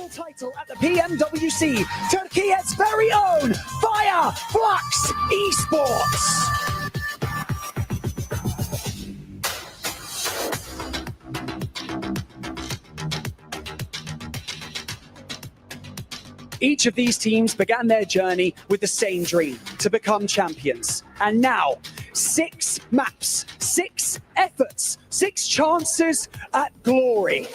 national title at the PMWC, Turkey's very own Fireflux ESPORTS. Each of these teams began their journey with the same dream, to become champions. And now, 6 maps, 6 efforts, 6 chances at glory.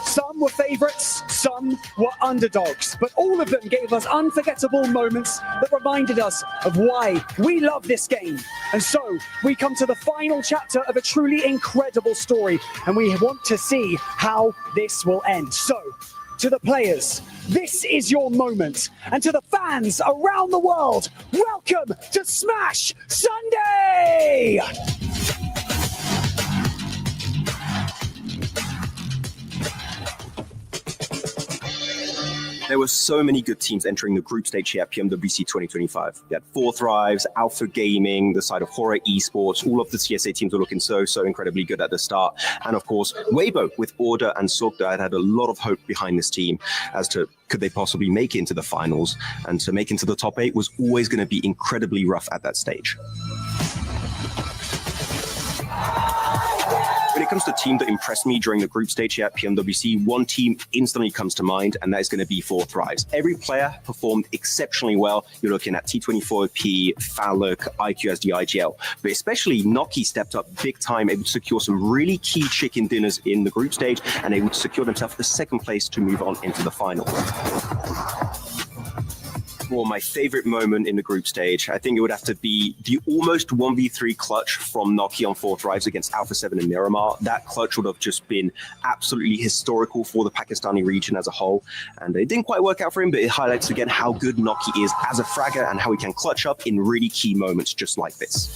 Some were favourites, some were underdogs, but all of them gave us unforgettable moments that reminded us of why we love this game. And so, we come to the final chapter of a truly incredible story, and we want to see how this will end. So, to the players, this is your moment. And to the fans around the world, welcome to Smash Sunday! There were so many good teams entering the group stage here at PMWC 2025. We had 4 Thrives, Alpha Gaming, the side of Horror Esports. All of the CSA teams were looking so incredibly good at the start. And of course, Weibo with Order and Sogda had a lot of hope behind this team as to could they possibly make it into the finals. And to make it into the top 8 was always going to be incredibly rough at that stage. When it comes to team that impressed me during the group stage here at PMWC, one team instantly comes to mind, and that is going to be 4 Thrives. Every player performed exceptionally well. You're looking at T24P, Faluk, IQSD, IGL, but especially Noki stepped up big time, able to secure some really key chicken dinners in the group stage, and able to secure themselves the 2nd place to move on into the final. Well, my favorite moment in the group stage, I think it would have to be the almost 1v3 clutch from Noki on 4 Thrives against Alpha 7 and Miramar. That clutch would have just been absolutely historical for the Pakistani region as a whole. And it didn't quite work out for him, but it highlights again how good Noki is as a fragger and how he can clutch up in really key moments just like this.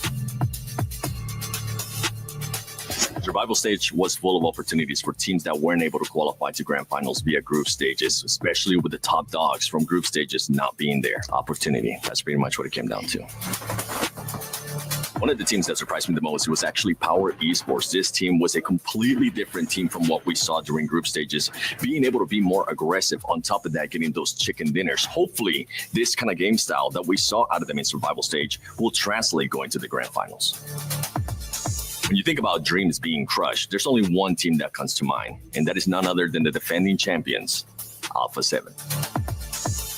Survival stage was full of opportunities for teams that weren't able to qualify to grand finals via group stages, especially with the top dogs from group stages not being there. Opportunity. That's pretty much what it came down to. One of the teams that surprised me the most was actually Power Esports. This team was a completely different team from what we saw during group stages, being able to be more aggressive. On top of that, getting those chicken dinners. Hopefully, this kind of game style that we saw out of them in survival stage will translate going to the grand finals. When you think about dreams being crushed, there's only one team that comes to mind, and that is none other than the defending champions, Alpha 7.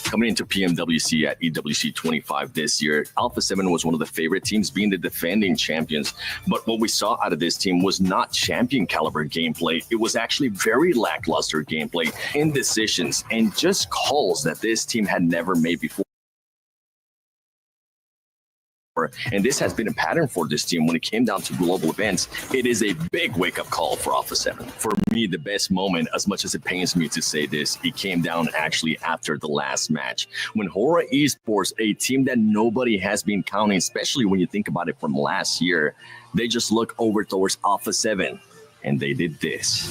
Coming into PMWC at EWC 25 this year, Alpha 7 was one of the favorite teams, being the defending champions. But what we saw out of this team was not champion caliber gameplay. It was actually very lackluster gameplay, indecisions, and just calls that this team had never made before. And this has been a pattern for this team when it came down to global events. It is a big wake-up call for Alpha 7. For me, the best moment, as much as it pains me to say this, it came down actually after the last match. When Horror Esports, a team that nobody has been counting, especially when you think about it from last year, they just look over towards Alpha 7, and they did this.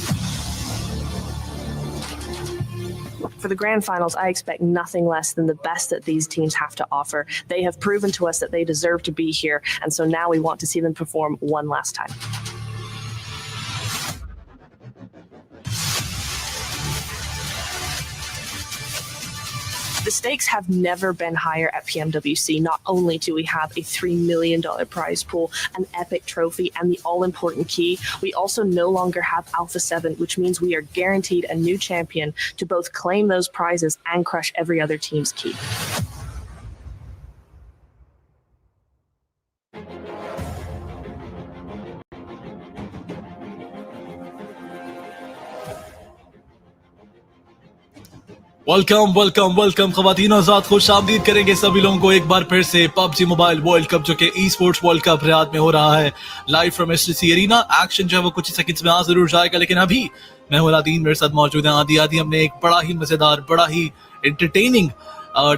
For the grand finals, I expect nothing less than the best that these teams have to offer. They have proven to us that they deserve to be here, and so now we want to see them perform one last time. The stakes have never been higher at PMWC. Not only do we have a $3 million prize pool, an epic trophy, and the all-important key, we also no longer have Alpha 7, which means we are guaranteed a new champion to both claim those prizes and crush every other team's key. Welcome ख़वातीन आज़ाद खुश आमदीद करेंगे सभी लोगों को एक बार फिर से PUBG मोबाइल वर्ल्ड कप जो कि ई-स्पोर्ट्स वर्ल्ड कप रियाद में हो रहा है live from STC arena. Action जो है वो कुछ सेकंड्स में आ जरूर जाएगा, लेकिन अभी मैं हूं नादीन, मेरे साथ मौजूद है आदि। हमने एक बड़ा ही मजेदार, बड़ा ही एंटरटेनिंग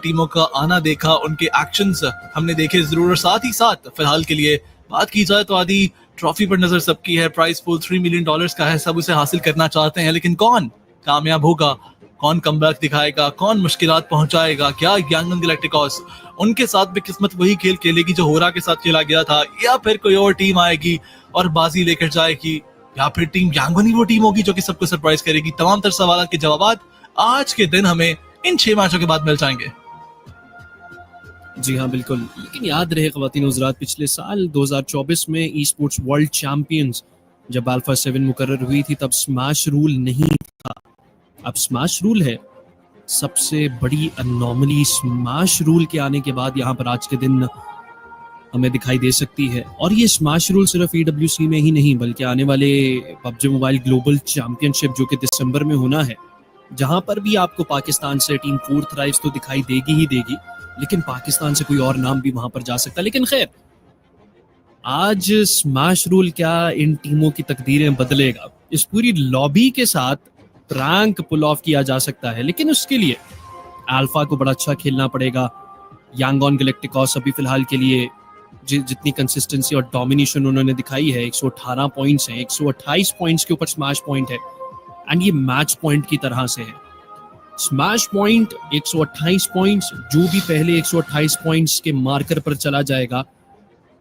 टीमों का आना देखा, उनके एक्शंस हमने देखे जरूर, और साथ ही साथ फिलहाल के लिए बात की जाए तो आदि ट्रॉफी पर नजर सबकी है। प्राइस पूल $3 मिलियन का है, सब उसे हासिल करना चाहते हैं, लेकिन कौन कामयाब होगा, कौन कमबैक दिखाएगा, कौन मुश्किलात पहुंचाएगा, क्या यांगन गैलेक्टिकॉस उनके साथ भी किस्मत वही खेल खेलेगी जो होरा के साथ खेला गया था, या फिर कोई और टीम आएगी और बाजी लेकर जाएगी, या फिर टीम यांगन ही वो टीम होगी जो कि सबको सरप्राइज करेगी। तमाम तर सवालों के जवाब आज के दिन हमें इन 6 मैचों के बाद मिल जाएंगे। जी हाँ बिल्कुल, लेकिन याद रहे ख्वातीन हज़रात, पिछले साल 2024 में ई स्पोर्ट्स वर्ल्ड चैंपियंस जब अल्फा 7 मुकर्रर हुई थी तब स्मैश रूल नहीं था, अब स्मैश रूल है। सबसे बड़ी अनोमली स्मैश रूल के आने के बाद यहाँ पर आज के दिन हमें दिखाई दे सकती है। और ये स्मैश रूल सिर्फ EWC में ही नहीं बल्कि आने वाले PUBG मोबाइल ग्लोबल चैंपियनशिप जो कि दिसंबर में होना है, जहां पर भी आपको पाकिस्तान से टीम 4 थ्राइव्स तो दिखाई देगी ही देगी, लेकिन पाकिस्तान से कोई और नाम भी वहां पर जा सकता है। लेकिन खैर, आज स्मैश रूल क्या इन टीमों की तकदीरें बदलेगा, इस पूरी लॉबी के साथ प्रैंक पुल ऑफ किया जा सकता है, लेकिन उसके लिए अल्फा को बड़ा अच्छा खेलना पड़ेगा। यांगॉन गैलेक्टिकॉस अभी फिलहाल के लिए जितनी कंसिस्टेंसी और डोमिनेशन उन्होंने दिखाई है, 118 पॉइंट्स हैं, 128 पॉइंट्स के ऊपर स्मैश पॉइंट है, एंड ये मैच पॉइंट की तरह से है। स्मैश पॉइंट 128 पॉइंट्स, जो भी पहले 128 पॉइंट्स के मार्कर पर चला जाएगा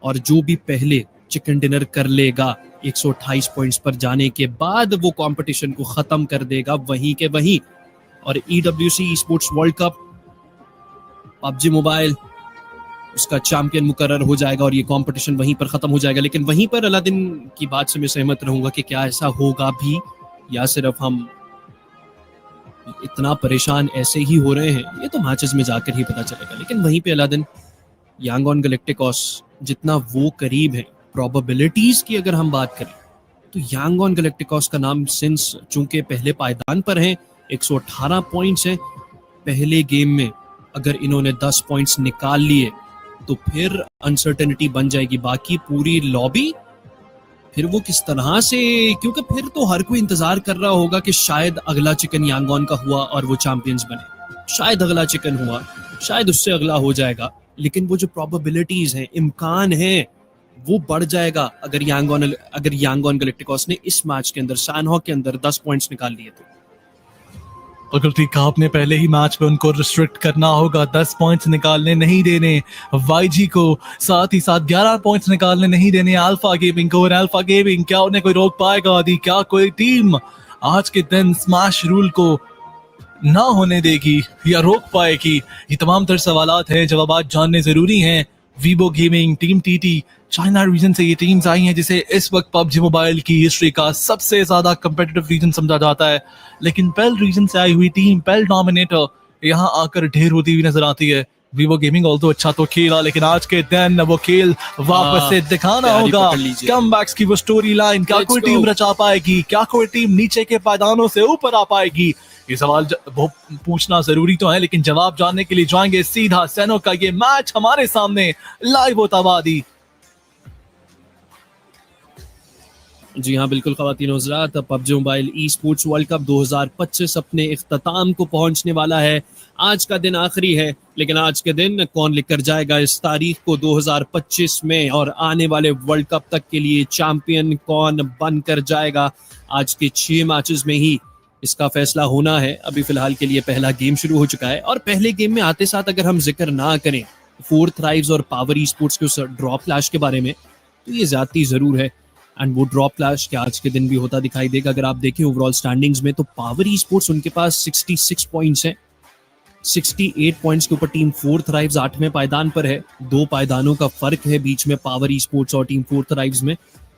और जो भी पहले चिकन डिनर कर लेगा 128 पॉइंट्स पर जाने के बाद, वो कंपटीशन को खत्म कर देगा वहीं के वहीं। और EWC sports world cup PUBG mobile उसका चैंपियन मुकर्रर हो जाएगा और ये कंपटीशन वहीं पर खत्म हो जाएगा। लेकिन वहीं पर अलादीन की बात से मैं सहमत रहूंगा कि क्या ऐसा होगा भी, या सिर्फ हम इतना परेशान ऐसे ही हो रहे हैं, ये तो मैचेस में जाकर ही पता चलेगा। लेकिन वहीं पे अलादीन, यांगॉन गैलेक्टिकॉस जितना वो करीब है प्रोबेबिलिटीज की अगर हम बात करें तो यांगॉन गैलेक्टिकॉस का नाम सिंस चूंकि पहले पायदान पर है, 118 पॉइंट्स है, पहले गेम में अगर इन्होंने 10 पॉइंट्स निकाल लिए तो फिर अनसर्टेनिटी बन जाएगी बाकी पूरी लॉबी। फिर वो किस तरह से, क्योंकि फिर तो हर कोई इंतजार कर रहा होगा कि शायद अगला चिकन यांगॉन का हुआ और वो चैंपियंस बने, शायद अगला चिकन हुआ, शायद उससे अगला हो जाएगा। लेकिन वो जो प्रोबेबिलिटीज हैं, इम्कान है, वो बढ़ जाएगा अगर यांगॉन गैलेक्टिकॉस ने इस मैच के अंदर, सैनहॉक के अंदर 10 पॉइंट्स निकाल लिए तो। अगर ठीक कहा आपने, पहले ही मैच पे उनको रिस्ट्रिक्ट करना होगा, 10 पॉइंट्स निकालने नहीं देने YG को, साथ ही साथ 11 पॉइंट्स निकालने नहीं देने अल्फा गेमिंग को। और अल्फा गेमिंग क्या उन्हें कोई रोक पाएगा? आदि क्या कोई टीम आज के दिन स्मैश रूल को ना होने देगी या रोक पाएगी? ये तमाम तर सवालात हैं, जवाब जानने जरूरी हैं। Vivo gaming, team TT, China region से ये टीम्स आई हैं जिसे इस वक्त PUBG मोबाइल की हिस्ट्री का सबसे ज्यादा कंपेटिटिव रीजन समझा जाता है। लेकिन पेल रीजन से आई हुई टीम, पेल डोमिनेटर, यहाँ आकर ढेर होती हुई नजर आती है। वीवो गेमिंग ऑल्दो अच्छा तो खेला, लेकिन आज के दिन वो खेल वापस से दिखाना होगा। कमबैक्स की वो स्टोरी लाइन क्या कोई टीम रचा पाएगी? क्या कोई टीम नीचे के पायदानों से ऊपर आ पाएगी? ये सवाल पूछना जरूरी तो है, लेकिन जवाब जानने के लिए जाएंगे सीधा सैनो का ये मैच हमारे सामने लाइव होता हुआ। आदि जी हाँ बिल्कुल ख्वातीन हज़रात, PUBG mobile e sports world cup 2025 अपने इख्तिताम को पहुंचने वाला है। आज का दिन आखिरी है, लेकिन आज के दिन कौन लिखकर जाएगा इस तारीख को 2025 में, और आने वाले वर्ल्ड कप तक के लिए चैंपियन कौन बनकर जाएगा, आज के 6 मैचेस में ही इसका फैसला होना है। अभी फिलहाल के लिए पहला गेम शुरू हो चुका है, और पहले गेम में आते साथ अगर हम जिक्र ना करें 4 थ्राइव्स और पावर ई स्पोर्ट्स के उस ड्रॉप फ्लैश के बारे में, तो ये ज्यादती जरूर है। एंड वो ड्रॉप फ्लैश क्या आज के दिन भी होता दिखाई देगा। अगर आप देखें ओवरऑल स्टैंडिंग्स में तो पावर ई स्पोर्ट्स उनके पास 66 पॉइंट्स हैं, 68 पॉइंट्स के ऊपर टीम 4 थ्राइव्स 8वें पायदान पर है। 2 पायदानों का फर्क है बीच में पावर ई स्पोर्ट्स और टीम 4 थ्राइव्स में।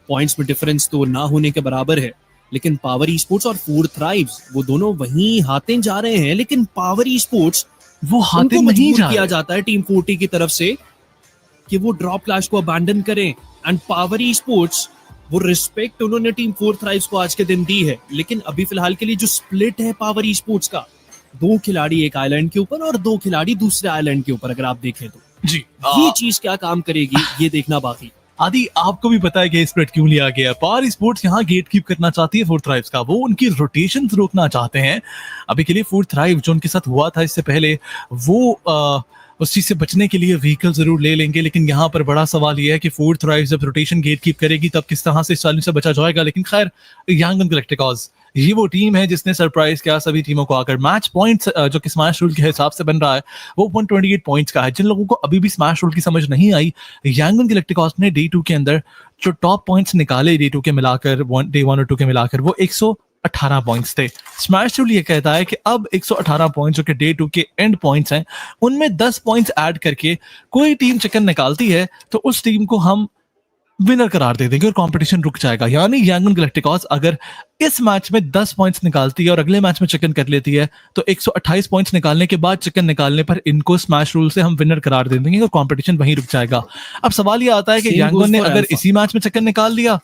पॉइंट्स में डिफरेंस तो ना होने के बराबर है, लेकिन पावर ई स्पोर्ट्स और 4 थ्राइव्स वो दोनों वहीं हाथें जा रहे हैं। लेकिन पावर ई स्पोर्ट्स वो हाथें नहीं जा किया जाता है टीम 40 की तरफ से कि वो ड्रॉप फ्लैश को अबैंडन करें, एंड पावर ई स्पोर्ट्स वो रिस्पेक्ट उन्होंने टीम 4 थ्राइव्स को आज के दिन दी है। लेकिन अभी फिलहाल के लिए जो स्प्लिट है पावर ई स्पोर्ट्स का, 2 खिलाड़ी एक आइलैंड के ऊपर और 2 खिलाड़ी दूसरे आइलैंड के ऊपर, अगर आप देखें तो जी ये चीज क्या काम करेगी ये देखना बाकी। आदि आपको भी पता है कि स्प्लिट क्यों लिया गया है? पावर स्पोर्ट्स यहाँ गेट कीप करना चाहती है 4 थ्राइव्स का, वो उनकी रोटेशन रोकना चाहते हैं। अभी के लिए 4 थ्राइव जो उनके साथ हुआ था इससे पहले, वो उस चीज से बचने के लिए व्हीकल जरूर ले लेंगे। लेकिन यहाँ पर बड़ा सवाल यह है कि 4 थ्राइव जब रोटेशन गेट कीप करेगी तब किस तरह से इस चैलेंज से बचा जाएगा। लेकिन खैर, यांगॉन गैलेक्टिकॉस ये वो टीम है जिसने सरप्राइज किया सभी टीमों को आकर। मैच पॉइंट्स जो कि स्मैश रूल के हिसाब से बन रहा है वो 128 पॉइंट्स का है। जिन लोगों को अभी भी स्मैश रूल की समझ नहीं आई, यांगॉन गैलेक्टिकॉस ने डे 2 के अंदर जो टॉप पॉइंट्स निकाले डे 2 के मिलाकर, डे 1 और 2 के मिलाकर, वो 118 पॉइंट्स थे। स्मैश रूल ये कहता है कि अब 118 पॉइंट्स जो कि डे 2 के एंड पॉइंट्स हैं, उनमें 10 पॉइंट्स ऐड करके कोई टीम चिकन निकालती है तो उस टीम को हम विनर करार दे देंगे और कंपटीशन रुक जाएगा। यानी यांगन गैलेक्टिकॉस अगर इस मैच में 10 पॉइंट्स निकालती है और अगले मैच में चिकन कर लेती है तो 128 पॉइंट्स निकालने के बाद चिकन निकालने पर इनको स्मैश रूल से हम विनर करार दे देंगे और कंपटीशन वहीं रुक जाएगा। अब सवाल ये आता है कि यांगन ने अगर इसी मैच में चिकन निकाल लिया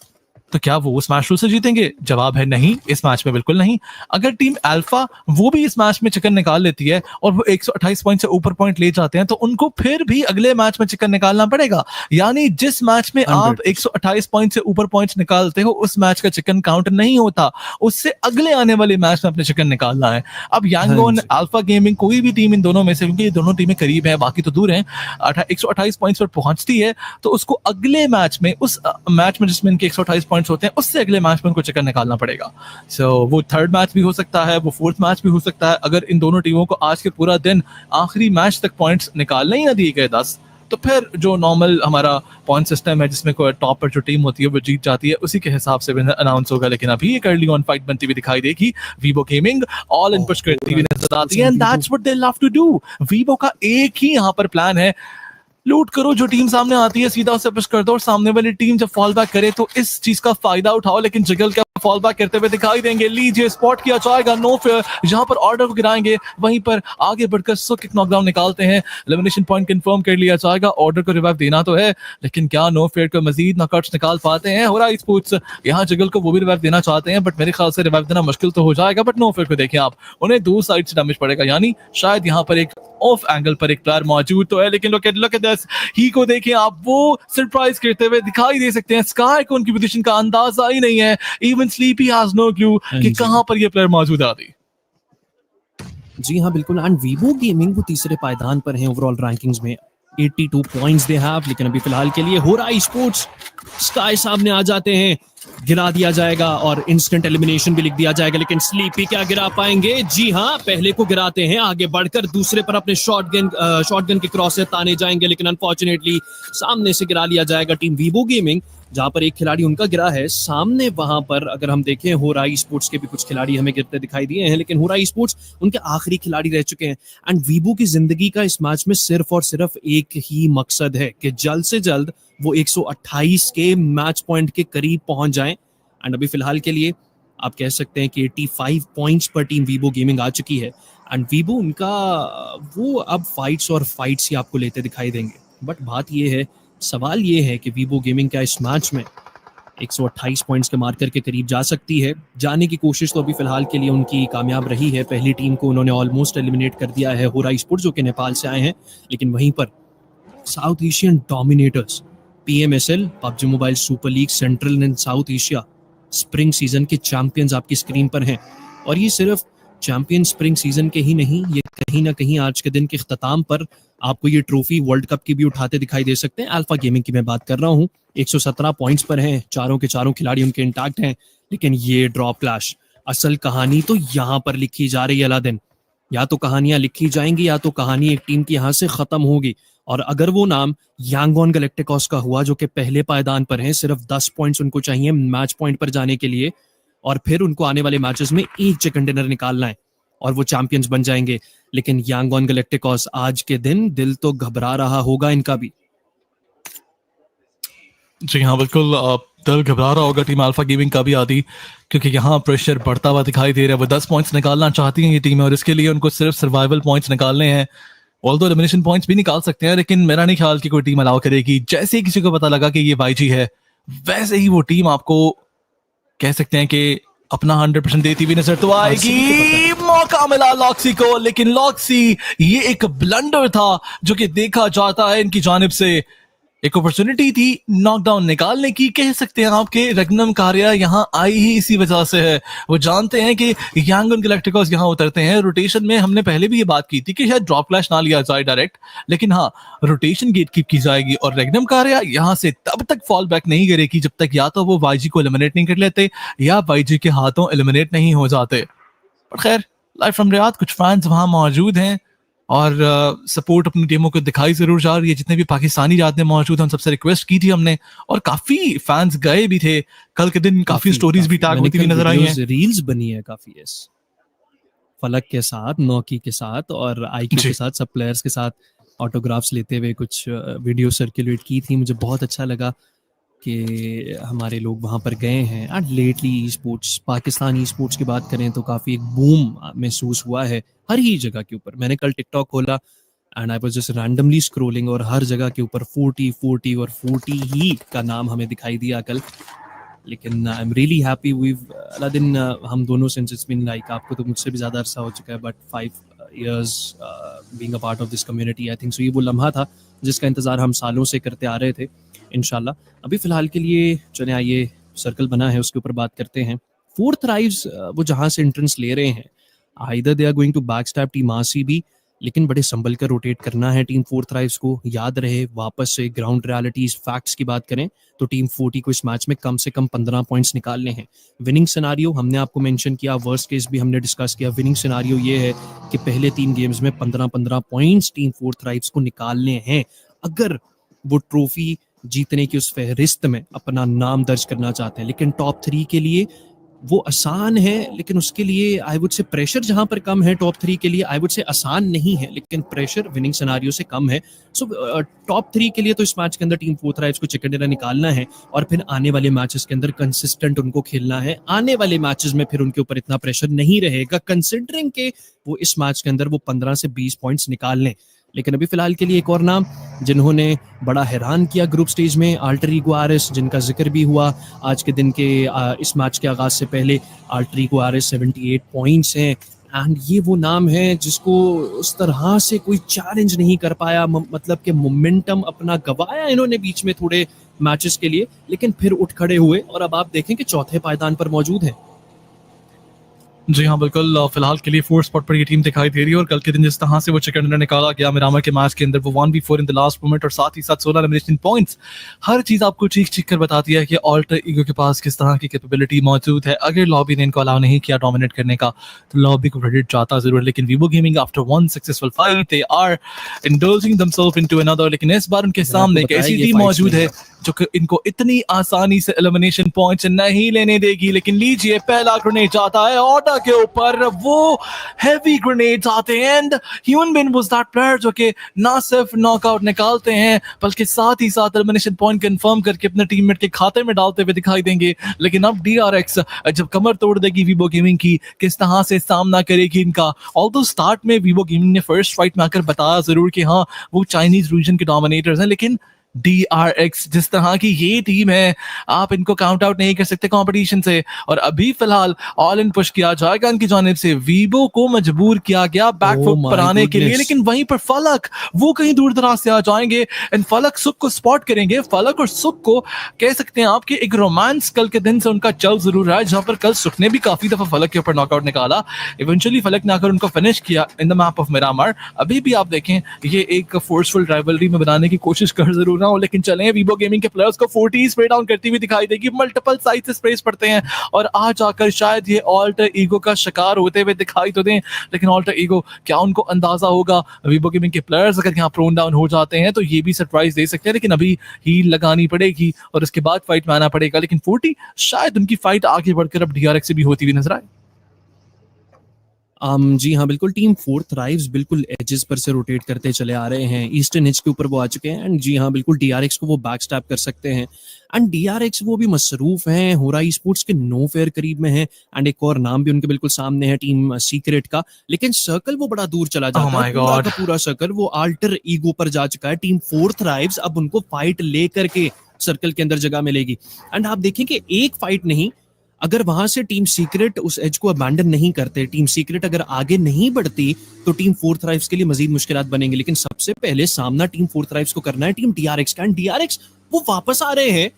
तो क्या वो स्मैश रूल से जीतेंगे? जवाब है नहीं, इस मैच में बिल्कुल नहीं। अगर टीम अल्फा वो भी इस मैच में चिकन निकाल लेती है और वो 128 पॉइंट से ऊपर पॉइंट ले जाते हैं तो उनको फिर भी अगले मैच में चिकन निकालना पड़ेगा। यानी जिस मैच में आप 128 पॉइंट से ऊपर पॉइंट्स निकालते हो उस मैच का चिकन काउंट नहीं होता, उससे अगले आने वाले मैच में अपने चिकन निकालना है। अब यांगोन, अल्फा गेमिंग, कोई भी टीम इन दोनों में से, क्योंकि ये दोनों टीमें करीब है, बाकी तो दूर हैं, 128 पॉइंट्स पर पहुंचती है तो उसको अगले मैच में, उस मैच में जिसमें इनके 128 पॉइंट्स होते हैं, उससे अगले मैच में उनको चिकन निकालना पड़ेगा। सो वो थर्ड मैच भी हो सकता है, वो फोर्थ मैच भी हो सकता है। अगर इन दोनों टीमों को आज के पूरा दिन आखिरी मैच तक पॉइंट्स निकालने ही ना दिए गए 10, तो फिर जो नॉर्मल हमारा पॉइंट सिस्टम है जिसमें कोई टॉप पर जो टीम होती है वो जीत जाती है, उसी के हिसाब से विनर अनाउंस होगा। लेकिन अभी एक अर्ली ऑन फाइट बनती हुई दिखाई देगी। Vivo gaming all in push करती हुई नजर आती है and that's what they love to do. Vivo का एक ही यहाँ पर प्लान है, लूट करो, जो टीम सामने आती है सीधा उसे पुश कर दो और सामने वाली टीम जब फॉल बैक करे तो इस चीज का फायदा उठाओ। लेकिन जगल क्या फॉल बैक करते हुए दिखाई देंगे, लीजिए स्पॉट किया जाएगा, नो फेयर, जहां पर ऑर्डर को गिराएंगे वहीं पर आगे बढ़कर सो किक नॉकडाउन निकालते हैं, एलिमिनेशन पॉइंट कंफर्म कर लिया जाएगा। ऑर्डर को रिवाइव देना तो है लेकिन क्या नो फेयर को मजीद नॉकआउट्स निकाल पाते हैं? हो रहा है स्पोर्ट्स यहाँ जगल को वो भी रिवाइव देना चाहते हैं बट मेरे ख्याल से रिवाइव देना मुश्किल तो हो जाएगा। बट नो फेयर को देखें आप, उन्हें दो साइड से डैमेज पड़ेगा, यानी शायद यहाँ पर एक ऑफ एंगल पर एक प्लेयर मौजूद तो है। लेकिन लुक एट दिस, ही को देखें आप, वो सरप्राइज करते हुए दिखाई दे सकते हैं। स्काई को उनकी पोजीशन का अंदाजा ही नहीं है, even Sleepy has no clue कि कहां पर ये प्लेयर मौजूद है। जी हाँ बिल्कुल। एंड वीवो गेमिंग वो तीसरे पायदान पर हैं ओवरऑल रैंकिंग्स में, 82 पॉइंट्स दे हैव। लेकिन अभी फिलहाल के लिए हो रहा है स्पोर्ट्स, स्काई सामने आ जाते हैं, गिरा दिया जाएगा और इंस्टेंट एलिमिनेशन भी लिख दिया जाएगा। लेकिन स्लीपी क्या गिरा पाएंगे? जी हाँ, पहले को गिराते हैं, आगे बढ़कर दूसरे पर अपने शॉटगन के क्रॉस से ताने जाएंगे। लेकिन अनफॉर्चुनेटली सामने से गिरा लिया जाएगा टीम वीवो गेमिंग, जहां पर एक खिलाड़ी उनका गिरा है सामने। वहां पर अगर हम देखें हो रहा स्पोर्ट्स के भी कुछ खिलाड़ी हमें गिरते दिखाई दिए हैं, लेकिन हो रहा स्पोर्ट्स उनके आखिरी खिलाड़ी रह चुके हैं। एंड वीवो की जिंदगी का इस मैच में सिर्फ और सिर्फ एक ही मकसद है कि जल्द से जल्द वो 128 के मैच पॉइंट के करीब पहुंच जाएं। एंड अभी फिलहाल के लिए आप कह सकते हैं कि 85 पॉइंट्स पर टीम वीवो गेमिंग आ चुकी है। एंड वीवो उनका वो अब फाइट्स और फाइट्स ही आपको लेते दिखाई देंगे। बट बात ये है, सवाल ये है कि वीवो गेमिंग क्या इस मैच में 128 पॉइंट्स के मार्कर के करीब जा सकती है? जाने की कोशिश तो अभी फिलहाल के लिए उनकी कामयाब रही है। पहली टीम को उन्होंने ऑलमोस्ट एलिमिनेट कर दिया है, होरा स्पोर्ट्स जो कि नेपाल से आए हैं। लेकिन वहीं पर South Asian dominators PMSL, PUBG mobile super league central and South Asia spring season के चैंपियंस आपकी स्क्रीन पर हैं। और ये सिर्फ चैंपियन स्प्रिंग सीजन के ही नहीं, ये कहीं ना कहीं आज के दिन के इख्तिताम पर आपको ये ट्रॉफी वर्ल्ड कप की भी उठाते दिखाई दे सकते हैं। अल्फा गेमिंग की मैं बात कर रहा हूँ, 117 पॉइंट्स पर हैं, चारों के चारों खिलाड़ी उनके इंटैक्ट हैं। लेकिन ये ड्रॉप क्लैश, असल कहानी तो यहाँ पर लिखी जा रही है अलादीन। या तो कहानियां लिखी जाएंगी या तो कहानी एक टीम की यहाँ से खत्म होगी। और अगर वो नाम यांगोन गैलेक्टिकॉस का हुआ जो कि पहले पायदान पर हैं, सिर्फ 10 पॉइंट्स उनको चाहिए मैच पॉइंट पर जाने के लिए, और फिर उनको आने वाले मैचेस में एक चिकन डिनर निकालना है और वो चैंपियंस बन जाएंगे। लेकिन यांगोन गैलेक्टिकॉस आज के दिन दिल तो घबरा रहा होगा इनका भी। जी हाँ बिल्कुल, दिल घबरा रहा होगा टीम अल्फा गेमिंग का भी आदि, क्योंकि यहाँ प्रेशर बढ़ता हुआ दिखाई दे रहा है। वो 10 पॉइंट्स निकालना चाहती हैं ये टीम, और इसके लिए उनको सिर्फ सर्वाइवल पॉइंट्स निकालने हैं। ऑल्दो एलिमिनेशन पॉइंट्स भी निकाल सकते हैं, लेकिन मेरा नहीं ख्याल कि कोई टीम अलाउ करेगी। जैसे ही किसी को पता लगा कि ये YG है, वैसे ही वो टीम आपको कह सकते हैं कि अपना 100% देती हुई नजर तो आएगी। मौका मिला लॉक्सी को, लेकिन लॉक्सी ये एक ब्लंडर था जो कि देखा जाता है इनकी जानिब से। एक अपॉर्चुनिटी थी नॉकडाउन निकालने की, कह सकते हैं आपके रग्नम कार्या यहाँ आई ही इसी वजह से है। वो जानते हैं कि यांगन गैलेक्टिकॉस यहाँ उतरते हैं रोटेशन में। हमने पहले भी ये बात की थी कि शायद ड्रॉप क्लैश ना लिया जाए डायरेक्ट, लेकिन हाँ रोटेशन गेट कीप की जाएगी और रग्नम कार्या यहाँ से तब तक फॉल बैक नहीं करेगी जब तक या तो वो YG को एलिमिनेट नहीं कर लेते या YG के हाथों एलिमिनेट नहीं हो जाते। पर खैर, लाइव फ्रॉम रियाद कुछ फैंस वहां मौजूद हैं, और सपोर्ट अपनी टीमों को दिखाई जरूर जा रही है। जितने भी पाकिस्तानी रात में मौजूद हैं उन सबसे रिक्वेस्ट की थी हमने, और काफी फैंस गए भी थे कल के दिन, काफी स्टोरीज भी टैग होती हुई नजर आई हैं, रील्स बनी है काफी। यस, फलक के साथ, नौकी के साथ और आईक्यू के साथ, सब प्लेयर्स के साथ ऑटोग्राफ्स लेते हुए कुछ वीडियो सर्कुलेट की थी। मुझे बहुत अच्छा लगा कि हमारे लोग वहाँ पर गए हैं। And lately e sports, Pakistani sports की बात करें तो काफ़ी एक बूम महसूस हुआ है हर ही जगह के ऊपर। मैंने कल टिकटॉक खोला and I was just randomly scrolling और हर जगह के ऊपर 40 और 40 ही का नाम हमें दिखाई दिया कल। लेकिन I am really happy we Aladdin, हम दोनों सिंस इट्स बीन लाइक, आपको तो मुझसे भी ज़्यादा अरसा हो चुका है, but 5 years being a part of this community, I think so ये वो लम्हा था जिसका इंतज़ार हम सालों से करते आ रहे थे। इंशाल्लाह अभी फ़िलहाल के लिए चले आइए, सर्कल बना है उसके ऊपर बात करते हैं। 4th राइव्स वो जहाँ से एंट्रेंस ले रहे हैं, either they are going to backstab team RCB, लेकिन बड़े संभल कर रोटेट करना है टीम 4th राइव्स को। याद रहे, वापस से ग्राउंड रियलिटीज फैक्ट्स की बात करें तो टीम 40 को इस मैच में कम से कम 15 पॉइंट्स निकालने हैं। विनिंग सिनारियो हमने आपको मेंशन किया, वर्स्ट केस भी हमने डिस्कस किया। विनिंग सिनारियो ये है कि पहले 3 गेम्स में 15-15 पॉइंट्स टीम 4th राइव्स को निकालने हैं अगर वो ट्रॉफी जीतने की उस फहरिस्त में अपना नाम दर्ज करना चाहते हैं। लेकिन टॉप 3 के लिए वो आसान है, लेकिन उसके लिए आई वुड से प्रेशर जहां पर कम है, टॉप 3 के लिए आई वुड से आसान नहीं है, लेकिन प्रेशर विनिंग सिनारियो से कम है। सो टॉप 3 के लिए तो इस मैच के अंदर टीम 4th राइव्स को चिकन डिनर निकालना है और फिर आने वाले मैचेस के अंदर कंसिस्टेंट उनको खेलना है। आने वाले मैचेस में फिर उनके ऊपर इतना प्रेशर नहीं रहेगा, कंसिडरिंग के वो इस मैच के अंदर वो 15 से 20 पॉइंट्स निकाल लें। लेकिन अभी फिलहाल के लिए एक और नाम जिन्होंने बड़ा हैरान किया ग्रुप स्टेज में, अल्टर ईगो आरएस, जिनका जिक्र भी हुआ आज के दिन के इस मैच के आगाज से पहले। अल्टर ईगो आरएस 78 पॉइंट्स हैं एंड ये वो नाम है जिसको उस तरह से कोई चैलेंज नहीं कर पाया, मतलब कि मोमेंटम अपना गवाया इन्होंने बीच में थोड़े मैचेस के लिए, लेकिन फिर उठ खड़े हुए और अब आप देखें कि चौथे पायदान पर मौजूद है। जी हाँ बिल्कुल, फिलहाल के लिए 4th स्पॉट पर ये टीम दिखाई दे रही है। और कल के दिन जिस तरह से वो चिकन डिनर निकाला गया मिरामर के मैच के अंदर, वो 1v4 in the last moment और साथ ही साथ 16 एलिमिनेशन पॉइंट्स, हर चीज आपको चीख कर बताती है कि अल्टर ईगो के पास किस तरह की कैपेबिलिटी मौजूद है। अगर लॉबी ने इनको अलाउ नहीं किया डोमिनेट करने का तो लॉबी को क्रेडिट जाता जरूर, लेकिन Vivo gaming after one successful fight they are indulging themselves into another. लेकिन इस बार उनके सामने एक ऐसी टीम मौजूद है जो कि इनको इतनी आसानी से एलिमिनेशन पॉइंट्स नहीं लेने देगी। लेकिन लीजिए, पहला ग्रेनेड जाता है ऑर्डर के ऊपर, वो हेवी ग्रेनेड्स आते हैं and human being was that player जो कि ना सिर्फ नॉकआउट निकालते हैं बल्कि साथ ही साथ एलिमिनेशन पॉइंट कंफर्म करके अपने टीममेट के खाते में डालते हुए दिखाई देंगे। लेकिन अब डीआरएक्स जब कमर तोड़ देगी वीवो गेमिंग की, किस तरह से सामना करेगी इनका। ऑल्दो स्टार्ट में वीवो गेमिंग ने फर्स्ट फाइट में आकर बताया जरूर कि हाँ वो चाइनीज रीजन के डोमिनेटर्स हैं, लेकिन DRX जिस तरह की ये टीम है, आप इनको काउंट आउट नहीं कर सकते कंपटीशन से। और अभी फिलहाल ऑल इन पुश किया जाएगा इनकी जानिब से, वीवो को मजबूर किया गया बैकफुट पर आने के लिए, लेकिन वहीं पर फलक वो कहीं दूर दराज से आ जाएंगे एंड फलक सुख को स्पॉट करेंगे। फलक और सुख को कह सकते हैं आपके एक रोमांस कल के दिन से उनका चल जरूर रहा है, जहां पर कल सुख ने भी काफी दफा फलक के ऊपर नॉकआउट निकाला। इवेंचुअली फलक ने आकर उनको फिनिश किया in the map of Miramar. अभी भी आप देखें ये एक फोर्सफुल राइवलरी में बनाने की कोशिश कर जरूर रहा हूं, लेकिन चलें वीवो गेमिंग के प्लेयर्स को 40 स्प्रे डाउन करती हुई दिखाई देगी, मल्टीपल साइड से स्प्रेस पड़ते हैं और आज आकर शायद ये अल्टर ईगो का शिकार होते हुए दिखाई तो दें। लेकिन अल्टर ईगो क्या उनको अंदाजा होगा, वीवो गेमिंग के प्लेयर्स अगर यहाँ प्रोन डाउन हो जाते हैं तो ये भी सरप्राइज दे सकते हैं, लेकिन अभी हील लगानी पड़ेगी और उसके बाद फाइट में आना पड़ेगा। लेकिन 40 शायद उनकी फाइट आगे बढ़कर अब डीआरएक्स से भी होती हुई नजर आए। जी हाँ बिल्कुल, टीम 4th राइव्स बिल्कुल एजेस पर से रोटेट करते चले आ रहे हैं, ईस्टर्न एज के ऊपर वो आ चुके हैं एंड जी हाँ बिल्कुल डीआरएक्स को वो बैक स्टैप कर सकते हैं एंड डीआरएक्स वो भी मसरूफ हैं, होरा स्पोर्ट्स के नो फेयर करीब में है एंड एक और नाम भी उनके बिल्कुल सामने है टीम सीक्रेट का। लेकिन सर्कल वो बड़ा दूर चला जाता है, पूरा का पूरा सर्कल वो अल्टर ईगो पर जा चुका है। टीम 4th राइव्स अब उनको फाइट लेकर के सर्कल के अंदर जगह मिलेगी एंड आप देखें कि एक फाइट नहीं, अगर वहां से टीम सीक्रेट उस एज को अबैंडन नहीं करते, टीम सीक्रेट अगर आगे नहीं बढ़ती तो टीम 4th राइव्स के लिए मजीद मुश्किलात बनेंगे। लेकिन सबसे पहले सामना टीम 4th राइव्स को करना है टीम डीआरएक्स का एंड डीआरएक्स वो वापस आ रहे हैं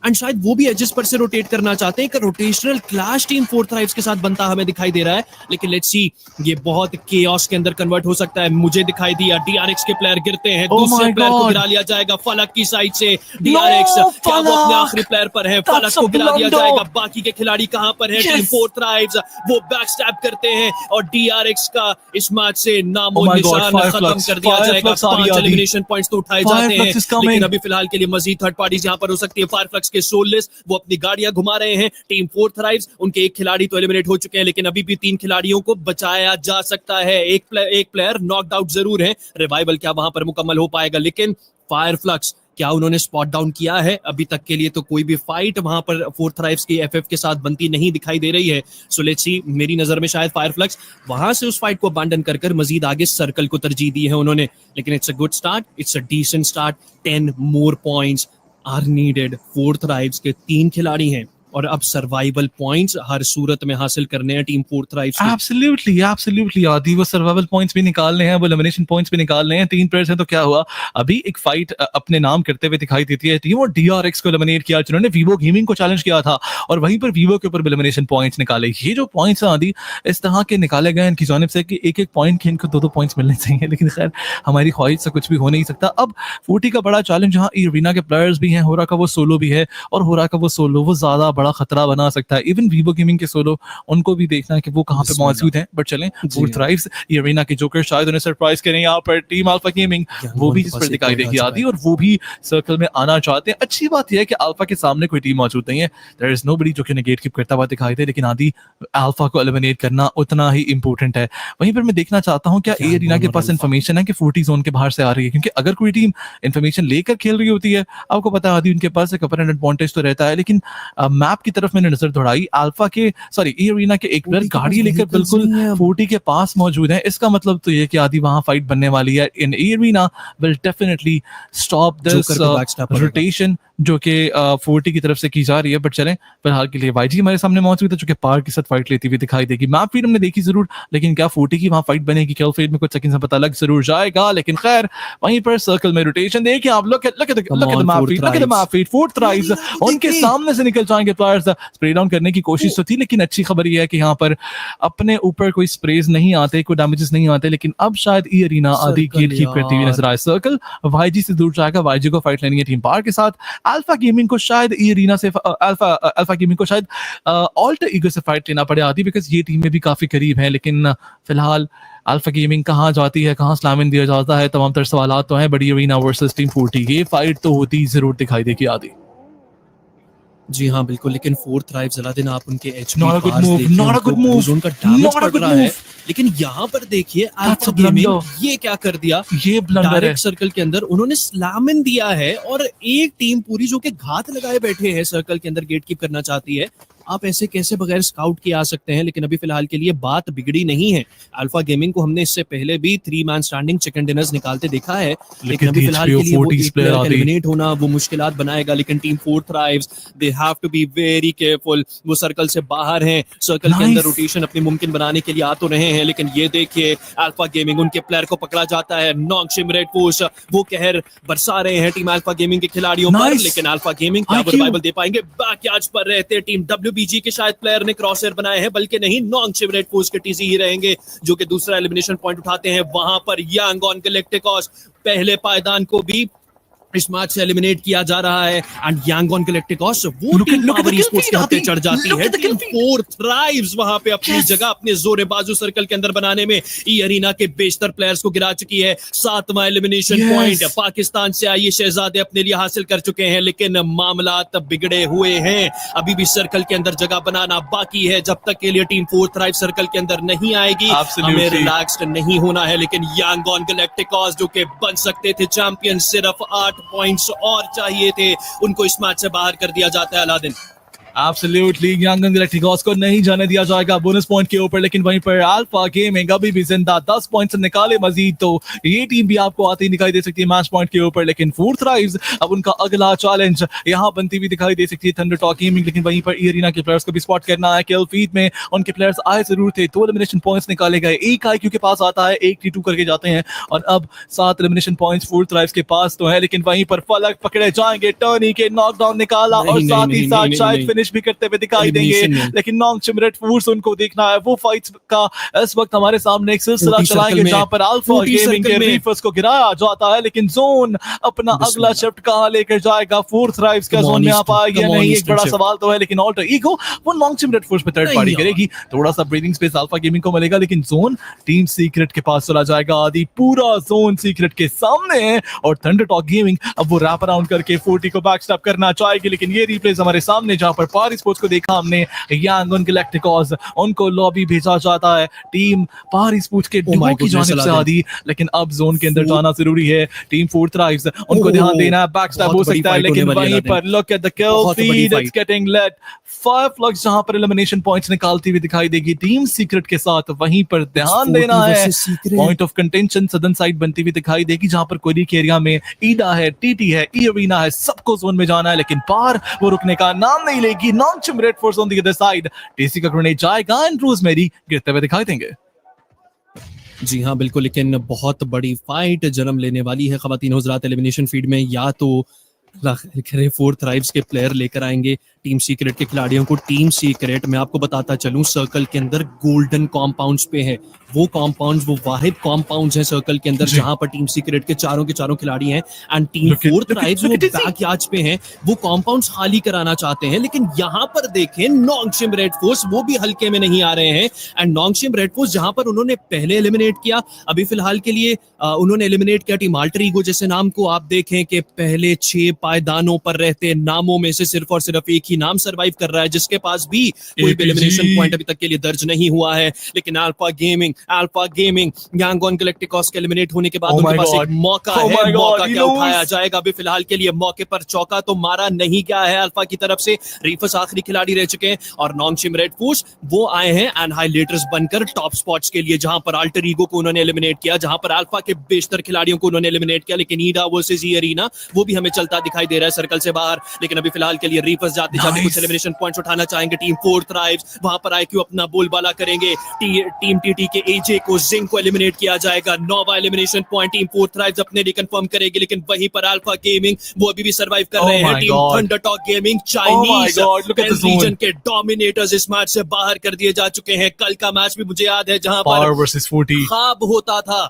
एंड शायद वो भी एजेस पर से रोटेट करना चाहते हैं। एक rotational clash team four thrives के साथ बनता हमें दिखाई दे रहा है, लेकिन लेट्स सी ये बहुत केओस के अंदर कन्वर्ट हो सकता है। मुझे दिखाई दिया डीआरएक्स के प्लेयर गिरते हैं, दूसरे प्लेयर को गिरा लिया जाएगा फलक की साइड से। डीआरएक्स क्या वो अपने आखिरी प्लेयर पर है? फलक को गिरा दिया जाएगा। बाकी के खिलाड़ी कहां पर है? टीम फोर थ्राइव्स वो बैक स्टैब करते हैं और डीआरएक्स का इस मैच से नामो निशान खत्म कर दिया जाएगा। 5 एलिमिनेशन पॉइंट्स तो उठाए जाते हैं, लेकिन अभी फिलहाल के लिए मजीद थर्ड पार्टीज यहां पर हो सकती है। फायरफ्लक्स के सोललेस वो अपनी गाड़ियां घुमा रहे हैं। टीम फोर थ्राइव्स उनके एक खिलाड़ी तो एलिमिनेट हो चुके हैं, लेकिन अभी भी 3 खिलाड़ियों को बचाया जा सकता है। एक प्लेयर नॉकड आउट जरूर है। रिवाइवल क्या वहां पर मुकम्मल हो पाएगा? लेकिन फायरफ्लक्स क्या उन्होंने स्पॉट डाउन किया है? अभी तक के लिए तो कोई भी फाइट वहां पर फोर थ्राइव्स की एफएफ के साथ बनती नहीं दिखाई दे रही है। सो लेट्स सी, मेरी नजर में शायद फायरफ्लक्स वहां से उस फाइट को अबैंडन कर मजीद आगे सर्कल को तरजीह दी है उन्होंने। लेकिन it's a good start, it's a decent start. 10 more points are needed. Four thrives के 3 खिलाड़ी हैं और अब सर्वाइवल पॉइंट्स हर सूरत में हासिल करने हैं टीम फोर थ्राइव्स। एब्सोल्युटली आदि वो सर्वाइवल पॉइंट्स भी निकालने हैं, वो एलिमिनेशन पॉइंट्स भी निकालने हैं। 3 प्लेयर्स हैं तो क्या हुआ? अभी एक फाइट अपने नाम करते हुए दिखाई देती है टीम, और डीआरएक्स को एलिमिनेट किया जिन्होंने वीवो गेमिंग को चैलेंज किया था, और वहीं पर वीवो के ऊपर एलिमिनेशन पॉइंट्स निकाले। ये जो पॉइंट्स हैं आदि इस तरह के निकाले गए इनकी जानिब से कि एक पॉइंट के इनको 2 पॉइंट्स मिलने चाहिए, लेकिन खैर हमारी ख्वाहिश से कुछ भी हो नहीं सकता। अब 40 का बड़ा चैलेंज जहाँ एरिना के प्लेयर्स भी हैं, होरा का वो सोलो भी है, और होरा का वो सोलो वो ज्यादा बड़ा खतरा बना सकता है। इवन वीवो गेमिंग के सोलो उनको भी देखना है कि वो कहां पे मौजूद हैं। बट चलें, फोर थ्राइव्स एरिना के जोकर शायद उन्हें सरप्राइज करें। यहाँ पर टीम अल्फा गेमिंग वो भी इस पर दिखाई देगी आदि, और वो भी सर्कल में आना चाहते हैं। अच्छी बात यह है कि अल्फा के सामने कोई टीम मौजूद नहीं है। देयर इज नोबडी जो कि नेगेट कीप करता हुआ दिखाई दे, लेकिन आदि अल्फा को एलिमिनेट करना उतना ही इंपॉर्टेंट है। वहीं पर मैं देखना चाहता हूं क्या एरिना के पास इंफॉर्मेशन है कि 40 जोन के बाहर से आ रही है, क्योंकि अगर कोई टीम इंफॉर्मेशन लेकर खेल रही होती है, आपको पता है आदि उनके पास एक अपरेंट एडवांटेज तो रहता है। लेकिन मैप की तरफ मैंने नजर दौड़ाई, अल्फा के एरिना के एक प्लेयर गाड़ी लेकर बिल्कुल 40 के पास मौजूद है। इसका मतलब तो ये कि आदि वहां फाइट बनने वाली है। इन arena will definitely stop this rotation जो कि 40 की तरफ से की जा रही है। बट चलें, फिलहाल के लिए वाईजी हमारे सामने मौजूद है जो कि पार के साथ फाइट लेती हुई दिखाई देगी। मैप फीड हमने देखी जरूर, लेकिन क्या 40 की वहां फाइट बनेगी? किल फीड में कुछ सेकंड से पता लग जरूर जाएगा। लेकिन खैर वहीं पर सर्कल में रोटेशन देखिए आप, look at the map feed. Four thrives उनके सामने से निकल जाएंगे प्लेयर्स। स्प्रे डाउन करने की कोशिश तो थी, लेकिन अच्छी खबर यह है कि यहाँ पर अपने ऊपर कोई स्प्रेज नहीं आते, कोई डैमेजेस नहीं आते। लेकिन अब शायद एरिना आदि गेट कीप करती हुई नजर आए। सर्कल वाईजी से दूर जाएगा, वाईजी को फाइट लेनी है टीम पार के साथ। अल्फा गेमिंग को शायद एरिना से अल्फा गेमिंग को शायद ऑल्टर ईगो से फाइट लेना पड़े आदि, बिकॉज ये टीम में भी काफी करीब है। लेकिन फिलहाल अल्फा गेमिंग कहाँ जाती है, कहाँ स्लैम इन दिया जाता है, तमाम तर सवालात तो हैं। बड़ी एरिना वर्सेस टीम 40 ये फाइट तो होती जरूर दिखाई देगी आदि। जी हाँ बिल्कुल, लेकिन फोर थ्राइव्स अलादीन आप उनके HP not a good move, उनका डैमेज पड़ रहा है। लेकिन यहाँ पर देखिए अल्फा गेमिंग ये क्या कर दिया, ये ब्लंडर है। सर्कल के अंदर उन्होंने स्लैम इन दिया है और एक टीम पूरी जो कि घात लगाए बैठे हैं सर्कल के अंदर गेट कीप करना चाहती है। आप ऐसे कैसे बगैर स्काउट के आ सकते हैं? लेकिन अभी फिलहाल के लिए बात बिगड़ी नहीं है। अल्फा गेमिंग को हमने इससे पहले भी 3 मैन स्टैंडिंग चिकन डिनर्स निकालते देखा है, लेकिन अभी फिलहाल के लिए वो एक प्लेयर एलिमिनेट होना वो मुश्किलात बनाएगा। लेकिन team four thrives they have to be very careful. वो सर्कल से बाहर हैं, सर्कल के अंदर रोटेशन अपनी मुमकिन बनाने के लिए आ तो रहे हैं, लेकिन ये देखिए अल्फा गेमिंग उनके प्लेयर को पकड़ा जाता है। नॉक शिमरेट पुश वो कहर बरसा रहे हैं टीम अल्फा गेमिंग के खिलाड़ियों पर, लेकिन अल्फा गेमिंग क्या रिवाइवल दे पाएंगे? बैकयार्ड्स पर रहते टीम WBG के शायद प्लेयर ने क्रॉसर बनाए हैं, बल्कि नहीं, नॉन शिमरेट पुश के टीसी ही रहेंगे जो कि दूसरा एलिमिनेशन पॉइंट उठाते हैं। वहां पर यांग ऑन गैलेक्टिकॉस पहले पायदान को भी इस मैच से एलिमिनेट किया जा रहा है। एंड यांग ऑन गैलेक्टिकॉस वो टीम पावर ईस्पोर्ट्स के हत्थे चढ़ जाती है। टीम फोर थ्राइव्स वहां पे अपनी जगह अपने जोरे बाजू सर्कल के अंदर बनाने में ई अरीना के बेशतर प्लेयर्स को गिरा चुकी है। 7वां एलिमिनेशन पॉइंट पाकिस्तान से आए शहजादे अपने लिए हासिल कर चुके हैं, लेकिन मामला तब बिगड़े हुए हैं। अभी भी सर्कल के अंदर जगह बनाना बाकी है। जब तक के लिए टीम फोर थ्राइव सर्कल के अंदर नहीं आएगी हमें रिलैक्स्ड नहीं होना है। लेकिन यांग ऑन गैलेक्टिकॉस जो कि बन सकते थे चैंपियन, सिर्फ 8 पॉइंट्स और चाहिए थे, उनको इस मैच से बाहर कर दिया जाता है अलादीन। एब्सोल्युटली यंग गैलेक्टिकॉस को नहीं जाने दिया जाएगा बोनस पॉइंट के ऊपर, लेकिन वहीं पर अल्फा गेमिंग अभी भी जिंदा 10 पॉइंट्स निकाले मजीद, तो ये टीम भी आपको आती दिखाई दे सकती है मैच पॉइंट के ऊपर। लेकिन फोर्थ राइव्स अब उनका अगला चैलेंज यहाँ बनती हुई दिखाई दे सकती है थंडर टॉक गेमिंग। लेकिन वहीं पर एरिना के प्लेयर्स को भी स्पॉट करना है। किल फीड में उनके प्लेयर्स आए जरूर थे, 2 एलिमिनेशन पॉइंट्स निकाले गए, एक IQ के पास आता है, एक T2 करके जाते हैं और अब 7 एलिमिनेशन पॉइंट्स फोर्थ राइव्स के पास तो है। लेकिन वहीं पर फलक पकड़े जाएंगे, टर्नी के नॉकडाउन निकाला और साथ ही साथ शायद फिनिश भी करते हुए दिखाई देंगे। लेकिन नॉन्गचिम रेड फोर्स उनको देखना है, वो फाइट्स का इस वक्त हमारे सामने एक सिलसिला चलाएंगे जहां पर अल्फा गेमिंग के रीफर्स को गिराया जाता है। लेकिन जोन अपना अगला शिफ्ट कहां लेकर जाएगा, फोर्थ राइव्स का जोन में आ पाएगा या नहीं, एक बड़ा सवाल तो है। लेकिन ऑल्टर ईगो वो नॉन्गचिम रेड फोर्स पे थर्ड पार्टी करेगी, थोड़ा सा ब्रीदिंग स्पेस अल्फा गेमिंग को मिलेगा। लेकिन जोन टीम सीक्रेट के पास चला जाएगा, आदि पूरा जोन सीक्रेट के सामने है और थंडर टॉक गेमिंग अब वो रैप अराउंड करके 40 को बैकस्टैप करना चाहेगी। लेकिन ये रिप्लेस हमारे सामने जहां पर पार स्पोर्ट्स को देखा हमने, यंग गैलेक्टिकॉस उनको लॉबी भेजा जाता है टीम पार स्पोर्ट्स के डुओ की जानिब से आदि। लेकिन अब जोन के अंदर जाना जरूरी है, टीम फोर्थ राइव्स उनको ध्यान देना है, बैकस्टैप हो सकता है। लेकिन वहीं पर look at the kill feed, it's getting late 5 लक्स जहां पर एलिमिनेशन पॉइंट्स निकालती हुई दिखाई देगी टीम सीक्रेट के साथ। वहीं पर ध्यान देना है, पॉइंट ऑफ कंटेंशन सदन साइड बनती हुई दिखाई देगी जहां पर कोई के एरिया में ईडा है, टीटी है, एरिना है, सबको जोन में जाना है। लेकिन पार वो रुकने का नाम नहीं लेगी। Nongshim red force on the other side, TC का ग्रेनेड जाएगा एंड रोजमेरी गिरते हुए दिखाई देंगे। जी हाँ बिल्कुल, लेकिन बहुत बड़ी फाइट जन्म लेने वाली है ख्वातीन हज़रात एलिमिनेशन फीड में। या तो फोर्थ राइव्स के प्लेयर लेकर आएंगे टीम सीक्रेट के खिलाड़ियों को। टीम सीक्रेट मैं आपको बताता चलूं सर्कल के अंदर गोल्डन कॉम्पाउंड्स पे है, वो कॉम्पाउंड्स वो वाहिद कॉम्पाउंड्स हैं सर्कल के अंदर जहां पर टीम सीक्रेट के चारों खिलाड़ी हैं। एंड टीम फोर्थ राइव्स वो बैकयार्ड्स पे हैं, वो कॉम्पाउंड्स खाली कराना चाहते हैं। लेकिन यहाँ पर देखें नॉन्गचिम रेड फोर्स वो भी हल्के में नहीं आ रहे हैं। एंड नॉन्गचिम रेड फोर्स जहां पर उन्होंने पहले एलिमिनेट किया, अभी फिलहाल के लिए उन्होंने एलिमिनेट किया टीम अल्टर ईगो जैसे नाम को। आप देखें कि पहले 6 पायदानों पर रहते नामों में से सिर्फ और सिर्फ एक ही नाम सर्वाइव कर रहा है, जिसके पास भी कोई एलिमिनेशन पॉइंट अभी तक के लिए दर्ज नहीं हुआ है। लेकिन अल्फा गेमिंग यंग गैलेक्टिकॉस के एलिमिनेट होने के बाद उनके पास एक मौका है, मौका क्या उठाया जाएगा। अभी फिलहाल के लिए मौके पर चौका तो मारा नहीं गया है अल्फा की तरफ से। रीफर्स आखिरी खिलाड़ी रह चुके हैं और नॉन्गचिम रेड फोर्स वो आए हैं एनहाइलेटर्स बनकर टॉप स्पॉट्स के लिए, जहां पर अल्टर ईगो को उन्होंने एलिमिनेट किया, जहां पर अल्फा के बेशतर खिलाड़ियों को उन्होंने एलिमिनेट किया। लेकिन ईडा वर्सेस एरिना वो भी हमें चलता दिखाई दे रहा है सर्कल से बाहर। लेकिन अभी फिलहाल के लिए रीफर्स जाते जाते कुछ एलिमिनेशन पॉइंट्स उठाना चाहेंगे टीम फोर्थ राइव्स। वहां पर IQ अपना बोलबाला करेंगे, टीम टीटी के एजे को जिंक को एलिमिनेट किया जाएगा। 9वां एलिमिनेशन पॉइंट टीम फोर्थ राइव्स अपने लिए कंफर्म करेगी। लेकिन वहीं पर अल्फा गेमिंग वो अभी भी सर्वाइव कर रहे हैं। Team thunder talk gaming Chinese region के डोमिनेटर्स इस मैच से बाहर कर दिए जा चुके हैं। कल का मैच भी मुझे याद है जहां पर ख्वाब होता था,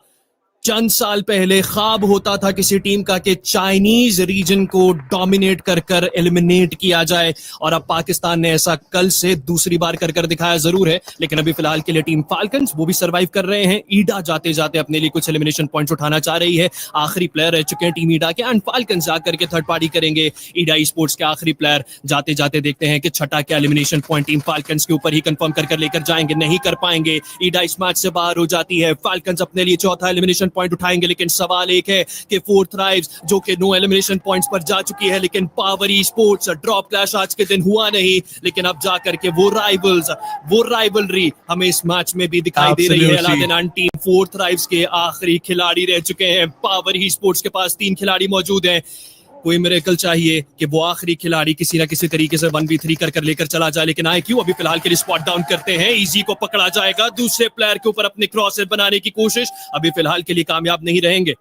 चंद साल पहले ख्वाब होता था किसी टीम का कि चाइनीज रीजन को डोमिनेट कर कर एलिमिनेट किया जाए, और अब पाकिस्तान ने ऐसा कल से दूसरी बार कर कर दिखाया जरूर है। लेकिन अभी फिलहाल के लिए टीम फाल्कन्स वो भी सर्वाइव कर रहे हैं। ईडा जाते जाते अपने लिए कुछ एलिमिनेशन पॉइंट्स उठाना चाह रही है, आखिरी प्लेयर रह चुके हैं टीम ईडा के एंड फाल्कन्स जाकर के थर्ड पार्टी करेंगे। ईडा स्पोर्ट्स के आखिरी प्लेयर जाते जाते देखते हैं कि छठा क्या एलिमिनेशन पॉइंट टीम फाल्कन्स के ऊपर ही कंफर्म कर कर लेकर जाएंगे, नहीं कर पाएंगे। ईडा इस मैच से बाहर हो जाती है, फाल्कन्स अपने लिए चौथा एलिमिनेशन पॉइंट उठाएंगे। लेकिन सवाल एक है कि फोर्थ राइव्स जो कि 9 एलिमिनेशन पॉइंट्स पर जा चुकी है, लेकिन पावर स्पोर्ट्स ड्रॉप क्लैश आज के दिन हुआ नहीं। लेकिन अब जाकर के वो राइवलरी हमें इस मैच में भी दिखाई दे रही है। अलादीन टीम फोर्थ राइव्स के आखिरी खिलाड़ी रह चुके हैं। पावर स्पोर्ट्स के पास 3 खिलाड़ी मौजूद हैं। कोई मिरेकल चाहिए कि वो आखिरी खिलाड़ी किसी ना किसी तरीके से 1v3 कर कर लेकर चला जाए। लेकिन IQ अभी फिलहाल के लिए स्पॉट डाउन करते हैं। इजी को पकड़ा जाएगा, दूसरे प्लेयर के ऊपर अपने क्रॉसर बनाने की कोशिश, अभी फिलहाल के लिए कामयाब नहीं रहेंगे।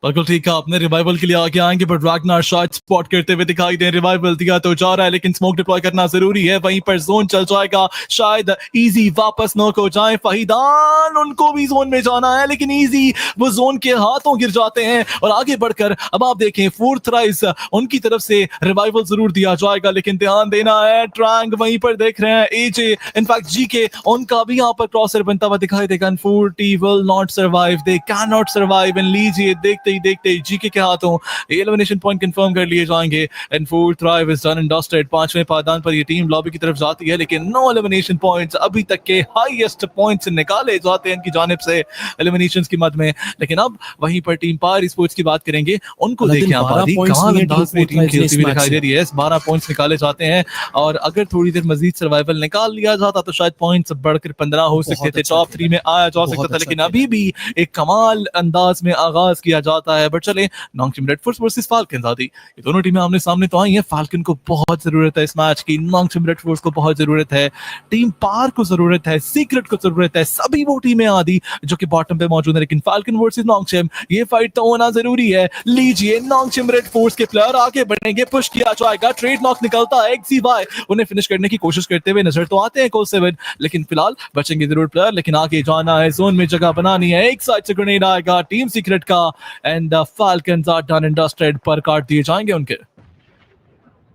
बिल्कुल ठीक है, अपने रिवाइवल के लिए आगे आएंगे बट रैग्नार शॉट स्पॉट करते हुए दिखाई दे। रिवाइवल दिया तो जा रहा है लेकिन स्मोक डिप्लॉय करना जरूरी है। वहीं पर जोन चल जाएगा, शायद इजी वापस नॉक हो जाए। फहीदान उनको भी जोन में जाना है लेकिन इजी वो जोन के हाथों गिर जाते हैं और आगे बढ़कर अब आप देखें फोर्थ राइज उनकी तरफ से रिवाइवल जरूर दिया जाएगा। लेकिन ध्यान देना है, ट्रैंग वहीं पर देख रहे हैं, एजे इनफैक्ट जीके उनका भी यहाँ पर क्रॉसर बनता हुआ दिखाई देगा। 40 will not survive, they cannot survive। लीजिए देखते देखते ही जीके के हाथों एलिमिनेशन पॉइंट कंफर्म कर लिए जाएंगे and fourth thrive is done and dusted. पांचवें पायदान पर ये टीम लॉबी की तरफ जाती है, लेकिन नो एलिमिनेशन पॉइंट्स। अभी तक के हाईएस्ट पॉइंट्स निकाले जाते हैं इनकी जानिब से एलिमिनेशंस की मद में। लेकिन अब वहीं पर टीम पार स्पोर्ट्स की बात करेंगे, उनको देखें आबादी कमाल अंदाज में टीम खेलती हुई दिखाई दे रही है। 12 पॉइंट्स निकाले जाते हैं और अगर थोड़ी देर मजीद सर्वाइवल निकाल लिया जाता तो शायद पॉइंट्स बढ़कर 15 हो सकते थे, टॉप 3 में आया जा सकता था। लेकिन अभी भी एक कमाल अंदाज में आगाज किया जाता है। बट चले, नॉन्गचिम रेड फोर्स वर्सेस फाल्कन आदि, ये दोनों टीमें आमने सामने तो आई हैं। फाल्कन को बहुत जरूरत है इस मैच की, नॉन्गचिम रेड फोर्स को बहुत जरूरत है, टीम पार को जरूरत है, सीक्रेट को जरूरत है, सभी वो टीमें आदि जो कि बॉटम पे मौजूद है। लेकिन फाल्कन वर्सेस नॉन्गचिम, ये फाइट तो होना जरूरी है। लीजिए, नॉन्गचिम रेड फोर्स के प्लेयर आगे बढ़ेंगे, पुश किया जाएगा, ट्रेड नॉक निकलता है, XCY उन्हें फिनिश करने की कोशिश करते हुए नजर तो आते हैं Code7, लेकिन फिलहाल बचेंगे जरूर प्लेयर। लेकिन आगे जाना है, जोन में जगह बनानी है, एक साइड से ग्रेनेड आएगा टीम सीक्रेट का and Falcons are done and dusted पर काट दिए जाएंगे उनके।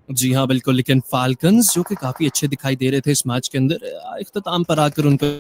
जी हाँ बिल्कुल, लेकिन फाल्कन्स जो कि काफी अच्छे दिखाई दे रहे थे इस मैच के अंदर, इख्तिताम पर आकर उनको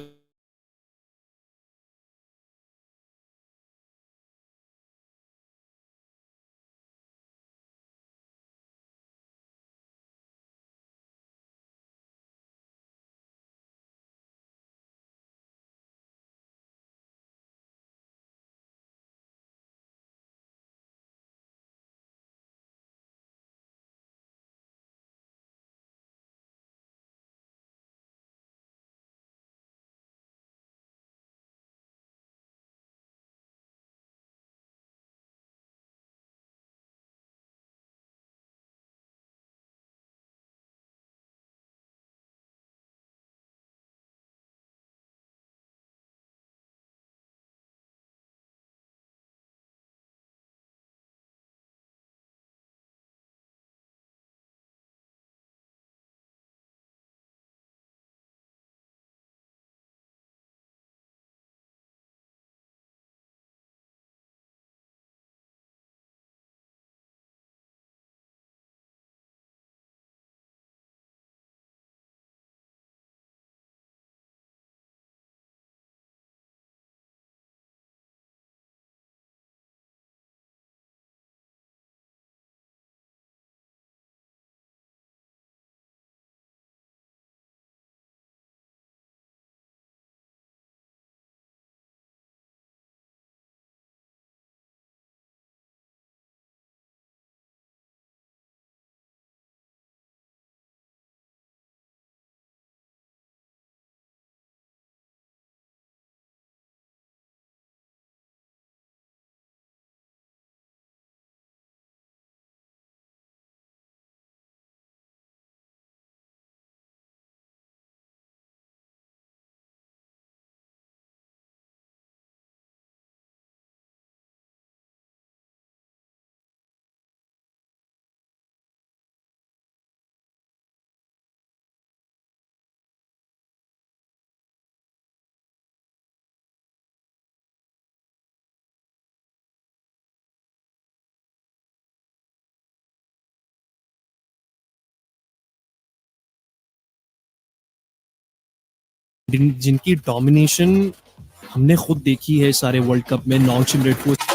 जिनकी डोमिनेशन हमने खुद देखी है सारे वर्ल्ड कप में, नॉन्गचिम रेड फोर्स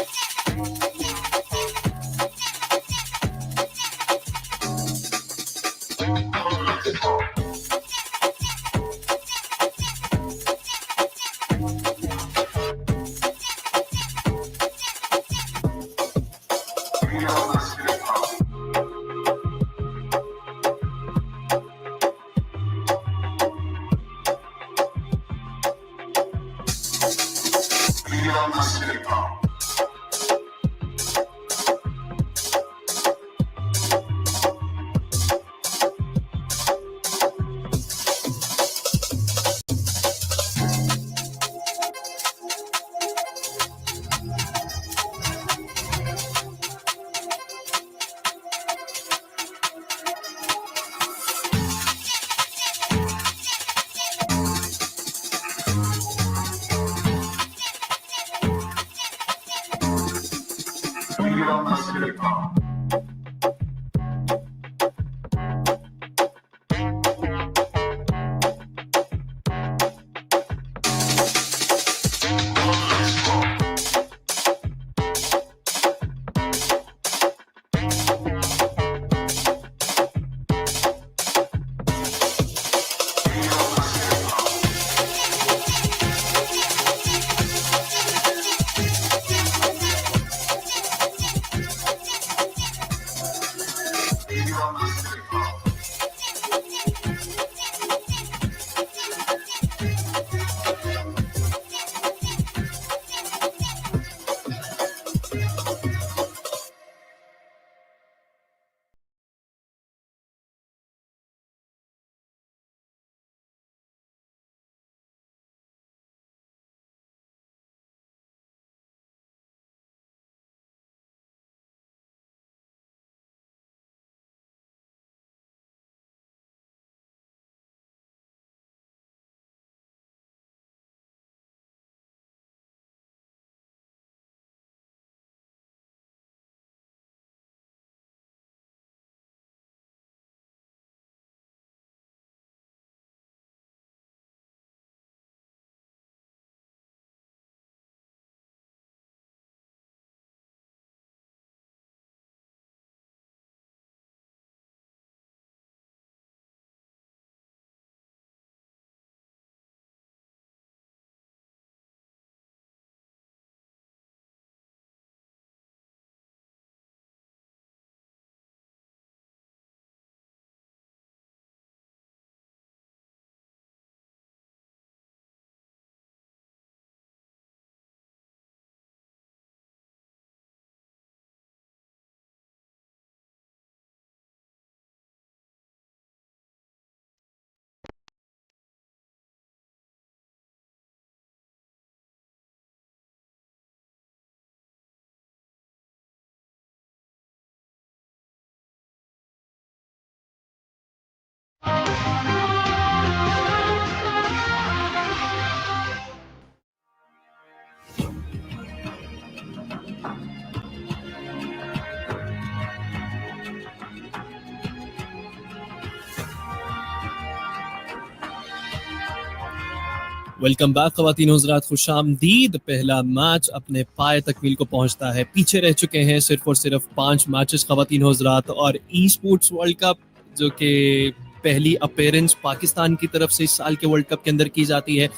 वेलकम बैक ख़वातीन व हज़रात, खुशामदीद। पहला मैच अपने पाए तकमील को पहुंचता है। पीछे रह चुके हैं सिर्फ और सिर्फ 5 मैचेस ख़वातीन व हज़रात, और ई स्पोर्ट्स वर्ल्ड कप जो कि पहली अपीयरेंस पाकिस्तान की तरफ से इस साल के वर्ल्ड कप के अंदर की जाती है।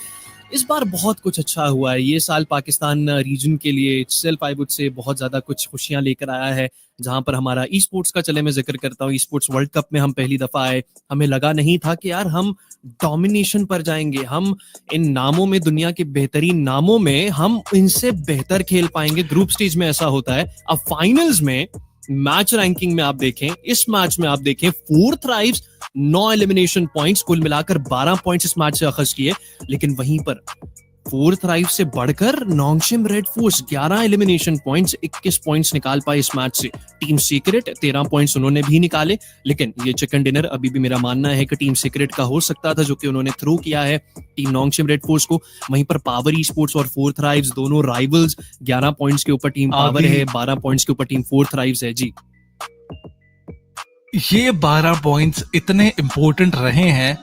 इस बार बहुत कुछ अच्छा हुआ है। ये साल पाकिस्तान रीजन के लिए सेल्फ आई वुड से बहुत ज़्यादा कुछ खुशियां लेकर आया है। जहां पर हमारा ई स्पोर्ट्स का, चले मैं जिक्र करता हूँ, ई स्पोर्ट्स वर्ल्ड कप में हम पहली दफ़ा आए। हमें लगा नहीं था कि यार हम डोमिनेशन पर जाएंगे, हम इन नामों में, दुनिया के बेहतरीन नामों में हम इनसे बेहतर खेल पाएंगे। ग्रुप स्टेज में ऐसा होता है। अब फाइनल्स में, मैच रैंकिंग में आप देखें, इस मैच में आप देखें 4 थ्राइव्स, 9 एलिमिनेशन पॉइंट्स, कुल मिलाकर 12 पॉइंट्स इस मैच से अखज किए। लेकिन वहीं पर 4 थ्राइव से बढ़कर Nongshim red force 11 elimination points, 21 points निकाल पाए इस मैच से। टीम सीक्रेट 13 पॉइंट्स उन्होंने भी निकाले। लेकिन ये चिकन डिनर अभी भी मेरा मानना है कि टीम सीक्रेट का हो सकता था, जो कि उन्होंने थ्रू किया है टीम नोंगशिम रेड फोर्स को। वहीं पर पावर ई स्पोर्ट्स और 4 थ्राइव्स दोनों राइवल्स, 11 पॉइंट्स के ऊपर टीम पावर है, 12 पॉइंट्स के ऊपर टीम 4 थ्राइव्स है। जी, ये 12 पॉइंट्स इतने इंपॉर्टेंट रहे हैं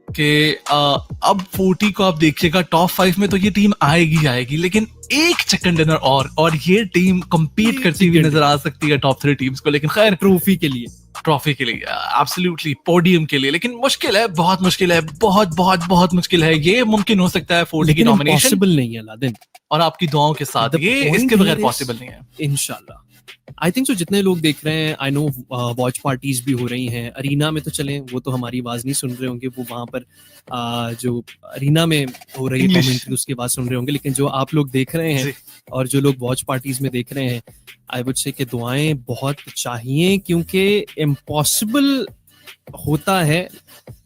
कि अब 40 को आप देखिएगा, टॉप 5 में तो ये टीम आएगी, लेकिन एक चिकन डिनर और ये टीम compete करती हुई नजर आ सकती है टॉप 3 टीम्स को। लेकिन खैर, ट्रॉफी के लिए, एब्सोल्युटली पोडियम के लिए। लेकिन मुश्किल है, बहुत मुश्किल है, बहुत मुश्किल है। ये मुमकिन हो सकता है 40 की नॉमिनेशन, पॉसिबल नहीं है लादेन, और आपकी दुआओं के साथ ये इसके बगैर पॉसिबल नहीं है इंशाल्लाह। आई थिंक सो, जितने लोग देख रहे हैं, आई नो वॉच पार्टीज भी हो रही हैं अरीना में, तो चलें वो तो हमारी आवाज नहीं सुन रहे होंगे, वो वहां पर जो अरीना में हो रही है कमेंट्री उसकी आवाज सुन रहे होंगे। लेकिन जो आप लोग देख रहे हैं और जो लोग वॉच पार्टीज में देख रहे हैं, आई वुड से कि दुआएं बहुत चाहिए, क्योंकि इम्पॉसिबल होता है,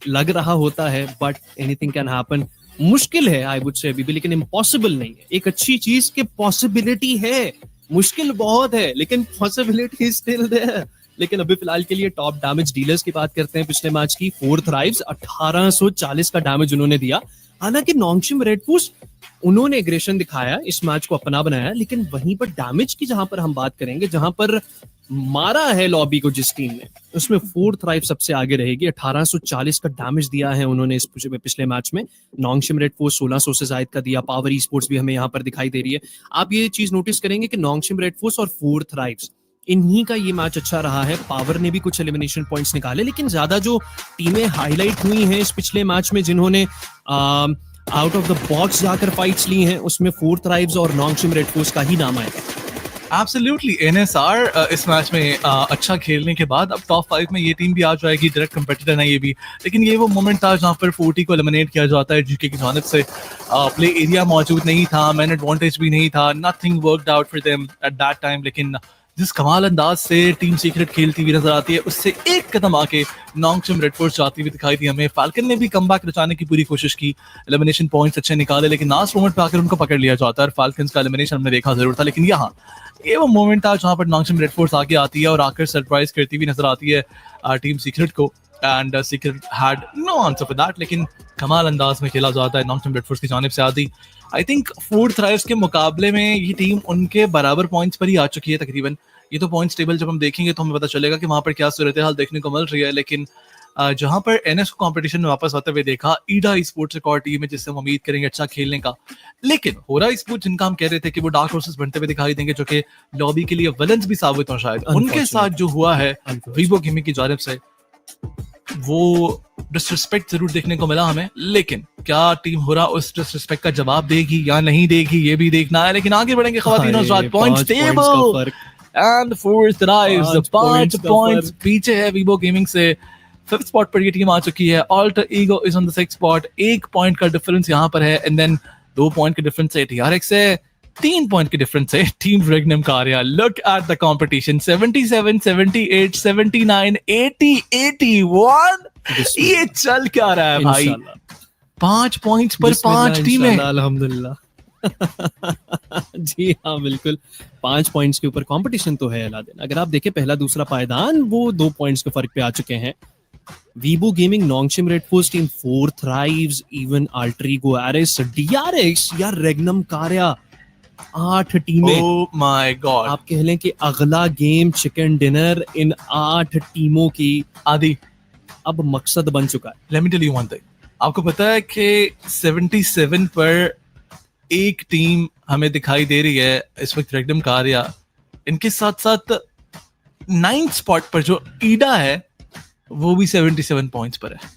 लग रहा होता है, बट एनीथिंग कैन हैपन। मुश्किल है आई वुड से अभी भी, लेकिन इम्पॉसिबल नहीं है। एक अच्छी चीज के पॉसिबिलिटी है, मुश्किल बहुत है, लेकिन पॉसिबिलिटी स्टिल देयर। लेकिन अभी फिलहाल के लिए टॉप डैमेज डीलर्स की बात करते हैं। पिछले मैच की 4 थ्राइव्स, 1840 का डैमेज उन्होंने दिया। हालांकि नोंगशिम रेड फोर्स, उन्होंने एग्रेशन दिखाया, इस मैच को अपना बनाया, लेकिन वहीं पर डैमेज की जहां पर हम बात करेंगे, जहां पर मारा है लॉबी को जिस टीम ने, उसमें 4 थ्राइव सबसे आगे रहेगी। 1840 का डैमेज दिया है उन्होंने इस पिछले मैच में। नोंगशिम रेड फोर्स 1600 से ज्यादा का दिया। पावर ई स्पोर्ट्स भी हमें यहाँ पर दिखाई दे रही है। आप ये चीज नोटिस करेंगे कि नोंगशिम रेड फोर्स और 4 थ्राइव्स, इन्हीं का ये मैच अच्छा रहा है। पावर ने भी कुछ एलिमिनेशन पॉइंट्स निकाले, लेकिन ज्यादा जो टीमें हाईलाइट हुई हैं इस पिछले मैच में, जिन्होंने आउट ऑफ द बॉक्स जाकर फाइट्स ली हैं, उसमें 4 थ्राइव्स और नोंगशिम रेड फोर्स का ही नाम आएगा। एब्सोल्युटली, एनएसआर इस मैच में अच्छा खेलने के बाद अब टॉप 5 में ये टीम भी आ जाएगी, डायरेक्ट कंपटीटर है ये भी। लेकिन ये वो मोमेंट था जहां पर 40 को एलिमिनेट किया जाता है जीके की जानिब से। प्ले एरिया मौजूद नहीं था, मैन एडवांटेज भी नहीं था, nothing worked out for them at that time. लेकिन जिस कमाल अंदाज से टीम सीक्रेट खेलती हुई नजर आती है, उससे एक कदम आके नोंगशिम रेड फोर्स जाती हुई दिखाई दी हमें। फाल्कन ने भी कमबैक रचाने की पूरी कोशिश की, एलिमिनेशन पॉइंट्स अच्छे निकाले, लेकिन लास्ट मोमेंट पे आकर उनको पकड़ लिया जाता है। फाल्कन का एलिमिनेशन हमने देखा जरूर था, लेकिन यहाँ ये वो मोमेंट था जहां पर नोंगशिम रेड फोर्स आगे आती है और आकर सरप्राइज करती हुई नजर आती है टीम सीक्रेट को। And Secret had no answer for that, लेकिन कमाल अंदाज में खेला जाता है नोंगशिम रेड फोर्स की जानिब से आती। आई थिंक 4 थ्राइव्स के मुकाबले में ये टीम उनके बराबर पॉइंट्स पर ही आ चुकी है तकरीबन। ये तो पॉइंट्स टेबल जब हम देखेंगे तो हमें पता चलेगा कि वहां पर क्या सूरत हाल देखने को मिल रही है। लेकिन जहां पर एनएस को कंपटीशन में वापस आते हुए देखा, ईडा स्पोर्ट्स एक और टीम है जिससे हम उम्मीद करेंगे अच्छा खेलने का। लेकिन होरा स्पोर्ट्स, जिनका हम कह रहे थे कि वो डार्क हॉर्सेस बनते हुए दिखाई देंगे, जो कि लॉबी के लिए विलेंस भी साबित हो शायद, उनके साथ जो हुआ है वीवो गेमिंग की जानिब से, वो डिसरिस्पेक्ट जरूर देखने को मिला हमें। लेकिन क्या टीम होरा उस डिसरिस्पेक्ट का जवाब देगी या नहीं देगी, ये भी देखना है। लेकिन आगे बढ़ेंगे ख्वातीन और हज़रात, points table and 4 thrives 5 points पीछे है वीवो गेमिंग से। 5th स्पॉट पर ये टीम आ चुकी है। Alter ego is on the 6th spot. 1 point का डिफरेंस यहाँ पर है, एंड देन 2 पॉइंट के डिफरेंस से टीआरएक्स है, 3 पॉइंट के डिफरेंस से टीम रेगनम कार्या। Look at the competition, 77 78 79 80 81। ये चल क्या रहा है भाई? 5 पॉइंट्स पर 5 टीमें, अल्हम्दुलिल्लाह। जी हाँ, बिल्कुल 5 पॉइंट्स के ऊपर कंपटीशन तो है अलादीन। अगर आप देखें पहला दूसरा पायदान, वो 2 पॉइंट्स के फर्क पे आ चुके हैं। Weibo gaming, Nongshim red force team 4 thrives, even alter ego, Eris, DRX या रेगनम कार्या, 8 टीमें। ओह माय गॉड, आप कह लें कि अगला गेम चिकन डिनर इन 8 टीमों की आदि अब मकसद बन चुका है। Let me tell you one thing, आपको पता है कि 77 पर एक टीम हमें दिखाई दे रही है इस वक्त, रेगडम कार्या, इनके साथ साथ 9th स्पॉट पर जो ईडा है वो भी 77 पॉइंट्स पर है.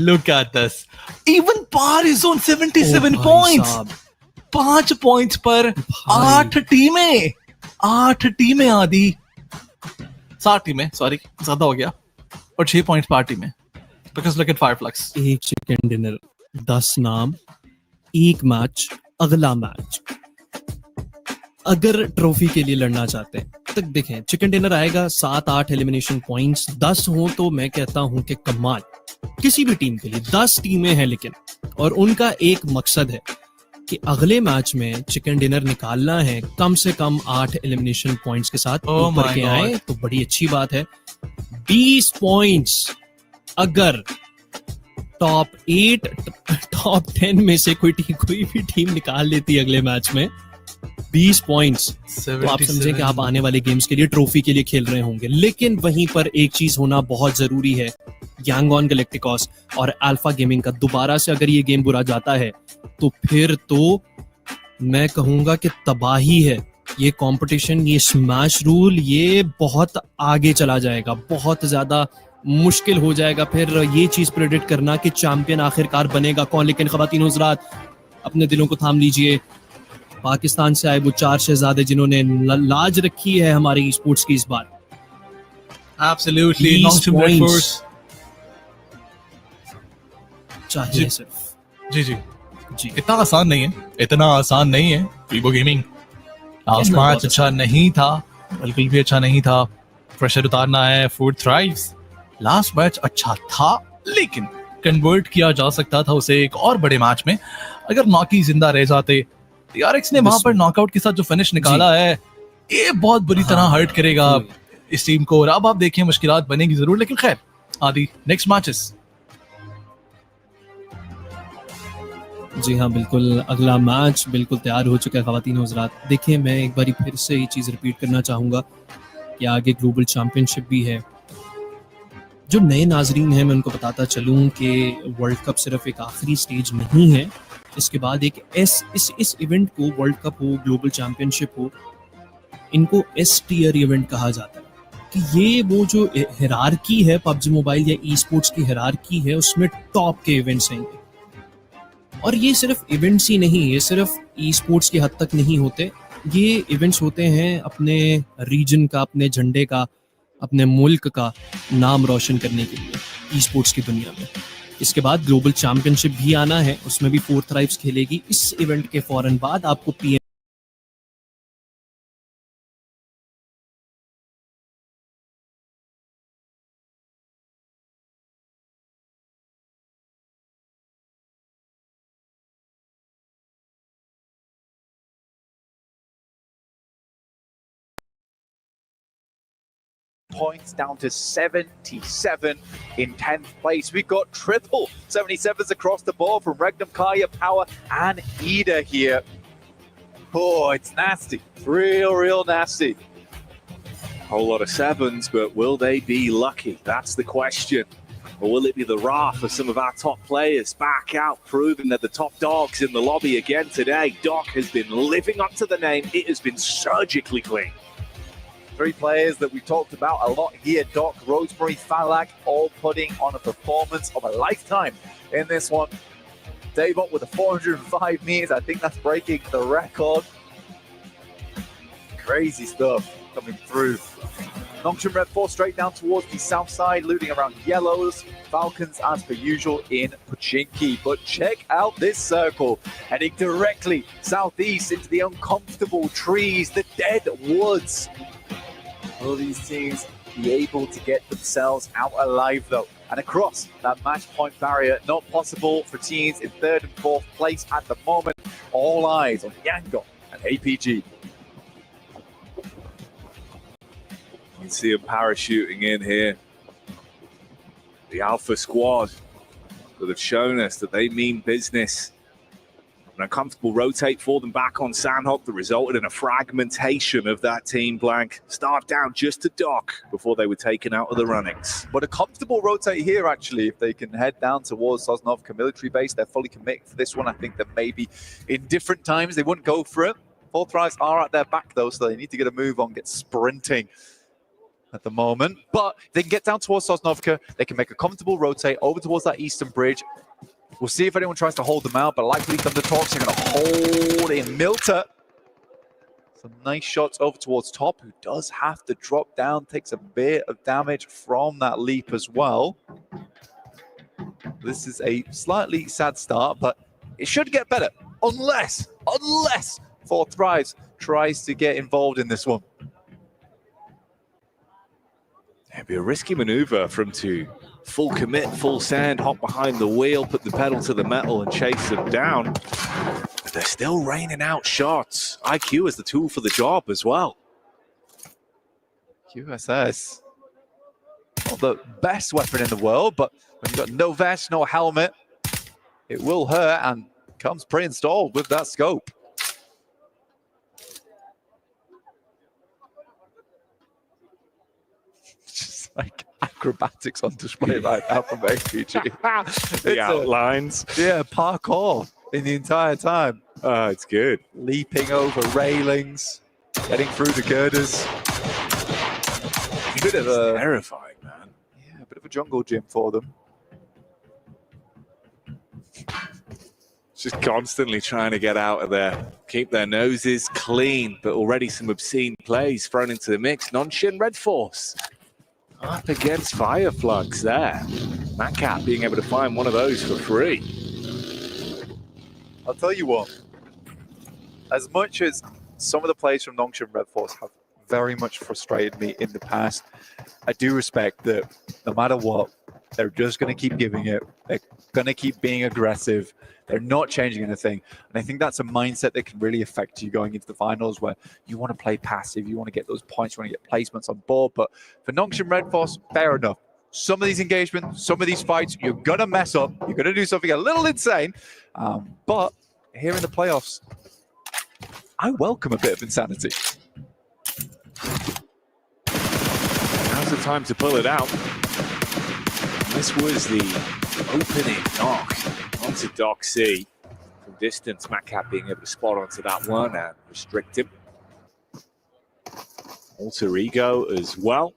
Look at this. Even PAR is on 77 points. 5 points पर 8 टीमें आदि 7 टीमें, सॉरी ज्यादा हो गया, और 6 पॉइंट्स पर टीमें. Because look at Fireflux. एक चिकन डिनर, 10 नाम, एक मैच, अगला मैच. अगर ट्रॉफी के लिए लड़ना चाहते हैं तो देखें, चिकन डिनर आएगा, 7-8 एलिमिनेशन पॉइंट्स, 10 हो तो मैं कहता हूं कि कमाल. किसी भी टीम के लिए 10 टीमें हैं, लेकिन और उनका एक मकसद है कि अगले मैच में चिकन डिनर निकालना है कम से कम 8 एलिमिनेशन पॉइंट्स के साथ ऊपर के आए तो बड़ी अच्छी बात है. 20 पॉइंट्स अगर टॉप 8 टॉप 10 में से कोई भी टीम निकाल लेती है अगले मैच में 20 पॉइंट्स, तो आप समझें कि आप आने वाले गेम्स के लिए ट्रॉफी के लिए खेल रहे होंगे. लेकिन वहीं पर एक चीज होना बहुत जरूरी है, यांगॉन गैलेक्टिकॉस और अल्फा गेमिंग का दोबारा से अगर ये गेम बुरा जाता है तो फिर तो मैं कहूंगा कि तबाही है. ये कंपटीशन, ये स्मैश रूल, ये बहुत आगे चला जाएगा, बहुत ज्यादा मुश्किल हो जाएगा फिर ये चीज प्रेडिक्ट करना कि चैंपियन आखिरकार बनेगा कौन. लेकिन खवातीन हुज़रात, अपने दिलों को थाम लीजिए. पाकिस्तान से आए वो 4 शहजादे जिन्होंने लाज रखी है हमारे ई स्पोर्ट्स की इस बार. Absolutely. चाहिए सिर्फ. जी. इतना आसान नहीं है. वीवो गेमिंग लास्ट मैच अच्छा नहीं था, बिल्कुल भी अच्छा नहीं था. प्रेशर उतारना है. फूड थ्राइव्स लास्ट मैच अच्छा था, लेकिन कन्वर्ट किया जा सकता था उसे एक और बड़े मैच में अगर नॉकी जिंदा रह जाते. टीआरएक्स ने वहां पर नॉकआउट के साथ जो फिनिश निकाला है, ये बहुत बुरी तरह हर्ट करेगा इस टीम को. और अब आप देखिए, मुश्किलात बनेगी जरूर, लेकिन खैर आदि नेक्स्ट मैचेस. जी हाँ, बिल्कुल अगला मैच बिल्कुल तैयार हो चुका है खवातीन हुज़रात. देखिए, मैं एक बारी फिर से ये चीज़ रिपीट करना चाहूँगा कि आगे ग्लोबल चैंपियनशिप भी है. जो नए नाजरीन हैं, मैं उनको बताता चलूँ कि वर्ल्ड कप सिर्फ एक आखिरी स्टेज नहीं है. इसके बाद एक इस इवेंट को, वर्ल्ड कप हो, ग्लोबल चैंपियनशिप हो, इनको एस टियर इवेंट कहा जाता है. कि ये वो जो हिरार्की है पबजी मोबाइल या ई स्पोर्ट्स की हिरार्की है, उसमें टॉप के इवेंट्स हैं. और ये सिर्फ इवेंट्स ही नहीं, ये सिर्फ ई स्पोर्ट्स की हद तक नहीं होते. ये इवेंट्स होते हैं अपने रीजन का, अपने झंडे का, अपने मुल्क का नाम रोशन करने के लिए ई स्पोर्ट्स की दुनिया में. इसके बाद ग्लोबल चैंपियनशिप भी आना है, उसमें भी 4 थ्राइव्स खेलेगी. इस इवेंट के फौरन बाद आपको points down to 77 in 10th place. We've got triple 77s across the board from Regnum, Kaya, Power and Ida here. Oh, it's nasty. Real nasty. Whole lot of 7s, but will they be lucky? That's the question. Or will it be the wrath of some of our top players back out, proving that the top dogs in the lobby again today? Doc has been living up to the name. It has been surgically clean. 3 players that we talked about a lot here, Doc, Rosemary, Falak, all putting on a performance of a lifetime in this one. Davot with a 405 meters. I think that's breaking the record. Crazy stuff coming through. Nongshim Red 4 straight down towards the south side, looting around yellows. Falcons, as per usual, in Pachinki. But check out this circle, heading directly southeast into the uncomfortable trees, the dead woods. Will these teams be able to get themselves out alive, though? And across that match point barrier, not possible for teams in 3rd and 4th place at the moment. All eyes on Yangon and APG. You can see them parachuting in here. The Alpha squad that have shown us that they mean business. An uncomfortable rotate for them back on Sandhawk that resulted in a fragmentation of that team. Blank starved down just to Doc before they were taken out of the runnings. But a comfortable rotate here, actually, if they can head down towards Sosnovka military base. They're fully committed for this one. I think that maybe in different times they wouldn't go for it. Forthrights are at their back, though, so they need to get a move on, get sprinting at the moment. But they can get down towards Sosnovka. They can make a comfortable rotate over towards that eastern bridge. We'll see if anyone tries to hold them out, but likely Thunder Talks are going to hold in Milter. Some nice shots over towards top, who does have to drop down, takes a bit of damage from that leap as well. This is a slightly sad start, but it should get better, unless Forthrights tries to get involved in this one. It'd be a risky maneuver for him to full commit, full sand, hop behind the wheel, put the pedal to the metal and chase them down. But they're still raining out shots. IQ is the tool for the job as well. QSS, not the best weapon in the world, but when you've got no vest, no helmet, it will hurt, and comes pre-installed with that scope. Just like acrobatics on display right now from XPG. The outlines. Parkour in the entire time. Oh, it's good. Leaping over railings, getting through the girders. Bit of a terrifying, man. Yeah, a bit of a jungle gym for them. Just constantly trying to get out of there, keep their noses clean, but already some obscene plays thrown into the mix. Nonshin Red Force up against Fireflux there. Matcat being able to find one of those for free. I'll tell you what, as much as some of the plays from Nongshim Red Force have very much frustrated me in the past, I do respect that no matter what, they're just going to keep giving it. They're going to keep being aggressive. They're not changing anything. And I think that's a mindset that can really affect you going into the finals, where you want to play passive, you want to get those points, you want to get placements on board. But for Nongshim Red Force, fair enough. Some of these engagements, some of these fights, you're going to mess up. You're going to do something a little insane. But here in the playoffs, I welcome a bit of insanity. Now's the time to pull it out. This was the opening knock onto Doc C. From distance, Matcat being able to spot onto that one and restrict him. Alter Ego as well.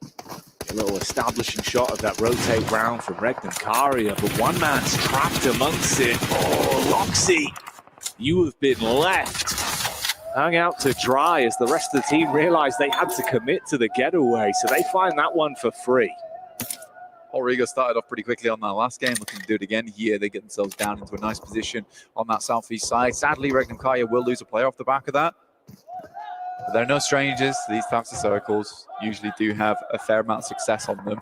A little establishing shot of that rotate round from Regnum Karia, but one man's trapped amongst it. Oh, Loxy, you have been left hung out to dry as the rest of the team realized they had to commit to the getaway, so they find that one for free. Origo started off pretty quickly on that last game, looking to do it again here. They get themselves down into a nice position on that southeast side. Sadly, Regnum Kaya will lose a player off the back of that. But they're no strangers. These types of circles usually do have a fair amount of success on them.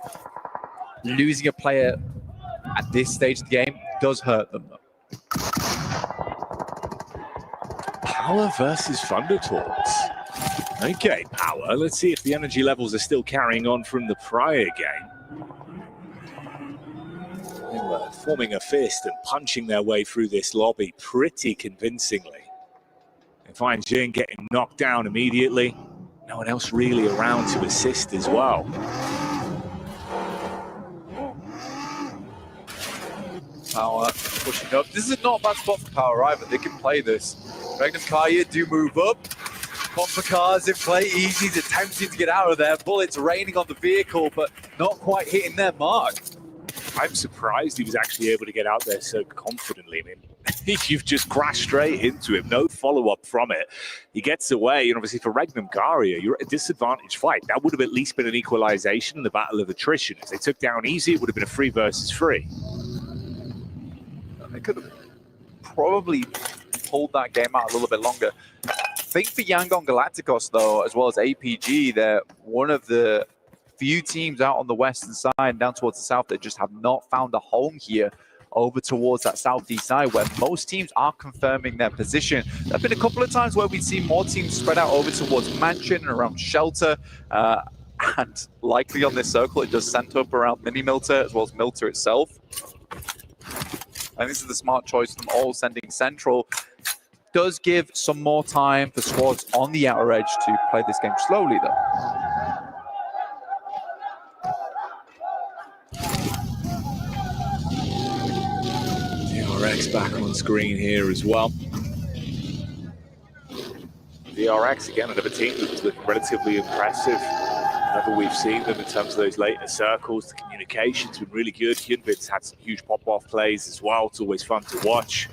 Losing a player at this stage of the game does hurt them, though. Power versus Thunder Talks. Okay, Power. Let's see if the energy levels are still carrying on from the prior game. They were forming a fist and punching their way through this lobby pretty convincingly. They find Jin getting knocked down immediately. No one else really around to assist as well. Power pushing up. This is not a bad spot for Power either. They can play this. Regnum Kaya do move up. Bumper cars in play. Easy's attempting to get out of there. Bullets raining on the vehicle, but not quite hitting their mark. I'm surprised he was actually able to get out there so confidently. I mean, you've just crashed straight into him, no follow-up from it. He gets away, and obviously for Regnum Karia, you're at a disadvantage fight. That would have at least been an equalization in the battle of attrition. If they took down Easy, it would have been a 3 versus 3. They could have probably pulled that game out a little bit longer. I think for Yangon Galacticos, though, as well as APG, they're one of the few teams out on the western side and down towards the south that just have not found a home here over towards that southeast side, where most teams are confirming their position. There have been a couple of times where we've seen more teams spread out over towards Mansion and around Shelter, and likely on this circle it does center up around Mini Milter as well as Milter itself. And this is the smart choice from all sending central. Does give some more time for squads on the outer edge to play this game slowly, though. DRX back on screen here as well. DRX, again, another team that's looking relatively impressive. Whenever we've seen them in terms of those later circles, the communication's been really good. Hyunbin's had some huge pop-off plays as well. It's always fun to watch.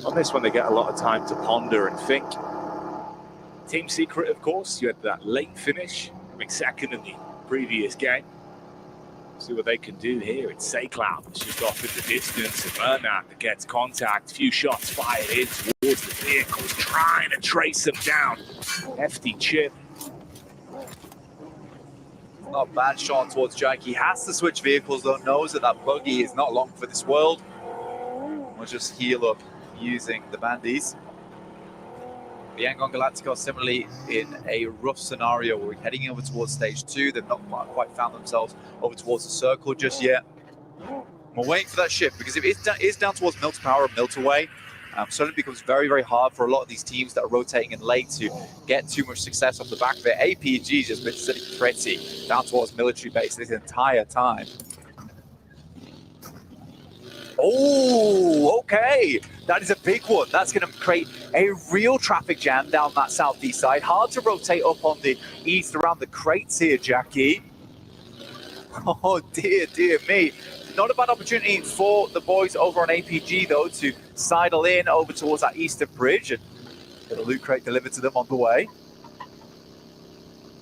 On this one, they get a lot of time to ponder and think. Team secret, of course, you had that late finish, coming second in the previous game. See what they can do here. It's Saycloud, just off in the distance, and Murnat that gets contact. Few shots fired in towards the vehicles, trying to trace them down. Hefty chip. Not a bad shot towards Jack. He has to switch vehicles, though. Knows that that buggy is not long for this world. We'll just heal up using the bandies. The Yangon Galacticos similarly in a rough scenario where we're heading over towards stage 2. They've not quite found themselves over towards the circle just yet. We're waiting for that shift, because if it is down towards Milt Power and Milt away, suddenly becomes very, very hard for a lot of these teams that are rotating in late to get too much success off the back of it. APG's just been sitting pretty down towards military base this entire time. Oh, okay. That is a big one. That's going to create a real traffic jam down that southeast side. Hard to rotate up on the east around the crates here, Jackie. Oh, dear, dear me. Not a bad opportunity for the boys over on APG, though, to sidle in over towards that eastern bridge and get a loot crate delivered to them on the way.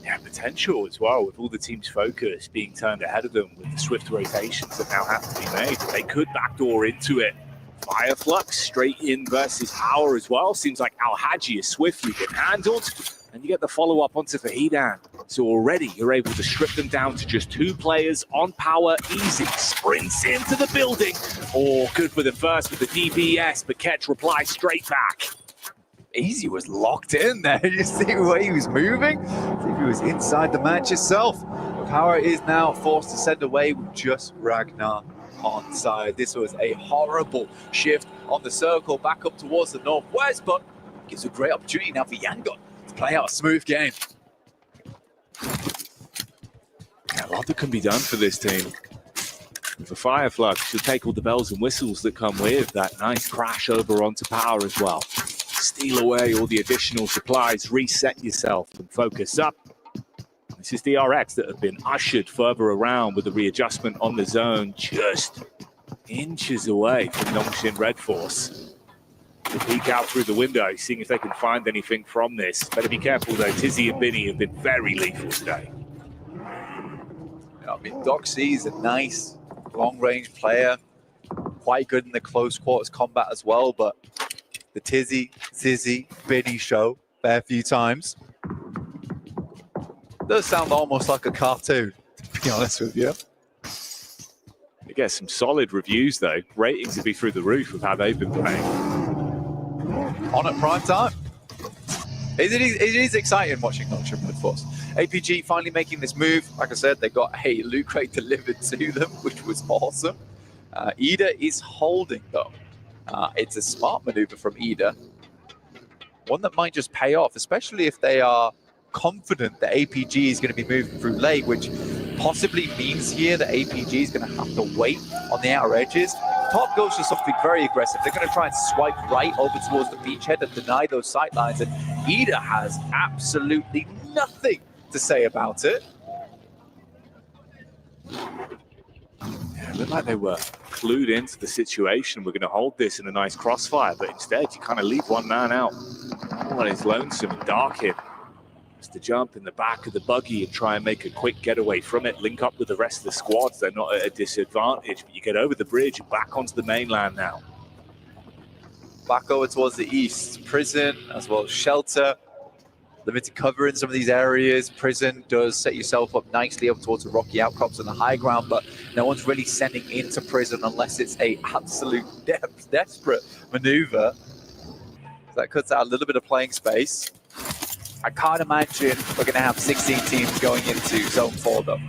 Yeah, potential as well, with all the team's focus being turned ahead of them with the swift rotations that now have to be made. They could backdoor into it. Fireflux straight in versus Power as well. Seems like Al-Haji is swiftly been handled. And you get the follow-up onto Fahidan. So already you're able to strip them down to just 2 players on Power. Easy. Sprints into the building. Oh, good for the first with the DPS, but Ketch replies straight back. Easy was locked in there. You see the way he was moving? See if he was inside the match itself. Power is now forced to send away with just Ragnar on side. This was a horrible shift on the circle back up towards the northwest, but gives a great opportunity now for Yangon to play out a smooth game. Yeah, a lot that can be done for this team. With the Fireflux, she'll take all the bells and whistles that come with that nice crash over onto Power as well. Steal away all the additional supplies, reset yourself and focus up. This is DRX that have been ushered further around with the readjustment on the zone, just inches away from Nongxin Red Force. To peek out through the window, seeing if they can find anything from this. Better be careful though, Tizzy and Binny have been very lethal today. Yeah, I mean, Doxy is a nice long-range player, quite good in the close quarters combat as well, but the Tizzy, Zizzy, Binny show a fair few times. Does sound almost like a cartoon, to be honest with you. They get some solid reviews though. Ratings would be through the roof with how they've been playing. On at prime time. It is exciting watching Nongxin Red Force. APG finally making this move. Like I said, they got a loot crate delivered to them, which was awesome. Ida is holding though. It's a smart maneuver from Ida. One that might just pay off, especially if they are confident that APG is going to be moving through late, which possibly means here that APG is going to have to wait on the outer edges. Top goes for something very aggressive. They're going to try and swipe right over towards the beachhead and deny those sightlines, and Ida has absolutely nothing to say about it. Yeah, it looked like they were clued into the situation. We're going to hold this in a nice crossfire, but instead you kind of leave one man out. Oh, and it's lonesome and dark here. Just to jump in the back of the buggy and try and make a quick getaway from it, link up with the rest of the squads. They're not at a disadvantage, but you get over the bridge and back onto the mainland now. Back over towards the east. Prison as well as Shelter. Limited cover in some of these areas. Prison does set yourself up nicely up towards the rocky outcrops and the high ground, but no one's really sending into Prison unless it's a absolute desperate maneuver. So that cuts out a little bit of playing space. I can't imagine we're going to have 16 teams going into Zone 4 though.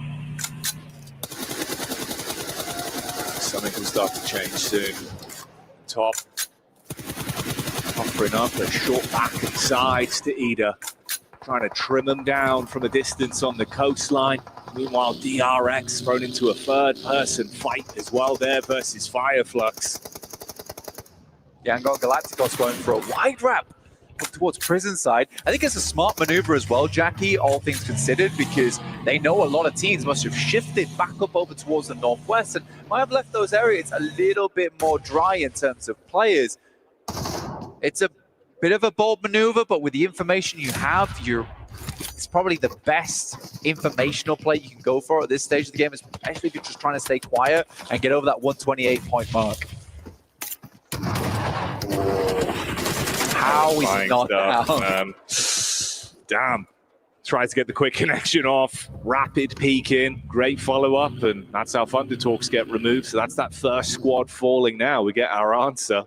Something will start to change soon. Top. offering up a short back and sides to Ida, trying to trim them down from a distance on the coastline. Meanwhile, DRX thrown into a third-person fight as well there versus Fireflux. Yeah, and got Galacticos going for a wide wrap up towards prison side. I think it's a smart maneuver as well, Jackie, all things considered, because they know a lot of teams must have shifted back up over towards the northwest and might have left those areas a little bit more dry in terms of players. It's a bit of a bold maneuver, but with the information you have, it's probably the best informational play you can go for at this stage of the game, especially if you're just trying to stay quiet and get over that 128-point mark. How is he not down? Damn. Tries to get the quick connection off. Rapid peek in. Great follow-up. And that's how Thunder Talks get removed. So that's that first squad falling now. We get our answer.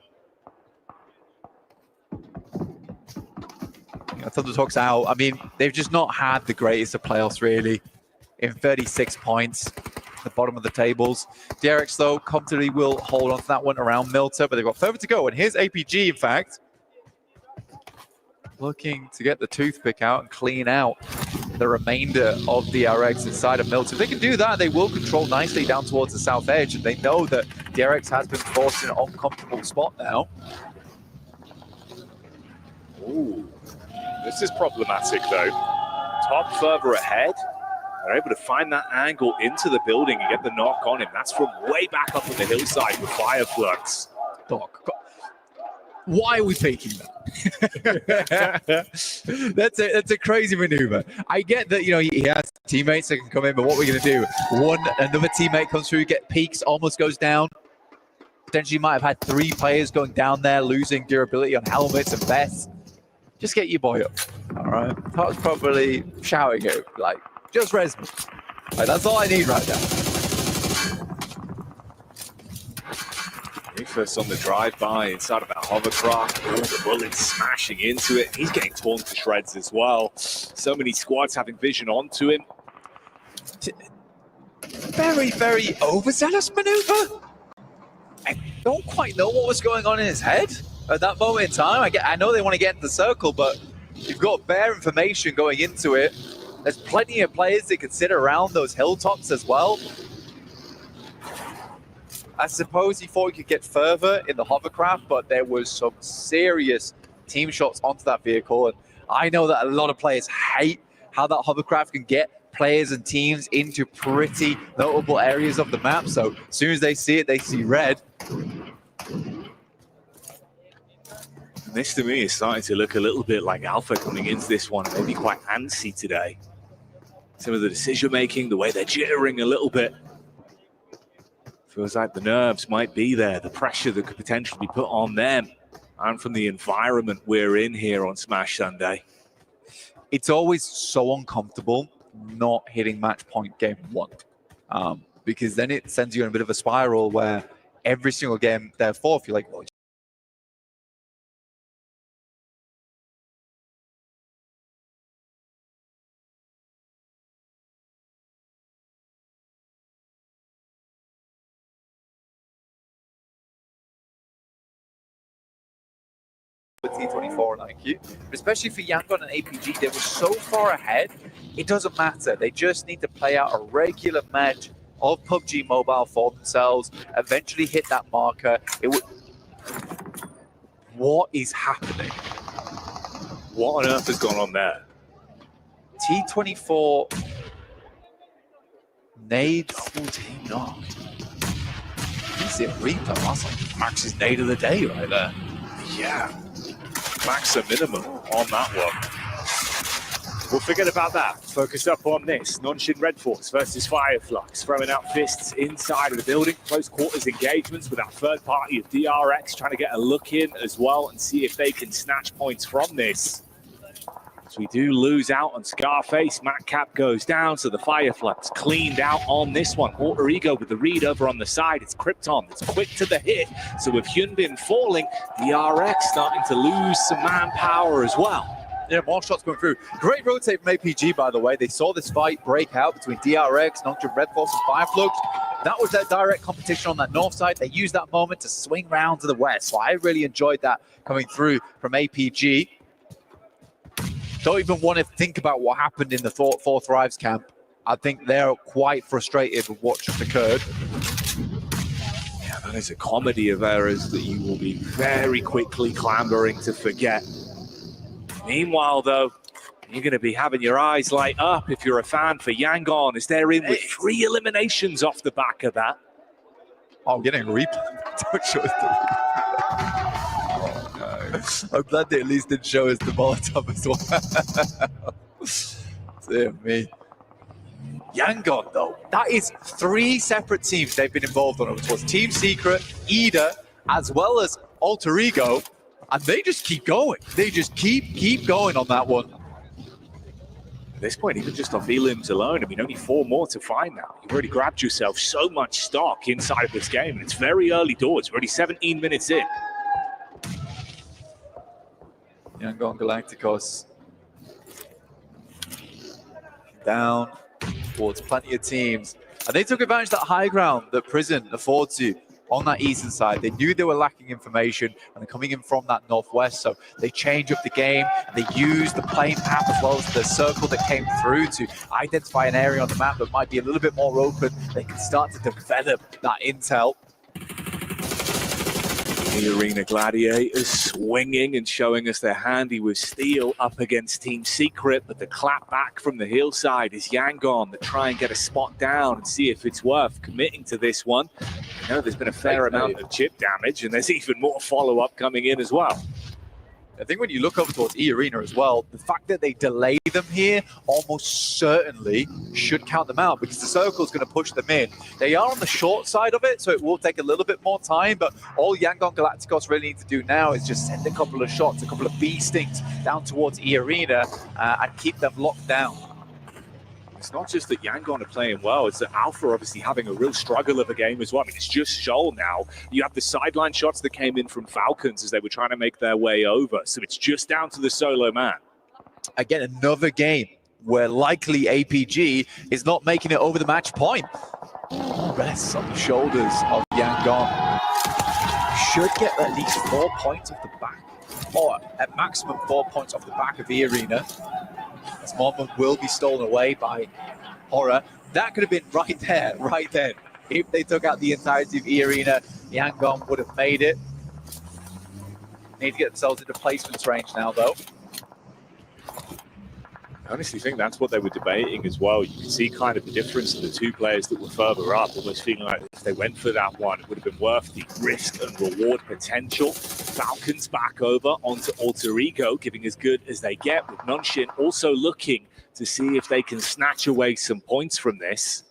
Thunder Talks out. I mean, they've just not had the greatest of playoffs, really. In 36 points, at the bottom of the tables. DRX, though, comfortably will hold on to that one around Milter, but they've got further to go. And here's APG, in fact, looking to get the toothpick out and clean out the remainder of DRX inside of Milter. If they can do that, they will control nicely down towards the south edge, and they know that DRX has been forced in an uncomfortable spot now. Ooh, this is problematic, though. Top further ahead. They're able to find that angle into the building and get the knock on him. That's from way back up on the hillside with Fireflux. Doc, why are we taking that? that's a crazy maneuver. I get that, you know, he has teammates that can come in, but what we're going to do, another teammate comes through, get peaks, almost goes down. Potentially might have had 3 players going down there, losing durability on helmets and vests. Just get your boy up, all right? Todd's probably shouting at him, like, just res me. Like, that's all I need right now. Rufus on the drive-by inside of that hovercraft. All the bullets smashing into it. He's getting torn to shreds as well. So many squads having vision onto him. Very, very overzealous maneuver. I don't quite know what was going on in his head at that moment in time. I know they want to get into the circle, but you've got bare information going into it. There's plenty of players that can sit around those hilltops as well. I suppose he thought he could get further in the hovercraft, but there was some serious team shots onto that vehicle. And I know that a lot of players hate how that hovercraft can get players and teams into pretty notable areas of the map. So as soon as they see it, they see red. And this to me is starting to look a little bit like Alpha coming into this one, maybe quite antsy today. Some of the decision making, the way they're jittering a little bit. Feels like the nerves might be there, the pressure that could potentially be put on them and from the environment we're in here on Smash Sunday. It's always so uncomfortable not hitting match point game 1 because then it sends you in a bit of a spiral where every single game, therefore, you're like, well, T24 and IQ, especially for Yangon and APG, they were so far ahead, it doesn't matter. They just need to play out a regular match of PUBG Mobile for themselves, eventually hit that marker. What is happening? What on earth has gone on there? T24 nades full team knock. He's it Reaper. That's like Max's nade of the day right there. Yeah. Max a minimum on that one. We'll forget about that. Focus up on this. Nonshin Red Force versus Fireflux. Throwing out fists inside of the building. Close quarters engagements with that third party of DRX. Trying to get a look in as well and see if they can snatch points from this. So we do lose out on Scarface. Matt Cap goes down, so the Fireflux cleaned out on this one. Alter Ego with the read over on the side. It's Krypton that's quick to the hit. So with Hyunbin falling, the RX starting to lose some manpower as well. Yeah, more shots going through. Great rotate from APG, by the way. They saw this fight break out between DRX, Nocturne Red Force, and Fireflux. That was their direct competition on that north side. They used that moment to swing round to the west. So I really enjoyed that coming through from APG. Don't even want to think about what happened in the Four Thrives camp. I think they're quite frustrated with what just occurred. Yeah, that is a comedy of errors that you will be very quickly clambering to forget. Meanwhile, though, you're going to be having your eyes light up if you're a fan for Yangon, as they're in with 3 eliminations off the back of that. Oh, I'm getting a replay. Don't show us the Oh, no. I'm glad they at least didn't show us the Molotov as well. Dear me. Yangon, though, that is 3 separate teams they've been involved on. It was Team Secret, EDA, as well as Alter Ego, and they just keep going. They just keep going on that one. At this point, even just off elims alone, I mean, only 4 more to find now. You've already grabbed yourself so much stock inside of this game, and it's very early doors. We're already 17 minutes in. Yangon Galacticos down towards plenty of teams. And they took advantage of that high ground that Prison affords you on that eastern side. They knew they were lacking information, and they're coming in from that northwest, so they change up the game. They use the plane map as well as the circle that came through to identify an area on the map that might be a little bit more open. They can start to develop that intel. The Arena Gladiators swinging and showing us they're handy with steel up against Team Secret, but the clap back from the hillside is Yangon to try and get a spot down and see if it's worth committing to this one. You know, there's been a fair amount of chip damage, and there's even more follow-up coming in as well. I think when you look over towards E-Arena as well, the fact that they delay them here almost certainly should count them out, because the circle is going to push them in. They are on the short side of it, so it will take a little bit more time, but all Yangon Galacticos really need to do now is just send a couple of shots, a couple of bee stings down towards E-Arena and keep them locked down. It's not just that Yangon are playing well, it's that Alpha are obviously having a real struggle of a game as well. I mean, it's just Shoal now. You have the sideline shots that came in from Falcons as they were trying to make their way over. So it's just down to the solo man. Again, another game where likely APG is not making it over the match point. Rests on the shoulders of Yangon. Should get at least 4 points off the back, or at maximum 4 points off the back of E-Arena. This moment will be stolen away by Horror. That could have been right there, right then. If they took out the entirety of E-Arena, Yangon would have made it. Need to get themselves into placements range now, though. I honestly think that's what they were debating as well. You can see kind of the difference in the 2 players that were further up, almost feeling like if they went for that one, it would have been worth the risk and reward potential. Falcons back over onto Alter Ego, giving as good as they get, with Nunshin also looking to see if they can snatch away some points from this.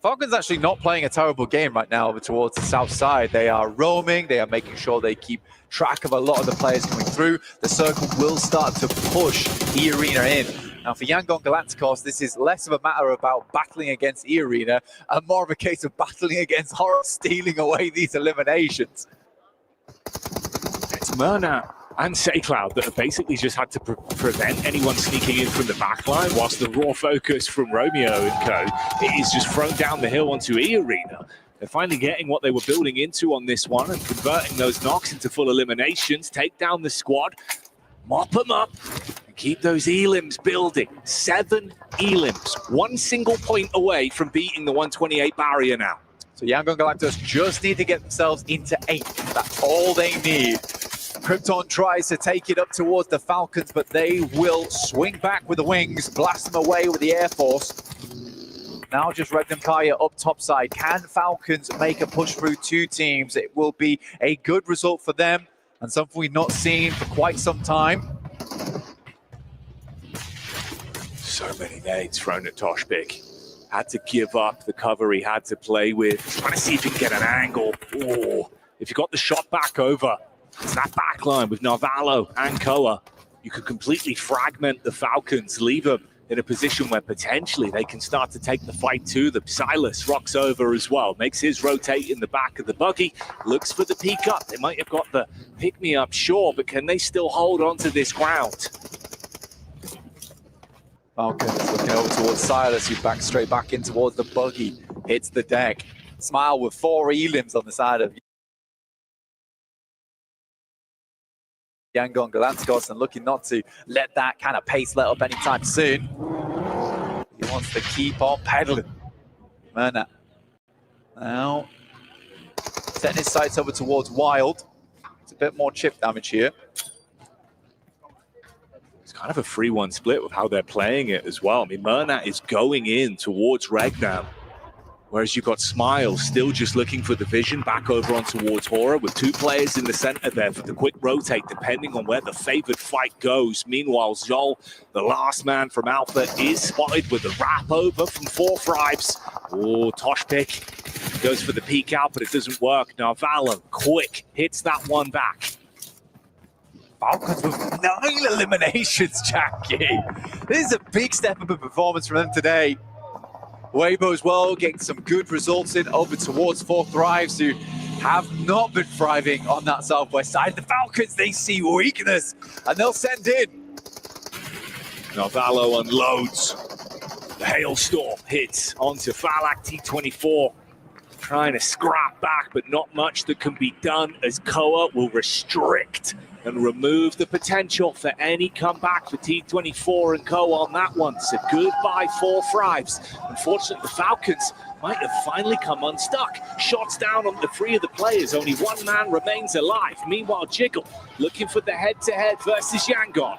Falcons actually not playing a terrible game right now over towards the south side. They are roaming, they are making sure they keep track of a lot of the players coming through. The circle will start to push E-Arena in. Now for Yangon Galacticos, this is less of a matter about battling against E-Arena and more of a case of battling against Horror stealing away these eliminations. It's Myrna and SayCloud that have basically just had to prevent anyone sneaking in from the backline, whilst the raw focus from Romeo and co is just thrown down the hill onto E-Arena. They're finally getting what they were building into on this one and converting those knocks into full eliminations, take down the squad, mop them up, and keep those elims building. 7 elims, 1 single point away from beating the 128 barrier now. So Yangon Galacticos just need to get themselves into 8. That's all they need. Krypton tries to take it up towards the Falcons, but they will swing back with the wings, blast them away with the Air Force. Now just Regnum Kaya up top side. Can Falcons make a push through 2 teams? It will be a good result for them and something we've not seen for quite some time. So many nades thrown at Toshbik. Had to give up the cover he had to play with. Trying to see if he can get an angle. Oh, if you got the shot back over, it's that backline with Narvalo and Koa. You could completely fragment the Falcons, leave them in a position where potentially they can start to take the fight to them. Silas rocks over as well, makes his rotate in the back of the buggy, looks for the peek up. They might have got the pick-me-up, sure, but can they still hold on to this ground? Falcons looking over towards Silas, who backs straight back in towards the buggy. hits the deck. Smile with 4 elims on the side of Yangon Galacticos and looking not to let that kind of pace let up anytime soon. He wants to keep on pedaling. Murna now setting his sights over towards Wild. It's a bit more chip damage here. It's kind of a 3-1 split with how they're playing it as well. I mean, Murnat is going in towards Regnam, whereas you've got Smile still just looking for the vision back over on towards Horror with 2 players in the center there for the quick rotate, depending on where the favored fight goes. Meanwhile, Zol, the last man from Alpha, is spotted with a wrap over from 4 Fribes. Oh, Toshpik goes for the peek out, but it doesn't work. Now Valor, quick, hits that one back. Falcons with 9 eliminations, Jackie. This is a big step up in performance from them today. Weibo as well, getting some good results in over towards 4 Thrives, who have not been thriving on that southwest side. The Falcons, they see weakness, and they'll send in. Now Valo unloads. The Hailstorm hits onto Falak T24. Trying to scrap back, but not much that can be done as Koa will restrict and remove the potential for any comeback for T24 and Koa on that one. So goodbye 4 Thrives. Unfortunately, the Falcons might have finally come unstuck. Shots down on the 3 of the players. Only 1 man remains alive. Meanwhile, Jiggle looking for the head-to-head versus Yangon.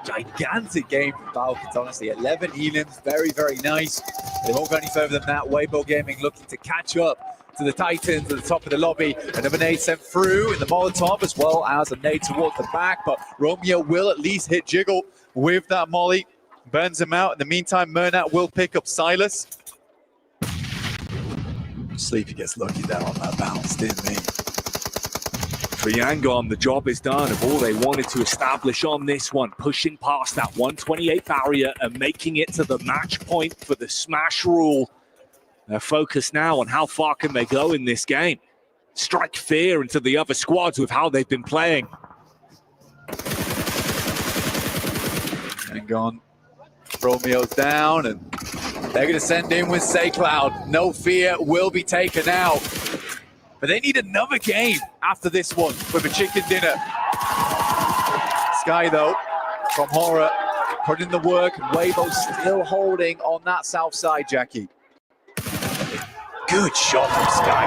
Gigantic game for Falcons, honestly. 11 elims, very, very nice. They won't go any further than that. Weibo Gaming looking to catch up to the Titans at the top of the lobby. Another nade sent through in the Molotov, as well as a nade towards the back, but Romeo will at least hit Jiggle with that molly. Burns him out. In the meantime, Murnat will pick up Silas. Sleepy gets lucky there on that bounce, didn't he? For Yangon, the job is done of all they wanted to establish on this one, pushing past that 128 barrier and making it to the match point for the smash rule. They're focused now on how far can they go in this game. Strike fear into the other squads with how they've been playing. Yangon, Romeo's down, and they're going to send in with SayCloud. No fear will be taken out. But they need another game after this one with a chicken dinner. Sky, though, from Horror, putting in the work, and Weibo still holding on that south side, Jackie. Good shot from Sky,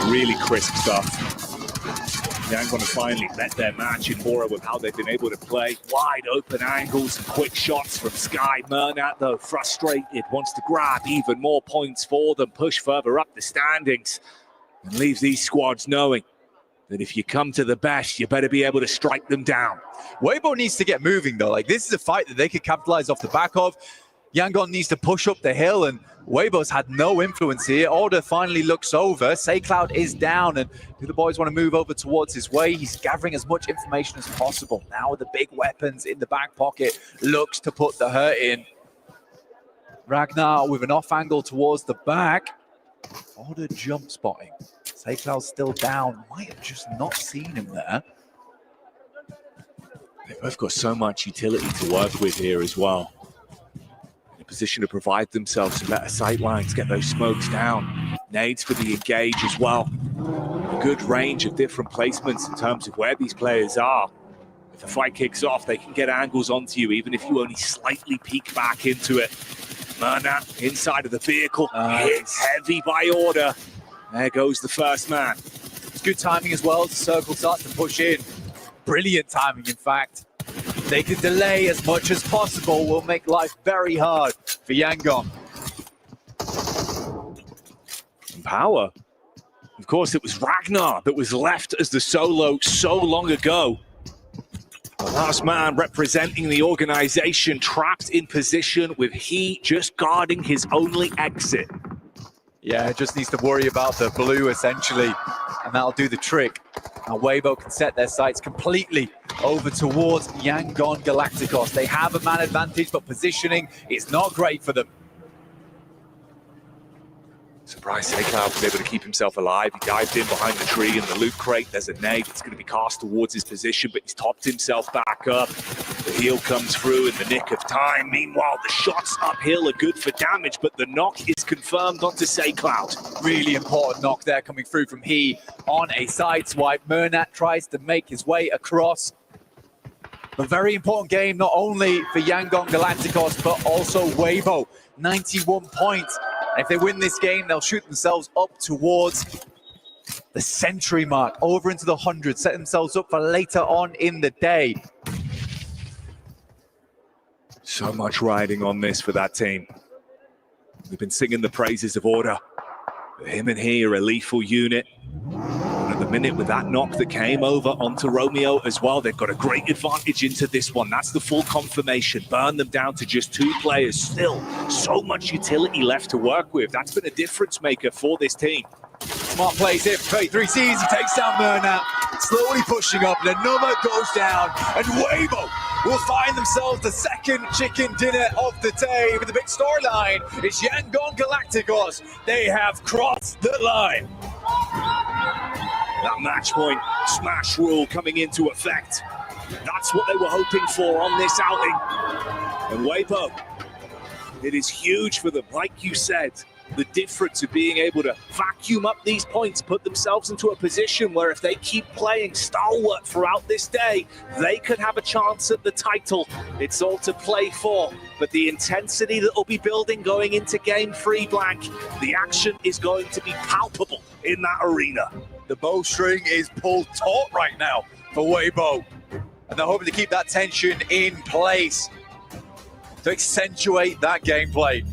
didn't he? Really crisp stuff. Yangon have finally met their match in Horror with how they've been able to play. Wide open angles and quick shots from Sky. Murnat, though, frustrated, wants to grab even more points for them, push further up the standings, and leaves these squads knowing that if you come to the best, you better be able to strike them down. Weibo needs to get moving, though. Like, this is a fight that they could capitalize off the back of. Yangon needs to push up the hill, and Weibo's had no influence here. Order finally looks over. SayCloud is down, and the boys want to move over towards his way. He's gathering as much information as possible. Now with the big weapons in the back pocket, looks to put the hurt in. Ragnar with an off angle towards the back. Order jump spotting. SayCloud's still down. Might have just not seen him there. They've both got so much utility to work with here as well. Position to provide themselves some better sight lines, get those smokes down. Nades for the engage as well. A good range of different placements in terms of where these players are. If the fight kicks off, they can get angles onto you, even if you only slightly peek back into it. Murnat inside of the vehicle, hits heavy by Order. There goes the first man. It's good timing as well. The circle starts to push in. Brilliant timing, in fact. They can delay as much as possible, will make life very hard for Yangon. And Power. Of course, it was Ragnar that was left as the solo so long ago. The last man representing the organization, trapped in position with he just guarding his only exit. Yeah, just needs to worry about the blue, essentially, and that'll do the trick. Now Weibo can set their sights completely over towards Yangon Galacticos. They have a man advantage, but positioning is not great for them. Surprised SayCloud was able to keep himself alive. He dived in behind the tree in the loot crate. There's a nade that's going to be cast towards his position, but he's topped himself back up. The heal comes through in the nick of time. Meanwhile, the shots uphill are good for damage, but the knock is confirmed onto SayCloud. Really important knock there coming through from He on a side swipe. Murnat tries to make his way across. A very important game, not only for Yangon Galacticos, but also Weibo. 91 points. And if they win this game, they'll shoot themselves up towards the century mark, over into the 100, set themselves up for later on in the day. So much riding on this for that team. We've been singing the praises of Order. Him and He are a lethal unit. And at the minute, with that knock that came over onto Romeo as well, they've got a great advantage into this one. That's the full confirmation. Burn them down to just 2 players. Still, so much utility left to work with. That's been a difference maker for this team. Smart plays here for 33Cs. He takes down Murnat, slowly pushing up, and another goes down. And Weibo will find themselves the second chicken dinner of the day. With the big storyline, it's Yangon Galacticos. They have crossed the line. That match point smash rule coming into effect. That's what they were hoping for on this outing. And Weibo, it is huge for them, like you said. The difference of being able to vacuum up these points, put themselves into a position where if they keep playing stalwart throughout this day, they could have a chance at the title. It's all to play for, but the intensity that will be building going into Game 3, Blank, the action is going to be palpable in that arena. The bowstring is pulled taut right now for Weibo, and they're hoping to keep that tension in place to accentuate that gameplay.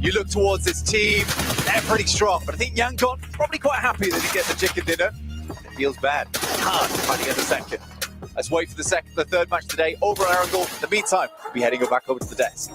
You look towards this team, they're pretty strong, but I think Yangon probably quite happy that he gets the chicken dinner. It feels bad. Hard finding out the second. Let's wait for the third match today over at Arundel. In the meantime, we'll be heading back over to the desk.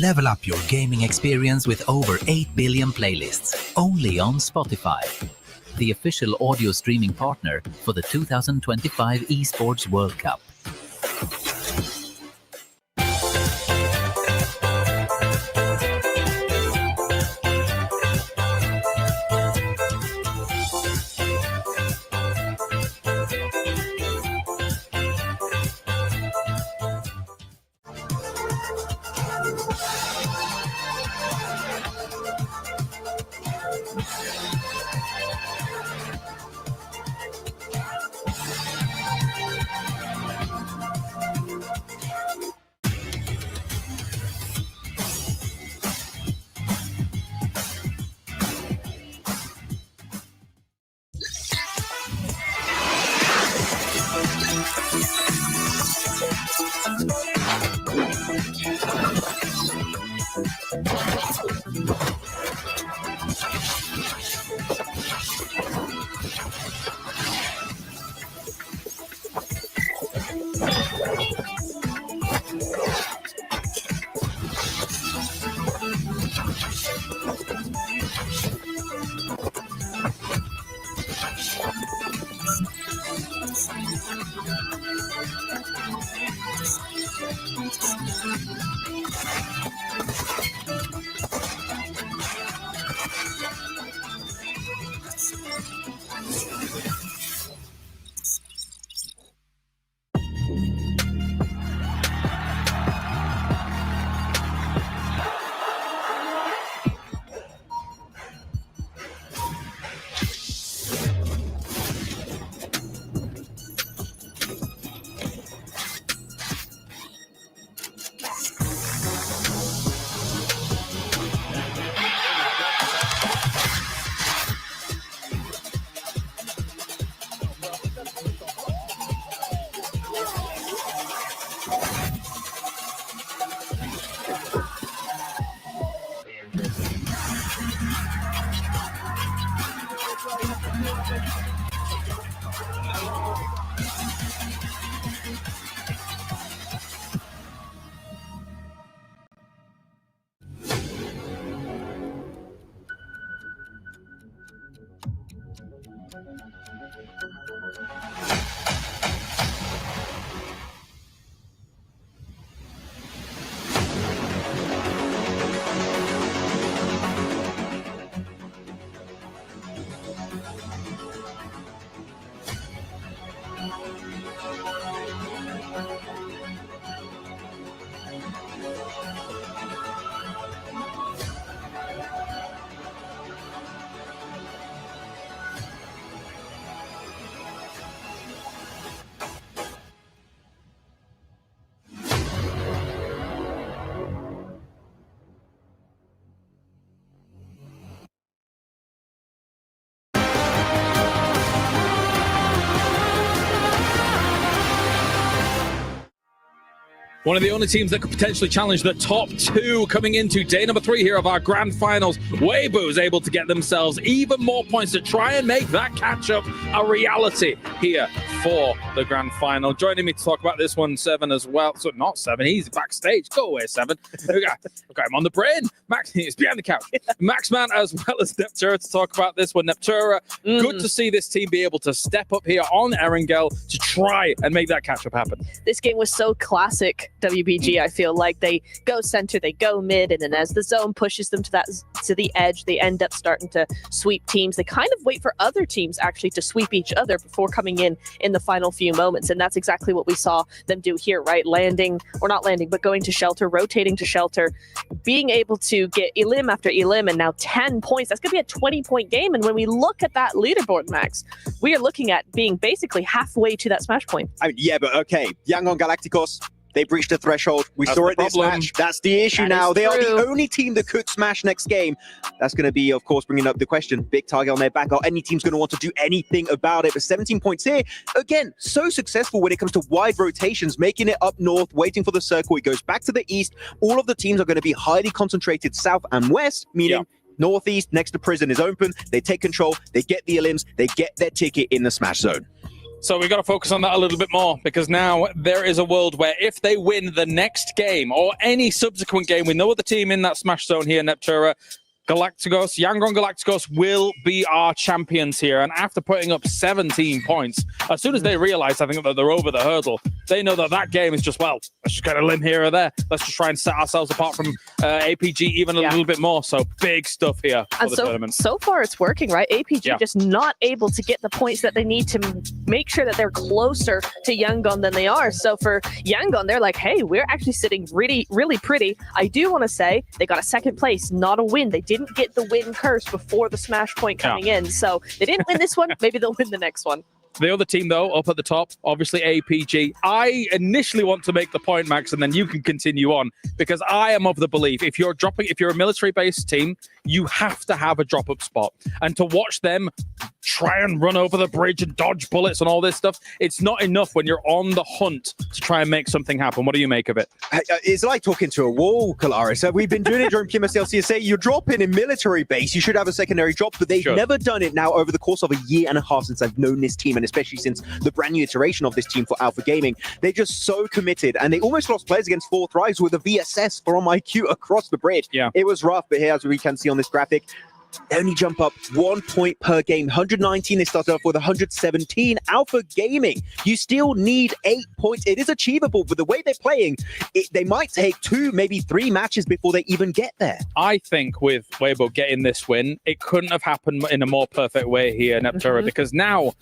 Level up your gaming experience with over 8 billion playlists, only on Spotify, the official audio streaming partner for the 2025 ESPORTS World Cup. One of the only teams that could potentially challenge the top two coming into day number 3 here of our grand finals. Weibo is able to get themselves even more points to try and make that catch-up a reality here for the grand final. Joining me to talk about this one, Seven as well. So not Seven, he's backstage. Go away, Seven. We got him on the brain. Max, he's behind the couch. Maxman as well as Neptura to talk about this one. Neptura, good to see this team be able to step up here on Erangel to try and make that catch-up happen. This game was so classic WBG. I feel like they go center, they go mid, and then as the zone pushes them to the edge, they end up starting to sweep teams. They kind of wait for other teams actually to sweep each other before coming in the final few moments, and that's exactly what we saw them do here, right? Landing, or not landing, but going to shelter, rotating to shelter, being able to get elim after elim, and now 10 points. That's going to be a 20-point game, and when we look at that leaderboard, Max, we are looking at being basically halfway to that smash point. I mean, yeah, but okay, Yangon Galacticos, they breached the threshold. We saw it this match. That's the issue now. They are the only team that could smash next game. That's going to be, of course, bringing up the question. Big target on their back. Are any teams going to want to do anything about it? But 17 points here. Again, so successful when it comes to wide rotations, making it up north, waiting for the circle. It goes back to the east. All of the teams are going to be highly concentrated south and west, meaning northeast next to prison is open. They take control. They get the elims. They get their ticket in the smash zone. So we got to focus on that a little bit more, because now there is a world where if they win the next game or any subsequent game with no other team in that smash zone here, Neptura, Galacticos, Yangon Galacticos will be our champions here. And after putting up 17 points, as soon as they realize, I think, that they're over the hurdle, they know that that game is just, well, let's just get a limb here or there. Let's just try and set ourselves apart from APG even a little bit more. So big stuff here for the tournament. So far it's working, right? APG just not able to get the points that they need to make sure that they're closer to Yangon than they are. So for Yangon, they're like, hey, we're actually sitting really, really pretty. I do want to say they got a second place, not a win. They didn't get the win curse before the smash point coming in. So they didn't win this one. Maybe they'll win the next one. The other team, though, up at the top, obviously APG. I initially want to make the point, Max, and then you can continue on, because I am of the belief if you're a military-based team, you have to have a drop-up spot. And to watch them try and run over the bridge and dodge bullets and all this stuff, it's not enough when you're on the hunt to try and make something happen. What do you make of it? It's like talking to a wall, Kalaris. We've been doing it during PMSL CSA. You drop in a military base, you should have a secondary drop, but they've never done it now over the course of a year and a half since I've known this team, and especially since the brand new iteration of this team for Alpha Gaming. They're just so committed, and they almost lost players against 4 Thrives with a VSS from IQ across the bridge. It was rough, but here, as we can see on this graphic, they only jump up 1 point per game. 119, they started off with 117. Alpha Gaming, you still need 8 points. It is achievable, but the way they're playing, they might take 2, maybe 3 matches before they even get there. I think with Weibo getting this win, it couldn't have happened in a more perfect way here, Neptura, because now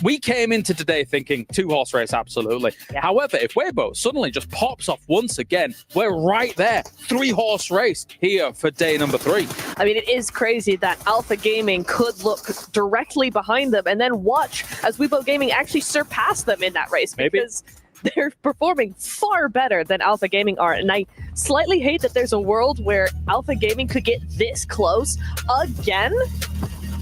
we came into today thinking 2-horse race, absolutely. However, if Weibo suddenly just pops off once again, we're right there. 3-horse race here for day number 3. I mean, it is crazy that Alpha Gaming could look directly behind them and then watch as Weibo Gaming actually surpass them in that race, because they're performing far better than Alpha Gaming are. And I slightly hate that there's a world where Alpha Gaming could get this close again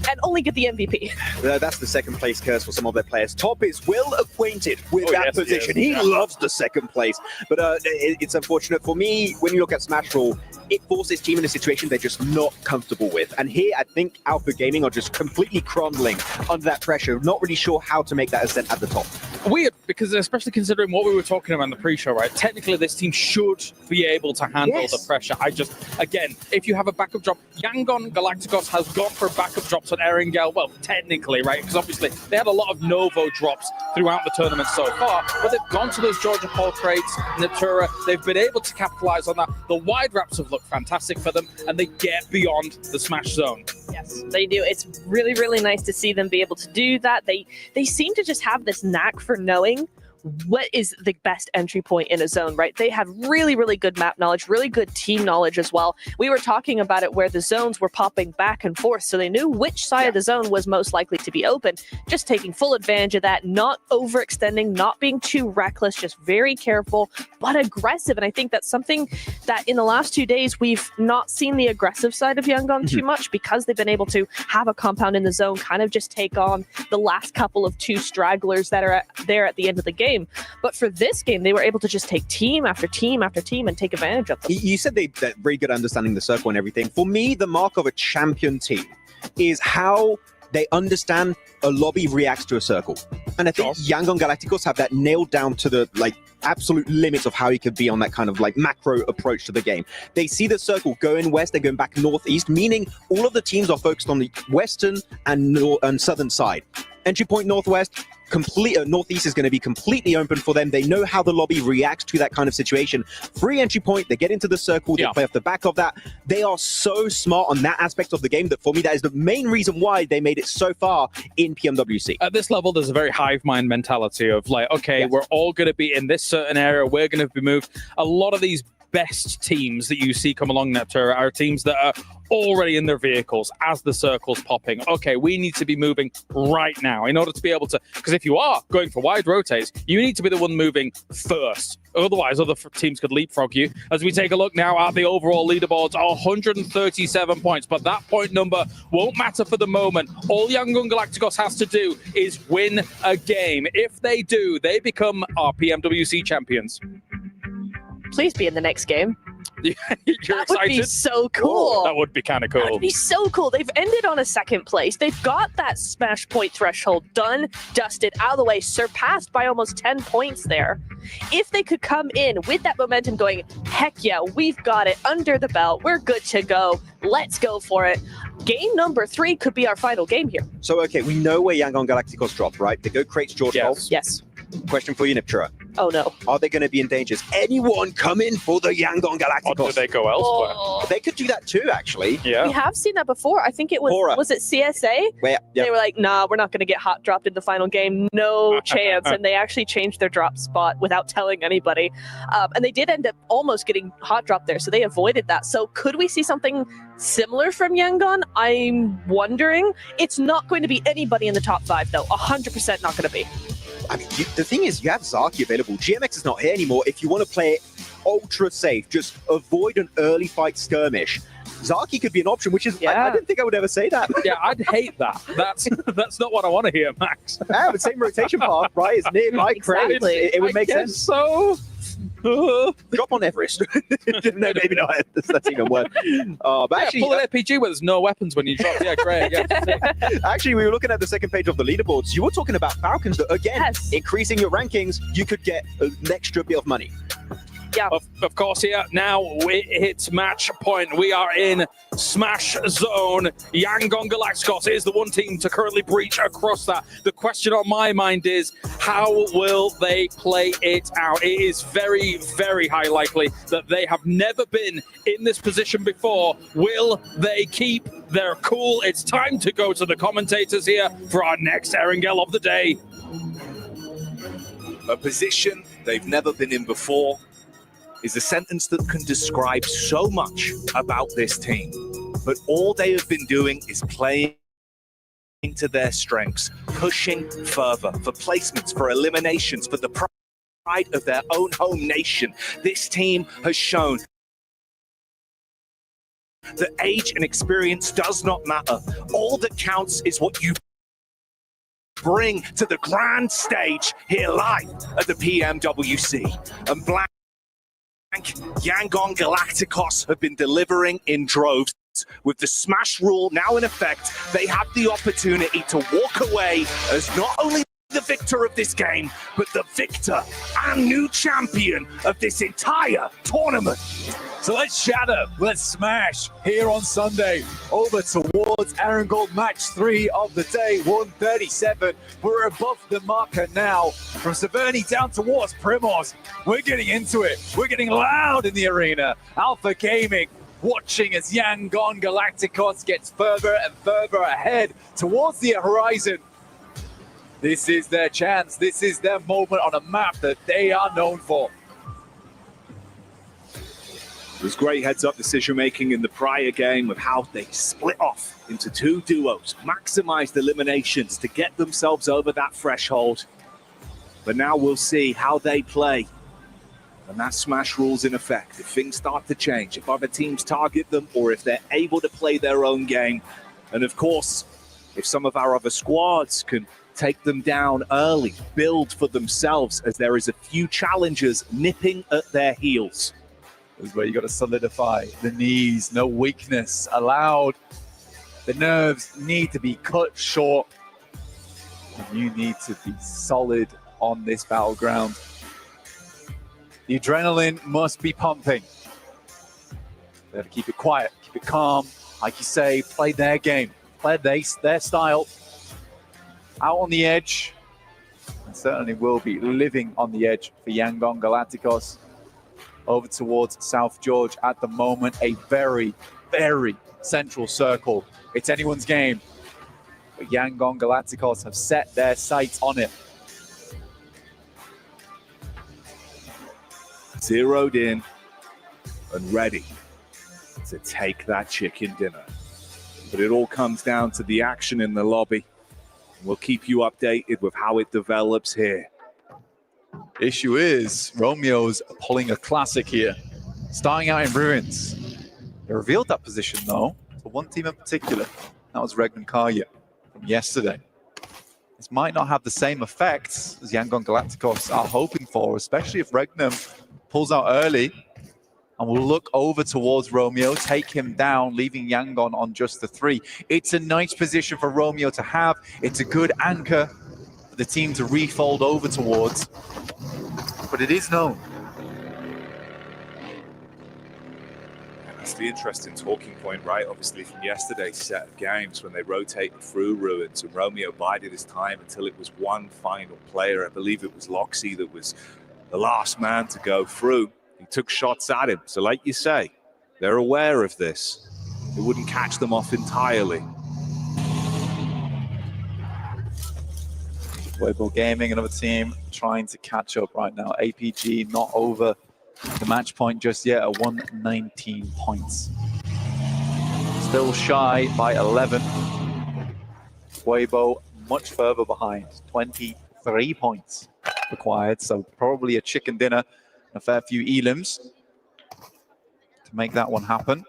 and only get the MVP. That's the second place curse for some of their players. Top is well acquainted with that position. He loves the second place. But it's unfortunate for me, when you look at Smash Roll, it forces team in a situation they're just not comfortable with. And here, I think Alpha Gaming are just completely crumbling under that pressure, not really sure how to make that ascent at the top. weird, because especially considering what we were talking about in the pre-show, right? Technically, this team should be able to handle the pressure. Again, if you have a backup drop, Yangon Galacticos has gone for backup drops on Erangel. Well, technically, right? Because obviously they had a lot of Novo drops throughout the tournament so far, but they've gone to those Georgia Paul crates, Natura. They've been able to capitalize on that. The wide wraps have looked fantastic for them, and they get beyond the smash zone. Yes, they do. It's really, really nice to see them be able to do that. They seem to just have this knack for knowing what is the best entry point in a zone, right? They have really, really good map knowledge, really good team knowledge as well. We were talking about it where the zones were popping back and forth, so they knew which side of the zone was most likely to be open. Just taking full advantage of that, not overextending, not being too reckless, just very careful, but aggressive. And I think that's something that in the last 2 days, we've not seen the aggressive side of Yangon too much, because they've been able to have a compound in the zone, kind of just take on the last couple of 2 stragglers that are there at the end of the game. But for this game, they were able to just take team after team after team and take advantage of them. You said they're very good at understanding the circle and everything. For me, the mark of a champion team is how they understand a lobby reacts to a circle. And I think Yangon Galacticos have that nailed down to the absolute limits of how he could be on that kind of macro approach to the game. They see the circle going west, they're going back northeast, meaning all of the teams are focused on the western and southern side. Entry point northwest, northeast is going to be completely open for them. They know how the lobby reacts to that kind of situation. Free entry point, they get into the circle, they play off the back of that. They are so smart on that aspect of the game that for me, that is the main reason why they made it so far in PMWC. At this level, there's a very hive mind mentality of we're all going to be in this certain area, we're going to be moved. A lot of these best teams that you see come along Natura are teams that are already in their vehicles as the circle's popping. Okay, we need to be moving right now in order to be able to, because if you are going for wide rotates, you need to be the one moving first. Otherwise, other teams could leapfrog you. As we take a look now at the overall leaderboards, 137 points, but that point number won't matter for the moment. All Yangon Galacticos has to do is win a game. If they do, they become our PMWC champions. Please be in the next game. You're that excited? Would be so cool. That would be kind of cool. That would be so cool. They've ended on a second place. They've got that smash point threshold done, dusted, out of the way, surpassed by almost 10 points there. If they could come in with that momentum going, heck yeah, we've got it under the belt. We're good to go. Let's go for it. Game number 3 could be our final game here. So, okay, we know where Yangon Galacticos dropped, right? They go crates George Pulse. Yes. Question for you, Niptura. Oh, no. Are they going to be in danger? Is anyone coming for the Yangon Galacticos? Or do they go elsewhere? Oh. They could do that too, actually. Yeah. We have seen that before. I think it was, Hora. was it CSA? They were like, nah, we're not going to get hot dropped in the final game. No chance. And they actually changed their drop spot without telling anybody. And they did end up almost getting hot dropped there, so they avoided that. So could we see something similar from Yangon? I'm wondering. It's not going to be anybody in the top 5, though. 100% not going to be. I mean, the thing is, you have Zaki available. GMX is not here anymore. If you want to play it ultra safe, just avoid an early fight skirmish. Zaki could be an option, which is, I didn't think I would ever say that. Yeah, I'd hate that. That's not what I want to hear, Max. Yeah, the same rotation path, right? It's nearby crates. Exactly. It would make sense. So, drop on Everest. No, maybe not. That's even worse. But actually, pull an RPG where there's no weapons when you drop. Yeah, great. Yeah. Actually, we were looking at the second page of the leaderboards. You were talking about Falcons that, again, increasing your rankings, you could get an extra bit of money. Yeah. Of course, here now it's match point. We are in Smash Zone. Yangon Galacticos is the one team to currently breach across that. The question on my mind is, how will they play it out? It is very, very high likely that they have never been in this position before. Will they keep their cool? It's time to go to the commentators here for our next Erangel of the day. A position they've never been in before is a sentence that can describe so much about this team. But all they have been doing is playing into their strengths, pushing further for placements, for eliminations, for the pride of their own home nation. This team has shown that age and experience does not matter. All that counts is what you bring to the grand stage here live at the PMWC. And Yangon Galacticos have been delivering in droves. With the smash rule now in effect, they have the opportunity to walk away as not only the victor of this game, but the victor and new champion of this entire tournament. So let's shatter, let's smash here on Sunday over towards Erangel match 3 of the day, 137. We're above the marker now from Severny down towards Primos. We're getting into it. We're getting loud in the arena. Alpha Gaming watching as Yangon Galacticos gets further and further ahead towards the horizon. This is their chance. This is their moment on a map that they are known for. It was great heads-up decision-making in the prior game of how they split off into 2 duos, maximized eliminations to get themselves over that threshold. But now we'll see how they play. And that smash rule's in effect. If things start to change, if other teams target them, or if they're able to play their own game. And of course, if some of our other squads can take them down early, build for themselves, as there is a few challengers nipping at their heels. This is where you got to solidify the knees, no weakness allowed. The nerves need to be cut short. And you need to be solid on this battleground. The adrenaline must be pumping. They have to keep it quiet, keep it calm. Like you say, play their game, play their style. Out on the edge, and certainly will be living on the edge for Yangon Galacticos. Over towards South George at the moment, a very, very central circle. It's anyone's game, but Yangon Galacticos have set their sights on it. Zeroed in and ready to take that chicken dinner. But it all comes down to the action in the lobby. We'll keep you updated with how it develops here. Issue is, Romeo's pulling a classic here. Starting out in Ruins. They revealed that position, though, for one team in particular. That was Regnum Karya from yesterday. This might not have the same effects as Yangon Galacticos are hoping for, especially if Regnum pulls out early and will look over towards Romeo, take him down, leaving Yangon on just the 3. It's a nice position for Romeo to have. It's a good anchor for the team to refold over towards. But it is known. That's the interesting talking point, right? Obviously from yesterday's set of games when they rotated through Ruins and Romeo bided his time until it was one final player. I believe it was Loxy that was the last man to go through. He took shots at him. So like you say, they're aware of this. It wouldn't catch them off entirely. Weibo Gaming, another team trying to catch up right now. APG not over the match point just yet at 119 points. Still shy by 11. Weibo much further behind, 23 points required. So probably a chicken dinner, a fair few elims to make that one happen.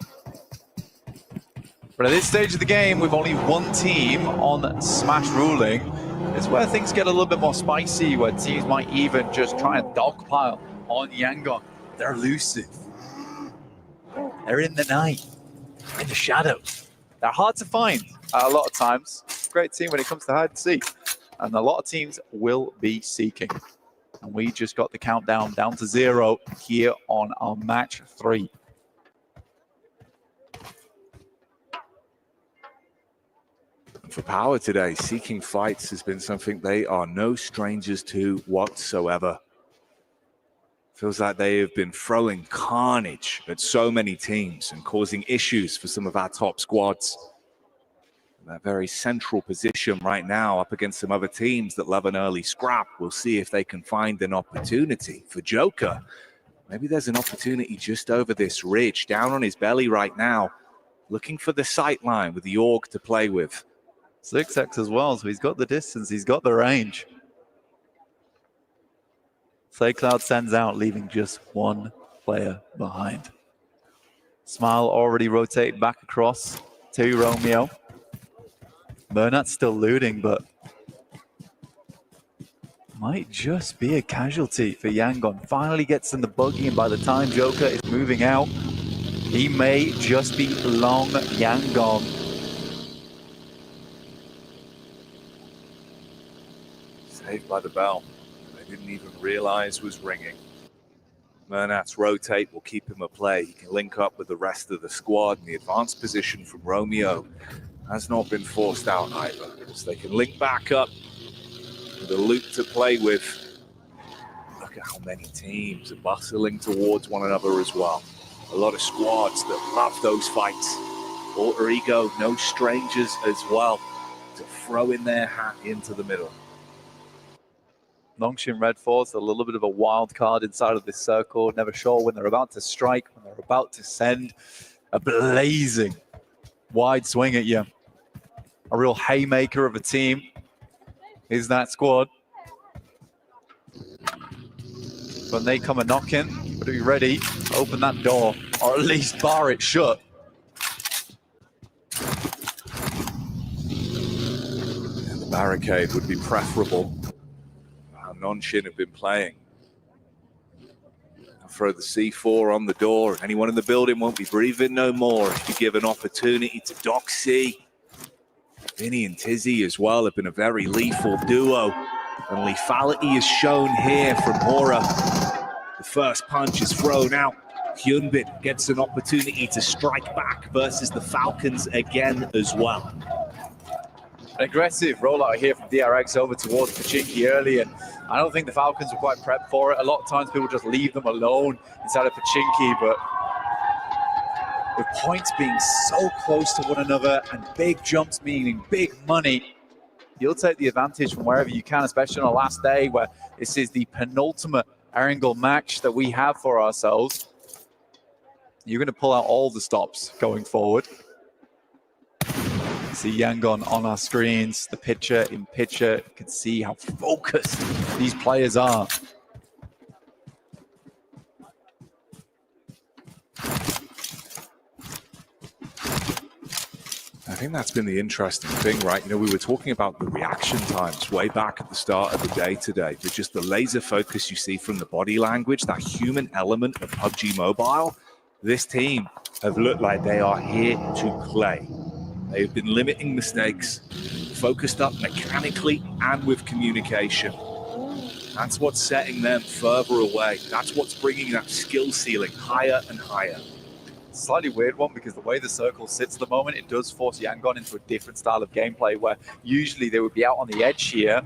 But at this stage of the game, with only one team on Smash ruling, it's where things get a little bit more spicy, where teams might even just try and dogpile on Yangon. They're elusive. They're in the night, in the shadows. They're hard to find a lot of times. Great team when it comes to hide and seek. And a lot of teams will be seeking. And we just got the countdown down to 0 here on our match 3. For Power today, seeking fights has been something they are no strangers to whatsoever. Feels like they have been throwing carnage at so many teams and causing issues for some of our top squads. That very central position right now up against some other teams that love an early scrap. We'll see if they can find an opportunity. For Joker, maybe there's an opportunity just over this ridge, down on his belly right now, looking for the sight line with the Org to play with. 6x as well, so he's got the distance, he's got the range. Cloud sends out, leaving just one player behind. Smile already rotated back across to Romeo. Bernat's still looting, but might just be a casualty for Yangon. Finally gets in the buggy, and by the time Joker is moving out, he may just be long Yangon. Saved by the bell. They didn't even realize was ringing. Mernat's rotate will keep him at play. He can link up with the rest of the squad. And the advanced position from Romeo has not been forced out either. So they can link back up with a loop to play with. Look at how many teams are bustling towards one another as well. A lot of squads that love those fights. Alter Ego, no strangers as well, to throw in their hat into the middle. Longshin Red Force, a little bit of a wild card inside of this circle. Never sure when they're about to strike, when they're about to send a blazing wide swing at you. A real haymaker of a team is that squad. When they come a knocking, better be ready to open that door, or at least bar it shut. And the barricade would be preferable. How Nonshin have been playing. I'll throw the C4 on the door. Anyone in the building won't be breathing no more if you give an opportunity to Doxy. Vinny and Tizzy as well have been a very lethal duo. And lethality is shown here from Hora. The first punch is thrown out. Hyunbin gets an opportunity to strike back versus the Falcons again as well. An aggressive rollout here from DRX over towards Pachinki early, and I don't think the Falcons were quite prepped for it. A lot of times people just leave them alone inside of Pachinki, but with points being so close to one another and big jumps meaning big money, you'll take the advantage from wherever you can, especially on the last day where this is the penultimate Erangel match that we have for ourselves. You're going to pull out all the stops going forward. See Yangon on our screens, the picture in picture. You can see how focused these players are. I think that's been the interesting thing, right? You know, we were talking about the reaction times way back at the start of the day today, but just the laser focus you see from the body language, that human element of PUBG Mobile. This team have looked like they are here to play. They've been limiting mistakes, focused up mechanically and with communication. That's what's setting them further away. That's what's bringing that skill ceiling higher and higher. Slightly weird one because the way the circle sits at the moment, it does force Yangon into a different style of gameplay where usually they would be out on the edge here,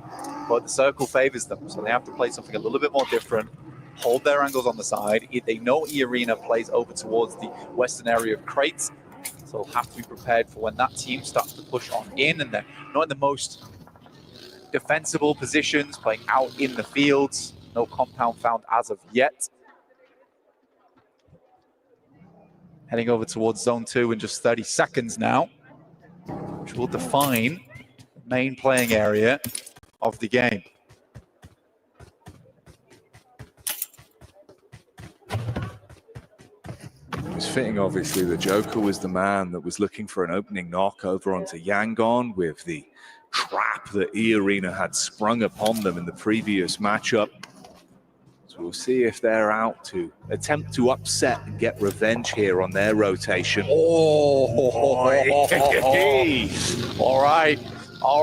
but the circle favors them. So they have to play something a little bit more different, hold their angles on the side. They know E-Arena plays over towards the western area of crates, so they'll have to be prepared for when that team starts to push on in, and they're not in the most defensible positions, playing out in the fields. No compound found as of yet. Heading over towards Zone 2 in just 30 seconds now, which will define the main playing area of the game. It was fitting, obviously, the Joker was the man that was looking for an opening knock over onto Yangon with the trap that E-Arena had sprung upon them in the previous matchup. So we'll see if they're out to attempt to upset and get revenge here on their rotation. All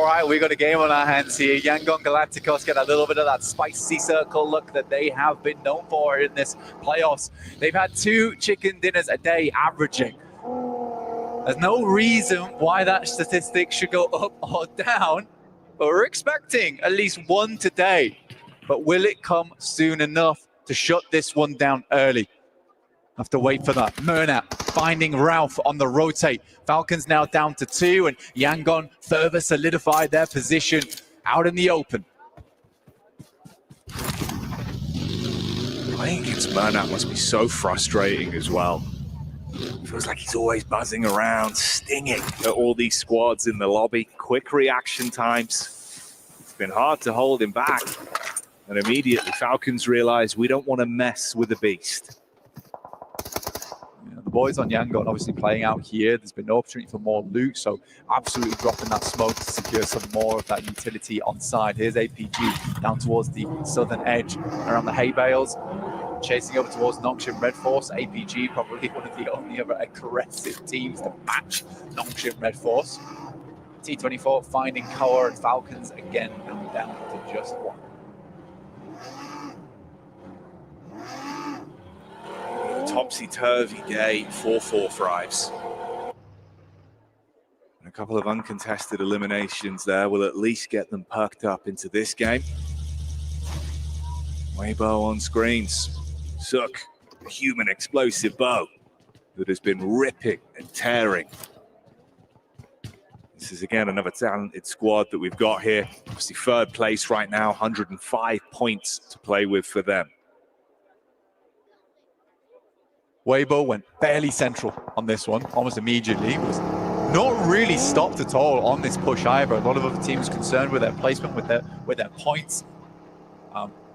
right, we got a game on our hands here. Yangon Galacticos get a little bit of that spicy circle look that they have been known for in this playoffs. They've had 2 chicken dinners a day averaging. There's no reason why that statistic should go up or down, but we're expecting at least 1 today. But will it come soon enough to shut this one down early? Have to wait for that. Mernat finding Ralph on the rotate. Falcons now down to 2, and Yangon further solidify their position out in the open. Playing against Mernat must be so frustrating as well. It feels like he's always buzzing around, stinging at all these squads in the lobby. Quick reaction times. It's been hard to hold him back. And immediately Falcons realize we don't want to mess with the beast. The boys on Yangon obviously playing out here. There's been no opportunity for more loot, so absolutely dropping that smoke to secure some more of that utility on side. Here's APG down towards the southern edge around the hay bales, chasing over towards Nongshim Red Force. APG probably one of the only other aggressive teams to match Nongshim Red Force. T24 finding Koa, and Falcons again down to just one. A topsy-turvy day for 4-Thrives. And a couple of uncontested eliminations there will at least get them perked up into this game. Weibo on screens. Sook, a human explosive bow that has been ripping and tearing. This is again another talented squad that we've got here. Obviously third place right now, 105 points to play with for them. Weibo went fairly central on this one, almost immediately. Was not really stopped at all on this push either. A lot of other teams concerned with their placement, with their points.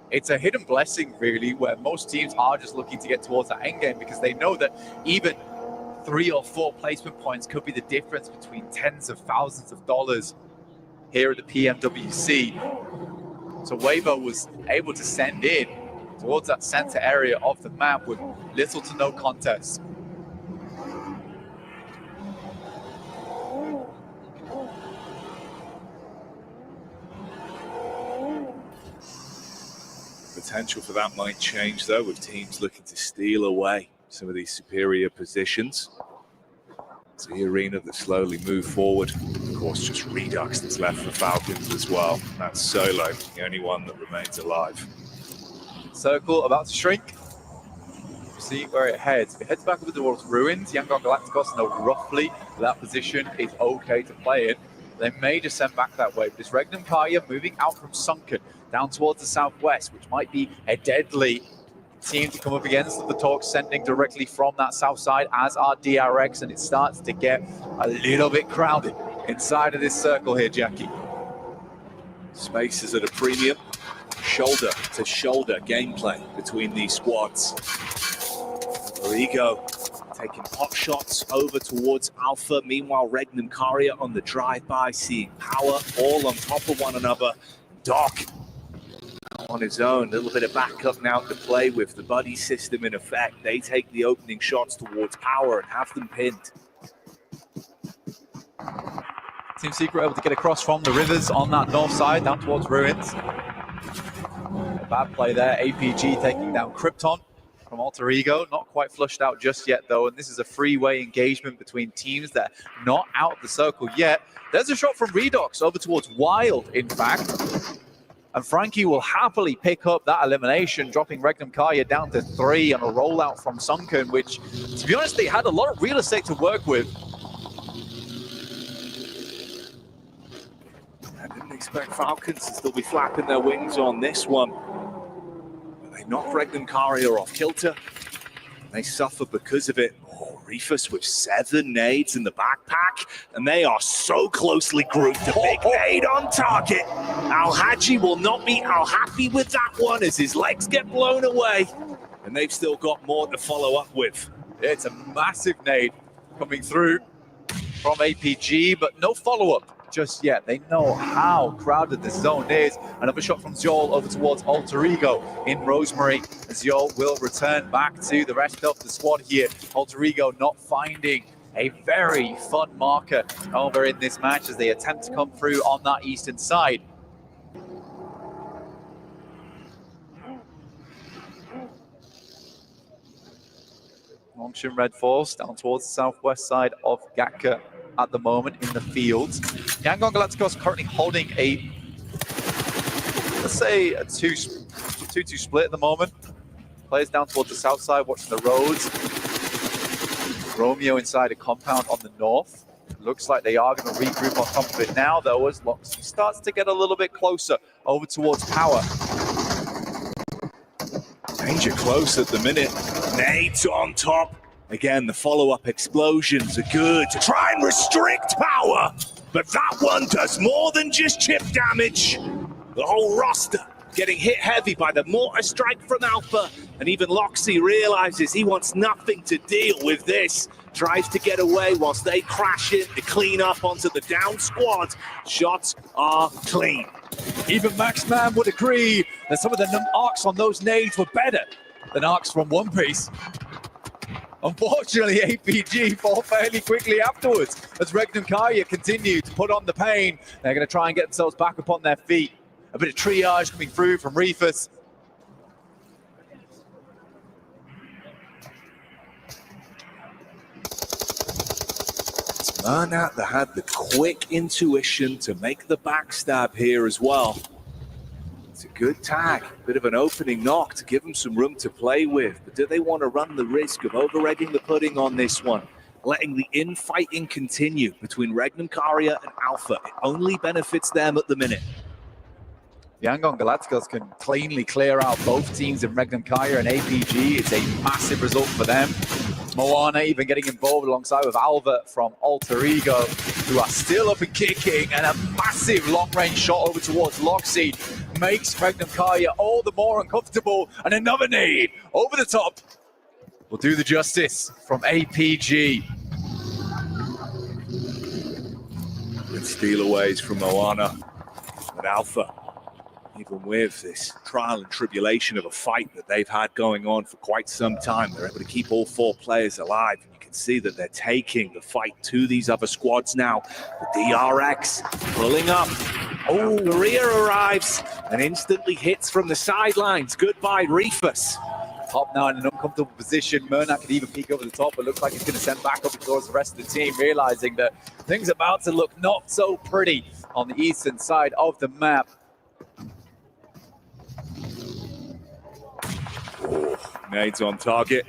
It's a hidden blessing, really, where most teams are just looking to get towards that end game because they know that even 3 or 4 placement points could be the difference between tens of thousands of dollars here at the PMWC. So Weibo was able to send in towards that center area of the map with little to no contest. Potential for that might change, though, with teams looking to steal away some of these superior positions. It's the arena that slowly move forward. Of course, just Redux that's left for Falcons as well. That's Solo, the only one that remains alive. Circle about to shrink. See where it heads. If it heads back over towards Ruins, Yangon Galacticos know roughly that position is okay to play in. They may just send back that way, but it's Regnum Karya moving out from Sunken down towards the southwest, which might be a deadly team to come up against. The Talks sending directly from that south side, as are DRX, and it starts to get a little bit crowded inside of this circle here, Jackie. Space is at a premium. Shoulder to shoulder gameplay between these squads. Origo taking pot shots over towards Alpha. Meanwhile, Regnum Karya on the drive-by, seeing Power all on top of one another. Doc on his own, a little bit of backup now to play with. The buddy system in effect. They take the opening shots towards Power and have them pinned. Team Secret able to get across from the rivers on that north side down towards Ruins. A bad play there. APG taking down Krypton from Alter Ego. Not quite flushed out just yet, though. And this is a freeway engagement between teams that are not out of the circle yet. There's a shot from Redox over towards Wild, in fact. And Frankie will happily pick up that elimination, dropping Regnum Karya down to 3 on a rollout from Sunken, which, to be honest, they had a lot of real estate to work with. I didn't expect Falcons to still be flapping their wings on this one. They knock Regnum Karya off kilter. They suffer because of it. Oh, Reefus with 7 nades in the backpack, and they are so closely grouped. A big nade on target. Al-Haji will not be al-happy with that one as his legs get blown away, and they've still got more to follow up with. It's a massive nade coming through from APG, but no follow-up just yet. They know how crowded the zone is. Another shot from Zol over towards Alter Ego in Rosemary. Zol will return back to the rest of the squad here. Alter Ego not finding a very fun marker over in this match as they attempt to come through on that eastern side. Longshin Red Force down towards the southwest side of Gatka at the moment in the fields. Yangon Galacticos currently holding a, let's say, a 2-2 split at the moment. Players down towards the south side watching the roads. Romeo inside a compound on the north. Looks like they are going to regroup on top of it now, though, as Loxy starts to get a little bit closer over towards Power. Danger close at the minute. Nades on top. Again, the follow-up explosions are good to try and restrict Power. But that one does more than just chip damage. The whole roster getting hit heavy by the mortar strike from Alpha. And even Loxy realizes he wants nothing to deal with this. Tries to get away whilst they crash in to clean up onto the down squad. Shots are clean. Even Max Man would agree that some of the arcs on those nades were better than arcs from One Piece. Unfortunately, APG fall fairly quickly afterwards as Regnum Karya continue to put on the pain. They're going to try and get themselves back up on their feet. A bit of triage coming through from Reefus. Mernat that had the quick intuition to make the backstab here as well. It's a good tag, bit of an opening knock to give them some room to play with. But do they want to run the risk of over-egging the pudding on this one? Letting the infighting continue between Regnum Karya and Alpha. It only benefits them at the minute. Yangon Galacticos can cleanly clear out both teams in Regnum Karya and APG. It's a massive result for them. Moana even getting involved alongside with Alva from Alter Ego, who are still up and kicking, and a massive long-range shot over towards Loxy makes Regnum Karya all the more uncomfortable, and another nade over the top will do the justice from APG. Good stealaways from Moana, but Alpha, even with this trial and tribulation of a fight that they've had going on for quite some time, they're able to keep all four players alive. And you can see that they're taking the fight to these other squads now. The DRX pulling up. Oh, Maria arrives and instantly hits from the sidelines. Goodbye, Reefus. Top now in an uncomfortable position. Mernat could even peek over the top, but looks like he's going to send back up towards the rest of the team, realizing that things are about to look not so pretty on the eastern side of the map. Oh, nades on target.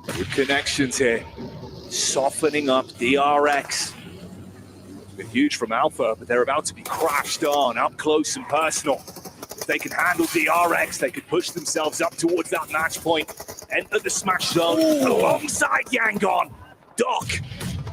Good connections here. Softening up DRX. It's been huge from Alpha, but they're about to be crashed on up close and personal. If they can handle DRX, they could push themselves up towards that match point. Enter the smash zone alongside Yangon. Doc,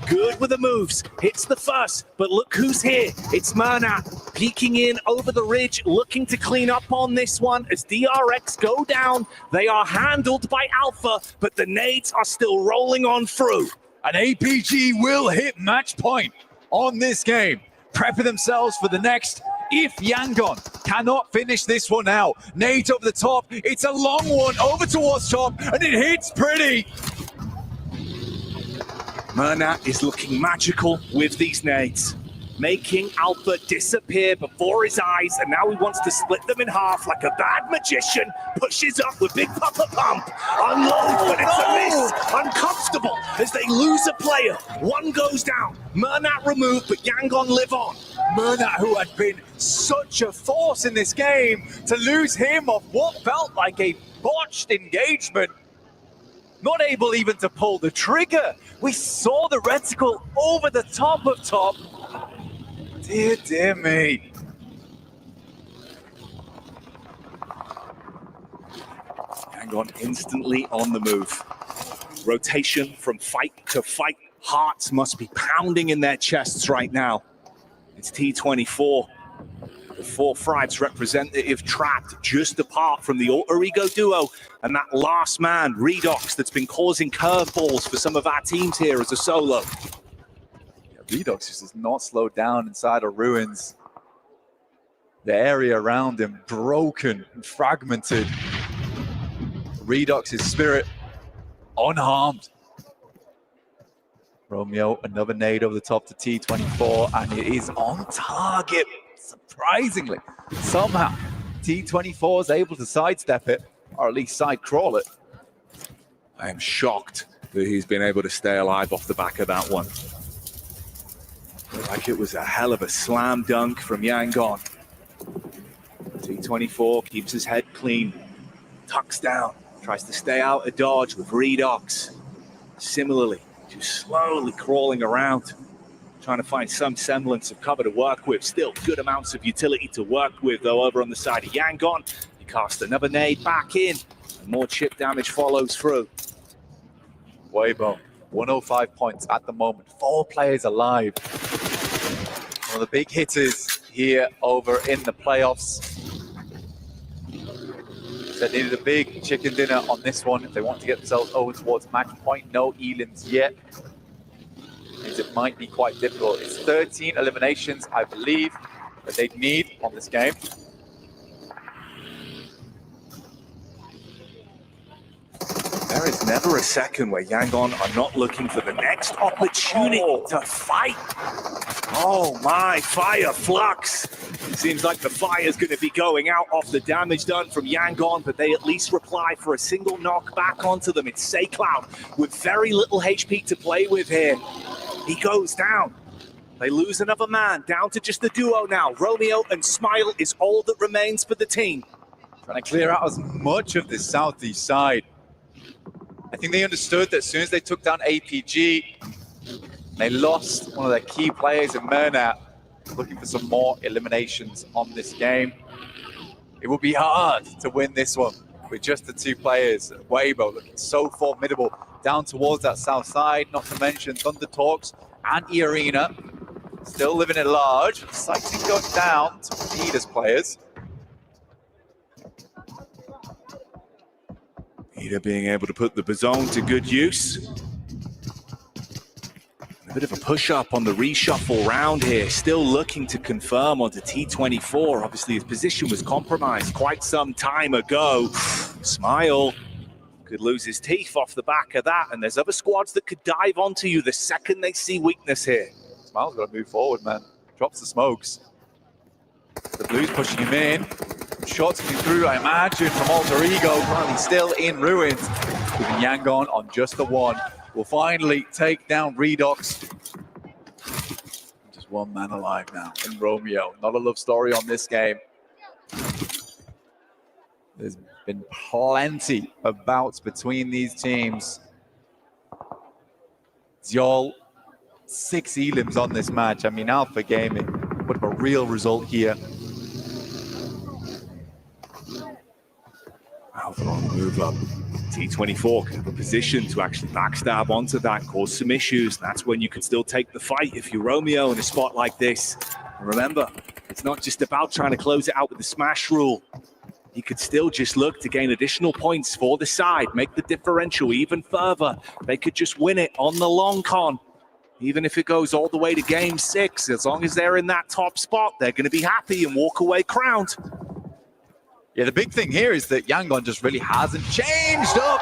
good with the moves. Hits the first, but look who's here. It's Mernat peeking in over the ridge, looking to clean up on this one. As DRX go down, they are handled by Alpha, but the nades are still rolling on through. And APG will hit match point on this game, prepping themselves for the next. If Yangon cannot finish this one out, nades over the top. It's a long one over towards top, and it hits pretty. Mernat is looking magical with these nades, making Alpha disappear before his eyes, and now he wants to split them in half like a bad magician. Pushes up with Big Papa Pump, unloads, but it's a miss. Uncomfortable as they lose a player. One goes down. Mernat removed, but Yangon live on. Mernat, who had been such a force in this game, to lose him off what felt like a botched engagement. Not able even to pull the trigger. We saw the reticle over the top of top. Dear, dear me. Yangon instantly on the move. Rotation from fight to fight. Hearts must be pounding in their chests right now. It's T24. The Four Thrives representative trapped just apart from the Alter Ego duo and that last man, Redox, that's been causing curveballs for some of our teams here as a solo. Yeah, Redox just does not slow down inside of Ruins. The area around him broken and fragmented. Redox's spirit unharmed. Romeo, another nade over the top to T24, and it is on target. Surprisingly, somehow T24 is able to sidestep it, or at least side crawl it. I am shocked that he's been able to stay alive off the back of that one. Like it was a hell of a slam dunk from Yangon. T24 keeps his head clean, tucks down, tries to stay out of dodge with Redox. Similarly, just slowly crawling around, trying to find some semblance of cover to work with. Still good amounts of utility to work with, though, over on the side of Yangon. He casts another nade back in, and more chip damage follows through. Weibo, 105 points at the moment. 4 players alive. One of the big hitters here over in the playoffs. They needed a big chicken dinner on this one if they want to get themselves over towards match point. No elims yet. Means it might be quite difficult. It's 13 eliminations, I believe, that they'd need on this game. There is never a second where Yangon are not looking for the next opportunity to fight. Oh my, fire flux. Seems like the fire's going to be going out off the damage done from Yangon, but they at least reply for a single knock back onto them. It's SayCloud with very little HP to play with here. He goes down. They lose another man, down to just the duo now. Romeo and Smile is all that remains for the team. Trying to clear out as much of the southeast side. I think they understood that as soon as they took down APG, they lost one of their key players in Murnat. Looking for some more eliminations on this game. It will be hard to win this one with just the two players. Weibo looking so formidable down towards that south side, not to mention Thunder Talks and E-Arena still living at large. Sighting going down to Ida's players. Ida being able to put the Bazone to good use. A bit of a push-up on the reshuffle round here, still looking to confirm onto T24. Obviously, his position was compromised quite some time ago. Smile could lose his teeth off the back of that, and there's other squads that could dive onto you the second they see weakness here. Smile's got to move forward, man. Drops the smokes. The Blues pushing him in. Shots coming through, I imagine, from Alter Ego. Currently still in ruins. Keeping Yangon on just the one. Will finally take down Redox. Just one man alive now in Romeo. Not a love story on this game. There's been plenty of bouts between these teams. Zyol, 6 elims on this match. I mean, Alpha Gaming, what a real result here. Alpha on the move up. T24 can have a position to actually backstab onto that, cause some issues. That's when you can still take the fight if you're Romeo in a spot like this. And remember, it's not just about trying to close it out with the smash rule. He could still just look to gain additional points for the side, make the differential even further. They could just win it on the long con. Even if it goes all the way to game 6, as long as they're in that top spot, they're going to be happy and walk away crowned. Yeah, the big thing here is that Yangon just really hasn't changed up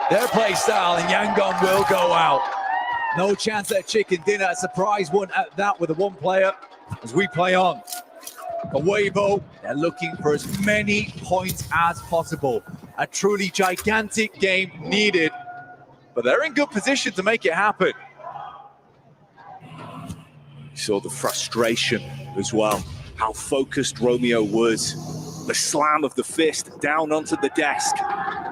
their play style, and Yangon will go out. No chance at a chicken dinner, a surprise one at that with a one player as we play on. For Weibo, they're looking for as many points as possible. A truly gigantic game needed, but they're in good position to make it happen. You saw the frustration as well, how focused Romeo was. The slam of the fist down onto the desk.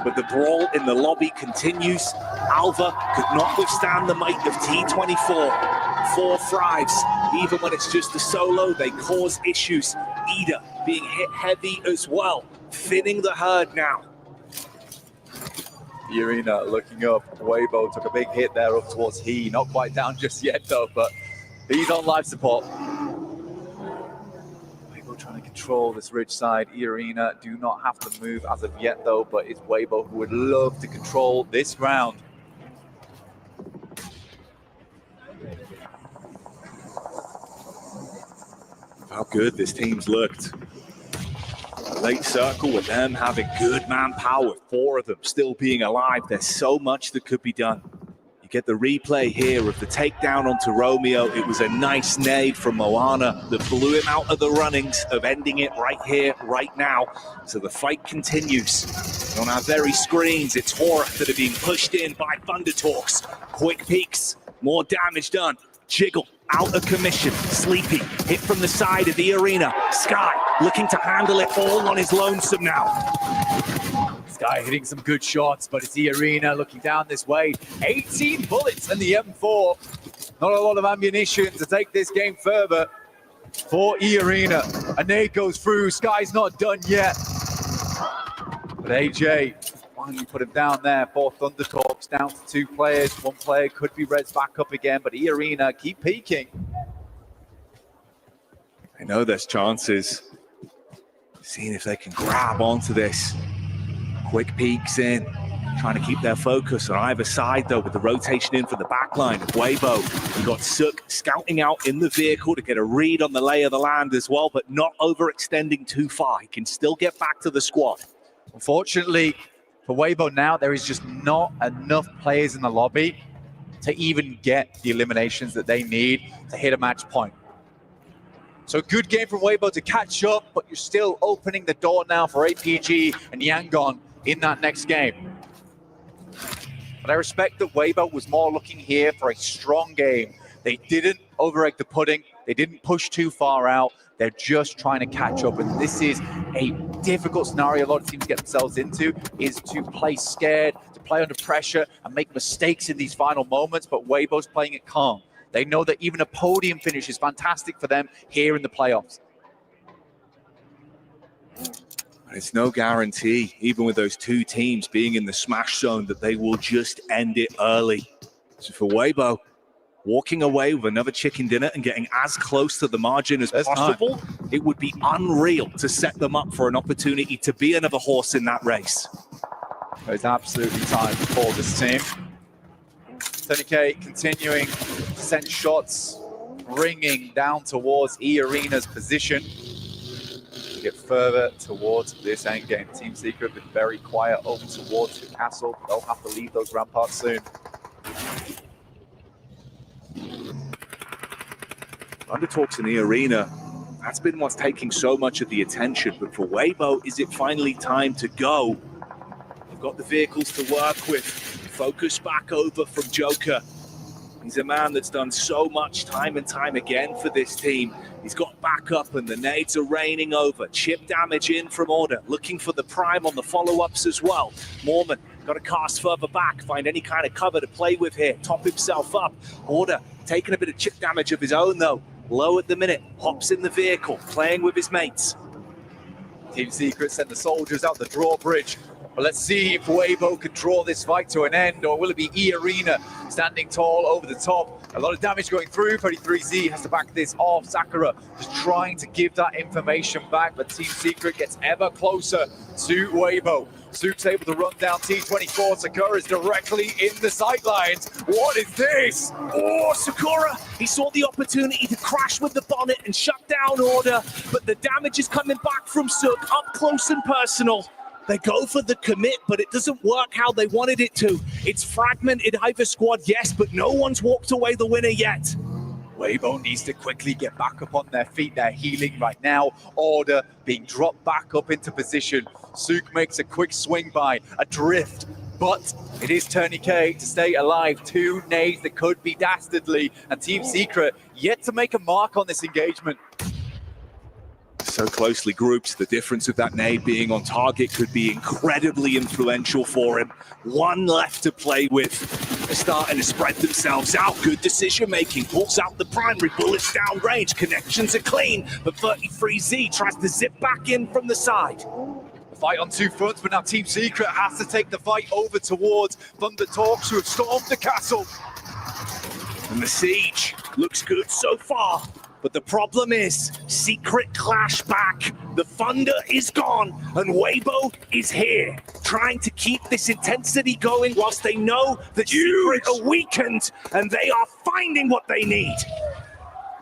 But the brawl in the lobby continues. Alva could not withstand the might of T24. 4 thrives. Even when it's just a solo, they cause issues. Ida being hit heavy as well. Thinning the herd now. The Arena looking up. Weibo took a big hit there up towards He. Not quite down just yet though, but he's on life support. Trying to control this ridge side. E-Arena do not have to move as of yet though, but it's Weibo who would love to control this round. How good this team's looked. A late circle with them having good manpower, 4 of them still being alive. There's so much that could be done. Get the replay here of the takedown onto Romeo. It was a nice nade from Moana that blew him out of the runnings of ending it right here, right now. So the fight continues. And on our very screens, it's Horror that are being pushed in by Thunder Talks. Quick peeks, more damage done. Jiggle out of commission. Sleepy hit from the side of the Arena. Sky looking to handle it all on his lonesome now. Sky hitting some good shots, but it's E-Arena looking down this way. 18 bullets in the M4. Not a lot of ammunition to take this game further for E-Arena. A nade goes through. Sky's not done yet. But AJ finally put him down there. 4 Thunder Talks down to 2 players. 1 player could be Reds back up again, but E-Arena keep peeking. I know there's chances. Seeing if they can grab onto this. Quick peeks in, trying to keep their focus on either side though, with the rotation in for the back line of Weibo. We got Suk scouting out in the vehicle to get a read on the lay of the land as well, but not overextending too far. He can still get back to the squad. Unfortunately, For Weibo now, there is just not enough players in the lobby to even get the eliminations that they need to hit a match point. So good game from Weibo to catch up, but you're still opening the door now for APG and Yangon in that next game. But I respect that Weibo was more looking here for a strong game. They didn't over-egg the pudding. They didn't push too far out. They're just trying to catch up. And this is a difficult scenario a lot of teams get themselves into, is to play scared, to play under pressure and make mistakes in these final moments. But Weibo's playing it calm. They know that even a podium finish is fantastic for them here in the playoffs. It's no guarantee, even with those two teams being in the smash zone, that they will just end it early. So for Weibo, walking away with another chicken dinner and getting as close to the margin as possible, it would be unreal to set them up for an opportunity to be another horse in that race. It's absolutely time for this team. Tony K continuing to send shots, ringing down towards E-Arena's position. Get further towards this end game. Team Secret been very quiet over towards the castle. They'll have to leave those ramparts soon. Undertalks in the arena, that's been what's taking so much of the attention. But for Weibo, is it finally time to go? They've got the vehicles to work with. Focus back over from Joker. He's a man that's done so much time and time again for this team. He's got backup and the nades are raining over. Chip damage in from Order, looking for the prime on the follow-ups as well. Mormon got to cast further back, find any kind of cover to play with here, top himself up. Order taking a bit of chip damage of his own though. Low at the minute, hops in the vehicle, playing with his mates. Team Secret send the soldiers out the drawbridge. But let's see if Weibo can draw this fight to an end, or will it be E-Arena standing tall over the top? A lot of damage going through. 33Z has to back this off. Sakura just trying to give that information back, but Team Secret gets ever closer to Weibo. Sook's able to run down T24. Sakura's directly in the sidelines. What is this? Oh, Sakura, he saw the opportunity to crash with the bonnet and shut down Order, but the damage is coming back from Sook up close and personal. They go for the commit, but it doesn't work how they wanted it to. It's fragmented either squad, yes, but no one's walked away the winner yet. Weibo needs to quickly get back up on their feet. They're healing right now. Order being dropped back up into position. Sook makes a quick swing by, a drift, but it is Tony K to stay alive. Two nades that could be dastardly, and Team Secret yet to make a mark on this engagement. So closely grouped, the difference of that nade being on target could be incredibly influential for him. One left to play with. They're starting to spread themselves out. Good decision making, pulls out the primary, bullets down range, connections are clean, but 33Z tries to zip back in from the side. The fight on two fronts, but now Team Secret has to take the fight over towards Thunder Talks, who have stormed the castle. And the siege looks good so far. But the problem is, Secret clash back, the thunder is gone, and Weibo is here, trying to keep this intensity going whilst they know that Secret are weakened, and they are finding what they need.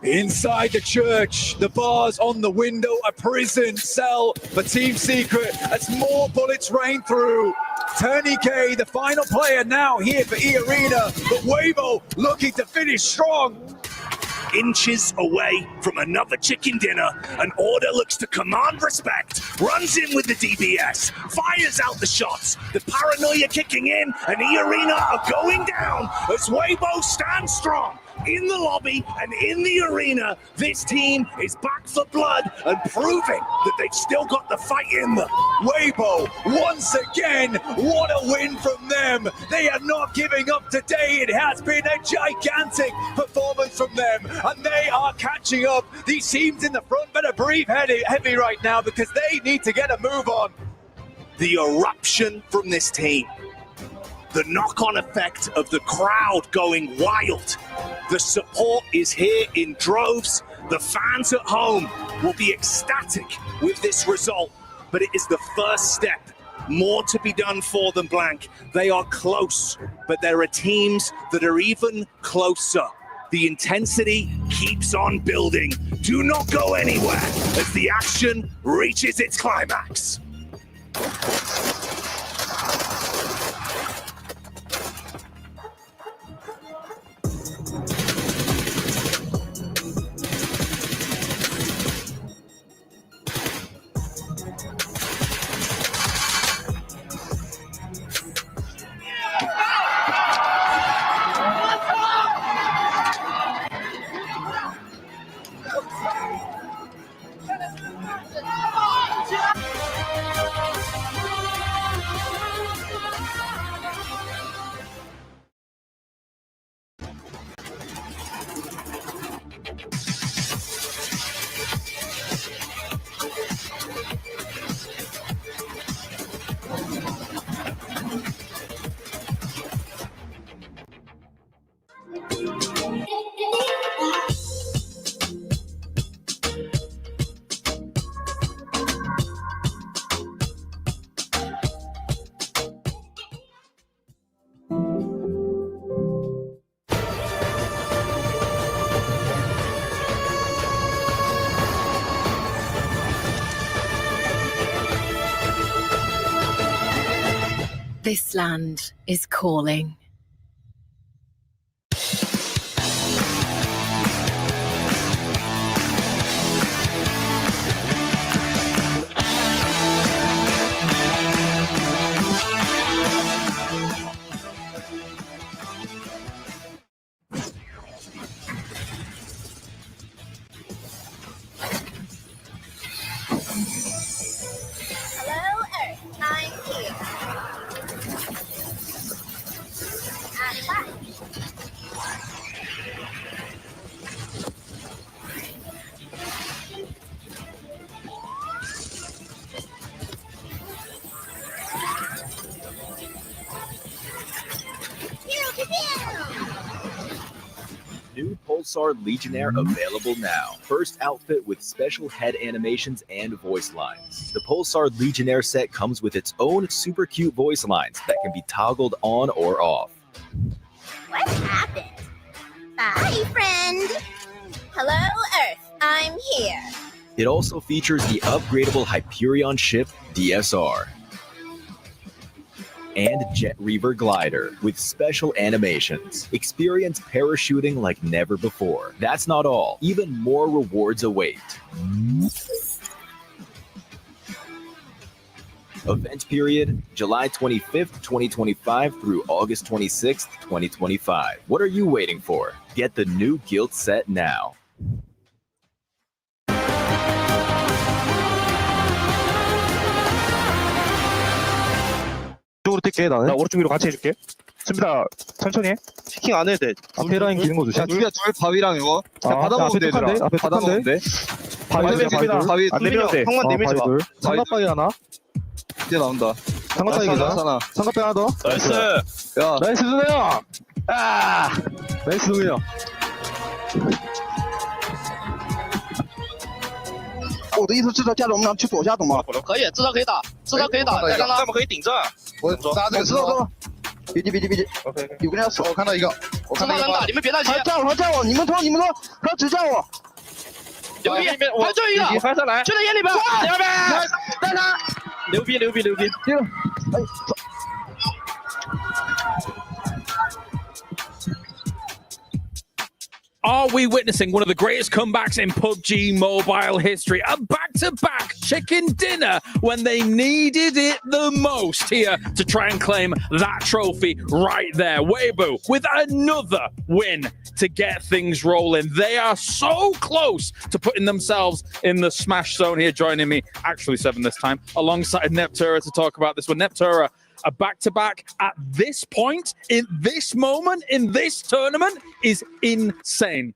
Inside the church, the bars on the window, a prison cell for Team Secret as more bullets rain through. Tony K, the final player now here for E-Arena, but Weibo looking to finish strong. Inches away from another chicken dinner, and Order looks to command respect, runs in with the DBS, fires out the shots, the paranoia kicking in, and E-Arena are going down as Weibo stands strong. In the lobby and in the arena, this team is back for blood and proving that they've still got the fight in them. Weibo, once again, what a win from them. They are not giving up today. It has been a gigantic performance from them, and they are catching up. These teams in the front better breathe heavy right now because they need to get a move on. The eruption from this team. The knock-on effect of the crowd going wild. The support is here in droves. The fans at home will be ecstatic with this result, but it is the first step. More to be done for them, Blank. They are close, but there are teams that are even closer. The intensity keeps on building. Do not go anywhere as the action reaches its climax. This land is calling. Hello, Earth. I'm here. And back. New Pulsar Legionnaire available now. First outfit with special head animations and voice lines. The Pulsar Legionnaire set comes with its own super cute voice lines that can be toggled on or off. What happened? Bye, friend. Hello, Earth. I'm here. It also features the upgradable Hyperion ship DSR and Jet Reaver glider with special animations. Experience parachuting like never before. That's not all. Even more rewards await. Event period, July 25th, 2025 through August 26th, 2025. What are you waiting for? Get the new guild set now. 쪽으로 뛸게 나는. 나 오른쪽 위로 같이 해줄게. 준비다. 천천히 해. 피킹 안 해도 돼. 앞에 라인 기는 거 조심. 야, 둘이야 둘 바위랑 이거. 받아먹으면 돼. 앞에 받아먹으면 돼. 바위 안 내려도 돼. 형만 내밀지 마. 삼각바위 하나. 이제 나온다. 삼각바위 하나. 삼각바위 하나 더. 나이스. 야, 나이스 준호야. 아, 나이스 준호야. 我的意思是说，加入我们俩去左下，懂吗？可以，至少可以打，至少可以打。咱们可以顶阵。我打这个知道。别急别急别急。OK。有个人要死，我看到一个。我看到一个。打，你们别着急。他叫我，他叫我，你们说，他只叫我。牛逼！还就一个，翻上来，就在眼里边。两边，带他。牛逼！牛逼！牛逼！丢。哎。 Are we witnessing one of the greatest comebacks in PUBG mobile history? A back-to-back chicken dinner when they needed it the most here to try and claim that trophy right there. Weibo with another win to get things rolling. They are so close to putting themselves in the smash zone here. Joining me, actually 7 this time, alongside Neptura to talk about this one. Neptura, a back-to-back at this point, in this moment, in this tournament is insane.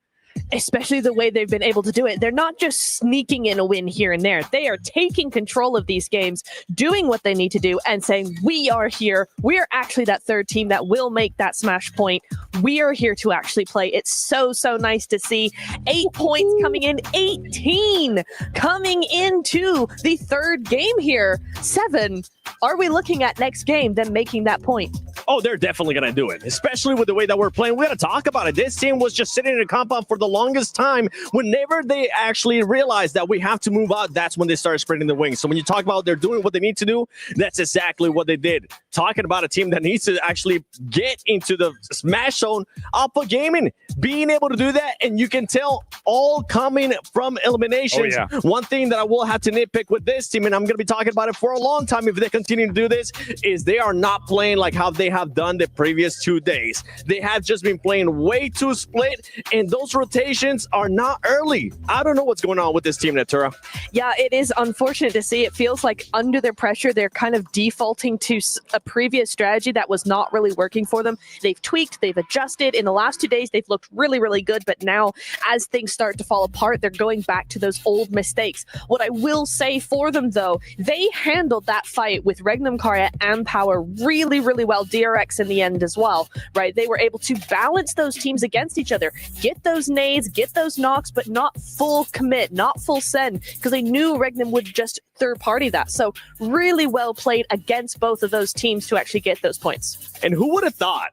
Especially the way they've been able to do it. They're not just sneaking in a win here and there. They are taking control of these games, doing what they need to do, and saying, we are here. We are actually that third team that will make that smash point. We are here to actually play. It's so, so nice to see. 8 points coming in, 18 coming into the third game here. 7. Are we looking at next game, them making that point? Oh, they're definitely going to do it, especially with the way that we're playing. We got to talk about it. This team was just sitting in a compound for the longest time. Whenever they actually realized that we have to move out, that's when they started spreading the wings. So when you talk about they're doing what they need to do, that's exactly what they did. Talking about a team that needs to actually get into the smash zone, Alpha Gaming, being able to do that, and you can tell all coming from eliminations. Oh, yeah. One thing that I will have to nitpick with this team, and I'm going to be talking about it for a long time if they continue to do this, is they are not playing like how they have done the previous 2 days. They have just been playing way too split, and those rotations are not early. I don't know what's going on with this team, Natura. Yeah, it is unfortunate to see. It feels like under their pressure, they're kind of defaulting to a previous strategy that was not really working for them. They've tweaked, they've adjusted. In the last 2 days, they've looked really, really good. But now, as things start to fall apart, they're going back to those old mistakes. What I will say for them, though, they handled that fight with Regnum Karya and Power really, really well. DRX in the end as well, right? They were able to balance those teams against each other, get those nades, get those knocks, but not full commit, not full send, because they knew Regnum would just third party that. So really well played against both of those teams to actually get those points. And who would have thought?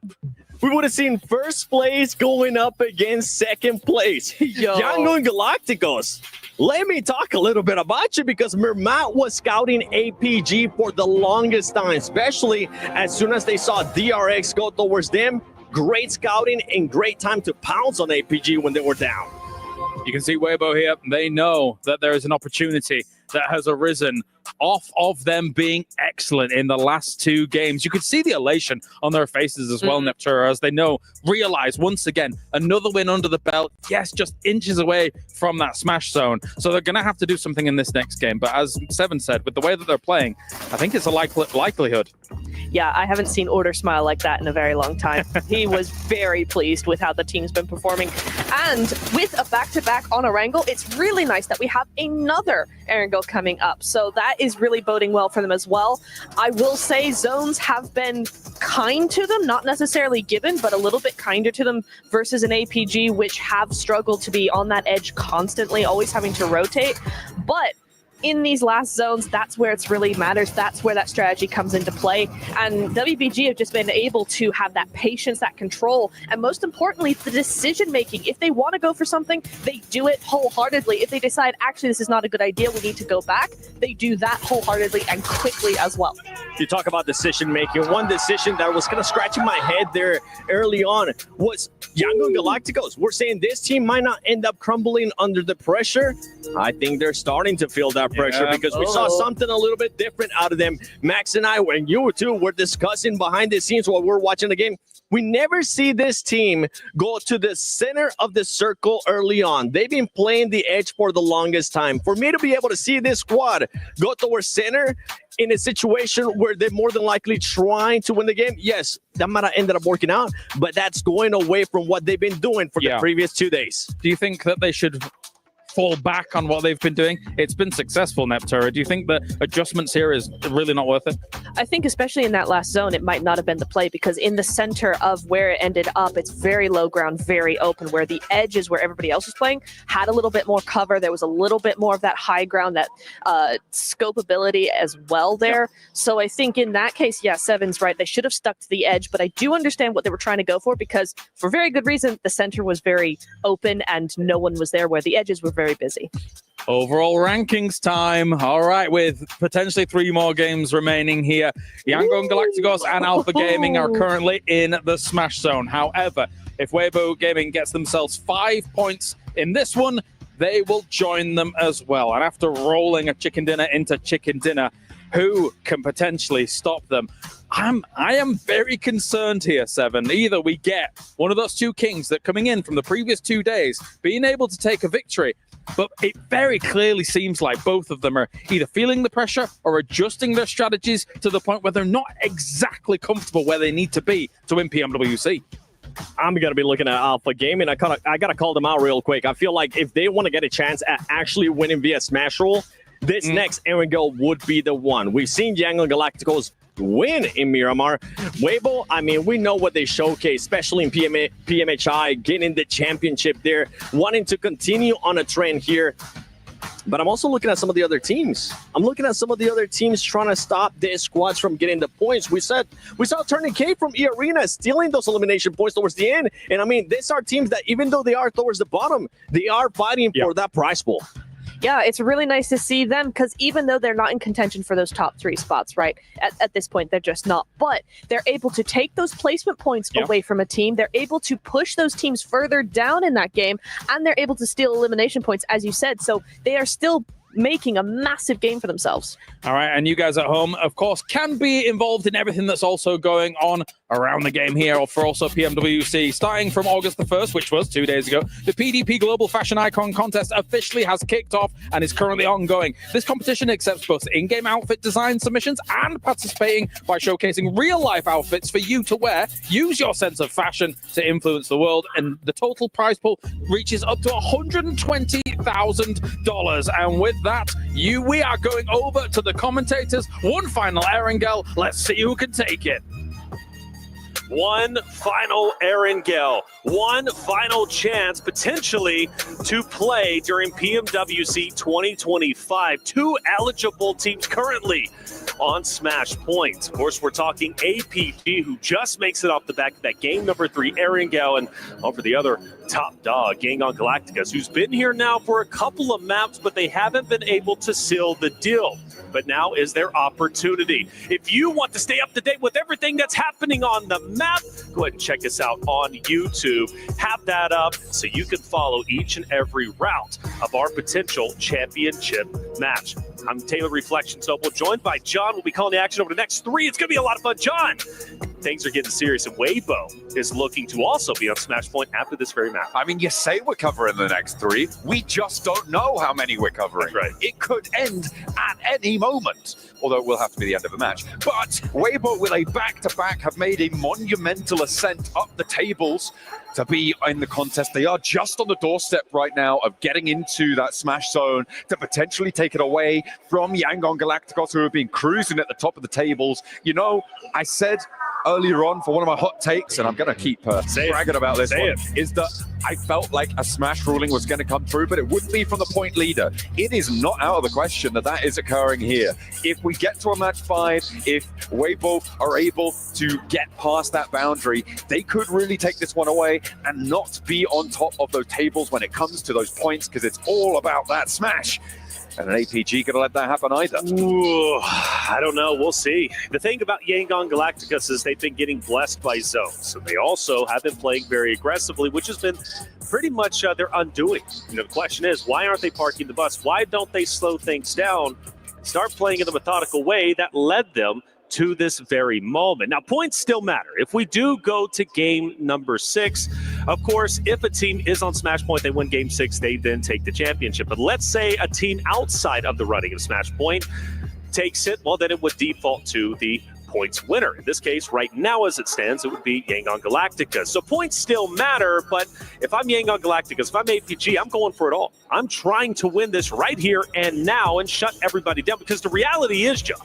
We would have seen first place going up against second place. Yangon Galacticos. Let me talk a little bit about you because Mermat was scouting APG for the longest time, especially as soon as they saw DRX go towards them. Great scouting and great time to pounce on APG when they were down. You can see Weibo here. They know that there is an opportunity that has arisen off of them being excellent in the last 2 games. You could see the elation on their faces as well, Neptura, as they realize once again, another win under the belt. Yes, just inches away from that smash zone. So they're going to have to do something in this next game. But as Seven said, with the way that they're playing, I think it's a likelihood. Yeah, I haven't seen Order smile like that in a very long time. He was very pleased with how the team's been performing. And with a back-to-back on Erangel, it's really nice that we have another Erangel coming up. So that is really boding well for them as well. I will say zones have been kind to them, not necessarily given, but a little bit kinder to them versus an APG, which have struggled to be on that edge constantly, always having to rotate. But in these last zones, that's where it's really matters. That's where that strategy comes into play. And WBG have just been able to have that patience, that control, and most importantly, the decision-making. If they want to go for something, they do it wholeheartedly. If they decide, actually, this is not a good idea, we need to go back, they do that wholeheartedly and quickly as well. You talk about decision-making. One decision that was kind of scratching my head there early on was Yangon Galacticos. We're saying this team might not end up crumbling under the pressure. I think they're starting to feel that pressure because we saw something a little bit different out of them. Max and I, when you two were discussing behind the scenes while we're watching the game, we never see this team go to the center of the circle early on. They've been playing the edge for the longest time. For me to be able to see this squad go towards center in a situation where they're more than likely trying to win the game, yes, that might have ended up working out, but that's going away from what they've been doing for the previous 2 days. Do you think that they should fall back on what they've been doing? It's been successful, Neptura. Do you think the adjustments here is really not worth it? I think especially in that last zone, it might not have been the play because in the center of where it ended up, it's very low ground, very open, where the edges where everybody else was playing had a little bit more cover. There was a little bit more of that high ground, that scopeability as well there. So I think in that case, yeah, Seven's right. They should have stuck to the edge, but I do understand what they were trying to go for because for very good reason, the center was very open and no one was there where the edges were very busy. Overall rankings time. All right, with potentially 3 more games remaining here. Yangon Galacticos and Alpha Gaming are currently in the smash zone. However, if Weibo Gaming gets themselves 5 points in this one, they will join them as well. And after rolling a chicken dinner into chicken dinner, who can potentially stop them? I am very concerned here, Seven. Either we get one of those 2 kings that coming in from the previous 2 days, being able to take a victory, but it very clearly seems like both of them are either feeling the pressure or adjusting their strategies to the point where they're not exactly comfortable where they need to be to win PMWC. I'm going to be looking at Alpha Gaming. I got to call them out real quick. I feel like if they want to get a chance at actually winning via Smash Roll, this next Erangel would be the one. We've seen Yangon Galacticos win in Miramar. Weibo, I mean, we know what they showcase, especially in PMHI, getting the championship there, wanting to continue on a trend here. But I'm also looking at some of the other teams. I'm looking at some of the other teams trying to stop their squads from getting the points. We saw Turning K from E-Arena stealing those elimination points towards the end. And I mean, these are teams that even though they are towards the bottom, they are fighting for that prize pool. Yeah, it's really nice to see them because even though they're not in contention for those top 3 spots, right, at this point, they're just not. But they're able to take those placement points away from a team. They're able to push those teams further down in that game, and they're able to steal elimination points, as you said. So they are still making a massive game for themselves. All right, and you guys at home, of course, can be involved in everything that's also going on around the game here, or for also PMWC. Starting from August the 1st, which was 2 days ago, the PDP Global Fashion Icon Contest officially has kicked off and is currently ongoing. This competition accepts both in-game outfit design submissions and participating by showcasing real-life outfits for you to wear. Use your sense of fashion to influence the world, and the total prize pool reaches up to $120,000. And with that, we are going over to the commentators. One final Erangel. Let's see who can take it. One final Erangel, one final chance potentially to play during PMWC 2025. 2 eligible teams currently on Smash Point. Of course, we're talking APG, who just makes it off the back of that game number 3, Erangel, and over the other top dog, Yangon Galacticus, who's been here now for a couple of maps, but they haven't been able to seal the deal. But now is their opportunity. If you want to stay up to date with everything that's happening on the map, go ahead and check us out on YouTube. Have that up so you can follow each and every route of our potential championship match. I'm Taylor Reflections Noble, joined by John. We'll be calling the action over the next 3. It's going to be a lot of fun. John, things are getting serious, and Weibo is looking to also be on Smash Point after this very map. I mean, you say we're covering the next 3. We just don't know how many we're covering. That's right. It could end at any moment, although it will have to be the end of a match. But Weibo, with a back-to-back, have made a monumental ascent up the tables to be in the contest. They are just on the doorstep right now of getting into that Smash zone to potentially take it away from Yangon Galacticos, who have been cruising at the top of the tables. You know, I said earlier on for one of my hot takes, and I'm going to keep bragging about this one, is that I felt like a Smash ruling was going to come through, but it wouldn't be from the point leader. It is not out of the question that that is occurring here. If we get to a match 5, if Weibo are able to get past that boundary, they could really take this one away and not be on top of those tables when it comes to those points, because it's all about that Smash. And an APG going to let that happen either. Ooh, I don't know. We'll see. The thing about Yangon Galacticus is they've been getting blessed by zones. And they also have been playing very aggressively, which has been pretty much their undoing. You know, the question is, why aren't they parking the bus? Why don't they slow things down, start playing in the methodical way that led them to this very moment? Now, points still matter. If we do go to game number 6, of course, if a team is on Smash Point, they win game 6, they then take the championship. But let's say a team outside of the running of Smash Point takes it, well, then it would default to the points winner. In this case, right now as it stands, it would be Yangon Galacticus. So points still matter, but if I'm Yangon Galacticus, if I'm APG, I'm going for it all. I'm trying to win this right here and now and shut everybody down, because the reality is, John,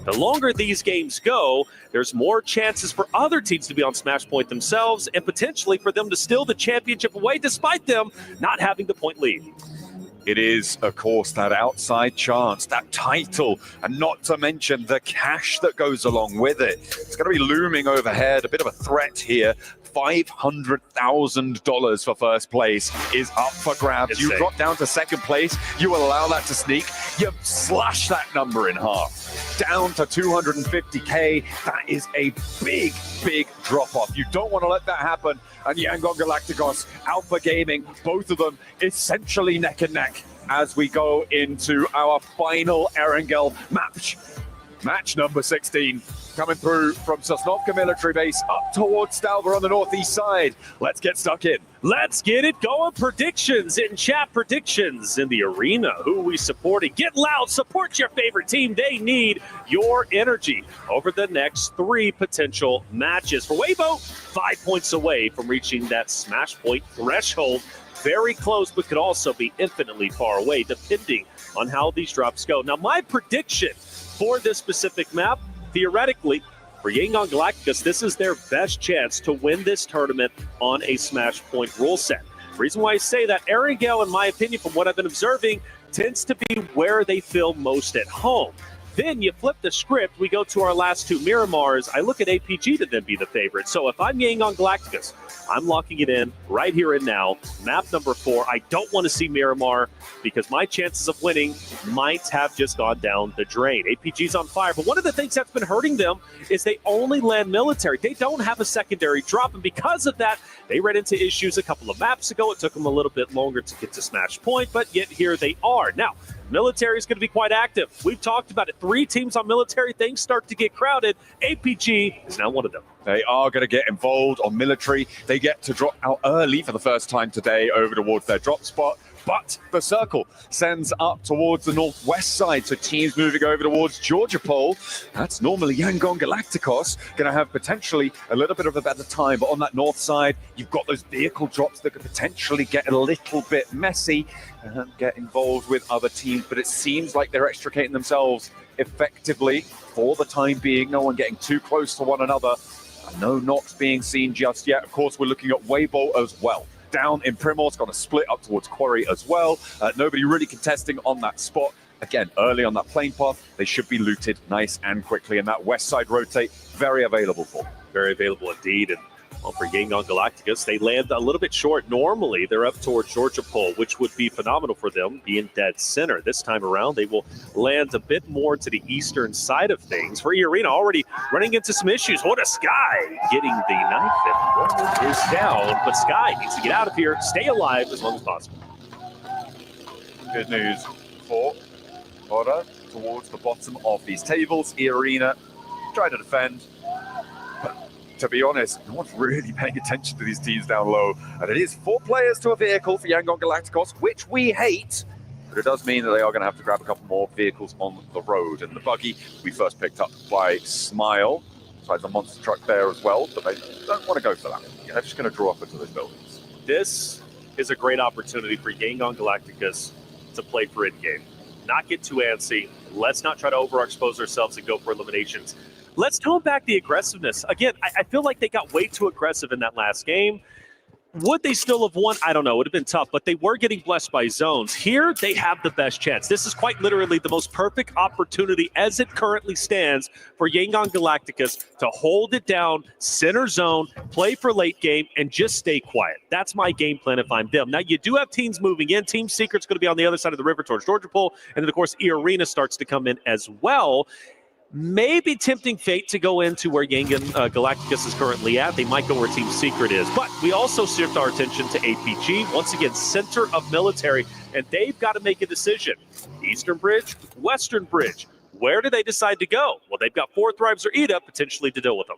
the longer these games go, there's more chances for other teams to be on Smash Point themselves and potentially for them to steal the championship away despite them not having the point lead. It is, of course, that outside chance, that title, and not to mention the cash that goes along with it. It's going to be looming overhead, a bit of a threat here. $500,000 for first place is up for grabs. You drop down to second place, you will allow that to sneak. You slash that number in half. Down to 250K. That is a big, big drop-off. You don't want to let that happen. And Yangon Galacticos, Alpha Gaming, both of them essentially neck and neck as we go into our final Erangel match. Match number 16, coming through from Sosnovka Military Base up towards Stalber on the northeast side. Let's get stuck in. Let's get it going. Predictions in chat, predictions in the arena. Who are we supporting? Get loud. Support your favorite team. They need your energy over the next 3 potential matches. For Weibo, 5 points away from reaching that Smash Point threshold. Very close, but could also be infinitely far away, depending on how these drops go. Now, my prediction for this specific map, theoretically, for Yangon Galacticus, this is their best chance to win this tournament on a Smash Point rule set. The reason why I say that, Erangel, in my opinion, from what I've been observing, tends to be where they feel most at home. Then you flip the script, we go to our last 2 Miramars. I look at APG to then be the favorite. So if I'm Yangon Galacticus, I'm locking it in right here and now. Map number 4. I don't want to see Miramar because my chances of winning might have just gone down the drain. APG's on fire, but one of the things that's been hurting them is they only land military. They don't have a secondary drop, and because of that, they ran into issues a couple of maps ago. It took them a little bit longer to get to Smash Point, but yet here they are. Now, military is going to be quite active. We've talked about it. 3 teams on military, things start to get crowded. APG is now one of them. They are going to get involved on military. They get to drop out early for the first time today over towards their drop spot. But the circle sends up towards the northwest side, so teams moving over towards Georgia Pole. That's normally Yangon Galacticos, going to have potentially a little bit of a better time. But on that north side, you've got those vehicle drops that could potentially get a little bit messy and get involved with other teams. But it seems like they're extricating themselves effectively for the time being. No one getting too close to one another. And no knocks being seen just yet. Of course, we're looking at Weibo as well. Down in Primorsk, going to split up towards Quarry as well. Nobody really contesting on that spot. again, early on that plane path, they should be looted nice and quickly. And that west side rotate, very available for them. Very available indeed. And well, for Yangon Galacticos, they land a little bit short. Normally, they're up towards Georgia Pole, which would be phenomenal for them, being dead center. This time around, they will land a bit more to the eastern side of things. For Arena, already running into some issues. What a Sky getting the knife, and one is down. But Sky needs to get out of here, stay alive as long as possible. Good news for Ora towards the bottom of these tables. Arena trying to defend. But to be honest, no one's really paying attention to these teams down low. And it is 4 players to a vehicle for Yangon Galacticos, which we hate. But it does mean that they are going to have to grab a couple more vehicles on the road. And the buggy we first picked up by Smile. Besides the monster truck there as well, but they don't want to go for that. They're just going to draw up into those buildings. This is a great opportunity for Yangon Galacticos to play for in-game. Not get too antsy. Let's not try to overexpose ourselves and go for eliminations. Let's tone back the aggressiveness. Again, I feel like they got way too aggressive in that last game. Would they still have won? I don't know. It would have been tough, but they were getting blessed by zones. Here, they have the best chance. This is quite literally the most perfect opportunity as it currently stands for Yangon Galacticos to hold it down, center zone, play for late game, and just stay quiet. That's my game plan if I'm them. Now, you do have teams moving in. Team Secret's going to be on the other side of the river towards Georgia Pole, and then, of course, E-Arena starts to come in as well. Maybe tempting fate to go into where Yangon Galacticos is currently at. They might go where Team Secret is. But we also shift our attention to APG. Once again, center of military. And they've got to make a decision. Eastern Bridge, Western Bridge. Where do they decide to go? Well, they've got 4 Thrives or Ida potentially to deal with them.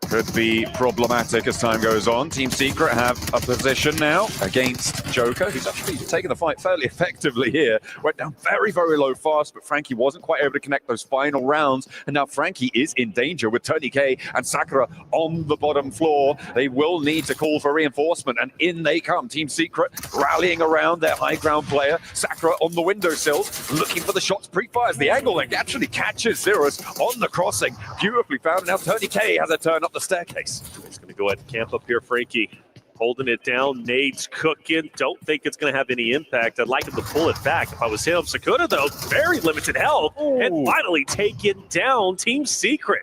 Could be problematic as time goes on. Team Secret have a position now against Joker, who's actually taking the fight fairly effectively here. Went down very, very low fast, but Frankie wasn't quite able to connect those final rounds. And now Frankie is in danger with Tony K and Sakura on the bottom floor. They will need to call for reinforcement, and in they come. Team Secret rallying around their high ground player. Sakura on the windowsill, looking for the shots, pre-fires the angle, and actually catches Cirrus on the crossing. Beautifully found. And now Tony K has a turn up the staircase. He's going to go ahead and camp up here, Frankie. Holding it down, nades cooking. Don't think it's going to have any impact. I'd like him to pull it back if I was him. Sakura, though, very limited health. Ooh. And finally taken down. Team Secret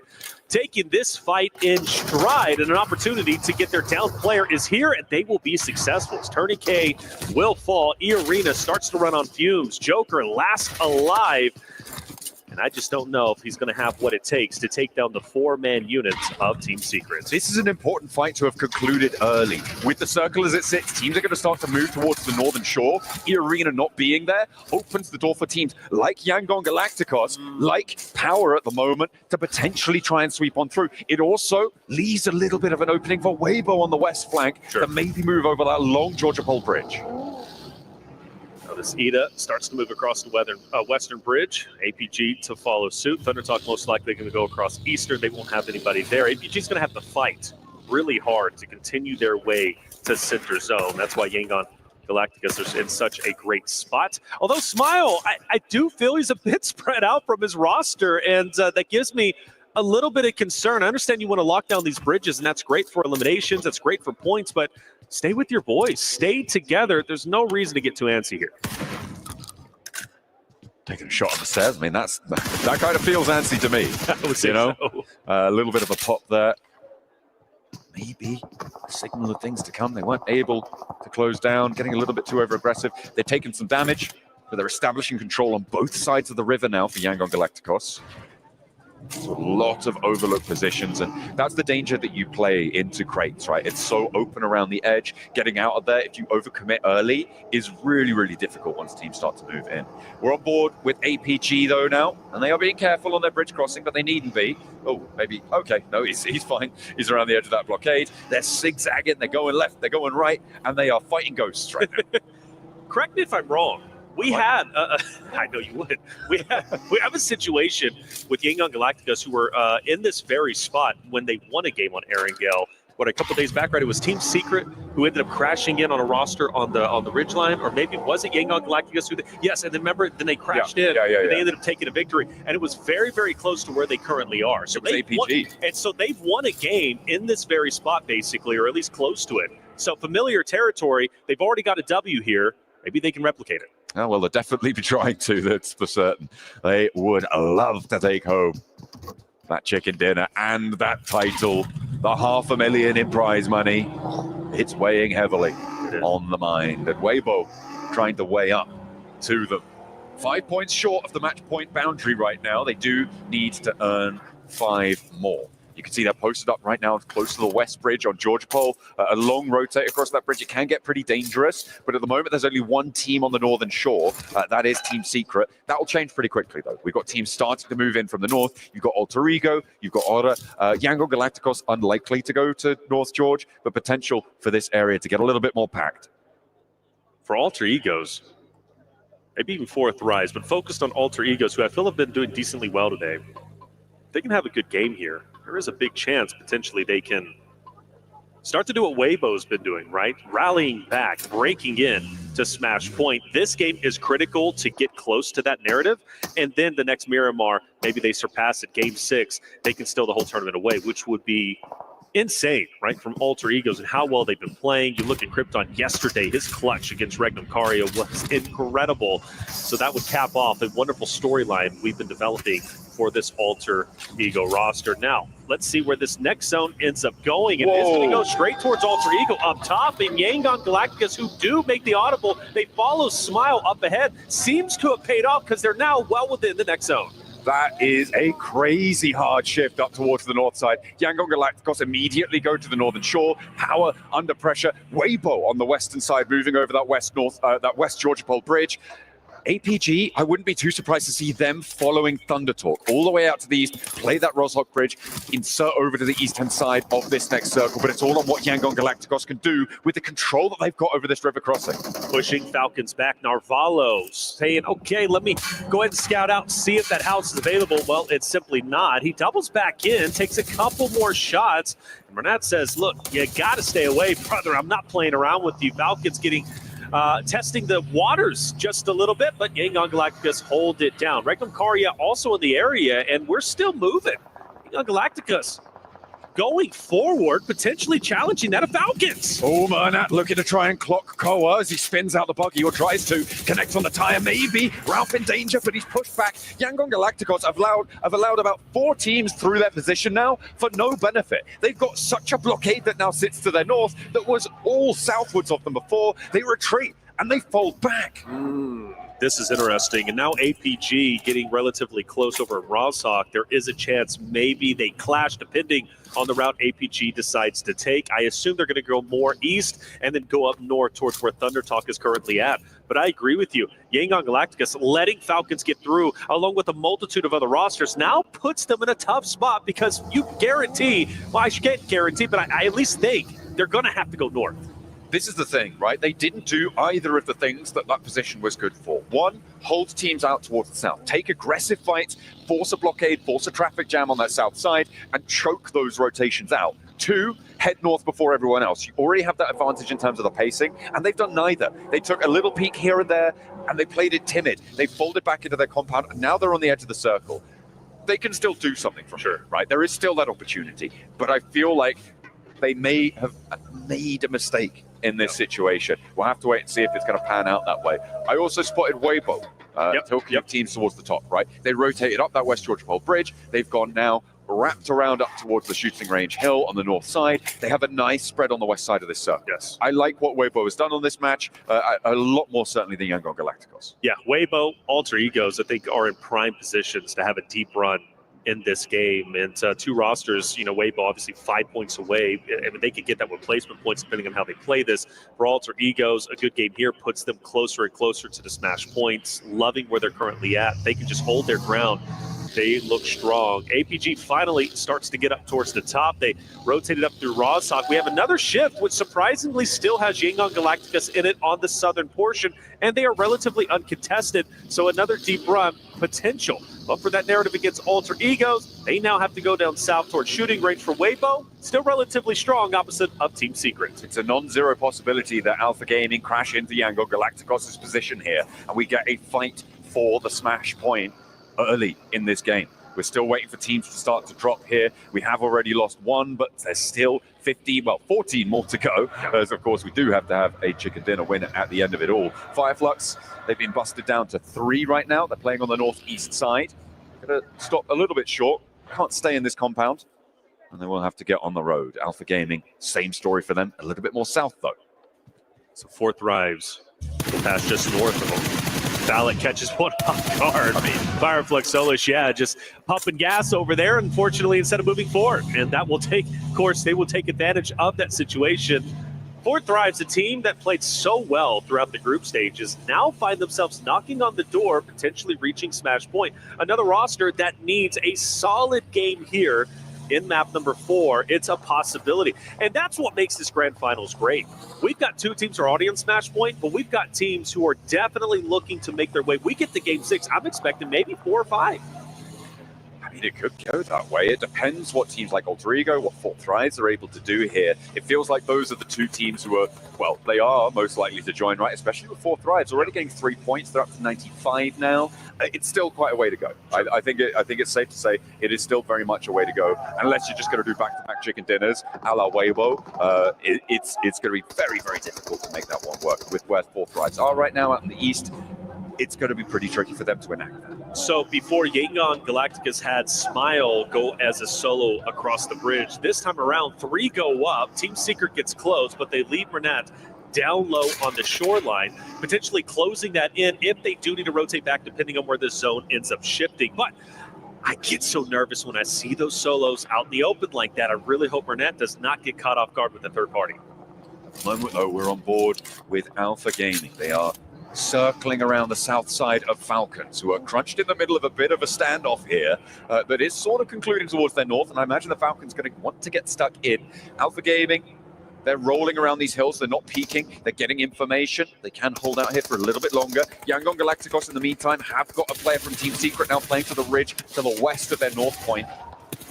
taking this fight in stride, and an opportunity to get their down player is here, and they will be successful. Tony K will fall. E-Arena starts to run on fumes. Joker last alive. And I just don't know if he's going to have what it takes to take down the 4-man units of Team Secret. This is an important fight to have concluded early. With the circle as it sits, teams are going to start to move towards the northern shore. E-Arena not being there opens the door for teams like Yangon Galacticos, like Power at the moment, to potentially try and sweep on through. It also leaves a little bit of an opening for Weibo on the west flank to maybe move over that long Georgia Pole bridge. This Ida starts to move across the Western Bridge. APG to follow suit. Thundertalk most likely going to go across Eastern. They won't have anybody there. APG's going to have to fight really hard to continue their way to center zone. That's why Yangon Galacticos are in such a great spot. Although Smile, I do feel he's a bit spread out from his roster, and that gives me a little bit of concern. I understand you want to lock down these bridges, and that's great for eliminations. That's great for points, but stay with your boys. Stay together. There's no reason to get too antsy here. Taking a shot on the stairs. I mean, that kind of feels antsy to me. I would say so. A little bit of a pop there. Maybe a signal of things to come. They weren't able to close down, getting a little bit too over-aggressive. They're taking some damage, but they're establishing control on both sides of the river now for Yangon Galacticos. So a lot of overlooked positions, and that's the danger that you play into crates, right? It's so open around the edge. Getting out of there, if you overcommit early, is really, really difficult once teams start to move in. We're on board with APG, though, now, and they are being careful on their bridge crossing, but they needn't be. Oh, maybe. Okay, no, he's fine. He's around the edge of that blockade. They're zigzagging, they're going left, they're going right, and they are fighting ghosts right now. Correct me if I'm wrong. We had, I know you would, we have a situation with Yangon Galacticos who were in this very spot when they won a game on Erangel. What, a couple days back, right? It was Team Secret who ended up crashing in on a roster on the ridgeline, or maybe was it Yangon Galacticos who? Yes, and then remember, then they crashed in, and they ended up taking a victory, and it was very, very close to where they currently are. So they won, and so they've won a game in this very spot, basically, or at least close to it. So familiar territory. They've already got a W here. maybe they can replicate it. Oh, well, they'll definitely be trying to, that's for certain. They would love to take home that chicken dinner and that title. The $500,000 in prize money. It's weighing heavily on the mind. And Weibo trying to weigh up to them. 5 points short of the match point boundary right now. They do need to earn 5 more. You can see that posted up right now close to the West Bridge on Georgia Pole. A long rotate across that bridge. It can get pretty dangerous, but at the moment there's only one team on the northern shore. That is Team Secret. That will change pretty quickly, though. We've got teams starting to move in from the north. You've got Alter Ego, you've got Aura. Yangon Galacticos unlikely to go to North George, but potential for this area to get a little bit more packed. For Alter Egos, maybe even fourth rise, but focused on Alter Egos, who I feel have been doing decently well today. They can have a good game here. There is a big chance potentially they can start to do what Weibo's been doing, right? Rallying back, breaking in to smash point. This game is critical to get close to that narrative. And then the next Miramar, maybe they surpass it. Game 6, they can steal the whole tournament away, which would be insane, right, from Alter Egos and how well they've been playing. You look at Krypton yesterday, his clutch against Regnum Karia was incredible. So that would cap off a wonderful storyline we've been developing for this Alter Ego roster. Now, let's see where this next zone ends up going. And it's going to go straight towards Alter Ego up top. And Yangon Galacticos, who do make the audible, they follow Smile up ahead. Seems to have paid off because they're now well within the next zone. That is a crazy hard shift up towards the north side. Yangon Galacticos immediately go to the northern shore. Power under pressure. Weibo on the western side, moving over that West Georgia Pole bridge. APG, I wouldn't be too surprised to see them following Thunder Talk all the way out to the east, play that Roshok Bridge, insert over to the eastern side of this next circle. But it's all on what Yangon Galacticos can do with the control that they've got over this river crossing. Pushing Falcons back. Narvalo saying, okay, let me go ahead and scout out and see if that house is available. Well, it's simply not. He doubles back in, takes a couple more shots. And Bernat says, look, you got to stay away, brother. I'm not playing around with you. Falcons getting testing the waters just a little bit, but Yangon Galacticos hold it down. Regnum Karia also in the area, and we're still moving. Yangon Galacticos going forward, potentially challenging that of Falcons. Oh, Mernat looking to try and clock Koa as he spins out the buggy or tries to connect on the tire. Maybe Ralph in danger, but he's pushed back. Yangon Galacticos have allowed about 4 teams through their position now for no benefit. They've got such a blockade that now sits to their north that was all southwards of them before. They retreat and they fold back. This is interesting. And now APG getting relatively close over at Roshok. There is a chance maybe they clash depending on the route APG decides to take. I assume they're going to go more east and then go up north towards where Thunder Talk is currently at. But I agree with you. Yangon Galacticos letting Falcons get through along with a multitude of other rosters now puts them in a tough spot because you guarantee, well, I can't guarantee, but I at least think they're going to have to go north. This is the thing, right? They didn't do either of the things that position was good for. One, hold teams out towards the south. Take aggressive fights, force a blockade, force a traffic jam on that south side, and choke those rotations out. 2, head north before everyone else. You already have that advantage in terms of the pacing, and they've done neither. They took a little peek here and there, and they played it timid. They folded back into their compound, and now they're on the edge of the circle. They can still do something from here, right? There is still that opportunity, but I feel like they may have made a mistake in this situation. We'll have to wait and see if it's going to pan out that way. I also spotted Weibo tilting teams towards the top, right? They rotated up that West Georgia Pole Bridge. They've gone now wrapped around up towards the shooting range hill on the north side. They have a nice spread on the west side of this circle. Yes. I like what Weibo has done on this match, a lot more certainly than Yangon Galacticos. Yeah, Weibo, Alter Egos, I think, are in prime positions to have a deep run in this game. And 2 rosters, you know, Weibo obviously 5 points away. I mean, they could get that replacement points depending on how they play this. For Alter Egos, a good game here puts them closer and closer to the smash points. Loving where they're currently at. They can just hold their ground. They look strong. APG finally starts to get up towards the top. They rotated up through Roshok. We have another shift, which surprisingly still has Yangon Galacticos in it on the southern portion, and they are relatively uncontested, so another deep run potential. But for that narrative against Alter Egos, they now have to go down south towards shooting range for Weibo. Still relatively strong opposite of Team Secret. It's a non-zero possibility that Alpha Gaming crash into Yangon Galacticos' position here, and we get a fight for the smash point early in this game. We're still waiting for teams to start to drop here. We have already lost one, but there's still 14 more to go. As of course, we do have to have a chicken dinner win at the end of it all. Fireflux, they've been busted down to 3 right now. They're playing on the northeast side. Gonna stop a little bit short. Can't stay in this compound. And they will have to get on the road. Alpha Gaming, same story for them. A little bit more south, though. So 4th Thrives, pass just north of them. Phallic catches one off guard. Fireflux Solish, yeah, just pumping gas over there, unfortunately, instead of moving forward. And that will take, of course, they will take advantage of that situation. 4th Thrives, a team that played so well throughout the group stages, now find themselves knocking on the door, potentially reaching Smash Point. Another roster that needs a solid game here in map number 4. It's a possibility. And that's what makes this grand finals great. We've got 2 teams who are already on Smash Point, but we've got teams who are definitely looking to make their way. We get to game 6. I'm expecting maybe 4 or 5. I mean, it could go that way. It depends what teams like Alter Ego, what 4th Thrives are able to do here. It feels like those are the 2 teams who are, well, they are most likely to join, right? Especially with 4th Thrives already getting 3 points. They're up to 95 now. It's still quite a way to go. I think it's safe to say it is still very much a way to go. Unless you're just going to do back-to-back chicken dinners a la Weibo, it's going to be very, very difficult to make that one work with where 4th Thrives are right now out in the east. It's going to be pretty tricky for them to enact that. So before Yangon Galacticus had Smile go as a solo across the bridge, this time around 3 go up. Team Secret gets close, but they leave Renat down low on the shoreline, potentially closing that in if they do need to rotate back depending on where the zone ends up shifting. But I get so nervous when I see those solos out in the open like that. I really hope Renat does not get caught off guard with the third party. At the moment, though, we're on board with Alpha Gaming. They are circling around the south side of Falcons, who are crunched in the middle of a bit of a standoff here that is sort of concluding towards their north, and I imagine the Falcons going to want to get stuck in. Alpha Gaming, they're rolling around these hills, they're not peeking, they're getting information, they can hold out here for a little bit longer. Yangon Galacticos, in the meantime, have got a player from Team Secret now playing to the ridge, to the west of their north point.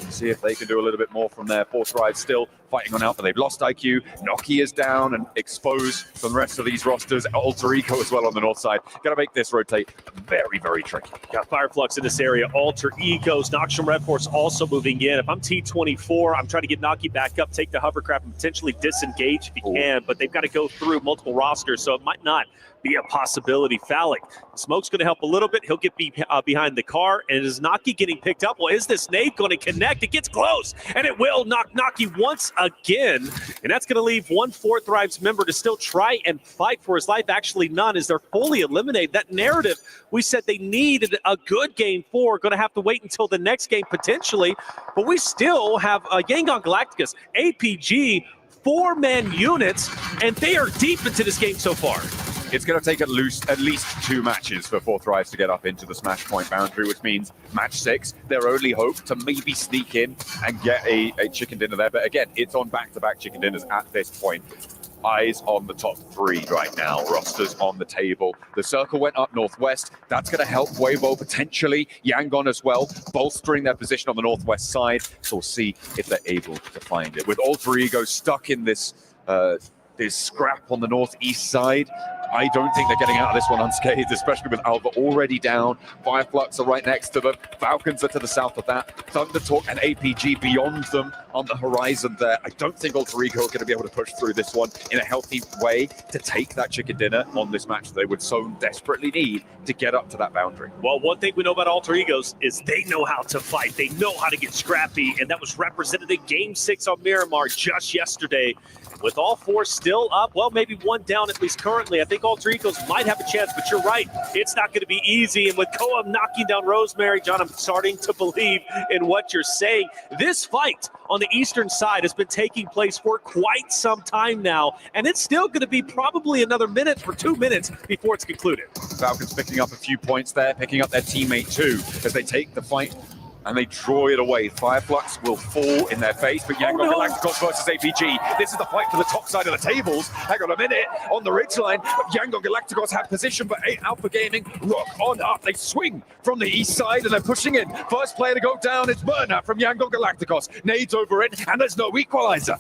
See if they can do a little bit more from there. 4th Thrive still fighting on Alpha. They've lost IQ. Noki is down and exposed from the rest of these rosters. Alter Ego as well on the north side. Got to make this rotate very, very tricky. Got Fireflux in this area. Alter Egos. Noxium Red Force also moving in. If I'm T24, I'm trying to get Noki back up, take the hovercraft, and potentially disengage if you can. But they've got to go through multiple rosters, so it might not be a possibility. Phallic, smoke's going to help a little bit. He'll get behind the car. And is Noki getting picked up? Well, is this nade going to connect? It gets close, and it will knock Noki once again. And that's going to leave one 4th Thrives member to still try and fight for his life. Actually, none, as they're fully eliminated. That narrative, we said they needed a good game 4. Going to have to wait until the next game potentially. But we still have Yangon Galacticus, APG, 4-man units, and they are deep into this game so far. It's going to take at least 2 matches for 4th Thrives to get up into the Smash Point boundary, which means match 6, their only hope to maybe sneak in and get a chicken dinner there. But again, it's on back-to-back chicken dinners at this point. Eyes on the top 3 right now. Rosters on the table. The circle went up northwest. That's going to help Weibo potentially. Yangon as well, bolstering their position on the northwest side. So we'll see if they're able to find it. With Alter Ego stuck in this scrap on the northeast side, I don't think they're getting out of this one unscathed, especially with Alva already down. Fireflux are right next to them. Falcons are to the south of that. Thundertalk and APG beyond them on the horizon there. I don't think Alter Ego are going to be able to push through this one in a healthy way to take that chicken dinner on this match they would so desperately need to get up to that boundary. Well, one thing we know about Alter Egos is they know how to fight. They know how to get scrappy, and that was represented in Game 6 on Miramar just yesterday. With all 4 still up, well, maybe 1 down at least currently. I think Alter Egos might have a chance, but you're right. It's not going to be easy. And with Koa knocking down Rosemary, John, I'm starting to believe in what you're saying. This fight on the eastern side has been taking place for quite some time now, and it's still going to be probably another minute or 2 minutes before it's concluded. Falcons picking up a few points there, picking up their teammate too, as they take the fight and they draw it away. Fireflux will fall in their face, but Yangon Galacticos versus APG. This is the fight for the top side of the tables. Hang on a minute. On the ridgeline, Yangon Galacticos have position, but Alpha Gaming rock on up. They swing from the east side, and they're pushing in. First player to go down is Myrna from Yangon Galacticos. Nades over it, and there's no equalizer.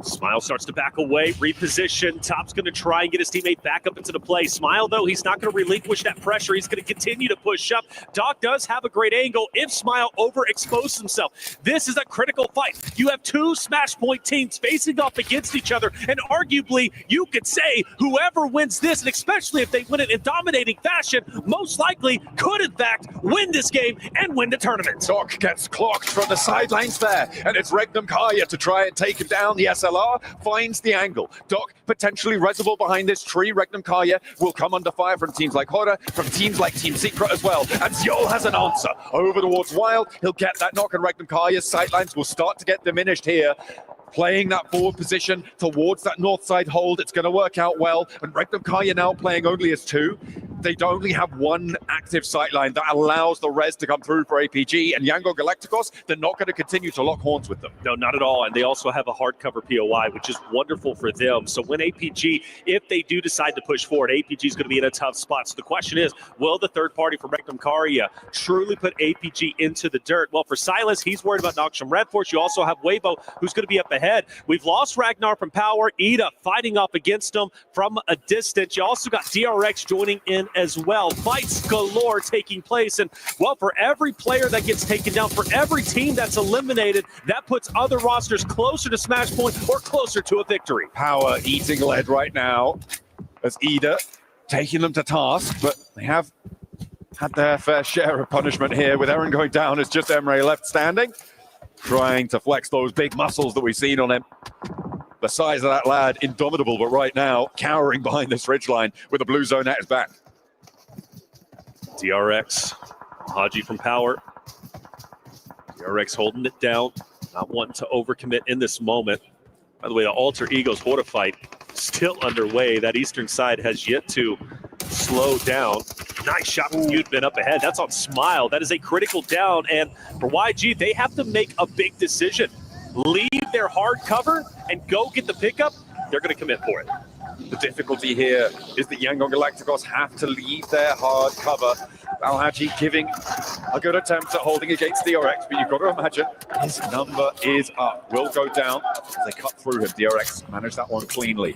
Smile starts to back away, reposition. Top's going to try and get his teammate back up into the play. Smile, though, he's not going to relinquish that pressure. He's going to continue to push up. Doc does have a great angle if Smile overexposes himself. This is a critical fight. You have two Smash Point teams facing off against each other, and arguably, you could say whoever wins this, and especially if they win it in dominating fashion, most likely could, in fact, win this game and win the tournament. Doc gets clocked from the sidelines there, and it's Regnum Kaya to try and take him down. The SLR finds the angle. Doc potentially resible behind this tree. Regnum Kaya will come under fire from teams like Horror, from teams like Team Secret as well. And Zjol has an answer. Over towards Wild, he'll get that knock, and Regnum Kaya's sightlines will start to get diminished here. Playing that forward position towards that north side hold. It's going to work out well. And Regnum Kaya now playing only as two. They only have one active sightline that allows the res to come through for APG. And Yangon Galacticos, they're not going to continue to lock horns with them. No, not at all. And they also have a hardcover POI, which is wonderful for them. So when APG, if they do decide to push forward, APG is going to be in a tough spot. So the question is, will the third party from Regnum Kaya truly put APG into the dirt? Well, for Silas, he's worried about Nox from Red Force. You also have Weibo, who's going to be up ahead. We've lost Ragnar from Power, Ida fighting up against him from a distance. You also got DRX joining in as well. Fights galore taking place. And, well, for every player that gets taken down, for every team that's eliminated, that puts other rosters closer to Smash Point or closer to a victory. Power eating lead right now as Ida taking them to task, but they have had their fair share of punishment here with Eren going down as just Emre left standing, trying to flex those big muscles that we've seen on him. The size of that lad, indomitable, but right now cowering behind this ridgeline with the blue zone at his back. DRX, Haji from Power. DRX holding it down, not wanting to overcommit in this moment. By the way, the Alter Egos Horde fight still underway. That eastern side has yet to slow down. Nice shot from Yudbin up ahead. That's on Smile. That is a critical down. And for YG, they have to make a big decision. Leave their hard cover and go get the pickup. They're going to commit for it. The difficulty here is that Yangon Galacticos have to leave their hard cover. Al-Haji giving a good attempt at holding against DRX, but you've got to imagine his number is up. Will go down as they cut through him. DRX managed that one cleanly.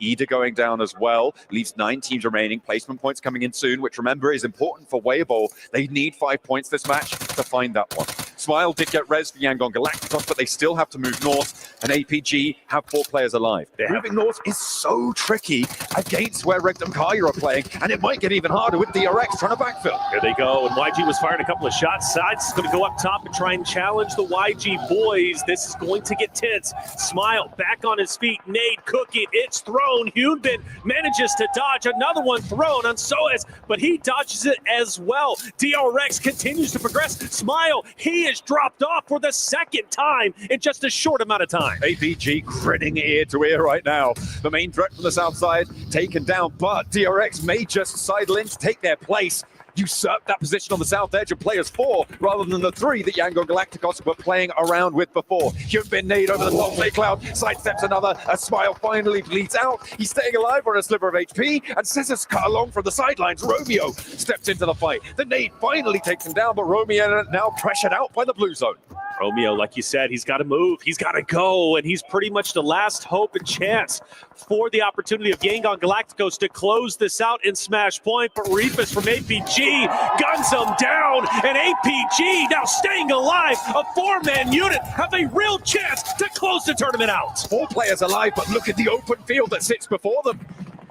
Ida going down as well, leaves 9 teams remaining. Placement points coming in soon, which remember is important for Weibo. They need 5 points this match to find that one. Smile did get res for Yangon Galacticos, but they still have to move north, and APG have 4 players alive. Moving north is so tricky against where Regnum Kaya are playing, and it might get even harder with DRX trying to backfill. Here they go, and YG was firing a couple of shots. Sides is going to go up top and try and challenge the YG boys. This is going to get tense. Smile back on his feet. Nade cooking. It's thrown. Hyunbin manages to dodge. Another one thrown on Soez, but he dodges it as well. DRX continues to progress. Smile, he is dropped off for the second time in just a short amount of time. APG grinning ear to ear right now. The main threat from the south side taken down, but DRX may just sidle in to take their place. Usurp that position on the south edge and play as 4 rather than the 3 that Yangon Galacticos were playing around with before. Hyunbin nade over the top play cloud, sidesteps another. A Smile finally bleeds out. He's staying alive on a sliver of HP, and Scissors cut along from the sidelines. Romeo steps into the fight. The nade finally takes him down, but Romeo now pressured out by the blue zone. Romeo, like you said, he's got to move, he's got to go, and he's pretty much the last hope and chance for the opportunity of Yangon Galacticos to close this out in Smash Point. But Reefus from APG guns him down, and APG now staying alive. A 4-man unit have a real chance to close the tournament out. 4 players alive, but look at the open field that sits before them.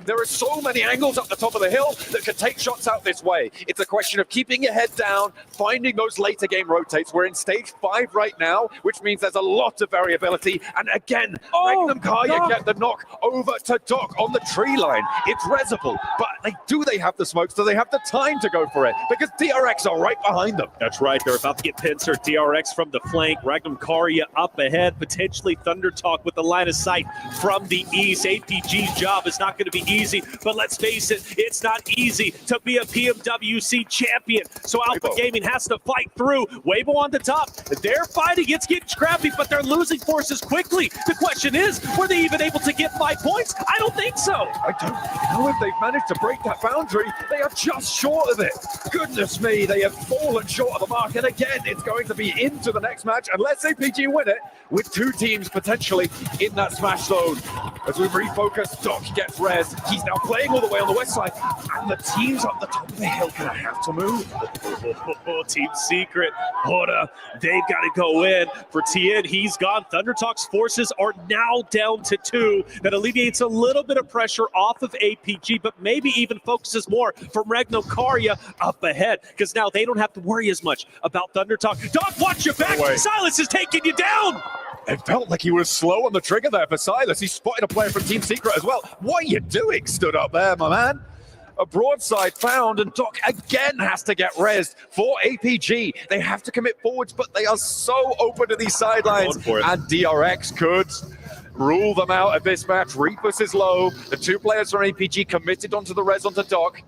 There are so many angles up the top of the hill that can take shots out this way. It's a question of keeping your head down, finding those later game rotates. We're in stage 5 right now, which means there's a lot of variability. And again, Regnum Kaya get the knock over to Doc on the tree line. It's resible, but they have the smokes? Do they have the time to go for it? Because DRX are right behind them. That's right. They're about to get pincered. DRX from the flank. Regnum Kaya up ahead. Potentially Thunder Talk with the line of sight from the east. APG's job is not going to be easy. easy. But let's face it, it's not easy to be a PMWC champion. So Alpha Gaming has to fight through. Weibo on the top. They're fighting. It's getting scrappy, but they're losing forces quickly. The question is, were they even able to get 5 points? I don't think so. I don't know if they've managed to break that boundary. They are just short of it. Goodness me, they have fallen short of the mark. And again, it's going to be into the next match unless APG win it, with 2 teams potentially in that smash zone. As we refocus, Doc gets res. He's now playing all the way on the west side. And the teams up the top of the hill going to have to move. Team Secret, Hora, they've got to go in. For Tien, he's gone. ThunderTalk's forces are now down to 2. That alleviates a little bit of pressure off of APG, but maybe even focuses more from Regnum Karya up ahead, because now they don't have to worry as much about ThunderTalk. Doc, watch your back. Silas is taking you down. It felt like he was slow on the trigger there for Silas. He spotted a player from Team Secret as well. What are you doing stood up there, my man? A broadside found, and Doc again has to get rezzed for APG. They have to commit forwards, but they are so open to these sidelines. And DRX could rule them out of this match. Reapus is low. The 2 players from APG committed onto the res onto Doc.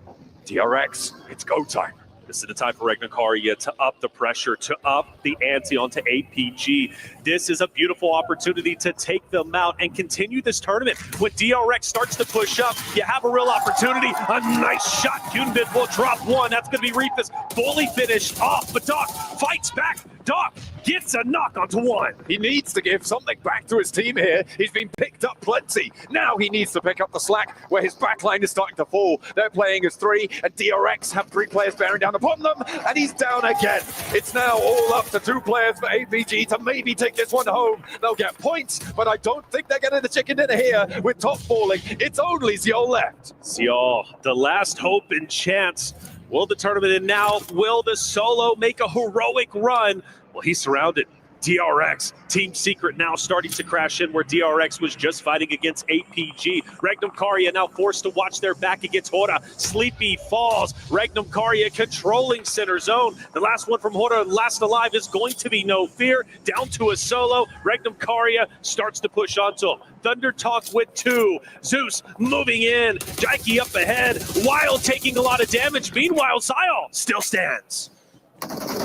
DRX, it's go time. This is the time for Regnum Karya to up the pressure, to up the ante onto APG. This is a beautiful opportunity to take them out and continue this tournament. When DRX starts to push up, you have a real opportunity. A nice shot. Kunbin will drop 1. That's going to be Reapus fully finished off. But Doc fights back. Doc gets a knock onto 1. He needs to give something back to his team here. He's been picked up plenty. Now he needs to pick up the slack where his backline is starting to fall. They're playing as 3, and DRX have 3 players bearing down upon them, and he's down again. It's now all up to 2 players for APG to maybe take this one home. They'll get points, but I don't think they're getting the chicken dinner here with top falling. It's only Ziol left. Ziol, the last hope and chance. Will the tournament end now? Will the solo make a heroic run? Well, he's surrounded. DRX, Team Secret now starting to crash in where DRX was just fighting against APG. Regnum Karya now forced to watch their back against Hora. Sleepy falls. Regnum Karya controlling center zone. The last one from Hora, last alive, is going to be No Fear. Down to a solo. Regnum Karya starts to push onto him. ThunderTalk with 2. Zeus moving in. Jaiki up ahead. Wild taking a lot of damage. Meanwhile, Ziol still stands.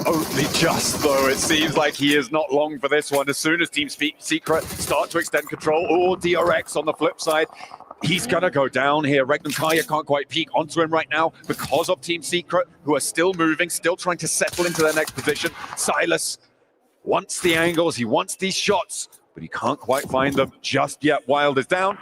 Only just, though. It seems like he is not long for this one. As soon as Team Secret start to extend control, or DRX on the flip side, he's going to go down here. Regnum Karya can't quite peek onto him right now because of Team Secret, who are still moving, still trying to settle into their next position. Silas wants the angles, he wants these shots, but he can't quite find them just yet. Wild is down,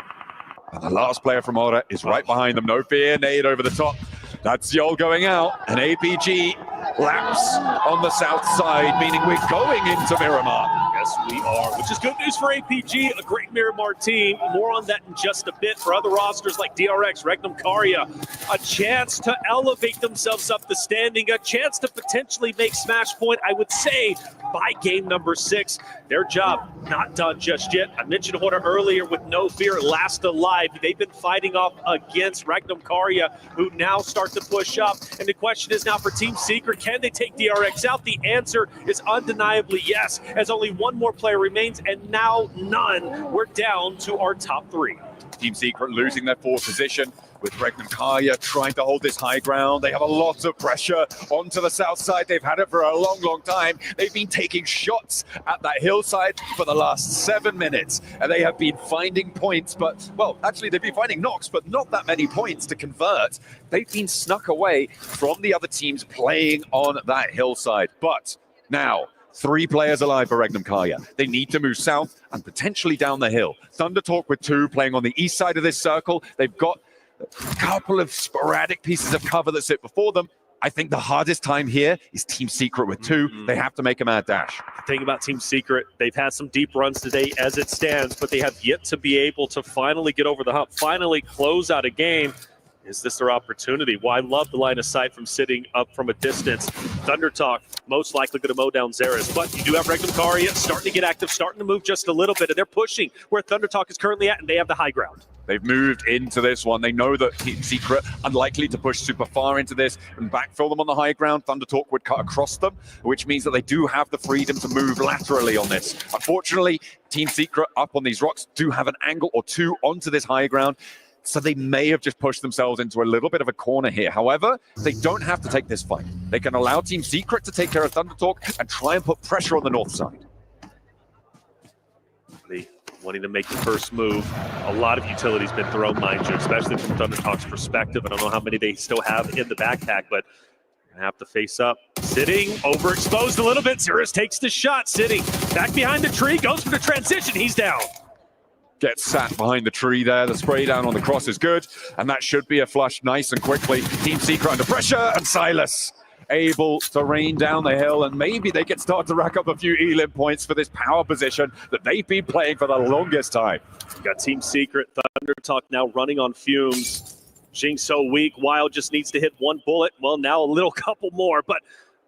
and the last player from Hora is right behind them. No Fear, nade over the top. That's Yol going out, and APG laps on the south side, meaning we're going into Miramar. Yes, we are, which is good news for APG, a great Miramar team. More on that in just a bit. For other rosters like DRX, Regnum Karya, a chance to elevate themselves up the standing, a chance to potentially make Smash Point, I would say, by game number 6. Their job not done just yet. I mentioned Hora earlier with No Fear, last alive. They've been fighting off against Regnum Karya, who now start to push up. And the question is now for Team Secret, can they take DRX out? The answer is undeniably yes, as only 1 more player remains, and now none. We're down to our top 3. Team Secret losing their 4th position, with Regnum Karya trying to hold this high ground. They have a lot of pressure onto the south side. They've had it for a long, long time. They've been taking shots at that hillside for the last 7 minutes, and they have been finding points, but, well, actually they've been finding knocks, but not that many points to convert. They've been snuck away from the other teams playing on that hillside. But now, 3 players alive for Regnum Karya. They need to move south and potentially down the hill. ThunderTalk with 2 playing on the east side of this circle. They've got a couple of sporadic pieces of cover that sit before them. I think the hardest time here is Team Secret with 2. They have to make a mad dash. The thing about Team Secret, they've had some deep runs today as it stands, but they have yet to be able to finally get over the hump, finally close out a game. Is this their opportunity? Well, I love the line of sight from sitting up from a distance. ThunderTalk, most likely going to mow down Xerath, but you do have Regnum Karya starting to get active, starting to move just a little bit, and they're pushing where ThunderTalk is currently at, and they have the high ground. They've moved into this one. They know that Team Secret unlikely to push super far into this and backfill them on the high ground. ThunderTalk would cut across them, which means that they do have the freedom to move laterally on this. Unfortunately, Team Secret up on these rocks do have an angle or 2 onto this high ground. So they may have just pushed themselves into a little bit of a corner here. However, they don't have to take this fight. They can allow Team Secret to take care of Thundertalk and try and put pressure on the north side. Wanting to make the first move. A lot of utility's been thrown, mind you, especially from Thundertalk's perspective. I don't know how many they still have in the backpack, but going to have to face up. Sitting, overexposed a little bit. Zerus takes the shot. Sitting back behind the tree, goes for the transition. He's down. Gets sat behind the tree there. The spray down on the cross is good, and that should be a flush nice and quickly. Team Secret under pressure, and Silas able to rain down the hill, and maybe they can start to rack up a few elim points for this power position that they've been playing for the longest time. Got Team Secret, Thundertalk now running on fumes. Jing so weak, Wild just needs to hit one bullet. Well, now a little couple more, but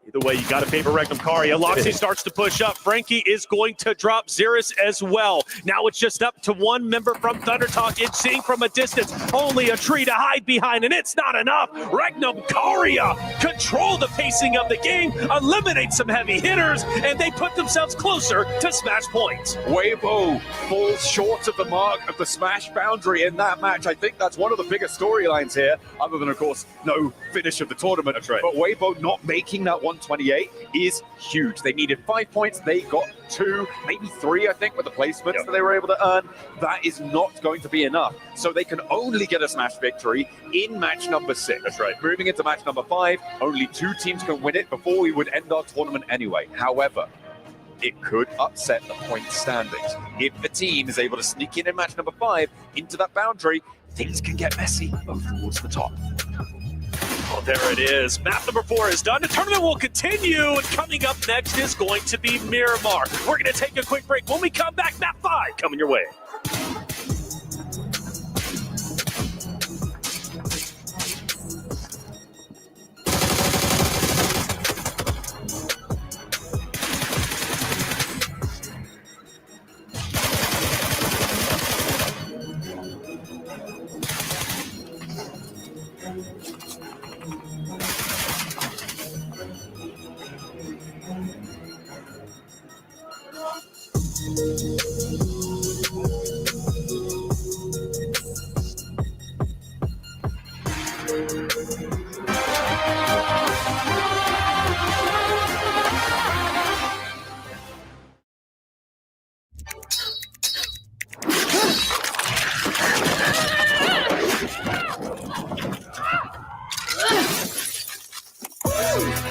either way, you got to favor Regnum Karia. Loxy starts to push up. Frankie is going to drop Zerus as well. Now it's just up to one member from Thundertalk. It's seeing from a distance. Only a tree to hide behind, and it's not enough. Regnum Karia control the pacing of the game, eliminate some heavy hitters, and they put themselves closer to smash points. Weibo falls short of the mark of the smash boundary in that match. I think that's one of the biggest storylines here, other than, of course, no finish of the tournament. That's right. But Weibo not making that 128 is huge. They needed 5 points. They got 2, maybe 3, I think, with the placements that they were able to earn. That is not going to be enough. So they can only get a smash victory in match number 6. That's right. Moving into match number 5, only 2 teams can win it before we would end our tournament anyway. However, it could upset the point standings. If the team is able to sneak in match number 5 into that boundary, things can get messy towards the top. Oh, there it is. Map number 4 is done. The tournament will continue, and coming up next is going to be Miramar. We're going to take a quick break. When we come back, map 5 coming your way.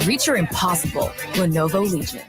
Reach your impossible. Lenovo Legion.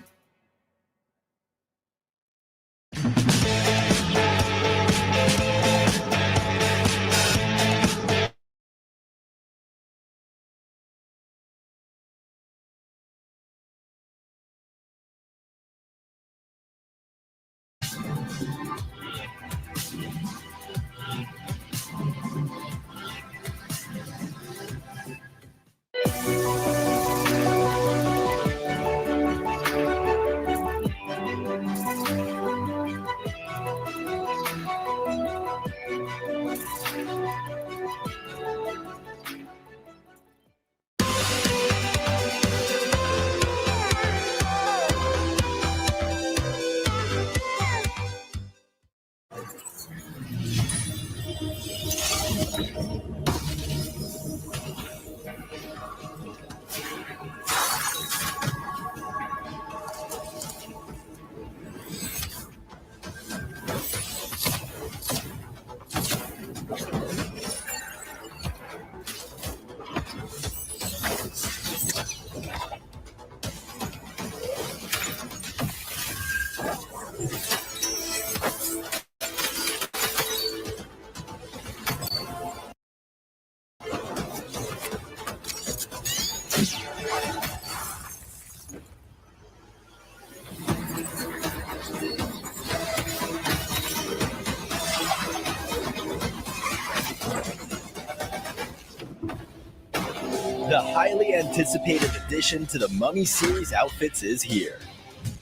The highly anticipated addition to the Mummy series outfits is here.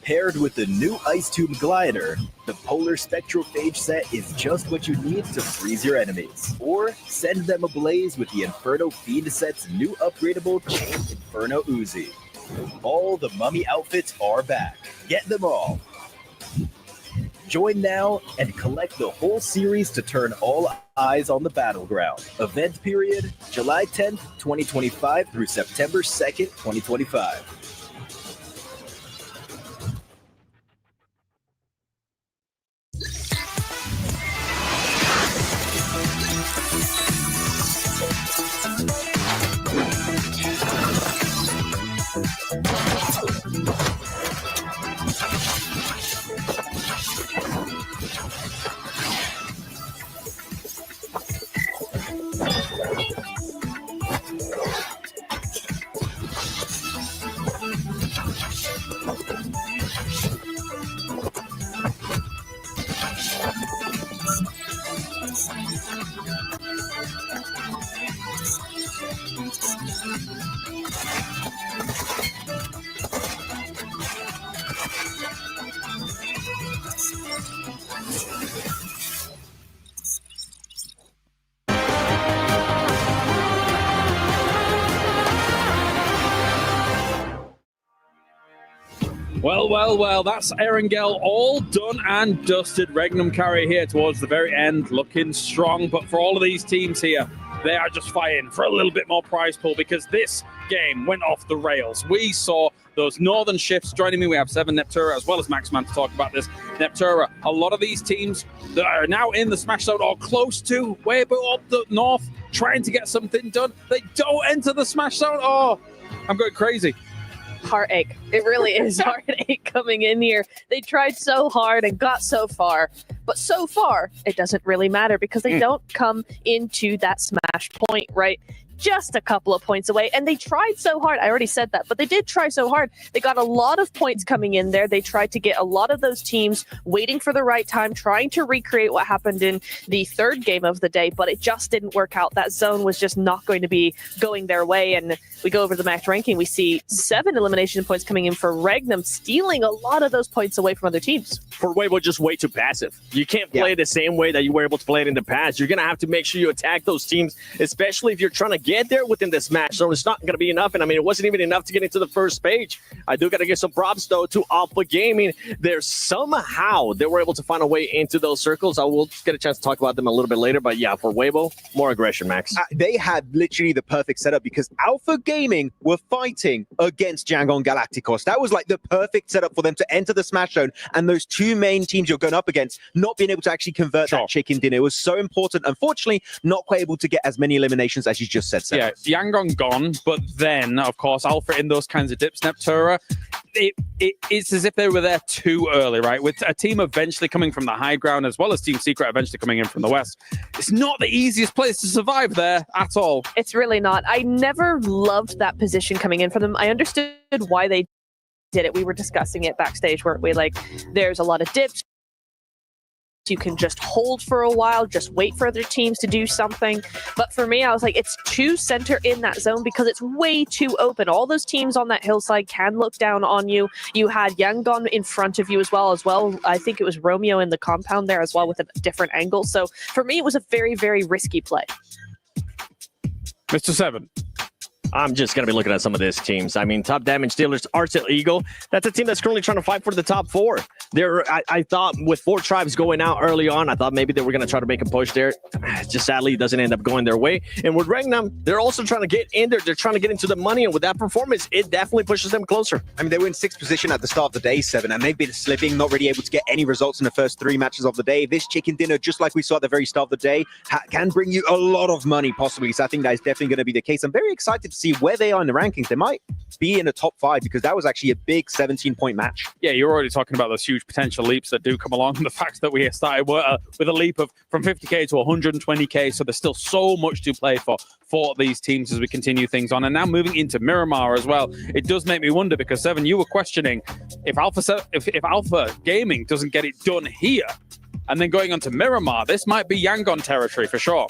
Paired with the new Ice Tube Glider, the Polar Spectrophage set is just what you need to freeze your enemies. Or send them ablaze with the Inferno Feed set's new upgradable Chain Inferno Uzi. All the Mummy outfits are back. Get them all. Join now and collect the whole series to turn all eyes on the battleground. Event period, July 10th, 2025 through September 2nd, 2025. Well, that's Erangel all done and dusted. Regnum Carrier here towards the very end, looking strong. But for all of these teams here, they are just fighting for a little bit more prize pool because this game went off the rails. We saw those northern shifts. Joining me, we have Seven, Neptura, as well as Maxman to talk about this. Neptura, a lot of these teams that are now in the Smash Zone or close to, way up the north, trying to get something done. They don't enter the Smash Zone. Oh, I'm going crazy. Heartache. It really is heartache coming in here. They tried so hard and got so far, but so far it doesn't really matter because they don't come into that smash point, right? Just a couple of points away, and they tried so hard. I already said that, but they did try so hard. They got a lot of points coming in there. They tried to get a lot of those teams waiting for the right time, trying to recreate what happened in the third game of the day, but it just didn't work out. That zone was just not going to be going their way, and we go over the match ranking. We see 7 elimination points coming in for Regnum, stealing a lot of those points away from other teams. For Weibo, just way too passive. You can't play the same way that you were able to play it in the past. You're going to have to make sure you attack those teams, especially if you're trying to get there within this match. So it's not going to be enough. And I mean, it wasn't even enough to get into the first page. I do got to give some props, though, to Alpha Gaming. There's somehow they were able to find a way into those circles. I will get a chance to talk about them a little bit later. But yeah, for Weibo, more aggression, Max. They had literally the perfect setup because Alpha Gaming were fighting against Yangon Galacticos. That was like the perfect setup for them to enter the Smash Zone. And those two main teams you're going up against, not being able to actually convert that chicken dinner was so important. Unfortunately, not quite able to get as many eliminations as you just said, Seth. Yeah, Yangon gone, but then, of course, Alpha in those kinds of dips, Neptura, it's as if they were there too early, right? With a team eventually coming from the high ground, as well as Team Secret eventually coming in from the west. It's not the easiest place to survive there at all. It's really not. I never loved that position coming in for them. I understood why they did it. We were discussing it backstage, weren't we? Like, there's a lot of dips. You can just hold for a while, just wait for other teams to do something. But for me, I was like, it's too center in that zone because it's way too open. All those teams on that hillside can look down on you. You had Yangon in front of you as well. I think it was Romeo in the compound there as well with a different angle. So for me, it was a very, very risky play. Mr. Seven. I'm just going to be looking at some of these teams. I mean, top damage dealers, Arcel Eagle. That's a team that's currently trying to fight for the top 4. I thought with 4 tribes going out early on, I thought maybe they were going to try to make a push there. Just sadly, it doesn't end up going their way. And with Regnum, they're also trying to get in there. They're trying to get into the money. And with that performance, it definitely pushes them closer. I mean, they were in 6th position at the start of the day, 7, and they've been slipping, not really able to get any results in the first 3 matches of the day. This chicken dinner, just like we saw at the very start of the day, can bring you a lot of money, possibly. So I think that is definitely going to be the case. I'm very excited to see where they are in the rankings. They might be in the top 5 because that was actually a big 17-point match. Yeah, you're already talking about those huge potential leaps that do come along. The fact that we started with a leap of from 50k to 120k, so there's still so much to play for these teams as we continue things on. And now moving into Miramar as well, it does make me wonder because Seven, you were questioning if Alpha Gaming doesn't get it done here, and then going on to Miramar, this might be Yangon territory for sure.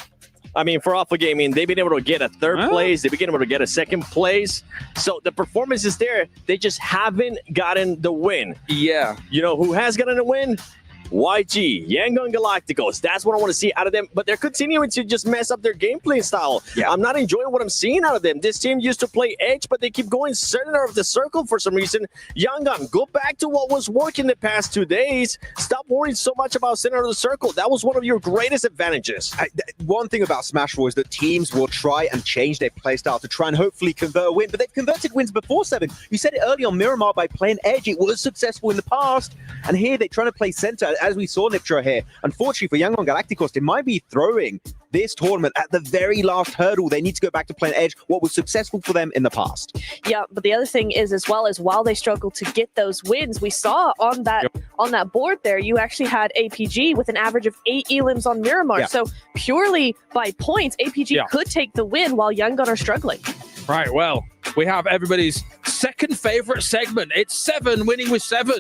I mean, for Alpha Gaming, they've been able to get a 3rd place. They've been able to get a 2nd place. So the performance is there. They just haven't gotten the win. Yeah. You know who has gotten a win? YG, Yangon Galacticos. That's what I want to see out of them. But they're continuing to just mess up their gameplay style. Yeah. I'm not enjoying what I'm seeing out of them. This team used to play edge, but they keep going center of the circle for some reason. Yangon, go back to what was working the past 2 days. Stop worrying so much about center of the circle. That was one of your greatest advantages. One thing about Smash Raw is that teams will try and change their playstyle to try and hopefully convert a win, but they've converted wins before, Seven. You said it earlier on Miramar by playing edge. It was successful in the past, and here they're trying to play center, as we saw Niptra here. Unfortunately for Yangon Galacticos, they might be throwing this tournament at the very last hurdle. They need to go back to playing edge, what was successful for them in the past. Yeah, but the other thing is, as well, as while they struggle to get those wins, we saw on that board there, you actually had APG with an average of 8 elims on Miramar. Yeah. So purely by points, APG could take the win while Yangon are struggling. Right, well, we have everybody's second favorite segment. It's Seven winning with 7.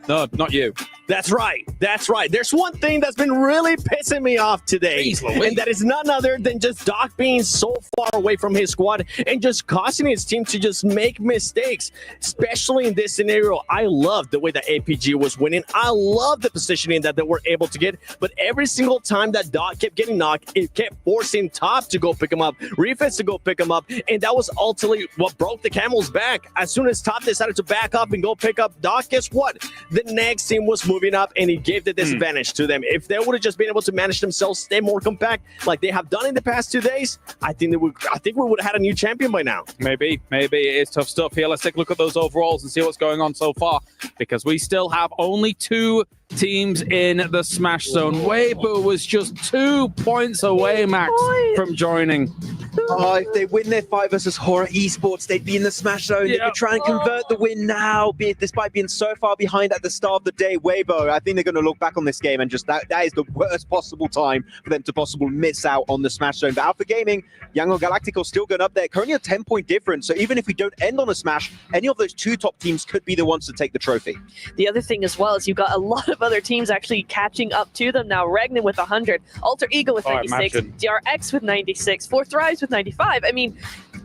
No, not you. That's right. That's right. There's one thing that's been really pissing me off today, and that is none other than just Doc being so far away from his squad and just causing his team to just make mistakes, especially in this scenario. I love the way that APG was winning. I love the positioning that they were able to get, but every single time that Doc kept getting knocked, it kept forcing Top to go pick him up, Refits to go pick him up, and that was ultimately what broke the camel's back. As soon as Top decided to back up and go pick up Doc, guess what? The next team was moving up, and he gave the disadvantage to them. If they would have just been able to manage themselves, stay more compact, like they have done in the past 2 days, I think we would have had a new champion by now. Maybe it is tough stuff here. Let's take a look at those overalls and see what's going on so far, because we still have only 2 teams in the Smash Zone. Weibo was just 2 points away, Max, from joining. If they win their fight versus Horror Esports, they'd be in the Smash Zone. They could try and convert the win now, despite being so far behind at the start of the day. Weibo, I think they're going to look back on this game and just that is the worst possible time for them to possibly miss out on the Smash Zone. But Alpha Gaming, Yangon Galacticos still going up there. Currently a 10-point difference. So even if we don't end on a Smash, any of those 2 top teams could be the ones to take the trophy. The other thing as well is you've got a lot of other teams actually catching up to them now. Regnan with 100, Alter Ego with 96, DRX with 96, Fourth Rise with 95. I mean,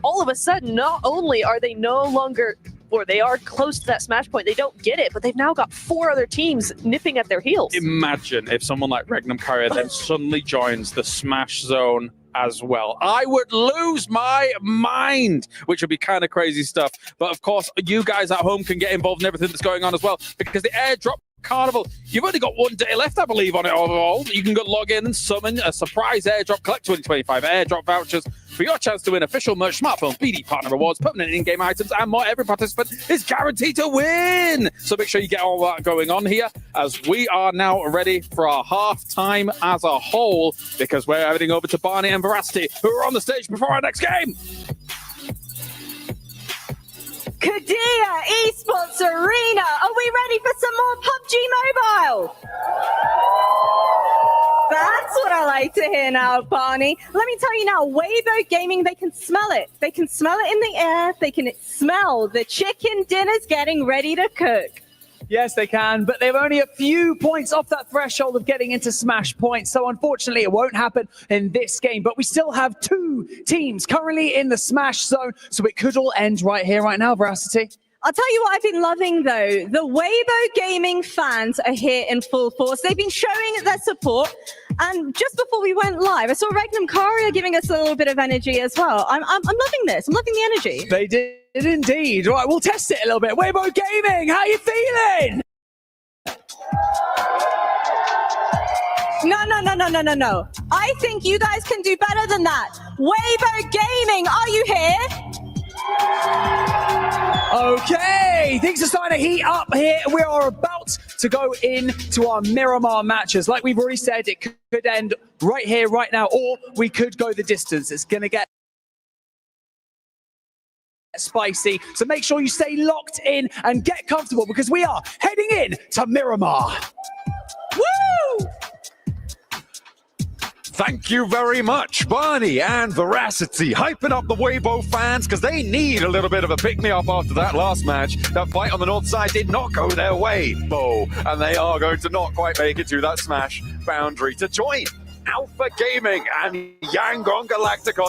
all of a sudden, not only are they no longer, or they are close to that Smash point, they don't get it, but they've now got 4 other teams nipping at their heels. Imagine if someone like Regnum Carrier then suddenly joins the Smash Zone as well. I would lose my mind, which would be kind of crazy stuff. But of course, you guys at home can get involved in everything that's going on as well, because the airdrop Carnival, you've only got 1 day left, I believe, on it overall. You can go log in and summon a surprise airdrop, collect 2025 airdrop vouchers for your chance to win official merch, smartphones, BD partner rewards, permanent in-game items, and more. Every participant is guaranteed to win. So make sure you get all that going on here, as we are now ready for our half-time as a whole, because we're heading over to Barney and Veracity, who are on the stage before our next game. Kadia Esports Arena, are we ready for some more PUBG Mobile? That's what I like to hear now, Barney. Let me tell you now, Weibo Gaming, they can smell it. They can smell it in the air. They can smell the chicken dinners getting ready to cook. Yes, they can, but they're only a few points off that threshold of getting into Smash points. So unfortunately, it won't happen in this game. But we still have 2 teams currently in the Smash Zone. So it could all end right here, right now, Veracity. I'll tell you what I've been loving, though. The Weibo Gaming fans are here in full force. They've been showing their support. And just before we went live, I saw Regnum Carrier giving us a little bit of energy as well. I'm loving this. I'm loving the energy. They did indeed. Right, we'll test it a little bit. Weibo Gaming, how you feeling? No. I think you guys can do better than that. Weibo Gaming, are you here? Okay, things are starting to heat up here. We are about to go into our Miramar matches. Like we've already said, it could end right here, right now, or we could go the distance. It's going to get spicy. So make sure you stay locked in and get comfortable, because we are heading in to Miramar. Woo! Thank you very much, Barney and Veracity, hyping up the Weibo fans, because they need a little bit of a pick-me-up after that last match. That fight on the north side did not go their way, and they are going to not quite make it to that Smash boundary to join Alpha Gaming and Yangon Galacticos.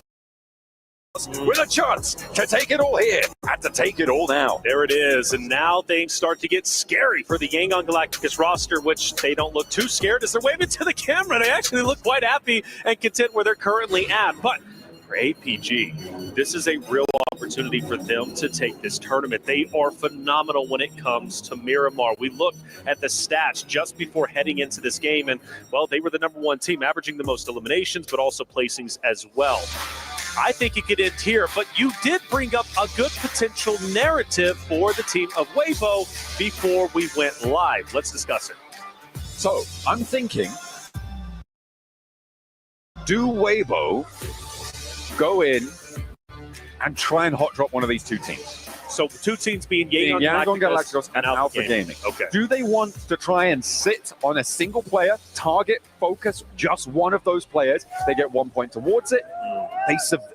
with a chance to take it all here and to take it all now. There it is, and now things start to get scary for the Yangon Galacticus roster, which they don't look too scared as they're waving to the camera. They actually look quite happy and content where they're currently at. But for APG, this is a real opportunity for them to take this tournament. They are phenomenal when it comes to Miramar. We looked at the stats just before heading into this game, and, well, they were the #1 team, averaging the most eliminations, but also placings as well. I think it could end here, but you did bring up a good potential narrative for the team of Weibo before we went live. Let's discuss it. So, I'm thinking, do Weibo go in and try and hot drop one of these two teams? So the two teams being Yangon Galacticos and Alpha Gaming. Okay. Do they want to try and sit on a single player, target, focus just one of those players? They get 1 point towards it.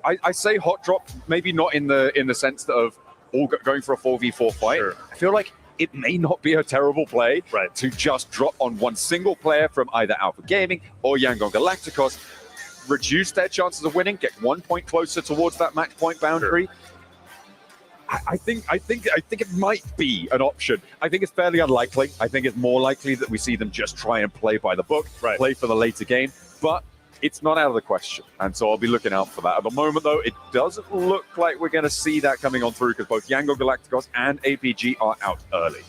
I say hot drop, maybe not in the sense of all going for a 4v4 fight. Sure. I feel like it may not be a terrible play to just drop on one single player from either Alpha Gaming or Yangon Galacticos, reduce their chances of winning, get 1 point closer towards that match point boundary. Sure. I think it might be an option. I think it's fairly unlikely. I think it's more likely that we see them just try and play by the book, play for the later game. But it's not out of the question, and so I'll be looking out for that. At the moment, though, it doesn't look like we're going to see that coming on through because both Yangon Galacticos and APG are out early.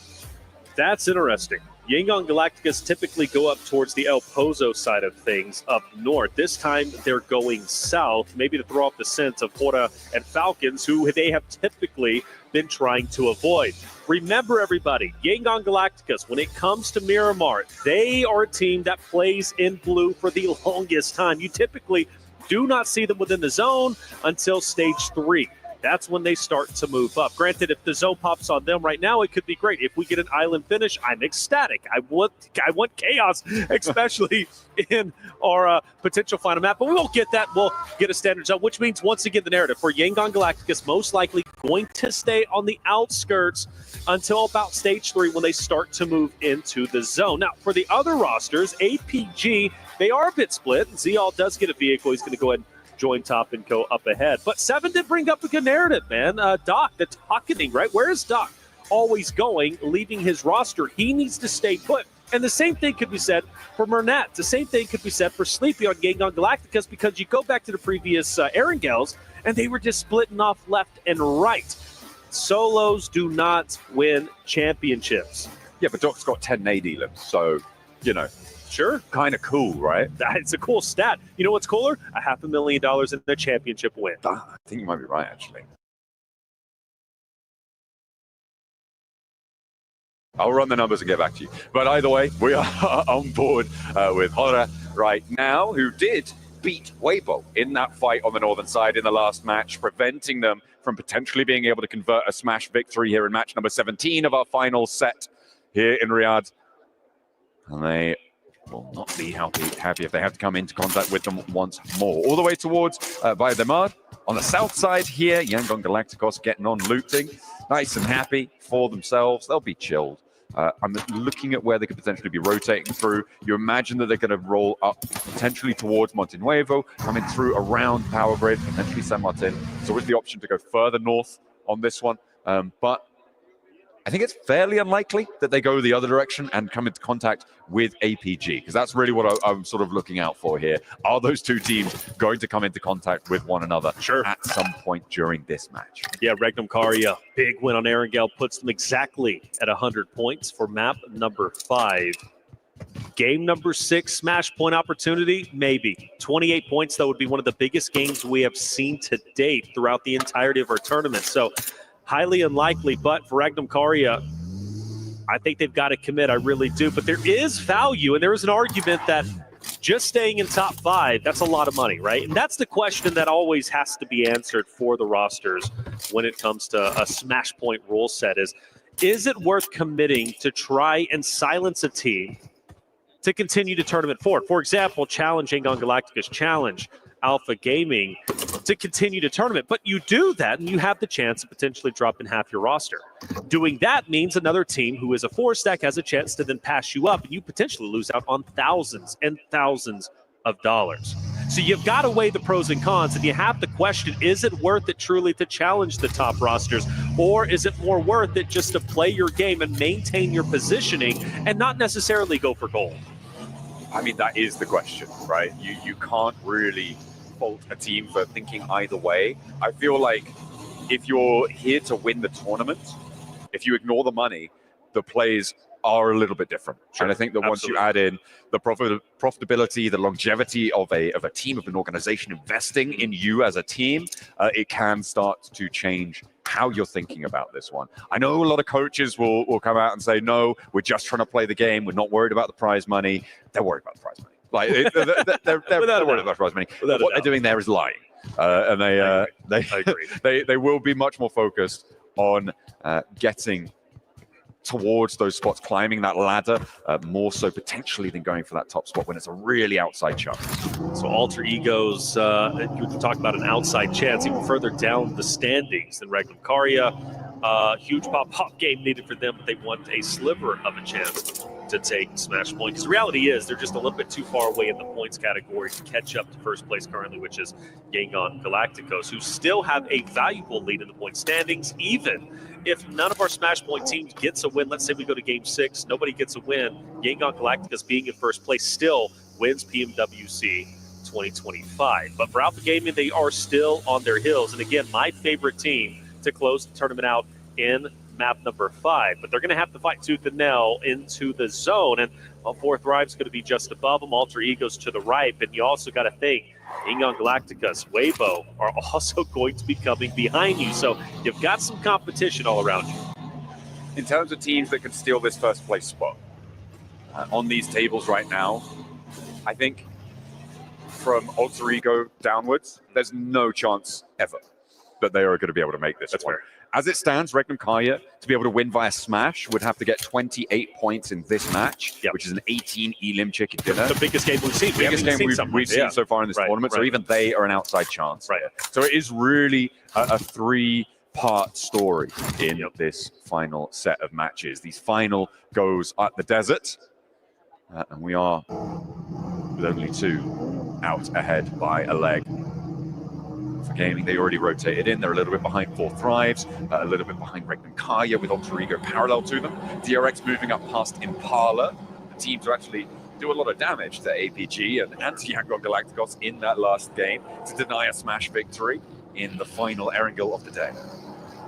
That's interesting. Yangon Galacticus typically go up towards the El Pozo side of things up north. This time they're going south, maybe to throw off the scent of Hora and Falcons, who they have typically been trying to avoid. Remember, everybody, Yangon Galacticus, when it comes to Miramar, they are a team that plays in blue for the longest time. You typically do not see them within the zone until stage 3. That's when they start to move up. Granted, if the zone pops on them right now, it could be great. If we get an island finish, I'm ecstatic. I want chaos, especially in our potential final map. But we won't get that. We'll get a standard zone, which means, once again, the narrative for Yangon Galacticus most likely going to stay on the outskirts until about stage 3 when they start to move into the zone. Now, for the other rosters, APG, they are a bit split. Zeal does get a vehicle. He's going to go ahead and join top and go up ahead. But Seven did bring up a good narrative, man. Doc, the talking, right? Where is Doc always going, leaving his roster? He needs to stay put. And the same thing could be said for Mernat. The same thing could be said for Sleepy on Yangon Galacticus, because you go back to the previous Erangels, and they were just splitting off left and right. Solos do not win championships. Yeah, but Doc's got 10 AD limbs, so, you know. Sure. Kind of cool, right? That's a cool stat. You know what's cooler? $500,000 in their championship win. I think you might be right, actually. I'll run the numbers and get back to you. But either way, we are on board with Hora right now, who did beat Weibo in that fight on the northern side in the last match, preventing them from potentially being able to convert a smash victory here in match number 17 of our final set here in Riyadh. And they will not be happy if they have to come into contact with them once more. All the way towards Valle de Mar. On the south side here, Yangon Galacticos getting on looting. Nice and happy for themselves. They'll be chilled. I'm looking at where they could potentially be rotating through. You imagine that they're going to roll up potentially towards Monte Nuevo, coming through around Power Grid, potentially San Martin. There's always the option to go further north on this one. But I think it's fairly unlikely that they go the other direction and come into contact with APG, because that's really what I'm sort of looking out for here. Are those two teams going to come into contact with one another at some point during this match? Yeah, Regnum Karia, big win on Erangel, puts them exactly at 100 points for map number 5. Game number 6, smash point opportunity, maybe. 28 points, though, would be one of the biggest games we have seen to date throughout the entirety of our tournament. So highly unlikely, but for Regnum Karia, I think they've got to commit. I really do. But there is value, and there is an argument that just staying in top 5, that's a lot of money, right? And that's the question that always has to be answered for the rosters when it comes to a smash point rule set is it worth committing to try and silence a team to continue to tournament forward? For example, challenge Yangon Galacticus, challenge Alpha Gaming to continue to tournament. But you do that, and you have the chance of potentially dropping half your roster. Doing that means another team who is a 4-stack has a chance to then pass you up, and you potentially lose out on thousands and thousands of dollars. So you've got to weigh the pros and cons, and you have to question, is it worth it truly to challenge the top rosters, or is it more worth it just to play your game and maintain your positioning and not necessarily go for gold? I mean, that is the question, right? You can't really fault a team for thinking either way. I feel like if you're here to win the tournament, if you ignore the money, the plays are a little bit different. Sure. And I think that once you add in the profitability, the longevity of a team, of an organization investing in you as a team, it can start to change how you're thinking about this one. I know a lot of coaches will come out and say, no, we're just trying to play the game. We're not worried about the prize money. They're worried about the prize money. Like they're worried about the prize money. What they're doing there is lying. And they will be much more focused on getting towards those spots, climbing that ladder, more so potentially than going for that top spot when it's a really outside chance. So Alter Egos, you talk about an outside chance, even further down the standings than Regnum Karya. Huge pop game needed for them, but they want a sliver of a chance to take Smash Point. Because the reality is they're just a little bit too far away in the points category to catch up to first place currently, which is Yangon Galacticos, who still have a valuable lead in the point standings, even if none of our Smash Point teams gets a win. Let's say we go to Game 6, nobody gets a win. Yangon Galacticos being in first place still wins PMWC 2025. But for Alpha Gaming, they are still on their heels. And again, my favorite team to close the tournament out in map number 5. But they're going to have to fight tooth and nail into the zone. And Fourth Thrive's going to be just above them. Alter Egos to the right. But you also got to think, Yangon Galacticos, Weibo are also going to be coming behind you. So you've got some competition all around you. In terms of teams that can steal this first place spot on these tables right now, I think from Alter Ego downwards, there's no chance ever that they are going to be able to make this. That's fair. As it stands, Regnum Karya, to be able to win via Smash, would have to get 28 points in this match, which is an 18 elim chicken dinner. The biggest game we've seen. Biggest game we've seen so far in this tournament. So even they are an outside chance. Right. So it is really a three-part story in this final set of matches. These final goes at the desert, and we are with only 2 out ahead by a leg. For Gaming, they already rotated in. They're a little bit behind Fourth Thrives, a little bit behind Regnum Karya with Alter Ego parallel to them. DRX moving up past Impala, the team to actually do a lot of damage to APG and Yangon Galacticos in that last game to deny a Smash victory in the final Erangel of the day.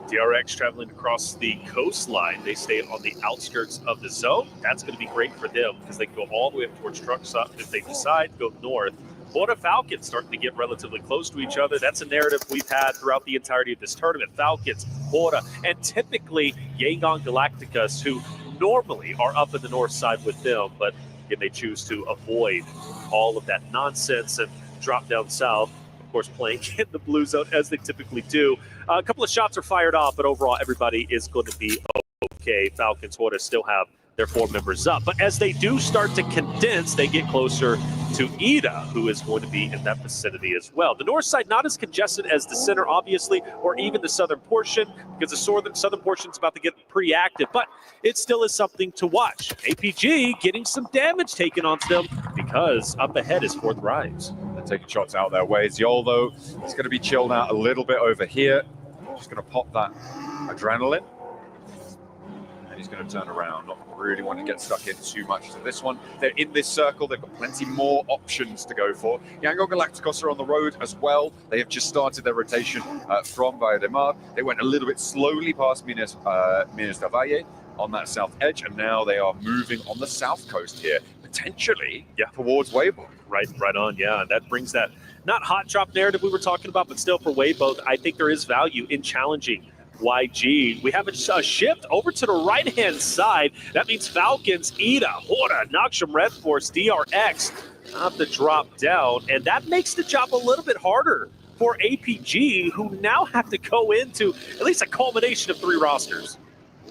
DRX traveling across the coastline. They stay on the outskirts of the zone. That's going to be great for them because they can go all the way up towards Truckstop if they decide to go north. Florida Falcons starting to get relatively close to each other. That's a narrative we've had throughout the entirety of this tournament. Falcons, Florida, and typically Yangon Galacticos, who normally are up in the north side with them, but again, they choose to avoid all of that nonsense and drop down south. Of course, playing in the blue zone as they typically do. A couple of shots are fired off, but overall, everybody is going to be okay. Falcons, Florida still have their 4 members up. But as they do start to condense, they get closer to Ida, who is going to be in that vicinity as well. The north side not as congested as the center, obviously, or even the southern portion, because the southern portion is about to get pretty active, but it still is something to watch. APG getting some damage taken onto them because up ahead is Fourth Rise. They're taking shots out their way. Ziol, though, is going to be chilled out a little bit over here. Just going to pop that adrenaline. And he's going to turn around, not really want to get stuck in too much to this one. They're in this circle. They've got plenty more options to go for. Yangon Galacticos are on the road as well. They have just started their rotation from Valle de Mar. They went a little bit slowly past Minas del Valle on that south edge, and now they are moving on the south coast here, potentially towards Weibo. Right on, yeah. That brings that not hot drop narrative we were talking about, but still for Weibo, I think there is value in challenging YG. We have a shift over to the right-hand side. That means Falcons, Ida, Hora, Noxium Red Force, DRX have to drop down, and that makes the job a little bit harder for APG, who now have to go into at least a culmination of 3 rosters.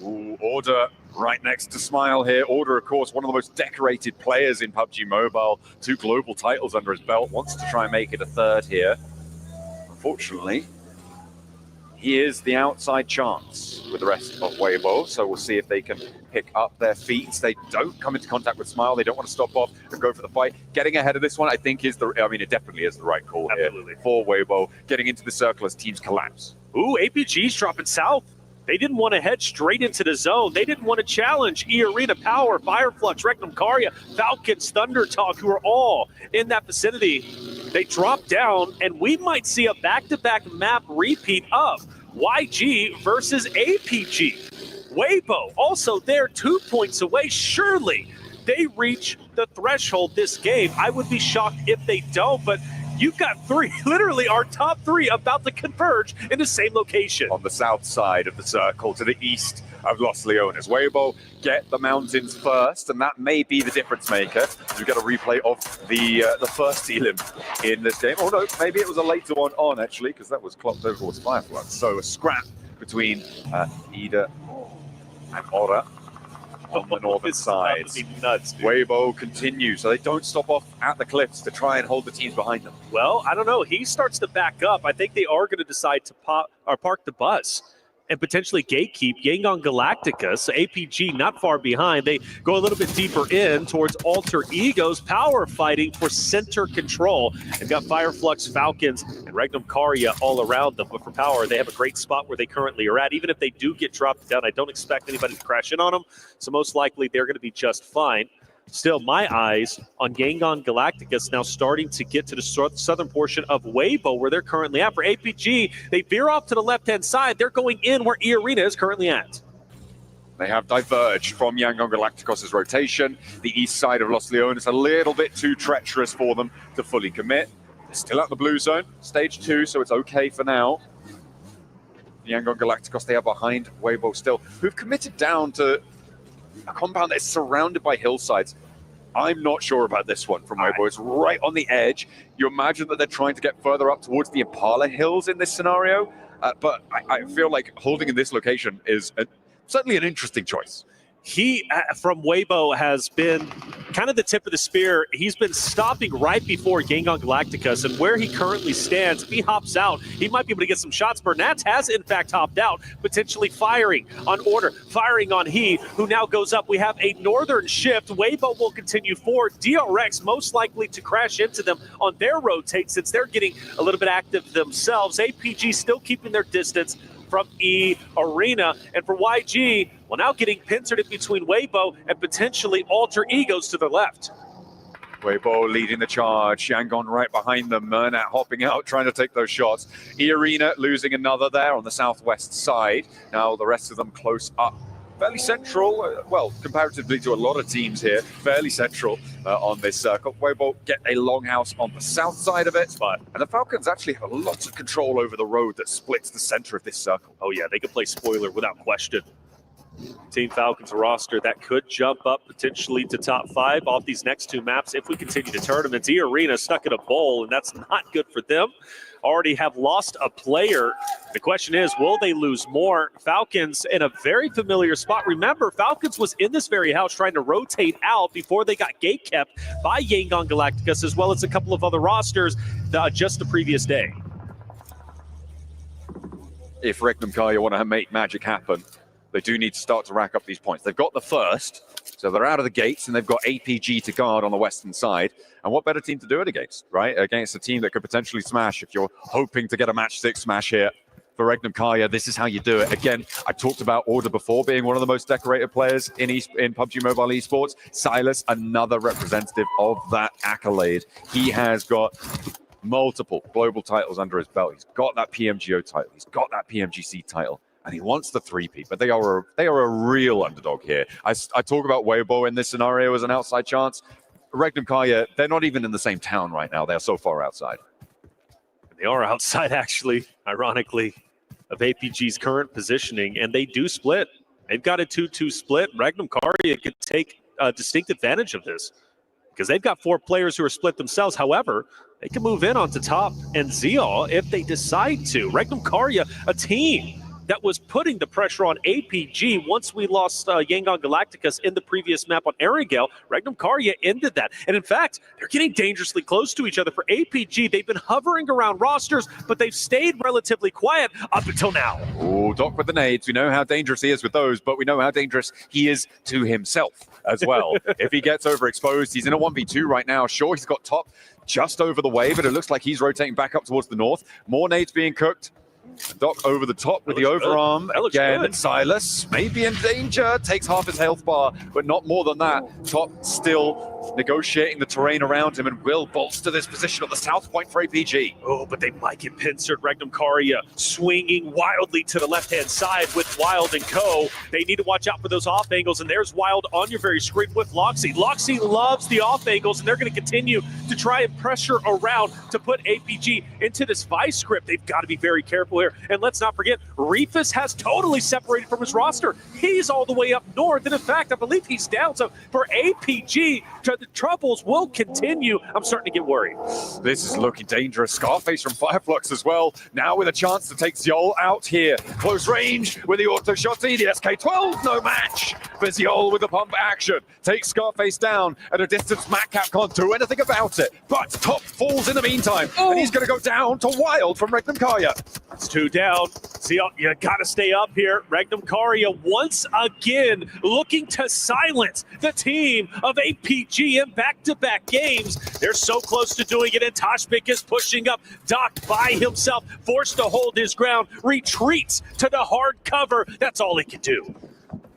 Ooh, Order right next to Smile here. Order, of course, one of the most decorated players in PUBG Mobile. 2 global titles under his belt. Wants to try and make it a 3rd here. Unfortunately, Here's the outside chance with the rest of Weibo, so we'll see if they can pick up their feet. They don't come into contact with Smile. They don't want to stop off and go for the fight. Getting ahead of this one, I think, it definitely is the right call here for Weibo. Getting into the circle as teams collapse. Ooh, APG's dropping south. They didn't want to head straight into the zone. They didn't want to challenge E-Arena, Power, Fireflux, Regnum Karya, Falcons, Thunder Talk, who are all in that vicinity. They dropped down, and we might see a back-to-back map repeat of YG versus APG. Weibo also there, 2 points away. Surely they reach the threshold this game. I would be shocked if they don't, but you've got three, literally our top three about to converge in the same location. On the south side of the circle to the east of Los Leones. Weibo get the mountains first, and that may be the difference maker. We get a replay of the first elim in this game. Oh no, maybe it was a later one on actually, because that was clocked over towards Fireflux. So a scrap between Ida and Ora on the northern side. Weibo continues, so they don't stop off at the cliffs to try and hold the teams behind them. Well, I don't know. He starts to back up. I think they are going to decide to park the bus and potentially gatekeep Yangon Galactica. So APG not far behind. They go a little bit deeper in towards Alter Egos, Power fighting for center control. They've got Fireflux, Falcons, and Regnum Karya all around them. But for Power, they have a great spot where they currently are at. Even if they do get dropped down, I don't expect anybody to crash in on them. So most likely they're going to be just fine. Still, my eyes on Yangon Galacticus now starting to get to the southern portion of Weibo, where they're currently at. For APG, they veer off to the left-hand side. They're going in where E-Arena is currently at. They have diverged from Yangon Galacticos' rotation. The east side of Los Leones a little bit too treacherous for them to fully commit. They're still at the blue zone, stage 2, so it's okay for now. Yangon Galacticos, they are behind Weibo still, who've committed down to a compound that is surrounded by hillsides. I'm not sure about this one from Weibo. It's right on the edge. You imagine that they're trying to get further up towards the Impala Hills in this scenario, but I feel like holding in this location is certainly an interesting choice. He, from Weibo, has been kind of the tip of the spear. He's been stopping right before Yangon Galacticus, and where he currently stands, if he hops out, he might be able to get some shots. Bernat has, in fact, hopped out, potentially firing on Order, firing on He, who now goes up. We have a northern shift. Weibo will continue forward. DRX most likely to crash into them on their rotate, since they're getting a little bit active themselves. APG still keeping their distance from E-Arena. And for YG, well, now getting pincered in between Weibo and potentially Alter Egos to the left. Weibo leading the charge. Yangon right behind them. Murnat hopping out, trying to take those shots. E-Arena losing another there on the southwest side. Now the rest of them close up. Fairly central, well, comparatively to a lot of teams here, fairly central on this circle. Weibo get a longhouse on the south side of it, and the Falcons actually have lots of control over the road that splits the center of this circle. Oh yeah, they can play spoiler without question. Team Falcons roster that could jump up potentially to top 5 off these next 2 maps if we continue to tournaments. E-Arena stuck in a bowl, and that's not good for them. Already have lost a player. The question is, will they lose more? Falcons in a very familiar spot. Remember, Falcons was in this very house trying to rotate out before they got gate kept by Yangon Galacticus, as well as a couple of other rosters just the previous day. If Regnum Karya want to make magic happen, they do need to start to rack up these points. They've got the first, so they're out of the gates, and they've got APG to guard on the western side. And what better team to do it against, right? Against a team that could potentially smash if you're hoping to get a match 6 smash here. For Regnum Karya, this is how you do it. Again, I talked about Order before being one of the most decorated players in PUBG Mobile Esports. Silas, another representative of that accolade. He has got multiple global titles under his belt. He's got that PMGO title. He's got that PMGC title. And he wants the 3-peat, but they are a real underdog here. I talk about Weibo in this scenario as an outside chance. Regnum Karya, they're not even in the same town right now. They're so far outside. They are outside, actually, ironically, of APG's current positioning, and they do split. They've got a 2-2 split. Regnum Karya could take distinct advantage of this because they've got 4 players who are split themselves. However, they can move in onto top and Zeal if they decide to. Regnum Karya, a team that was putting the pressure on APG once we lost Yangon Galacticus in the previous map on Erangel. Regnum Karya ended that. And in fact, they're getting dangerously close to each other. For APG, they've been hovering around rosters, but they've stayed relatively quiet up until now. Oh, Doc with the nades. We know how dangerous he is with those, but we know how dangerous he is to himself as well. If he gets overexposed, he's in a 1v2 right now. Sure, he's got top just over the way, but it looks like he's rotating back up towards the north. More nades being cooked. Doc over the top with the overarm again. And Silas may be in danger. Takes half his health bar, but not more than that. Top still negotiating the terrain around him and will bolster this position on the south point for APG. Oh, but they might get pincered. Regnum Karya swinging wildly to the left-hand side with Wild and Co. They need to watch out for those off angles, and there's Wild on your very screen with Loxy. Loxy loves the off angles, and they're going to continue to try and pressure around to put APG into this vice script. They've got to be very careful here. And let's not forget, Reefus has totally separated from his roster. He's all the way up north, and in fact, I believe he's down. So for APG, the troubles will continue. I'm starting to get worried. This is looking dangerous. Scarface from Fireflux as well. Now with a chance to take Ziol out here. Close range with the auto shotty. The SK-12, no match for Ziol with the pump action. Takes Scarface down at a distance. Matcap can't do anything about it. But Top falls in the meantime. And he's going to go down to Wild from Regnum Karya. It's 2 down. Ziol, you got to stay up here. Regnum Karya once again looking to silence the team of APG in back-to-back games. They're so close to doing it, and Toshpik is pushing up. Doc by himself, forced to hold his ground, retreats to the hard cover. That's all he can do.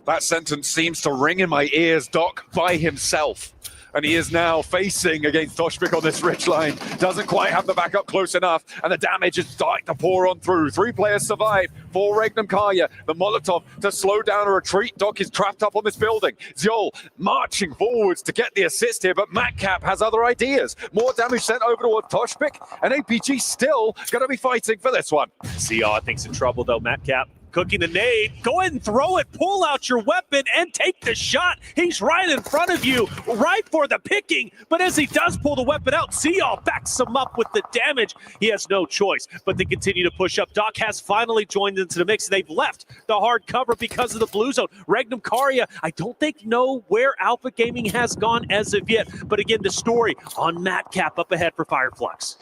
That sentence seems to ring in my ears. Doc by himself. And he is now facing against Toshpik on this ridge line. Doesn't quite have the backup close enough, and the damage is starting to pour on through. 3 players survive for Regnum Karya. The Molotov to slow down a retreat. Doc is trapped up on this building. Ziol marching forwards to get the assist here, but Matcap has other ideas. More damage sent over towards Toshpik, and APG still going to be fighting for this one. CR thinks in trouble though, Matcap. Cooking the nade, go ahead and throw it, pull out your weapon and take the shot. He's right in front of you, right for the picking. But as he does pull the weapon out, Seal backs him up with the damage. He has no choice but to continue to push up. Doc has finally joined into the mix. They've left the hard cover because of the blue zone. Regnum Karya, I don't think know where Alpha Gaming has gone as of yet. But again, the story on Matcap up ahead for Fireflux.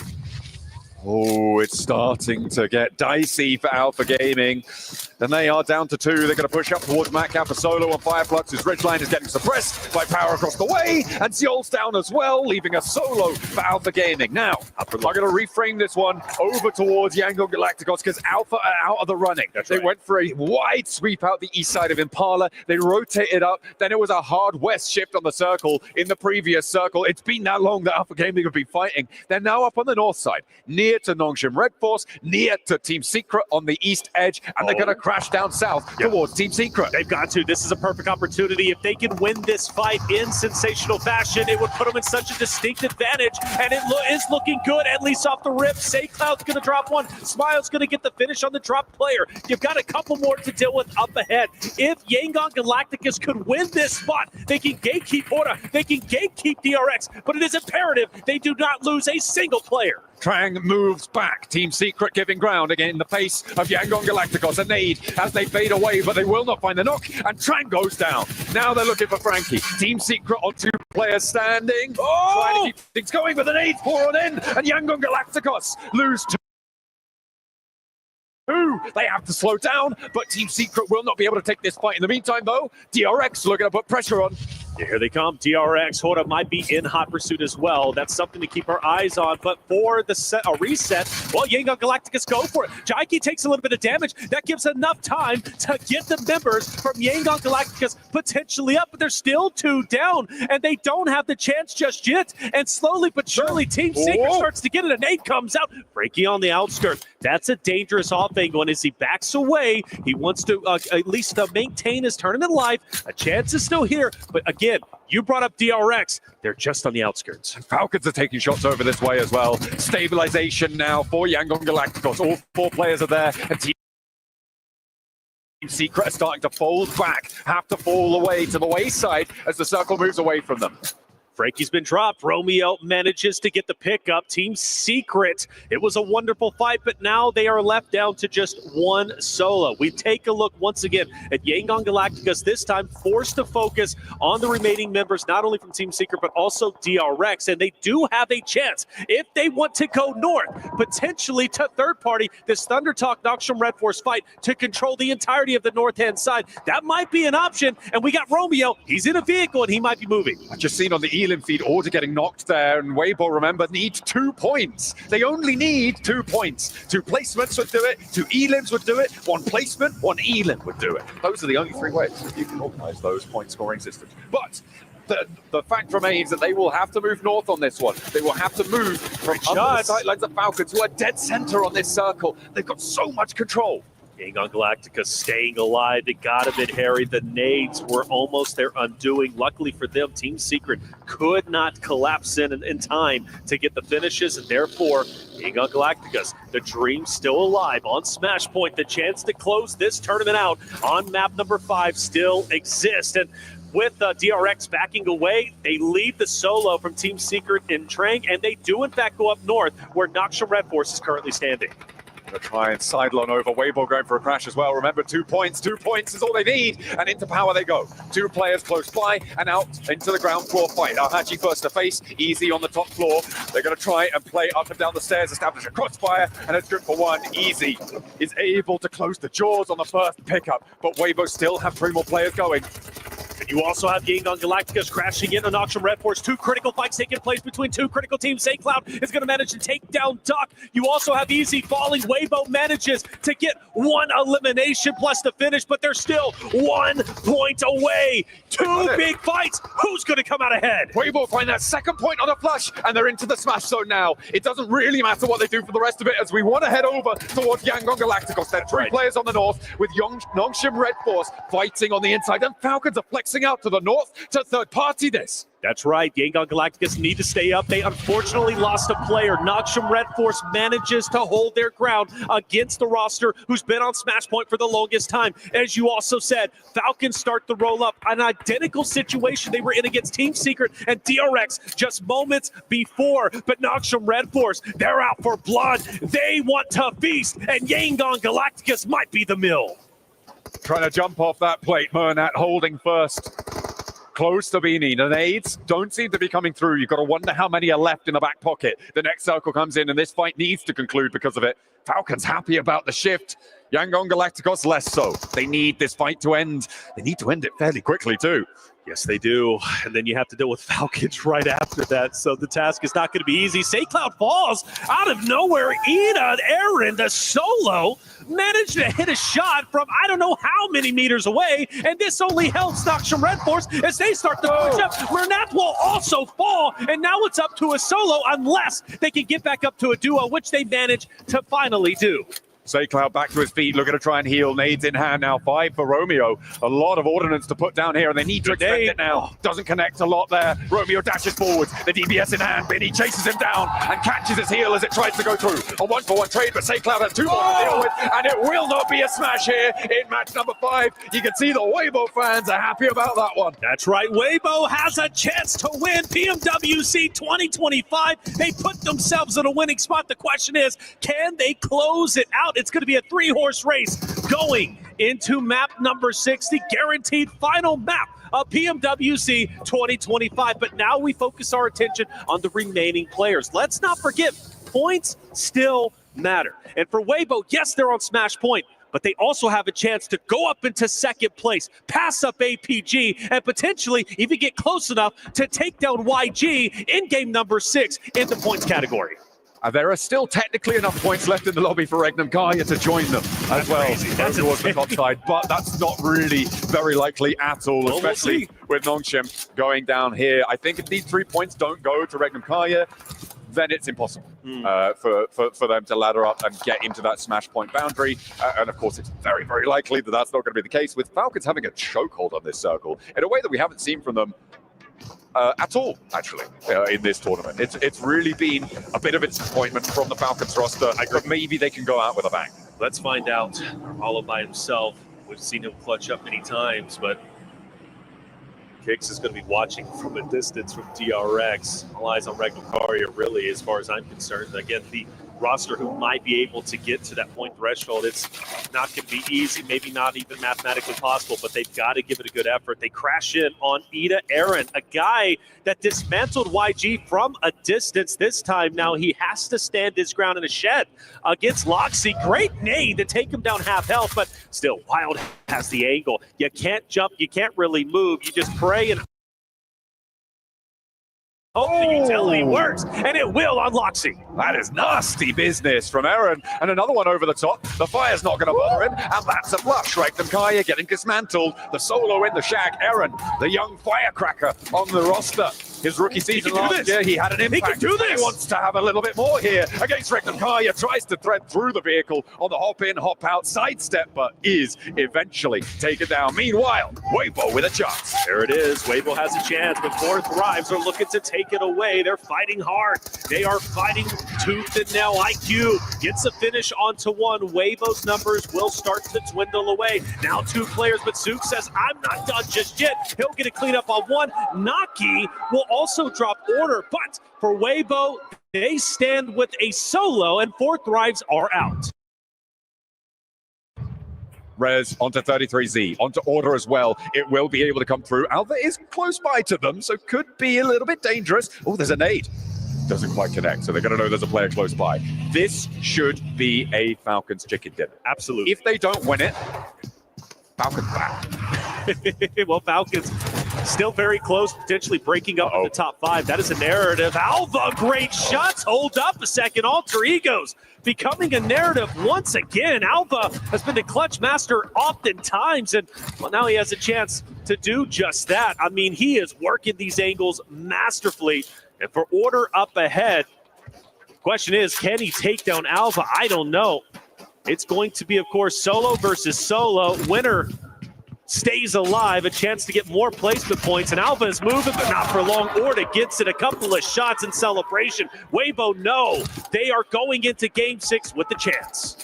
Oh, it's starting to get dicey for Alpha Gaming. Then they are down to 2. They're going to push up towards Matcap for solo, and Fireflux's ridgeline is getting suppressed by power across the way, and Ziol's down as well, leaving a solo for Alpha Gaming. Now, I'm going to reframe this one over towards Yangon Galacticos because Alpha are out of the running. They went for a wide sweep out the east side of Impala. They rotated up. Then it was a hard west shift on the circle in the previous circle. It's been that long that Alpha Gaming have been fighting. They're now up on the north side, near to Nongshim Red Force, near to Team Secret on the east edge, and they're going to crash down south towards Team Secret. They've got to. This is a perfect opportunity. If they can win this fight in sensational fashion, it would put them in such a distinct advantage, and it is looking good, at least off the rip. Cloud's going to drop one. Smile's going to get the finish on the drop player. You've got a couple more to deal with up ahead. If Yangon Galacticus could win this spot, they can gatekeep Aura, they can gatekeep DRX, but it is imperative they do not lose a single player. Trang moves back. Team Secret giving ground again in the face of Yangon Galacticos. A nade as they fade away, but they will not find the knock, and Trang goes down. Now they're looking for Frankie. Team Secret on 2 players standing. Trying to keep things going, but the nades pour on in, and Yangon Galacticos lose 2. They have to slow down, but Team Secret will not be able to take this fight. In the meantime, though, DRX looking to put pressure on. Here they come. DRX, Hoda might be in hot pursuit as well. That's something to keep our eyes on. But for the reset, well, Yangon Galacticus go for it. Jaiki takes a little bit of damage. That gives enough time to get the members from Yangon Galacticus potentially up, but they're still 2 down, and they don't have the chance just yet. And slowly but surely, Team Secret starts to get it. A nade comes out. Frankie on the outskirts. That's a dangerous off angle, and as he backs away, he wants to at least maintain his tournament life. A chance is still here, but again, you brought up DRX. They're just on the outskirts. Falcons are taking shots over this way as well. Stabilization now for Yangon Galacticos. All 4 players are there, and Team Secret are starting to fold back, have to fall away to the wayside as the circle moves away from them. Frankie's been dropped. Romeo manages to get the pickup. Team Secret. It was a wonderful fight, but now they are left down to just one solo. We take a look once again at Yangon Galacticos, this time forced to focus on the remaining members, not only from Team Secret, but also DRX. And they do have a chance, if they want to go north, potentially to third party, this Thunder Talk Noxium Red Force fight to control the entirety of the north-hand side. That might be an option. And we got Romeo. He's in a vehicle and he might be moving. I've just seen on the Elim feed, Order getting knocked there, and Weibo, remember, needs 2 points. They only need 2 points. 2 placements would do it, 2 Elims would do it, 1 placement, 1 Elim would do it. Those are the only 3 ways you can organize those point scoring systems. But the fact remains that they will have to move north on this one. They will have to move from under the sightlines of Falcons, who are dead center on this circle. They've got so much control. Yangon Galactica staying alive. It got a bit hairy. The nades were almost their undoing. Luckily for them, Team Secret could not collapse in time to get the finishes, and therefore, Yangon Galacticas, the dream still alive on Smash Point. The chance to close this tournament out on map number 5 still exists. And with DRX backing away, they leave the solo from Team Secret in Trang, and they do in fact go up north where Noxium Red Force is currently standing. Gonna try and sidle on over. Weibo going for a crash as well. Remember, 2 points. 2 points is all they need. And into power they go. 2 players close by and out into the ground floor fight. Ahachi first to face. Easy on the top floor. They're going to try and play up and down the stairs, establish a crossfire, and it's good for 1. Easy is able to close the jaws on the first pickup. But Weibo still have 3 more players going. And you also have Yangon Galacticos crashing in on Noxium Red Force. 2 critical fights taking place between 2 critical teams. Cloud is going to manage to take down Duck. You also have Easy falling. Weibo manages to get 1 elimination plus the finish, but they're still 1 point away. 2 big fights. Who's going to come out ahead? Weibo find that 2nd point on a flush, and they're into the smash zone now. It doesn't really matter what they do for the rest of it, as we want to head over towards Yangon Galacticos. There are 3 players on the north, with Noxium Red Force fighting on the inside, and Falcons are flexing out to the north to third party this. That's right. Yangon Galacticos need to stay up. They unfortunately lost a player. Noxium Red Force manages to hold their ground against the roster who's been on Smash Point for the longest time. As you also said, Falcons start the roll up. An identical situation they were in against Team Secret and DRX just moments before. But Noxium Red Force, they're out for blood. They want to feast, and Yangon Galacticos might be the mill. Trying to jump off that plate, Murnat holding first. Close to Beanie. The nades don't seem to be coming through. You've got to wonder how many are left in the back pocket. The next circle comes in, and this fight needs to conclude because of it. Falcons happy about the shift. Yangon Galacticos less so. They need this fight to end. They need to end it fairly quickly too. Yes, they do. And then you have to deal with Falcons right after that. So the task is not going to be easy. Cloud falls out of nowhere. Ida, Aaron, the solo, managed to hit a shot from I don't know how many meters away. And this only helps Noxium Red Force as they start to push up. Murnat will also fall. And now it's up to a solo unless they can get back up to a duo, which they manage to finally do. Cloud back to his feet, looking to try and heal. Nades in hand now, 5 for Romeo. A lot of ordnance to put down here, and they need to extend it now. Doesn't connect a lot there. Romeo dashes forward, the DBS in hand. Benny chases him down and catches his heel as it tries to go through. A 1-for-1 trade, but Cloud has 2 more to deal with, and it will not be a smash here in match number 5. You can see the Weibo fans are happy about that one. That's right. Weibo has a chance to win PMWC 2025. They put themselves in a winning spot. The question is, can they close it out? It's going to be a 3-horse race going into map number 6, the guaranteed final map of PMWC 2025. But now we focus our attention on the remaining players. Let's not forget, points still matter. And for Weibo, yes, they're on Smash Point, but they also have a chance to go up into 2nd place, pass up APG, and potentially even get close enough to take down YG in game number 6 in the points category. There are still technically enough points left in the lobby for Regnum Kaya to join them as well. That's towards the top side, but that's not really very likely at all, especially with Noxium going down here. I think if these 3 points don't go to Regnum Kaya, then it's impossible for them to ladder up and get into that Smash Point boundary. And of course, it's very, very likely that that's not going to be the case, with Falcons having a chokehold on this circle in a way that we haven't seen from them at all, actually, in this tournament. It's really been a bit of a disappointment from the Falcons roster, but maybe they can go out with a bang. Let's find out. All by himself. We've seen him clutch up many times, but Kix is going to be watching from a distance from DRX. All eyes on Regnum Carrier, really, as far as I'm concerned. Again, the roster who might be able to get to that point threshold, it's not going to be easy, maybe not even mathematically possible, but they've got to give it a good effort. They crash in on Ida Aaron, a guy that dismantled YG from a distance. This time now he has to stand his ground in a shed against Loxy. Great nade to take him down half health, but still, Wild has the angle. You can't jump, you can't really move, you just pray and hope the utility works, and it will on Loxy. That is nasty business from Aaron. And another one over the top. The fire's not going to bother him, and that's a flush. Regnum Kaya getting dismantled. The solo in the shack. Aaron, the young firecracker on the roster. His rookie season last year, he had an impact. He can do this. He wants to have a little bit more here against Regnum Kaya. Tries to thread through the vehicle on the hop in, hop out, sidestep, but is eventually taken down. Meanwhile, Weibo with a chance. There it is. Weibo has a chance, but Four Thrives are looking to take it away. They're fighting hard. They are fighting tooth and nail. IQ gets a finish onto one. Weibo's numbers will start to dwindle away. Now 2 players, but Zook says, I'm not done just yet. He'll get a cleanup on one. Naki will also drop order, but for Weibo, they stand with a solo, and Four Thrives are out. Rez onto 33Z, onto order as well. It will be able to come through. Alpha is close by to them, so could be a little bit dangerous. Oh, there's a nade. Doesn't quite connect, so they're going to know there's a player close by. This should be a Falcons chicken dinner. Absolutely. If they don't win it, Falcons back. Well, Falcons still very close, potentially breaking up in the top 5. That is a narrative. Alva, great shots. Hold up a second. Alter egos becoming a narrative once again. Alva has been the clutch master oftentimes, and well, now he has a chance to do just that. I mean, he is working these angles masterfully. And for order up ahead, question is, can he take down Alva? I don't know. It's going to be, of course, solo versus solo. Winner stays alive, a chance to get more placement points, and Alva is moving, but not for long. Orta gets it, a couple of shots in celebration. Weibo, no, they are going into Game 6 with the chance.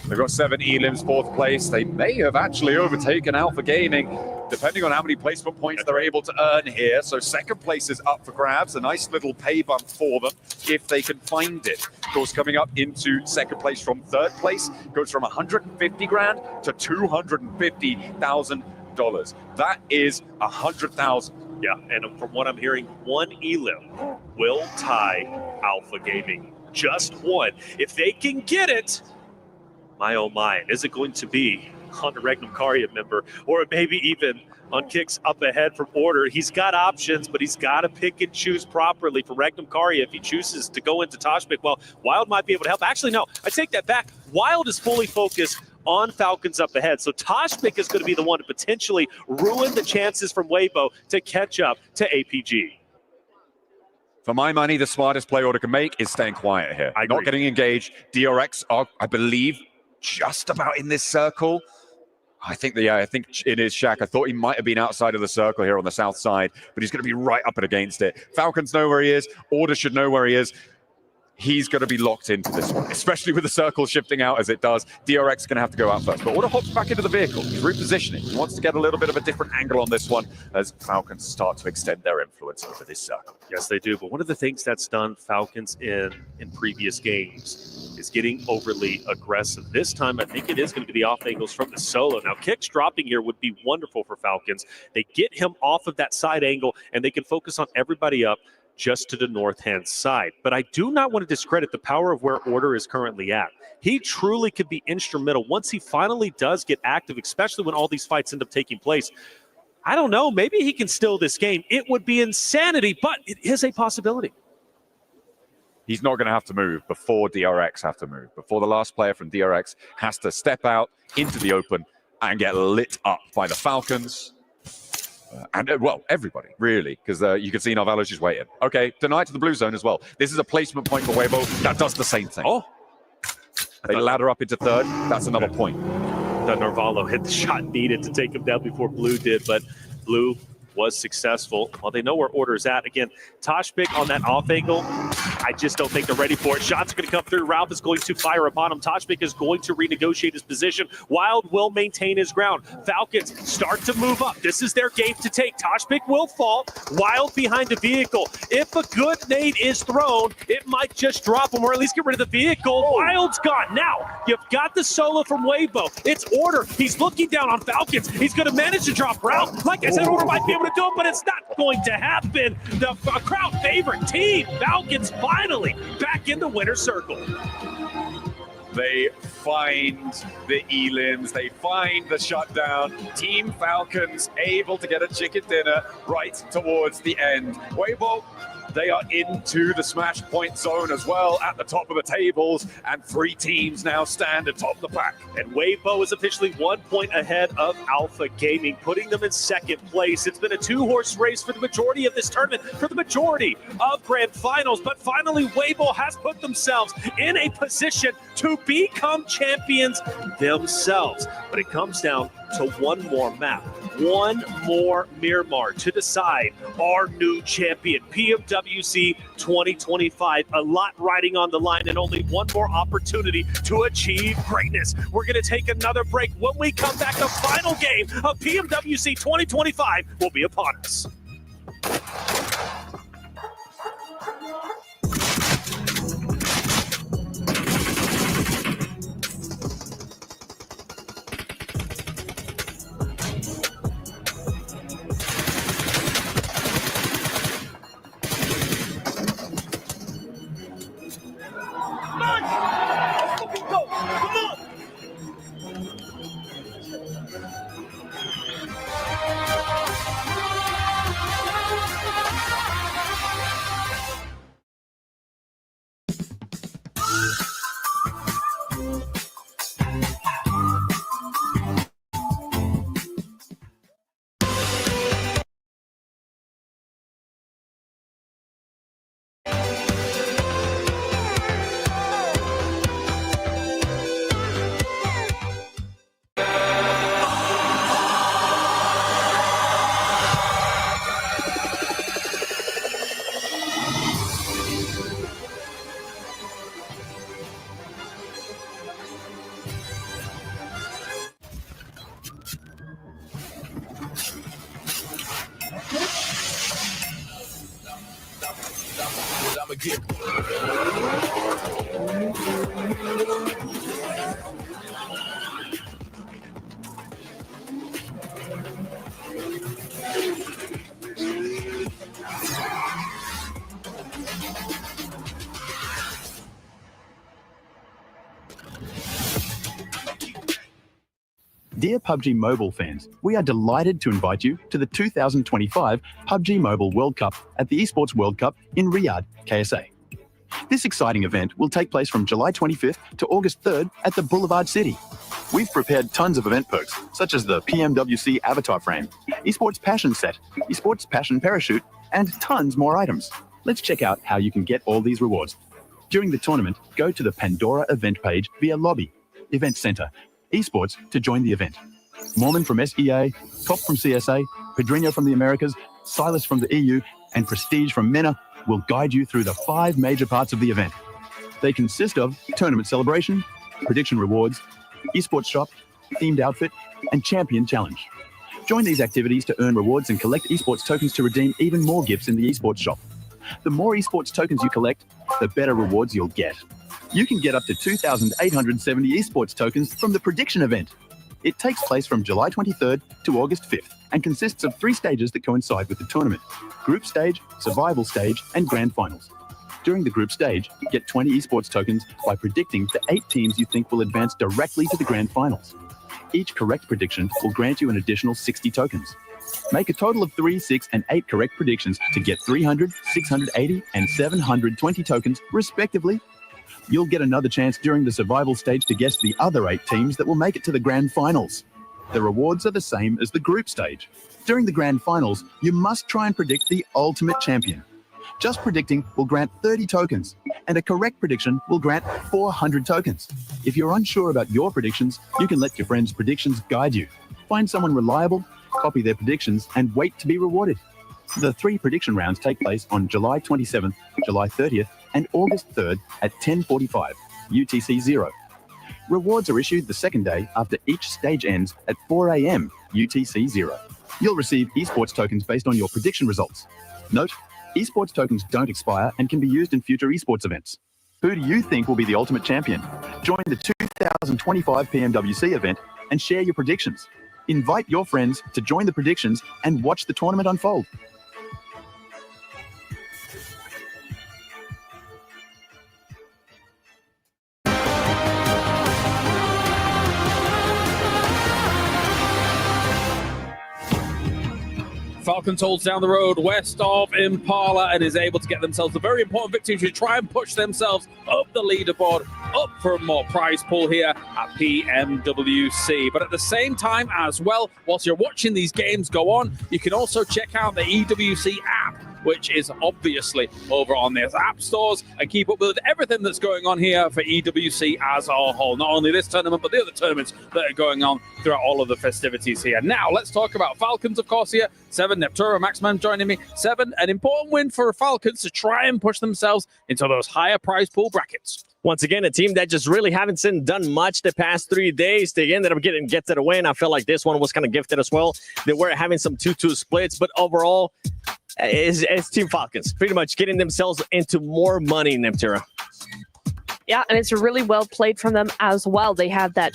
They've got 7 elims, 4th place. They may have actually overtaken Alpha Gaming, depending on how many placement points they're able to earn here. So 2nd place is up for grabs, a nice little pay bump for them if they can find it. Of course, coming up into 2nd place from 3rd place goes from 150 grand to $250,000. That is 100,000. Yeah, and from what I'm hearing, 1 elim will tie Alpha Gaming. Just 1. If they can get it, my oh my, is it going to be on a Regnum Carria member, or maybe even on Kix up ahead from order? He's got options, but he's got to pick and choose properly for Regnum Carria. If he chooses to go into Toshbik, well, Wild might be able to help. Actually, no, I take that back. Wild is fully focused on Falcons up ahead. So Toshbik is going to be the one to potentially ruin the chances from Weibo to catch up to APG. For my money, the smartest play Order can make is staying quiet here. Not getting engaged. DRX are, I believe, just about in this circle. I think it is Shaq. I thought he might have been outside of the circle here on the south side, but he's going to be right up and against it. Falcons know where he is. Order should know where he is. He's going to be locked into this one, especially with the circle shifting out as it does. DRX is going to have to go out first. But Order hops back into the vehicle. He's repositioning. He wants to get a little bit of a different angle on this one as Falcons start to extend their influence over this circle. Yes, they do. But one of the things that's done Falcons in previous games is getting overly aggressive. This time, I think it is going to be the off angles from the solo. Now, Kix dropping here would be wonderful for Falcons. They get him off of that side angle, and they can focus on everybody up just to the north-hand side. But I do not want to discredit the power of where Order is currently at. He truly could be instrumental once he finally does get active, especially when all these fights end up taking place. I don't know, maybe he can steal this game. It would be insanity, but it is a possibility. He's not going to have to move before DRX have to move, before the last player from DRX has to step out into the open and get lit up by the Falcons. Well, everybody, really, because you can see Narvalos just waiting. Okay, denied to the blue zone as well. This is a placement point for Weibo. That does the same thing. Oh. They ladder up into 3rd. That's another point. That Narvalo hit the shot needed to take him down before Blue did, but Blue was successful. Well, they know where Order is at. Again, Toshbik on that off angle, I just don't think they're ready for it. Shots are going to come through. Ralph is going to fire upon him. Toshbik is going to renegotiate his position. Wild will maintain his ground. Falcons start to move up. This is their game to take. Toshbik will fall. Wild behind the vehicle. If a good nade is thrown, it might just drop him or at least get rid of the vehicle. Wild's gone. Now, you've got the solo from Weibo. It's Order. He's looking down on Falcons. He's going to manage to drop Ralph. Like I said, Order might be able to do it, but it's not going to happen. The crowd favorite team, Falcons, finally back in the winner's circle. They find the elims, they find the shutdown. Team Falcons able to get a chicken dinner right towards the end. Weibo, they are into the smash point zone as well at the top of the tables, and 3 teams now stand atop the pack. And Weibo is officially 1 point ahead of Alpha Gaming, putting them in second place. It's been a 2-horse race for the majority of this tournament, for the majority of grand finals, but finally Weibo has put themselves in a position to become champions themselves. But it comes down to one more map, one more Miramar to decide our new champion, PMWC 2025. A lot riding on the line and only one more opportunity to achieve greatness. We're going to take another break. When we come back, the final game of PMWC 2025 will be upon us. Dear PUBG Mobile fans, we are delighted to invite you to the 2025 PUBG Mobile World Cup at the Esports World Cup in Riyadh, KSA. This exciting event will take place from July 25th to August 3rd at the Boulevard City. We've prepared tons of event perks, such as the PMWC Avatar Frame, Esports Passion Set, Esports Passion Parachute, and tons more items. Let's check out how you can get all these rewards. During the tournament, go to the Pandora event page via Lobby, Event Center, Esports to join the event. Mormon from SEA, Top from CSA, Pedrinho from the Americas, Silas from the EU, and Prestige from MENA will guide you through the 5 major parts of the event. They consist of tournament celebration, prediction rewards, esports shop, themed outfit, and champion challenge. Join these activities to earn rewards and collect esports tokens to redeem even more gifts in the esports shop. The more esports tokens you collect, the better rewards you'll get. You can get up to 2,870 esports tokens from the prediction event. It takes place from July 23rd to August 5th and consists of 3 stages that coincide with the tournament: group stage, survival stage, and grand finals. During the group stage, get 20 esports tokens by predicting the 8 teams you think will advance directly to the grand finals. Each correct prediction will grant you an additional 60 tokens. Make a total of 3, 6, and 8 correct predictions to get 300, 680, and 720 tokens, respectively. You'll get another chance during the survival stage to guess the other 8 teams that will make it to the grand finals. The rewards are the same as the group stage. During the grand finals, you must try and predict the ultimate champion. Just predicting will grant 30 tokens, and a correct prediction will grant 400 tokens. If you're unsure about your predictions, you can let your friends' predictions guide you. Find someone reliable, copy their predictions, and wait to be rewarded. The 3 prediction rounds take place on July 27th, July 30th, and August 3rd at 10:45 UTC 0. Rewards are issued the second day after each stage ends at 4 a.m. UTC 0. You'll receive esports tokens based on your prediction results. Note, esports tokens don't expire and can be used in future esports events. Who do you think will be the ultimate champion? Join the 2025 PMWC event and share your predictions. Invite your friends to join the predictions and watch the tournament unfold. Falcons holds down the road west of Impala and is able to get themselves a very important victory to try and push themselves up the leaderboard, up for a more prize pool here at PMWC. But at the same time as well, whilst you're watching these games go on, you can also check out the EWC app, which is obviously over on their app stores, and keep up with everything that's going on here for EWC as a whole. Not only this tournament, but the other tournaments that are going on throughout all of the festivities here. Now, let's talk about Falcons, of course, here. 7, Neptura, Maxman joining me. 7, an important win for Falcons to try and push themselves into those higher prize pool brackets. Once again, a team that just really haven't done much the past 3 days. They ended up getting the win. I felt like this one was kind of gifted as well. They were having some 2-2 splits, but overall, it's Team Falcons pretty much getting themselves into more money, Neptura. Yeah, and it's really well played from them as well. They had that,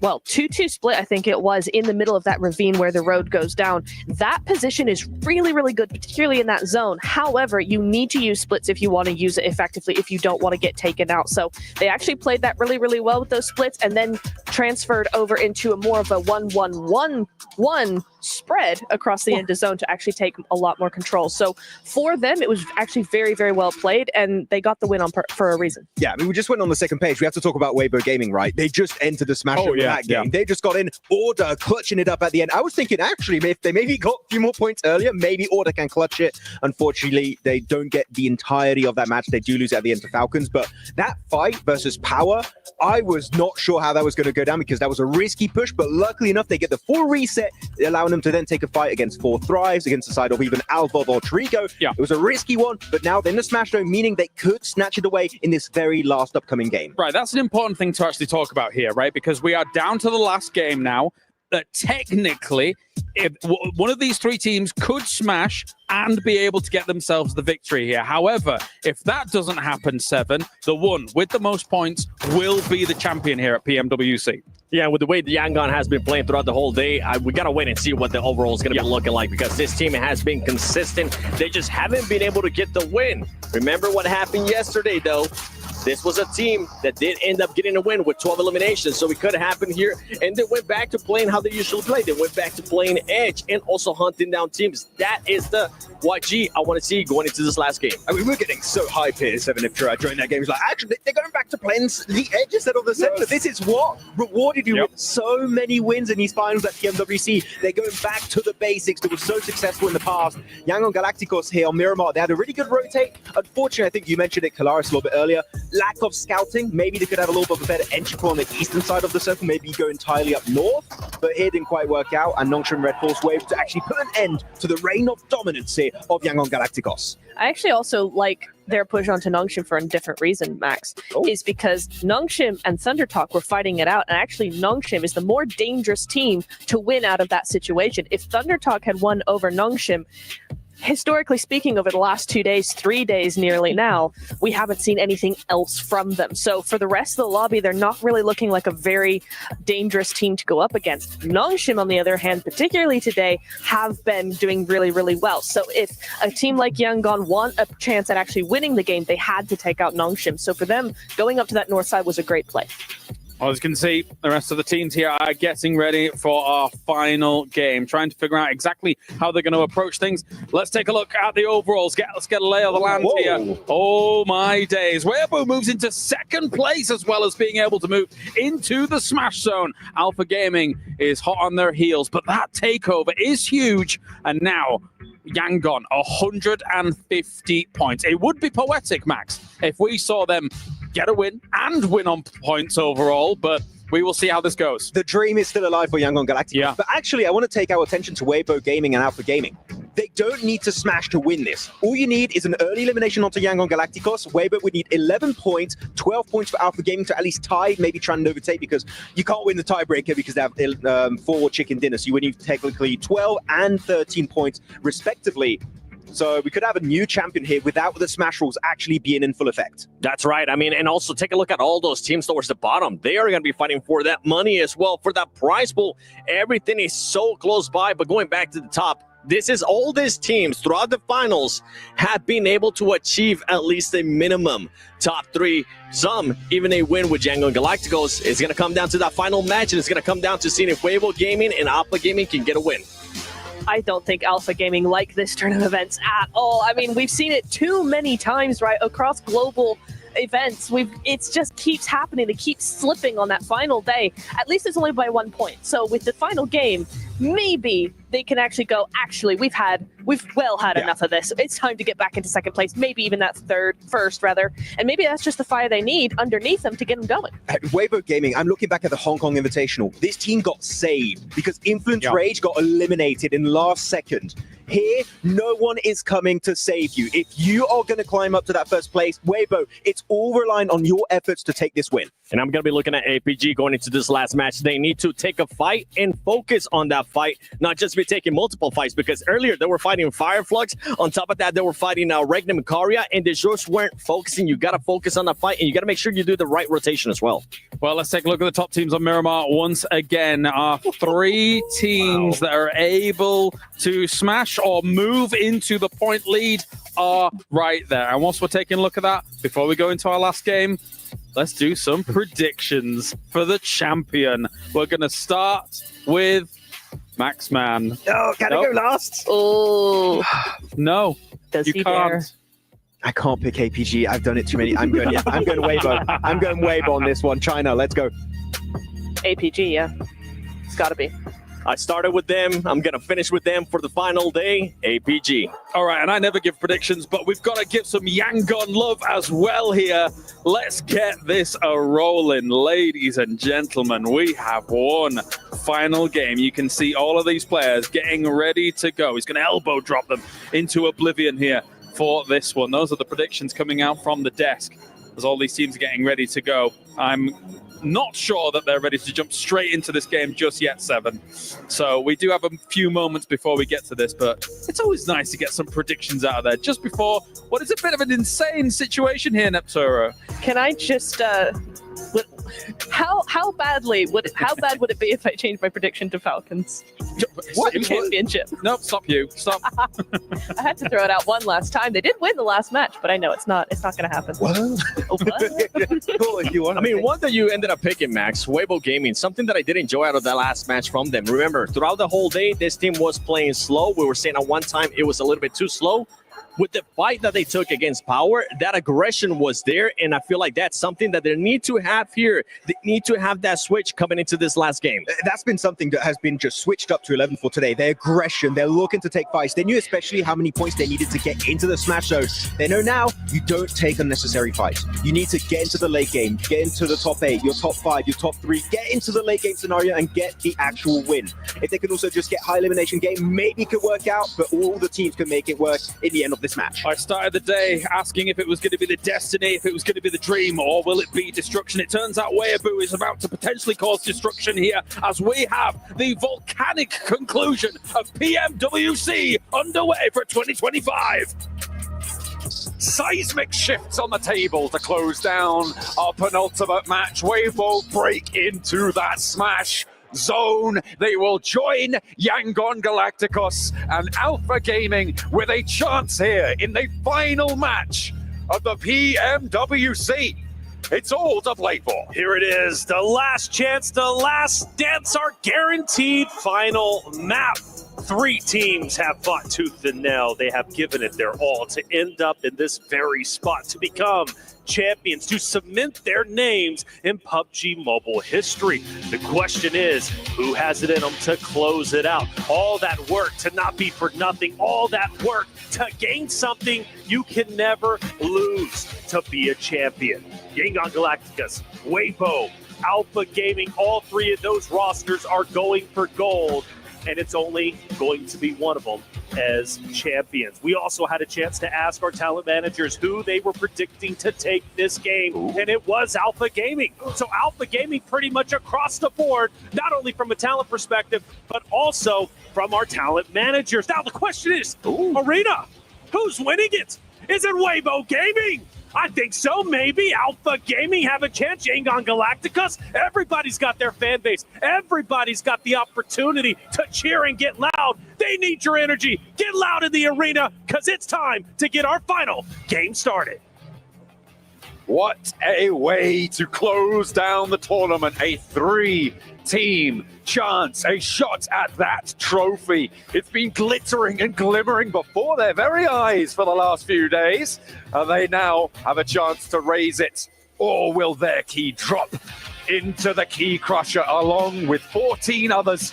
2-2 split, I think it was, in the middle of that ravine where the road goes down. That position is really, really good, particularly in that zone. However, you need to use splits if you want to use it effectively, if you don't want to get taken out. So they actually played that really, really well with those splits and then transferred over into a more of a 1-1-1-1 spread across the end of zone to actually take a lot more control. So for them, it was actually very, very well played, and they got the win for a reason. Yeah, I mean, we just went on the second page. We have to talk about Weibo Gaming, right? They just entered the Smash in that game. They just got in Order, clutching it up at the end. I was thinking, actually, if they maybe got a few more points earlier, maybe Order can clutch it. Unfortunately, they don't get the entirety of that match. They do lose at the end to Falcons, but that fight versus Power, I was not sure how that was going to go down because that was a risky push, but luckily enough, they get the full reset, allowing them to then take a fight against 4 Thrives, against the side of even Alvov or Trigo. Yeah. It was a risky one, but now they're in the Smash Zone, meaning they could snatch it away in this very last upcoming game. Right, that's an important thing to actually talk about here, right? Because we are down to the last game now. That technically, if one of these 3 teams could smash and be able to get themselves the victory here. However, if that doesn't happen, 7, the one with the most points will be the champion here at PMWC. Yeah, with the way the Yangon has been playing throughout the whole day, we got to wait and see what the overall is going to be looking like, because this team has been consistent. They just haven't been able to get the win. Remember what happened yesterday, though. This was a team that did end up getting a win with 12 eliminations, so it could have happened here. And they went back to playing how they usually play. They went back to playing edge and also hunting down teams. That is the YG I want to see going into this last game. I mean, we're getting so hype here, 7 if during that game. It's like, actually, they're going back to playing the edge instead of the center. Yes. This is what rewarded you with so many wins in these finals at PMWC. They're going back to the basics that were so successful in the past. Yangon Galacticos here on Miramar, they had a really good rotate. Unfortunately, I think you mentioned it, Kalaris, a little bit earlier. Lack of scouting. Maybe they could have a little bit of a better entry point on the eastern side of the circle, maybe go entirely up north, but here didn't quite work out, and Nongshim Red Force were able to actually put an end to the reign of dominance here of Yangon Galacticos. I actually also like their push onto Nongshim for a different reason, Max, is because Nongshim and Thundertalk were fighting it out, and actually Nongshim is the more dangerous team to win out of that situation. If Thundertalk had won over Nongshim, historically speaking, over the last 2 days, 3 days nearly now, we haven't seen anything else from them. So for the rest of the lobby, they're not really looking like a very dangerous team to go up against. Nongshim, on the other hand, particularly today, have been doing really, really well. So if a team like Yangon want a chance at actually winning the game, they had to take out Nongshim. So for them, going up to that north side was a great play. As you can see, the rest of the teams here are getting ready for our final game, trying to figure out exactly how they're going to approach things. Let's take a look at the overalls. Let's get a lay of the land here. Oh, my days. Weibo moves into second place, as well as being able to move into the Smash Zone. Alpha Gaming is hot on their heels, but that takeover is huge. And now, Yangon, 150 points. It would be poetic, Max, if we saw them get a win and win on points overall, but we will see how this goes. The dream is still alive for Yangon Galacticos. Yeah. But actually, I want to take our attention to Weibo Gaming and Alpha Gaming. They don't need to smash to win this. All you need is an early elimination onto Yangon Galacticos. Weibo would need 11 points, 12 points for Alpha Gaming to at least tie, maybe try and overtake, because you can't win the tiebreaker because they have 4 chicken dinners. So you would need technically 12 and 13 points respectively. So we could have a new champion here without the smash rules actually being in full effect. That's right. I mean, and also take a look at all those teams towards the bottom. They are going to be fighting for that money as well, for that prize pool. Everything is so close by, but going back to the top, this is all these teams throughout the finals have been able to achieve at least a minimum top 3. Some even a win with Yangon Galacticos. It's going to come down to that final match, and it's going to come down to seeing if Weibo Gaming and Alpha Gaming can get a win. I don't think Alpha Gaming like this turn of events at all. I mean, we've seen it too many times, right, across global events. It just keeps happening. They keep slipping on that final day. At least it's only by 1 point. So with the final game, maybe they can actually go, we've well had enough of this. It's time to get back into second place, maybe even that first rather. And maybe that's just the fire they need underneath them to get them going. At Weibo Gaming, I'm looking back at the Hong Kong Invitational. This team got saved because Influence Rage got eliminated in last second. Here, no one is coming to save you. If you are going to climb up to that first place, Weibo, it's all relying on your efforts to take this win. And I'm going to be looking at APG going into this last match. They need to take a fight and focus on that fight, not just be taking multiple fights, because earlier they were fighting Fireflux. On top of that, they were fighting Regnum Karia, and they just weren't focusing. You got to focus on the fight, and you got to make sure you do the right rotation as well. Well, let's take a look at the top teams on Miramar once again. Our 3 teams that are able to smash or move into the point lead are right there. And once we're taking a look at that, before we go into our last game, let's do some predictions for the champion. We're going to start with Maxman. No, can I go last? Oh. No, Does you he can't. dare? I can't pick APG. I've done it too many. I'm going Weibo. I'm going Weibo on this one. China, let's go. APG, yeah. It's got to be. I started with them. I'm going to finish with them for the final day. APG. All right, and I never give predictions, but we've got to give some Yangon love as well here. Let's get this a-rolling, ladies and gentlemen. We have one final game. You can see all of these players getting ready to go. He's going to elbow drop them into oblivion here for this one. Those are the predictions coming out from the desk as all these teams are getting ready to go. I'm not sure that they're ready to jump straight into this game just yet, Seven. So we do have a few moments before we get to this, but it's always nice to get some predictions out of there just before what is a bit of an insane situation here, Nepturo. Can I just how bad would it be if I changed my prediction to Falcons? What? Championship. Nope, stop. I had to throw it out one last time. They did win the last match, but I know it's not going to happen. What? Oh, what? I mean, one that you ended up picking, Max, Weibo Gaming, something that I did enjoy out of that last match from them. Remember, throughout the whole day, this team was playing slow. We were saying at one time it was a little bit too slow. With the fight that they took against Power, that aggression was there, and I feel like that's something that they need to have here. They need to have that switch coming into this last game. That's been something that has been just switched up to 11 for today. Their aggression, they're looking to take fights. They knew especially how many points they needed to get into the smash zone. They know now you don't take unnecessary fights. You need to get into the late game, get into the top 8, your top 5, your top 3, get into the late game scenario and get the actual win. If they could also just get high elimination game, maybe it could work out, but all the teams can make it work in the end of this match. I started the day asking if it was going to be the destiny, if it was going to be the dream, or will it be destruction? It turns out Weeaboo is about to potentially cause destruction here as we have the volcanic conclusion of PMWC underway for 2025. Seismic shifts on the table to close down our penultimate match. Weibo break into that smash zone. They will join Yangon Galacticos and Alpha Gaming with a chance here in the final match of the PMWC. It's all to play for. Here it is, the last chance, the last dance, our guaranteed final map. 3 teams have fought tooth and nail. They have given it their all to end up in this very spot, to become champions, to cement their names in PUBG Mobile history. The question is, who has it in them to close it out? All that work to not be for nothing, all that work to gain something you can never lose, to be a champion. Yangon Galacticos, Weibo, Alpha Gaming, all 3 of those rosters are going for gold, and it's only going to be one of them as champions. We also had a chance to ask our talent managers who they were predicting to take this game, and it was Alpha Gaming. So Alpha Gaming pretty much across the board, not only from a talent perspective, but also from our talent managers. Now the question is, Arena, who's winning it? Is it Weibo Gaming? I think so, maybe. Alpha Gaming have a chance. Yangon Galacticos, everybody's got their fan base. Everybody's got the opportunity to cheer and get loud. They need your energy. Get loud in the arena, because it's time to get our final game started. What a way to close down the tournament. A 3-team chance, a shot at that trophy. It's been glittering and glimmering before their very eyes for the last few days. And they now have a chance to raise it. Or will their key drop into the key crusher along with 14 others?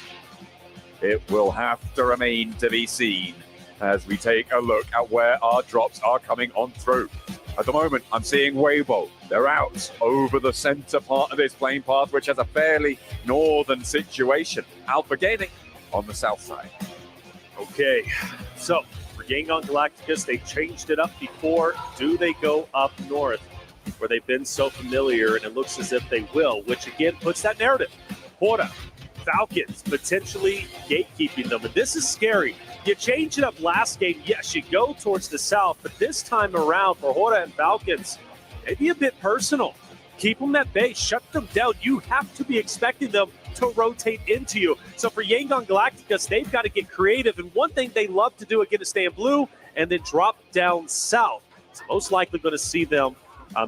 It will have to remain to be seen as we take a look at where our drops are coming on through. At the moment, I'm seeing Weibo. They're out over the center part of this plane path, which has a fairly northern situation. Alpha Gaming on the south side. Okay, so for Yangon Galacticos, they changed it up before. Do they go up north where they've been so familiar? And it looks as if they will, which again puts that narrative. Hora, Falcons potentially gatekeeping them. And this is scary. You change it up last game. Yes, you go towards the south, but this time around for Hora and Falcons, maybe a bit personal. Keep them at bay, shut them down. You have to be expecting them to rotate into you. So for Yangon Galacticos, they've got to get creative. And one thing they love to do, again, is stay in blue and then drop down south. It's most likely going to see them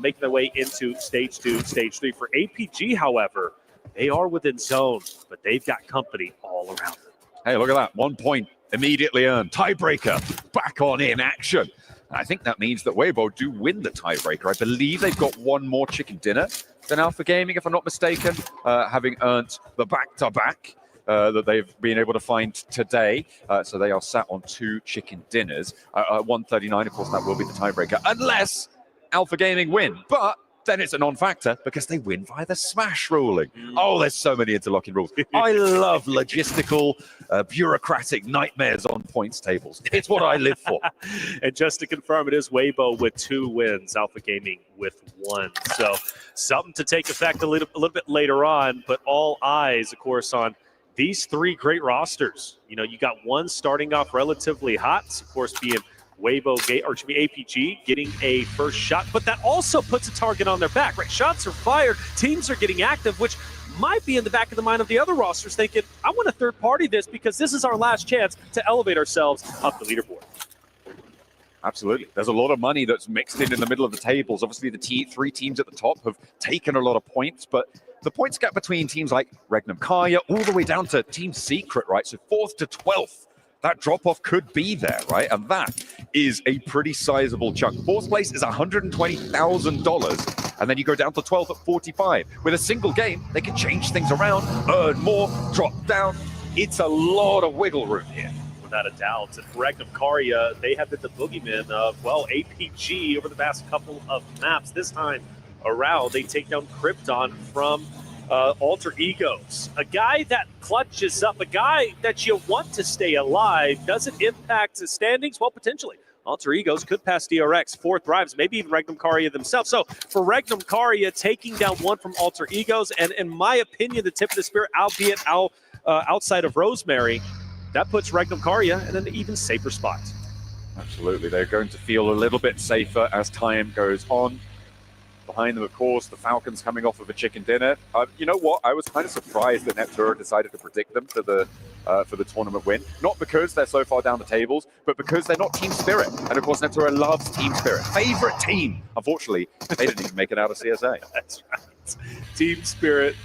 making their way into stage 2, stage 3. For APG, however, they are within zone, but they've got company all around them. Hey, look at that. 1 point immediately earned. Tiebreaker back on in action. I think that means that Weibo do win the tiebreaker. I believe they've got one more chicken dinner than Alpha Gaming, if I'm not mistaken, having earned the back-to-back that they've been able to find today. So they are sat on 2 chicken dinners. 139, of course, that will be the tiebreaker, unless Alpha Gaming win. But then it's a non-factor because they win via the smash ruling. Oh, there's so many interlocking rules. I love logistical, bureaucratic nightmares on points tables. It's what I live for. And just to confirm, it is Weibo with 2 wins, Alpha Gaming with 1. So something to take effect a little bit later on, but all eyes, of course, on these 3 great rosters. You know, you got one starting off relatively hot, of course, being Weibo, or it should be APG, getting a first shot, but that also puts a target on their back, right? Shots are fired, teams are getting active, which might be in the back of the mind of the other rosters thinking, I want to third party this because this is our last chance to elevate ourselves up the leaderboard. Absolutely. There's a lot of money that's mixed in the middle of the tables. Obviously, the 3 teams at the top have taken a lot of points, but the points gap between teams like Regnum Karya all the way down to Team Secret, right? So 4th to 12th. That drop-off could be there, right? And that is a pretty sizable chunk. 4th place is $120,000, and then you go down to 12th at 45. With a single game, they can change things around, earn more, drop down. It's a lot of wiggle room here. Without a doubt. And Regnum Karya, they have been the boogeyman of, well, APG over the past couple of maps. This time around, they take down Krypton from Alter Egos, a guy that clutches up, a guy that you want to stay alive. Does it impact the standings? Well, potentially. Alter Egos could pass DRX, 4 thrives, maybe even Regnum Karya themselves. So for Regnum Karya, taking down 1 from Alter Egos, and in my opinion, the tip of the spear, albeit outside of Rosemary, that puts Regnum Karya in an even safer spot. Absolutely. They're going to feel a little bit safer as time goes on. Behind them, of course, the Falcons coming off of a chicken dinner. You know what? I was kind of surprised that Neptura decided to predict them for the tournament win. Not because they're so far down the tables, but because they're not Team Spirit. And of course, Neptura loves Team Spirit. Favorite team. Unfortunately, they didn't even make it out of CSA. That's right. Team Spirit,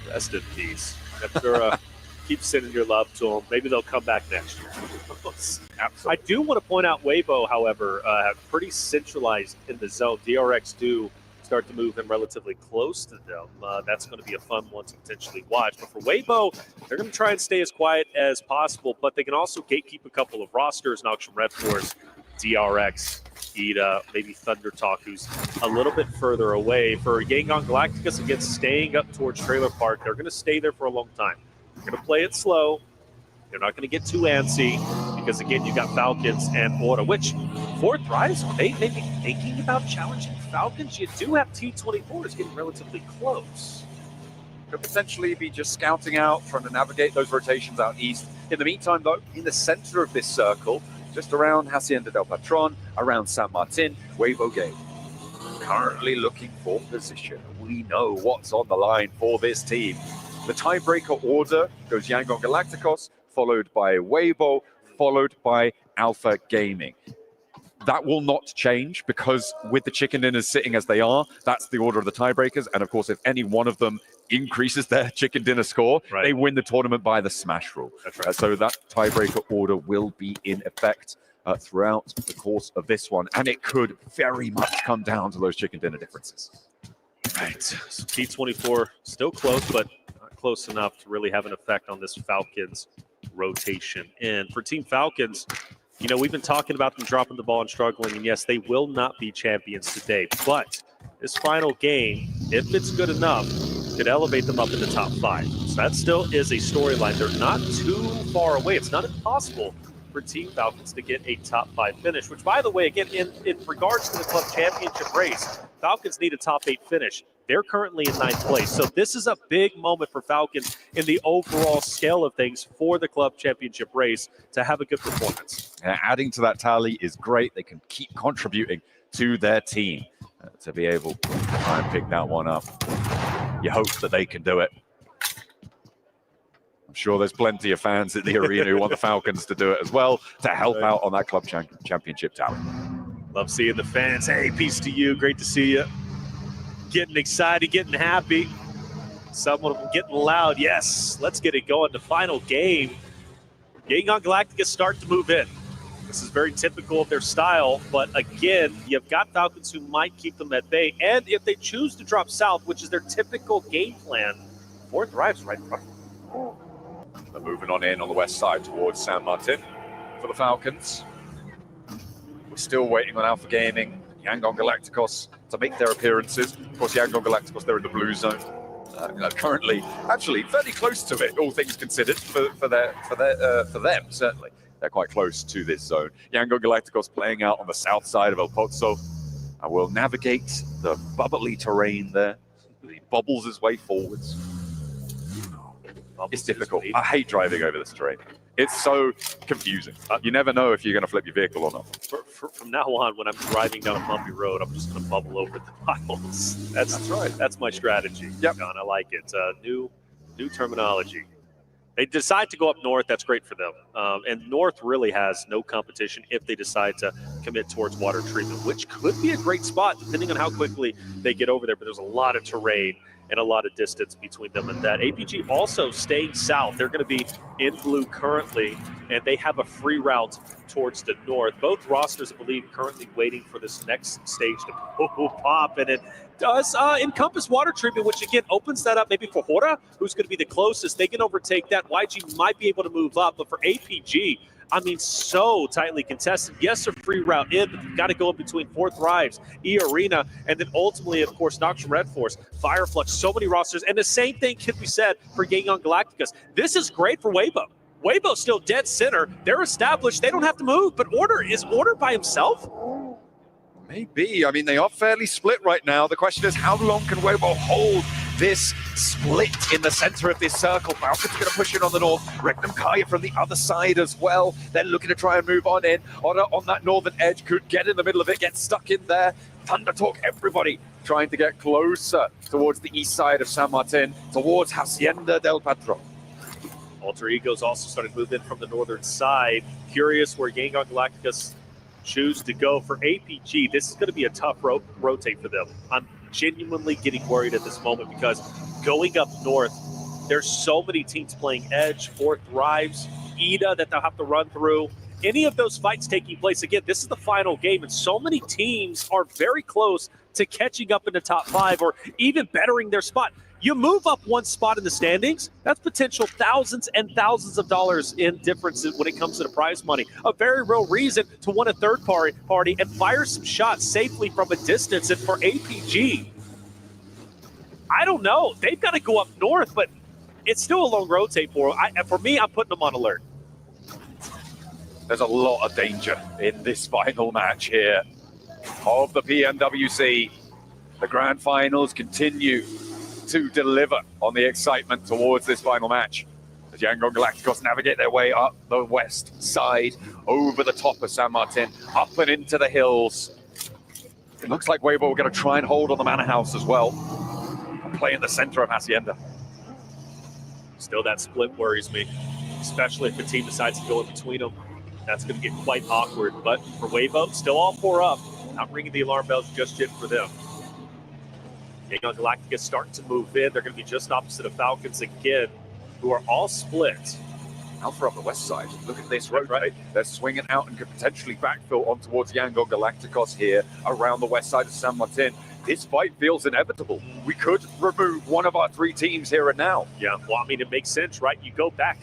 rest in peace. Neptura, keep sending your love to them. Maybe they'll come back next year. Absolutely. I do want to point out Weibo, however, pretty centralized in the zone. DRX do start to move them relatively close to them. That's going to be a fun one to potentially watch. But for Weibo, they're going to try and stay as quiet as possible, but they can also gatekeep a couple of rosters. Noxian Red Force, DRX, Ida, maybe Thunder Talk, who's a little bit further away. For Yangon Galacticos, again, staying up towards Trailer Park, they're going to stay there for a long time. They're going to play it slow. They're not going to get too antsy. because again, you got Falcons and Orta, which fourth Rise, are they maybe thinking about challenging Falcons? You do have T24 is getting relatively close. Could potentially be just scouting out, trying to navigate those rotations out east. In the meantime, though, in the center of this circle, just around Hacienda del Patron, around San Martin, Weibo Game. Currently looking for position. We know what's on the line for this team. The tiebreaker order goes Yangon Galacticos, followed by Weibo, followed by Alpha Gaming. That will not change because with the chicken dinners sitting as they are, that's the order of the tiebreakers. And of course, if any one of them increases their chicken dinner score, they win the tournament by the smash rule. That's right. So that tiebreaker order will be in effect throughout the course of this one. And it could very much come down to those chicken dinner differences. Right. So T24 still close, but not close enough to really have an effect on this Falcons rotation. And for Team Falcons, you know, we've been talking about them dropping the ball and struggling, and yes, they will not be champions today. But this final game, if it's good enough, could elevate them up in the top 5. So that still is a storyline. They're not too far away. It's not impossible for Team Falcons to get a top 5 finish, which, by the way, again, in regards to the club championship race, Falcons need a top 8 finish. They're currently in 9th place. So this is a big moment for Falcons in the overall scale of things for the club championship race to have a good performance. Adding to that tally is great. They can keep contributing to their team to be able to try and pick that one up. You hope that they can do it. I'm sure there's plenty of fans at the arena who want the Falcons to do it as well to help out on that club championship tally. Love seeing the fans. Hey, peace to you. Great to see you. Getting excited, getting happy. Some of them getting loud. Yes, let's get it going. The final game. Yangon Galacticos start to move in. This is very typical of their style, but again, you've got Falcons who might keep them at bay. And if they choose to drop south, which is their typical game plan, fourth arrives right in front. They're moving on in on the west side towards San Martin for the Falcons. We're still waiting on Alpha Gaming, Yangon Galacticos to make their appearances. Of course, Yangon Galacticos, they're in the blue zone. Currently, actually, fairly close to it, all things considered, for them, certainly. They're quite close to this zone. Yangon Galacticos playing out on the south side of El Pozo. And will navigate the bubbly terrain there. He bobbles his way forwards. It's difficult. I hate driving over this terrain. It's so confusing. You never know if you're going to flip your vehicle or not. From now on, when I'm driving down a bumpy road, I'm just going to bubble over the potholes. That's right. That's my strategy. Yep. John, I like it. New terminology. They decide to go up north. That's great for them. And north really has no competition if they decide to commit towards water treatment, which could be a great spot depending on how quickly they get over there. But there's a lot of terrain and a lot of distance between them and that. APG also staying south. They're going to be in blue currently, and they have a free route towards the north. Both rosters, I believe, currently waiting for this next stage to pop, and it does encompass water treatment, which again opens that up maybe for Hora, who's going to be the closest. They can overtake that. YG might be able to move up, but for APG, I mean, so tightly contested. Yes, a free route in, but you've got to go in between Fourth Thrives, E-Arena, and then ultimately, of course, Noxian Red Force, Fireflux, so many rosters. And the same thing could be said for Yangon Galacticos. This is great for Weibo. Weibo's still dead center. They're established. They don't have to move, but is Order by himself? Maybe. I mean, they are fairly split right now. The question is, how long can Weibo hold this split in the center of this circle? Falcon's going to push in on the north. Regnum Kaya from the other side as well. They're looking to try and move on in. On that northern edge, could get in the middle of it, get stuck in there. Thunder Talk, everybody trying to get closer towards the east side of San Martin, towards Hacienda del Patron. Alter Egos also started to move in from the northern side. Curious where Yangon Galacticos choose to go. For APG, this is going to be a tough rotate for them. I'm genuinely getting worried at this moment because going up north, there's so many teams playing Edge, Fourth Thrives, EDA that they'll have to run through. Any of those fights taking place, again, this is the final game, and so many teams are very close to catching up in the top 5 or even bettering their spot. You move up one spot in the standings, that's potential thousands and thousands of dollars in differences when it comes to the prize money. A very real reason to win a third party and fire some shots safely from a distance. And for APG, I don't know. They've got to go up north, but it's still a long rotate for them. For me, I'm putting them on alert. there's a lot of danger in this final match here of the PMWC. The grand finals continue to deliver on the excitement towards this final match as Yangon Galacticos navigate their way up the west side, over the top of San Martin, up and into the hills. It looks like Weibo are going to try and hold on the Manor House as well and play in the center of Hacienda. Still, that split worries me, especially if the team decides to go in between them. That's going to get quite awkward. But for Weibo, still all 4 up. Not ringing the alarm bells just yet for them. Yangon Galacticos starting to move in. They're going to be just opposite of Falcons again, who are all split. Alpha on the west side. Look at this road, right? They're swinging out and could potentially backfill on towards Yangon Galacticos here around the west side of San Martin. This fight feels inevitable. We could remove one of our 3 teams here and now. Yeah, well, I mean, it makes sense, right? You go back,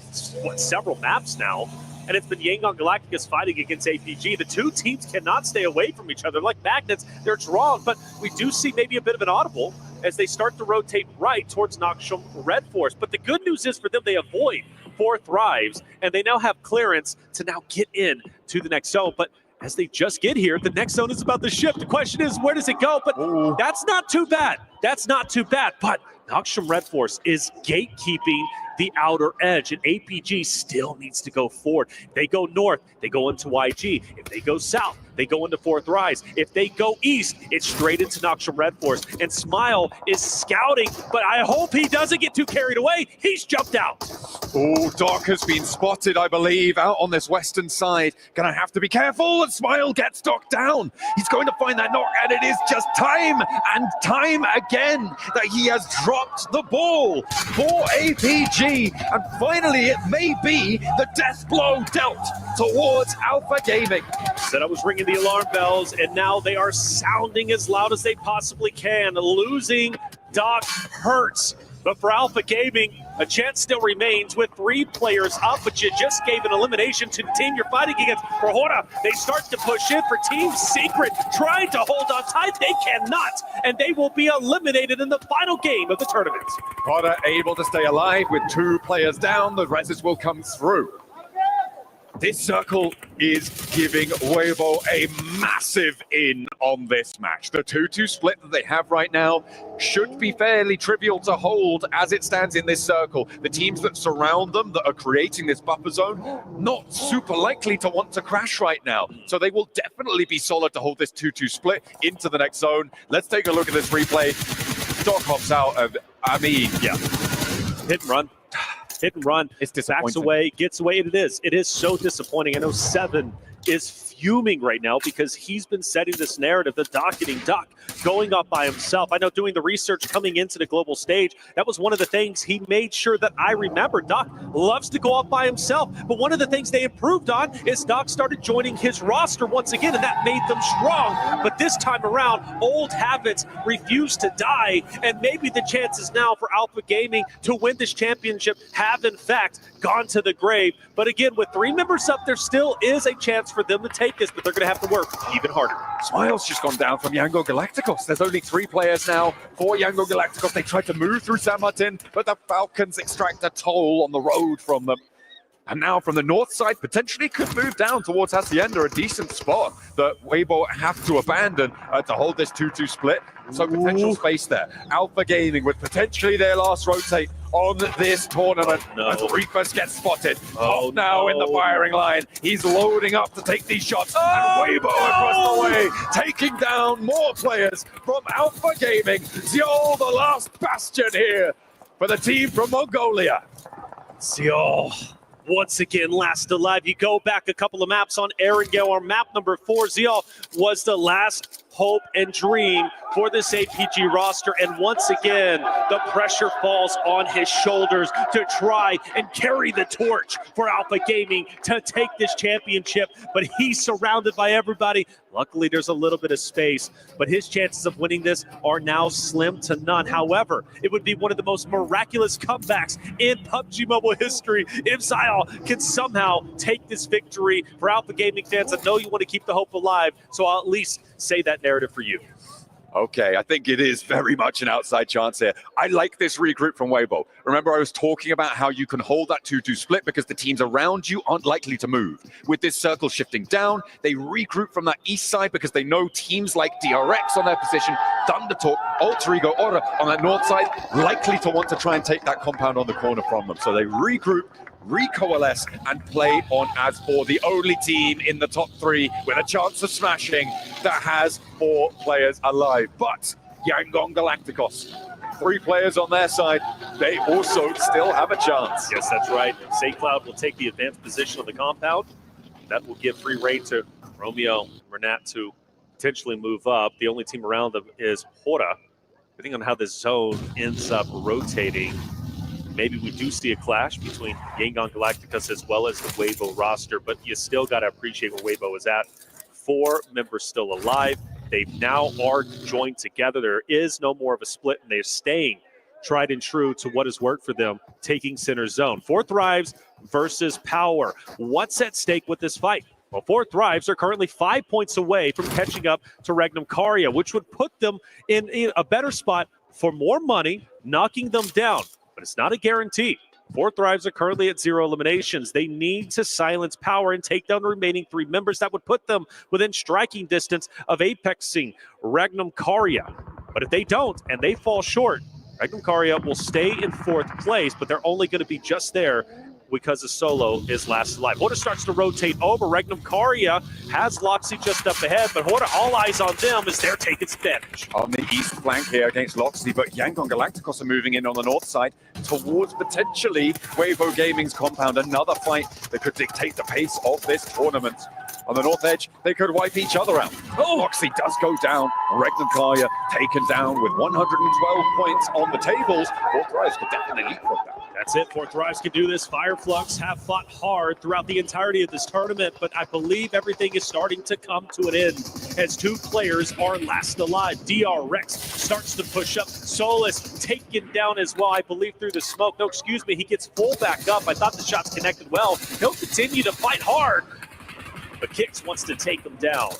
several maps now, and it's been Yangon Galacticos fighting against APG. The 2 teams cannot stay away from each other. Like magnets, they're drawn, but we do see maybe a bit of an audible as they start to rotate right towards Naksham Red Force. But the good news is for them, they avoid 4 thrives, and they now have clearance to now get in to the next zone. But as they just get here, the next zone is about to shift. The question is, where does it go? But that's not too bad. That's not too bad. But Naksham Red Force is gatekeeping the outer edge, and APG still needs to go forward. They go north, they go into YG. If they go south, they go into 4th Rise. If they go east, it's straight into Naksham Red Force. And Smile is scouting, but I hope he doesn't get too carried away. He's jumped out. Oh, Doc has been spotted, I believe, out on this western side. Gonna have to be careful, and Smile gets Doc down. He's going to find that knock, and it is just time and time again that he has dropped the ball for APG. And finally, it may be the death blow dealt towards Alpha Gaming. Said I was ringing the alarm bells, and now they are sounding as loud as they possibly can. Losing Doc hurts. But for Alpha Gaming, a chance still remains with 3 players up, but you just gave an elimination to the team you're fighting against. For Hora, they start to push in for Team Secret, trying to hold on tight. They cannot, and they will be eliminated in the final game of the tournament. Hora able to stay alive with 2 players down. The reses will come through. This circle is giving Weibo a massive in on this match. The 2-2 split that they have right now should be fairly trivial to hold as it stands in this circle. The teams that surround them, that are creating this buffer zone, not super likely to want to crash right now. So they will definitely be solid to hold this 2-2 split into the next zone. Let's take a look at this replay. Doc hops out of, yeah, hit and run. Hit and run. It's disappointing. Backs away, gets away, and it is. It is so disappointing. I know Seven is fuming right now because he's been setting this narrative, the Doc getting Doc going up by himself. I know doing the research coming into the global stage, that was one of the things he made sure that I remember. Doc loves to go up by himself, but one of the things they improved on is Doc started joining his roster once again, and that made them strong. But this time around, old habits refuse to die, and maybe the chances now for Alpha Gaming to win this championship have in fact gone to the grave. But again, with 3 members up, there still is a chance for them to take this, but they're going to have to work even harder. Smile's just gone down from Yangon Galacticos. There's only 3 players now for Yangon Galacticos. They tried to move through San Martin, but the Falcons extract a toll on the road from them. And now from the north side, potentially could move down towards Hacienda, a decent spot that Weibo have to abandon to hold this 2-2 split. So potential space there. Alpha Gaming with potentially their last rotate on this tournament. As Reefus gets spotted. Now in the firing line. He's loading up to take these shots. And Weibo across the way, taking down more players from Alpha Gaming. Ziol, the last bastion here for the team from Mongolia. Ziol, once again, last alive. You go back a couple of maps on Erangel, or map number 4, Ziol was the last hope and dream for this APG roster, and once again the pressure falls on his shoulders to try and carry the torch for Alpha Gaming to take this championship, but he's surrounded by everybody. Luckily there's a little bit of space, but his chances of winning this are now slim to none. However, it would be one of the most miraculous comebacks in PUBG Mobile history if Ziol can somehow take this victory. For Alpha Gaming fans, I know you want to keep the hope alive, so I'll at least say that narrative for you. Okay, I think it is very much an outside chance here. I like this regroup from Weibo. Remember, I was talking about how you can hold that 2-2 split because the teams around you aren't likely to move. With this circle shifting down, they regroup from that east side because they know teams like DRX on their position, Thundertalk, Alter Ego, Aura on that north side, likely to want to try and take that compound on the corner from them. So they regroup, recoalesce, and play on as for the only team in the top 3 with a chance of smashing that has 4 players alive. But Yangon Galacticos, 3 players on their side, they also still have a chance. Yes, that's right. St. Cloud will take the advanced position of the compound. That will give free reign to Romeo Renat to potentially move up. The only team around them is Hora. Depending on how this zone ends up rotating, maybe we do see a clash between Yangon Galacticos as well as the Weibo roster, but you still got to appreciate where Weibo is at. 4 members still alive. They now are joined together. There is no more of a split, and they're staying tried and true to what has worked for them, taking center zone. 4 Thrives versus Power. What's at stake with this fight? Well, 4 Thrives are currently 5 points away from catching up to Regnum Karya, which would put them in a better spot for more money, knocking them down. But it's not a guarantee. 4 Thrives are currently at 0 eliminations. They need to silence Power and take down the remaining 3 members. That would put them within striking distance of apexing Regnum Karya. But if they don't and they fall short, Regnum Karya will stay in 4th place, but they're only going to be just there because the solo is last alive. Hora starts to rotate over. Regnum Karya has Loxy just up ahead, but Hora, all eyes on them as they're taking advantage. On the east flank here against Loxy, but Yangon Galacticos are moving in on the north side towards potentially Weibo Gaming's compound. Another fight that could dictate the pace of this tournament. On the north edge, they could wipe each other out. Oh, Loxy does go down. Regnum Karya taken down with 112 points on the tables. 4 Thrives could definitely leapfrog that. That's it. 4 Thrives can do this. Fireflux have fought hard throughout the entirety of this tournament, but I believe everything is starting to come to an end as 2 players are last alive. DRX starts to push up. Solus taken down as well, I believe, through the smoke. No, excuse me, he gets full back up. I thought the shots connected well. He'll continue to fight hard, but Kix wants to take him down.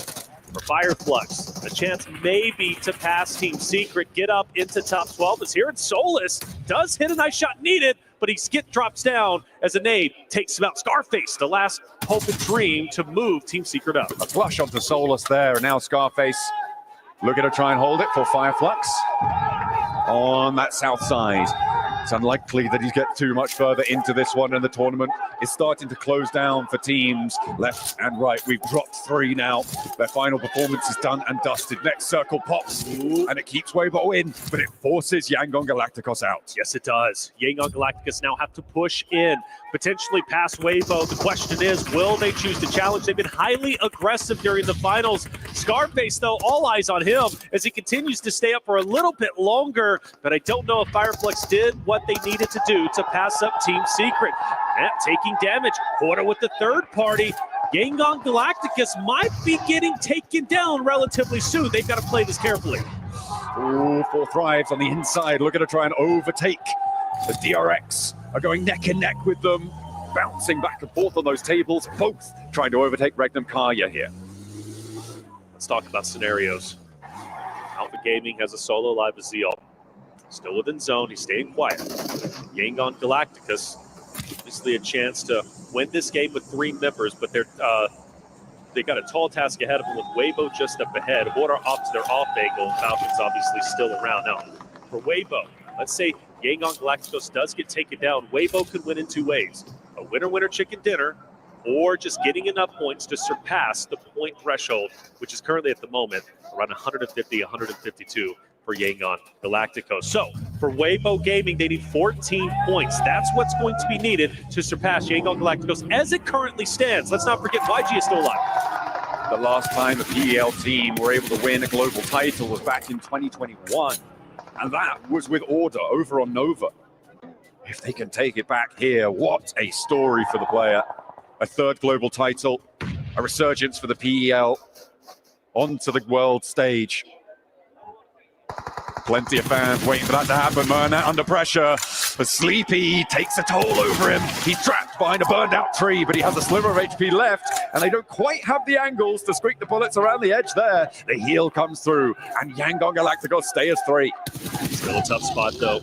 For Fireflux, a chance maybe to pass Team Secret, get up into top 12. As here in Solus does hit a nice shot needed, but he drops down as a nade takes him out. Scarface, the last hope and dream to move Team Secret up. A flush onto Solus there, and now Scarface looking to try and hold it for Fireflux on that south side. It's unlikely that he gets too much further into this one, and the tournament is starting to close down for teams left and right. We've dropped 3 now. Their final performance is done and dusted. Next circle pops, and it keeps Weibo in, but it forces Yangon Galacticos out. Yes, it does. Yangon Galacticos now have to push in, potentially pass Weibo. The question is, will they choose to challenge? They've been highly aggressive during the finals. Scarface, though, all eyes on him as he continues to stay up for a little bit longer, but I don't know if Fireflux did what they needed to do to pass up Team Secret. Matt taking damage. Hora with the third party. Yangon Galacticos might be getting taken down relatively soon. They've got to play this carefully. Ooh, 4 Thrives on the inside, looking to try and overtake. The DRX are going neck and neck with them, bouncing back and forth on those tables, both trying to overtake Regnum Karya here. Let's talk about scenarios. Alpha Gaming has a solo live with Zeal. Still within zone, he's staying quiet. Yangon Galacticos, obviously a chance to win this game with 3 members, but they got a tall task ahead of them with Weibo just up ahead. Hora off to their off angle. Falcons obviously still around. Now, for Weibo, let's say Yangon Galacticos does get taken down. Weibo could win in 2 ways. A winner-winner chicken dinner, or just getting enough points to surpass the point threshold, which is currently at the moment around 150, 152 for Yangon Galacticos. So for Weibo Gaming, they need 14 points. That's what's going to be needed to surpass Yangon Galacticos as it currently stands. Let's not forget YG is still alive. The last time the PEL team were able to win a global title was back in 2021. And that was with Order over on Nova. If they can take it back here, what a story for the player. A 3rd global title, a resurgence for the PEL onto the world stage. Plenty of fans waiting for that to happen. Murnat under pressure. But Sleepy takes a toll over him. He's trapped behind a burned out tree, but he has a sliver of HP left, and they don't quite have the angles to squeak the bullets around the edge there. The heal comes through, and Yangon Galacticos stay as 3. Still a tough spot, though.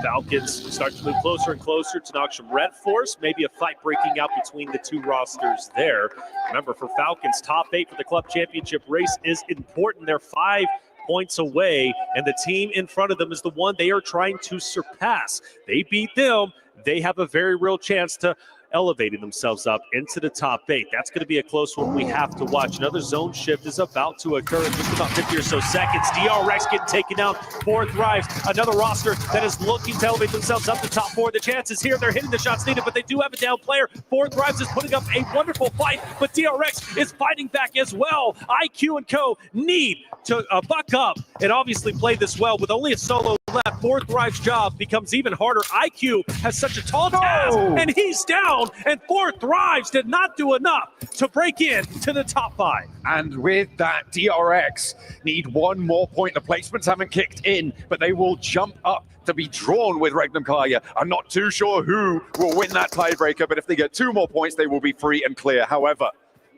Falcons start to move closer and closer to Noxium Red Force. Maybe a fight breaking out between the two rosters there. Remember, for Falcons, top 8 for the club championship race is important. They're 5 points away, and the team in front of them is the one they are trying to surpass. They beat them, they have a very real chance to elevating themselves up into the top 8. That's going to be a close one we have to watch. Another zone shift is about to occur in just about 50 or so seconds. DRX getting taken down. 4 Thrives. Another roster that is looking to elevate themselves up to top 4. The chances here, they're hitting the shots needed, but they do have a down player. 4 Thrives is putting up a wonderful fight, but DRX is fighting back as well. IQ and Co. need to buck up and obviously play this well. With only a solo left, 4 Thrives' job becomes even harder. IQ has such a tall task, and he's down. And 4 Thrives did not do enough to break in to the top 5. And with that, DRX need one more point. The placements haven't kicked in, but they will jump up to be drawn with Regnum Kaya. I'm not too sure who will win that tiebreaker, but if they get 2 more points, they will be free and clear. However,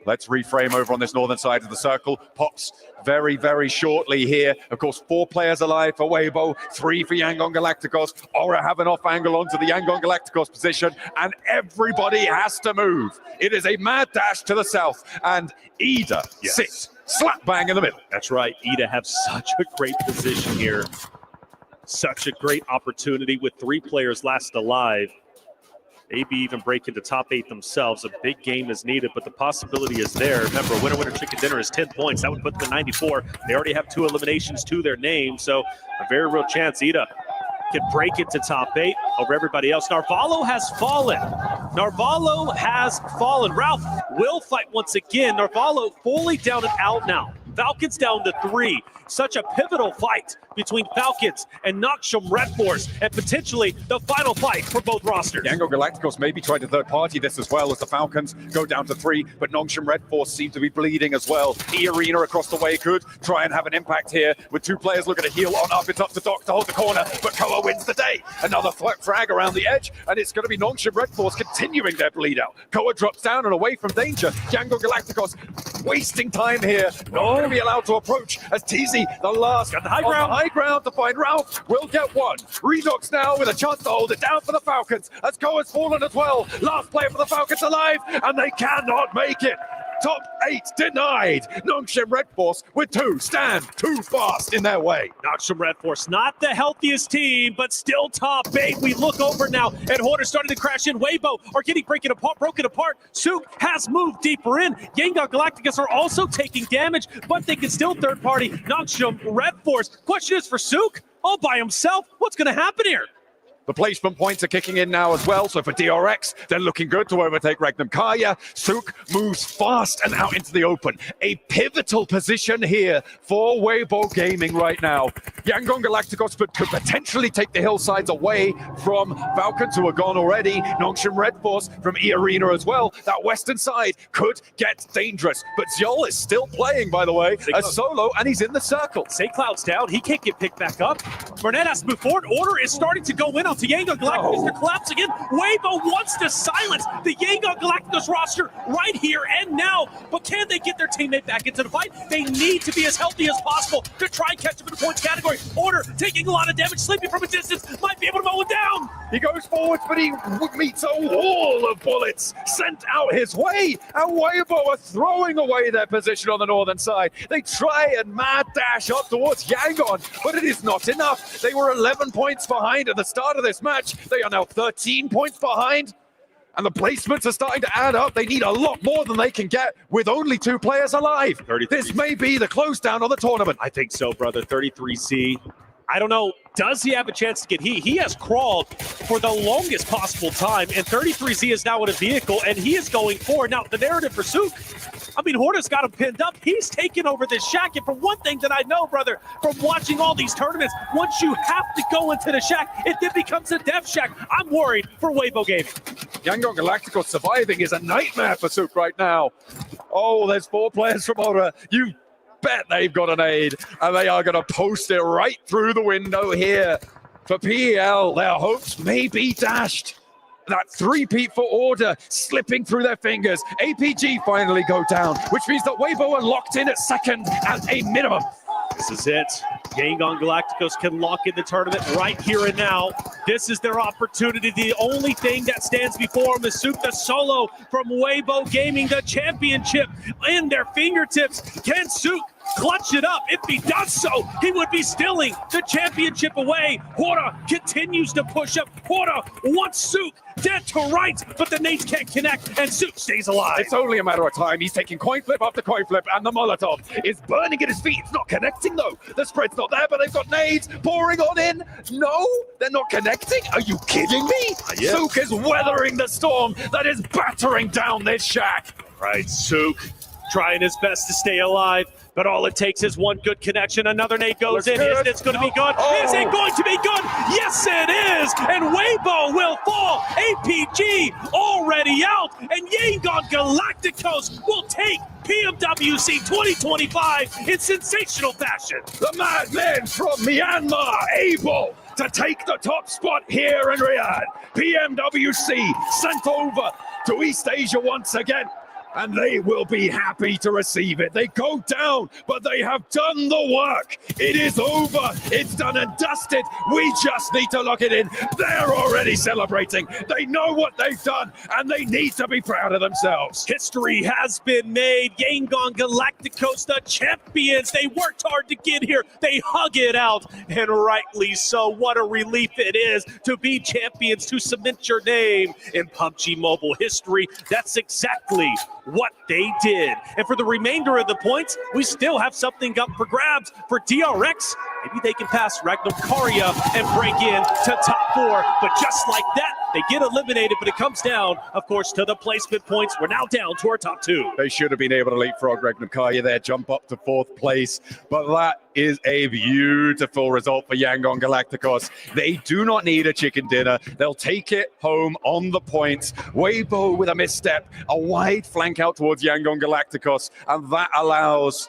let's reframe over on this northern side of the circle. Pops very, very shortly here. Of course, 4 players alive for Weibo, 3 for Yangon Galacticos. Aura have an off angle onto the Yangon Galacticos position, and everybody has to move. It is a mad dash to the south, and Ida sits slap bang in the middle. That's right. Ida have such a great position here. Such a great opportunity with 3 players last alive. Maybe even break into top 8 themselves. A big game is needed, but the possibility is there. Remember, winner chicken dinner is 10 points. That would put them at 94. They already have 2 eliminations to their name, so a very real chance Ida can break into top 8 over everybody else. Narvalo has fallen. Narvalo has fallen. Ralph will fight once again. Narvalo fully down and out now. Falcons down to 3. Such a pivotal fight between Falcons and Noxium Red Force, and potentially the final fight for both rosters. Yangon Galacticos maybe tried to third party this as well, as the Falcons go down to 3, but Noxium Red Force seem to be bleeding as well. E-Arena across the way could try and have an impact here with 2 players looking to heal on up. It's up to Doc to hold the corner, but Koa wins the day. Another frag around the edge, and it's going to be Noxium Red Force continuing their bleed out. Koa drops down and away from danger. Yangon Galacticos wasting time here. Not going to be allowed to approach as TZ, the last got the high ground to find Ralph, will get 1. Redox now with a chance to hold it down for the Falcons as Koa's fallen as well. Last player for the Falcons alive, and they cannot make it. Top 8 denied. Noxium Red Force with 2 stand too fast in their way. Noxium Red Force, not the healthiest team, but still top 8. We look over now, and Hoarder starting to crash in. Weibo are getting broken apart. Sook has moved deeper in. Yangon Galacticos are also taking damage, but they can still third party Noxium Red Force. Question is for Sook, all by himself. What's going to happen here? The placement points are kicking in now as well, so for DRX, they're looking good to overtake Regnum Kaya. Sook moves fast and out into the open. A pivotal position here for Weibo Gaming right now. Yangon Galacticos could potentially take the hillsides away from Falcons, who are gone already. Noxium Red Force from E-Arena as well. That western side could get dangerous, but Zjol is still playing, by the way, as solo, and he's in the circle. St. Cloud's down. He can't get picked back up. Burnett has to move forward. Order is starting to go in on to Yangon Galacticos. They're collapsing in. Weibo wants to silence the Yangon Galacticos roster right here and now. But can they get their teammate back into the fight? They need to be as healthy as possible to try and catch up in the points category. Order taking a lot of damage, sleeping from a distance, might be able to mow him down. He goes forwards, but he meets a wall of bullets sent out his way. And Weibo are throwing away their position on the northern side. They try and mad dash up towards Yangon, but it is not enough. They were 11 points behind at the start of this match. They are now 13 points behind. And the placements are starting to add up. They need a lot more than they can get with only 2 players alive. This may be the close down on the tournament. I think so, brother. 33C. I don't know. Does he have a chance to get heat? He has crawled for the longest possible time, and 33Z is now in a vehicle, and he is going forward. Now, the narrative for Sook, I mean, Horda's got him pinned up. He's taken over this shack, and from one thing that I know, brother, from watching all these tournaments, once you have to go into the shack, it then becomes a death shack. I'm worried for Weibo Gaming. Yangon Galacticos surviving is a nightmare for Sook right now. Oh, there's 4 players from Aura. You bet they've got an aid, and they are going to post it right through the window here. For PEL, their hopes may be dashed. That three-peat for Order slipping through their fingers. APG finally go down, which means that Weibo are locked in at second at a minimum. This is it. Yangon Galacticos can lock in the tournament right here and now. This is their opportunity. The only thing that stands before them is Sook the Solo from Weibo Gaming, the championship in their fingertips. Can Sook clutch it up? If he does so, he would be stealing the championship away. Hora continues to push up. Hora wants Sook dead to rights, but the nades can't connect, and Sook stays alive. It's only a matter of time. He's taking coin flip after coin flip, and the Molotov is burning at his feet. It's not connecting, though. The spread's not there, but they've got nades pouring on in. No, they're not connecting. Are you kidding me? Yeah. Sook is weathering the storm that is battering down this shack. Right, Sook trying his best to stay alive, but all it takes is one good connection. Another nade goes in. Is this going to be good? Is it going to be good? Yes, it is. And Weibo will fall. APG already out. And Yangon Galacticos will take PMWC 2025 in sensational fashion. The madmen from Myanmar able to take the top spot here in Riyadh. PMWC sent over to East Asia once again, and they will be happy to receive it. They go down, but they have done the work. It is over. It's done and dusted. We just need to lock it in. They're already celebrating. They know what they've done, and they need to be proud of themselves. History has been made. Yangon Galacticos, the champions. They worked hard to get here. They hug it out, and rightly so. What a relief it is to be champions, to cement your name in PUBG Mobile history. That's exactly what they did. And for the remainder of the points, we still have something up for grabs for DRX. Maybe they can pass Ragnar Karia and break in to top four. But just like that, they get eliminated. But it comes down, of course, to the placement points. We're now down to our top two. They should have been able to leapfrog Ragnar Karia there, jump up to fourth place. But that is a beautiful result for Yangon Galacticos. They do not need a chicken dinner. They'll take it home on the points. Weibo with a misstep, a wide flank out towards Yangon Galacticos, and that allows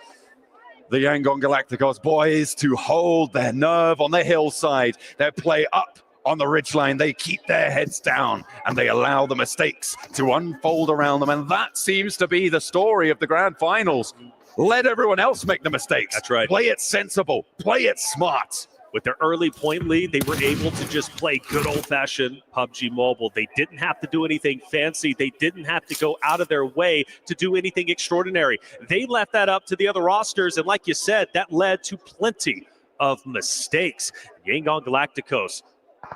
the Yangon Galacticos boys to hold their nerve on the hillside. They play up on the ridgeline. They keep their heads down, and they allow the mistakes to unfold around them. And that seems to be the story of the grand finals. Let everyone else make the mistakes. That's right. Play it sensible. Play it smart. With their early point lead, they were able to just play good old-fashioned PUBG Mobile. They didn't have to do anything fancy. They didn't have to go out of their way to do anything extraordinary. They left that up to the other rosters, and like you said, that led to plenty of mistakes. Yangon Galacticos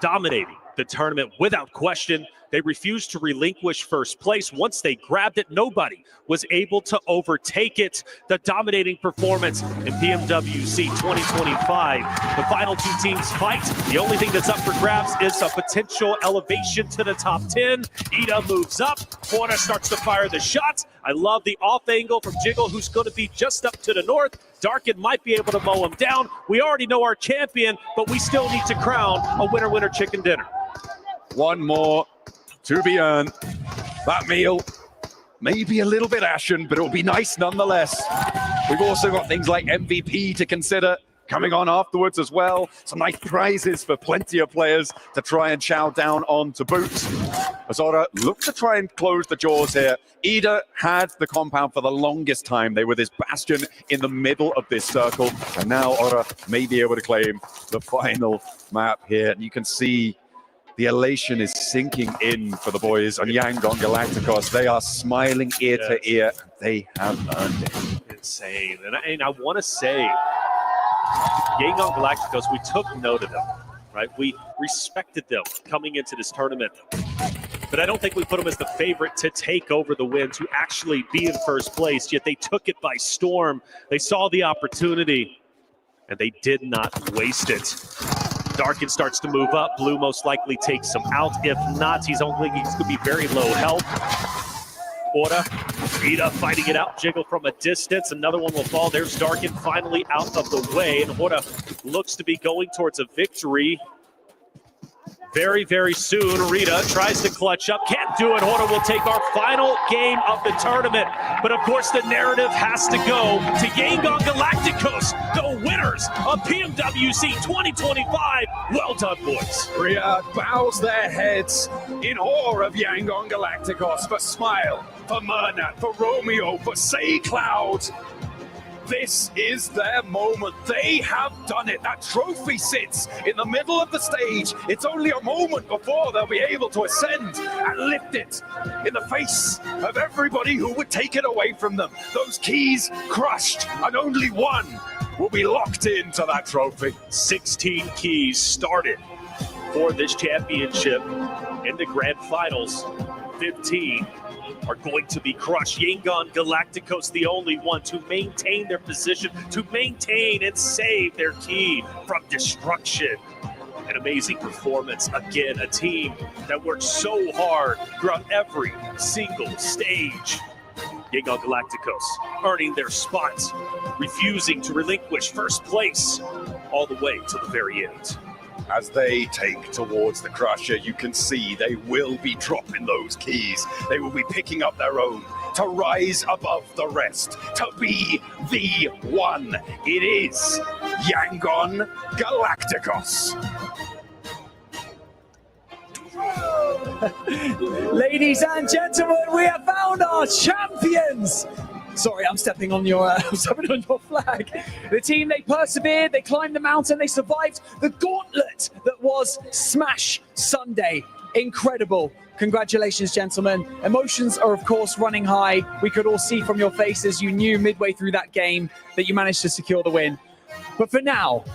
dominating the tournament without question. They refused to relinquish first place. Once they grabbed it, nobody was able to overtake it. The dominating performance in PMWC 2025. The final two teams fight. The only thing that's up for grabs is a potential elevation to the top 10. Ida moves up. Porta starts to fire the shots. I love the off angle from Jiggle, who's going to be just up to the north. Darkin might be able to mow him down. We already know our champion, but we still need to crown a winner chicken dinner. One more to be earned. That meal may be a little bit ashen, but it will be nice nonetheless. We've also got things like MVP to consider coming on afterwards as well. Some nice prizes for plenty of players to try and chow down on to boot. Azora look to try and close the jaws here. Ida had the compound for the longest time. They were this bastion in the middle of this circle. And now Ora may be able to claim the final map here. And you can see the elation is sinking in for the boys on Yangon Galacticos. They are smiling ear to ear. They have earned it. Insane. And I want to say, Yangon Galacticos, we took note of them, right? We respected them coming into this tournament. But I don't think we put them as the favorite to take over the win, to actually be in first place. Yet they took it by storm. They saw the opportunity, and they did not waste it. Darkin starts to move up. Blue most likely takes him out. If not, he's going to be very low health. Orta, Ida fighting it out. Jiggle from a distance. Another one will fall. There's Darkin finally out of the way. And Orta looks to be going towards a victory. very, very soon. Rita tries to clutch up, can't do it. Hora will take our final game of the tournament. But of course, the narrative has to go to Yangon Galacticos, the winners of PMWC 2025. Well done, boys. Riyadh bows their heads in awe of Yangon Galacticos, for Smile, for Mernat, for Romeo, for Say Cloud. This is their moment. They have done it. That trophy sits in the middle of the stage. It's only a moment before they'll be able to ascend and lift it in the face of everybody who would take it away from them. Those keys crushed, and only one will be locked into that trophy. 16 keys started for this championship in the grand finals. 15 are going to be crushed. Yangon Galacticos, the only one to maintain their position, to maintain and save their key from destruction. An amazing performance. Again, a team that worked so hard throughout every single stage. Yangon Galacticos earning their spots, refusing to relinquish first place all the way to the very end. As they take towards the Crusher, you can see they will be dropping those keys. They will be picking up their own to rise above the rest, to be the one. It is Yangon Galacticos. Ladies and gentlemen, we have found our champions. Sorry, I'm stepping on your flag. The team, they persevered, they climbed the mountain, they survived the gauntlet that was Smash Sunday. Incredible. Congratulations, gentlemen. Emotions are, of course, running high. We could all see from your faces, you knew midway through that game that you managed to secure the win. But for now,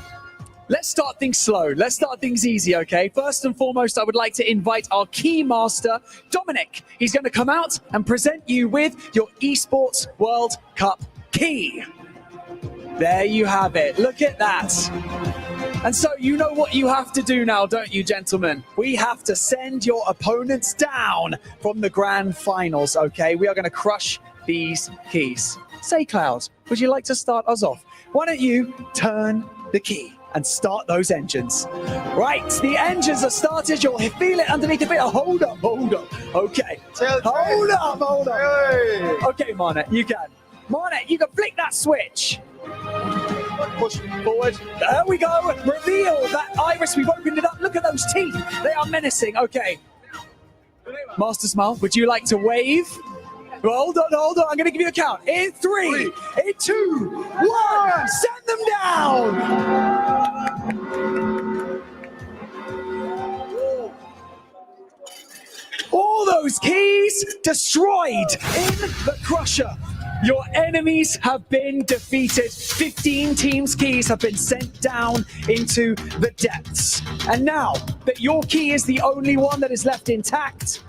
let's start things slow. Let's start things easy, okay? First and foremost, I would like to invite our key master, Dominic. He's going to come out and present you with your Esports World Cup key. There you have it. Look at that. And so you know what you have to do now, don't you, gentlemen? We have to send your opponents down from the grand finals, okay? We are going to crush these keys. Say, Cloud, would you like to start us off? Why don't you turn the key and start those engines? Right, the engines are started. You'll feel it underneath the feet. Hold up. Okay. Hold up. Okay, Marnet, you can. Marnet, you can flick that switch. Push forward. There we go. Reveal that iris. We've opened it up. Look at those teeth. They are menacing. Okay. Master Smile, would you like to wave? Hold on. I'm going to give you a count. In 3, in 2, 1. Send them down. All those keys destroyed in the Crusher. Your enemies have been defeated. 15 teams' keys have been sent down into the depths. And now that your key is the only one that is left intact,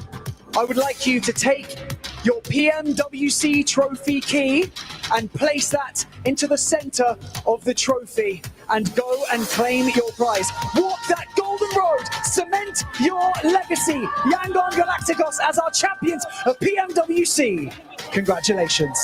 I would like you to take your PMWC trophy key and place that into the center of the trophy and go and claim your prize. Walk that golden road, cement your legacy. Yangon Galacticos as our champions of PMWC. Congratulations.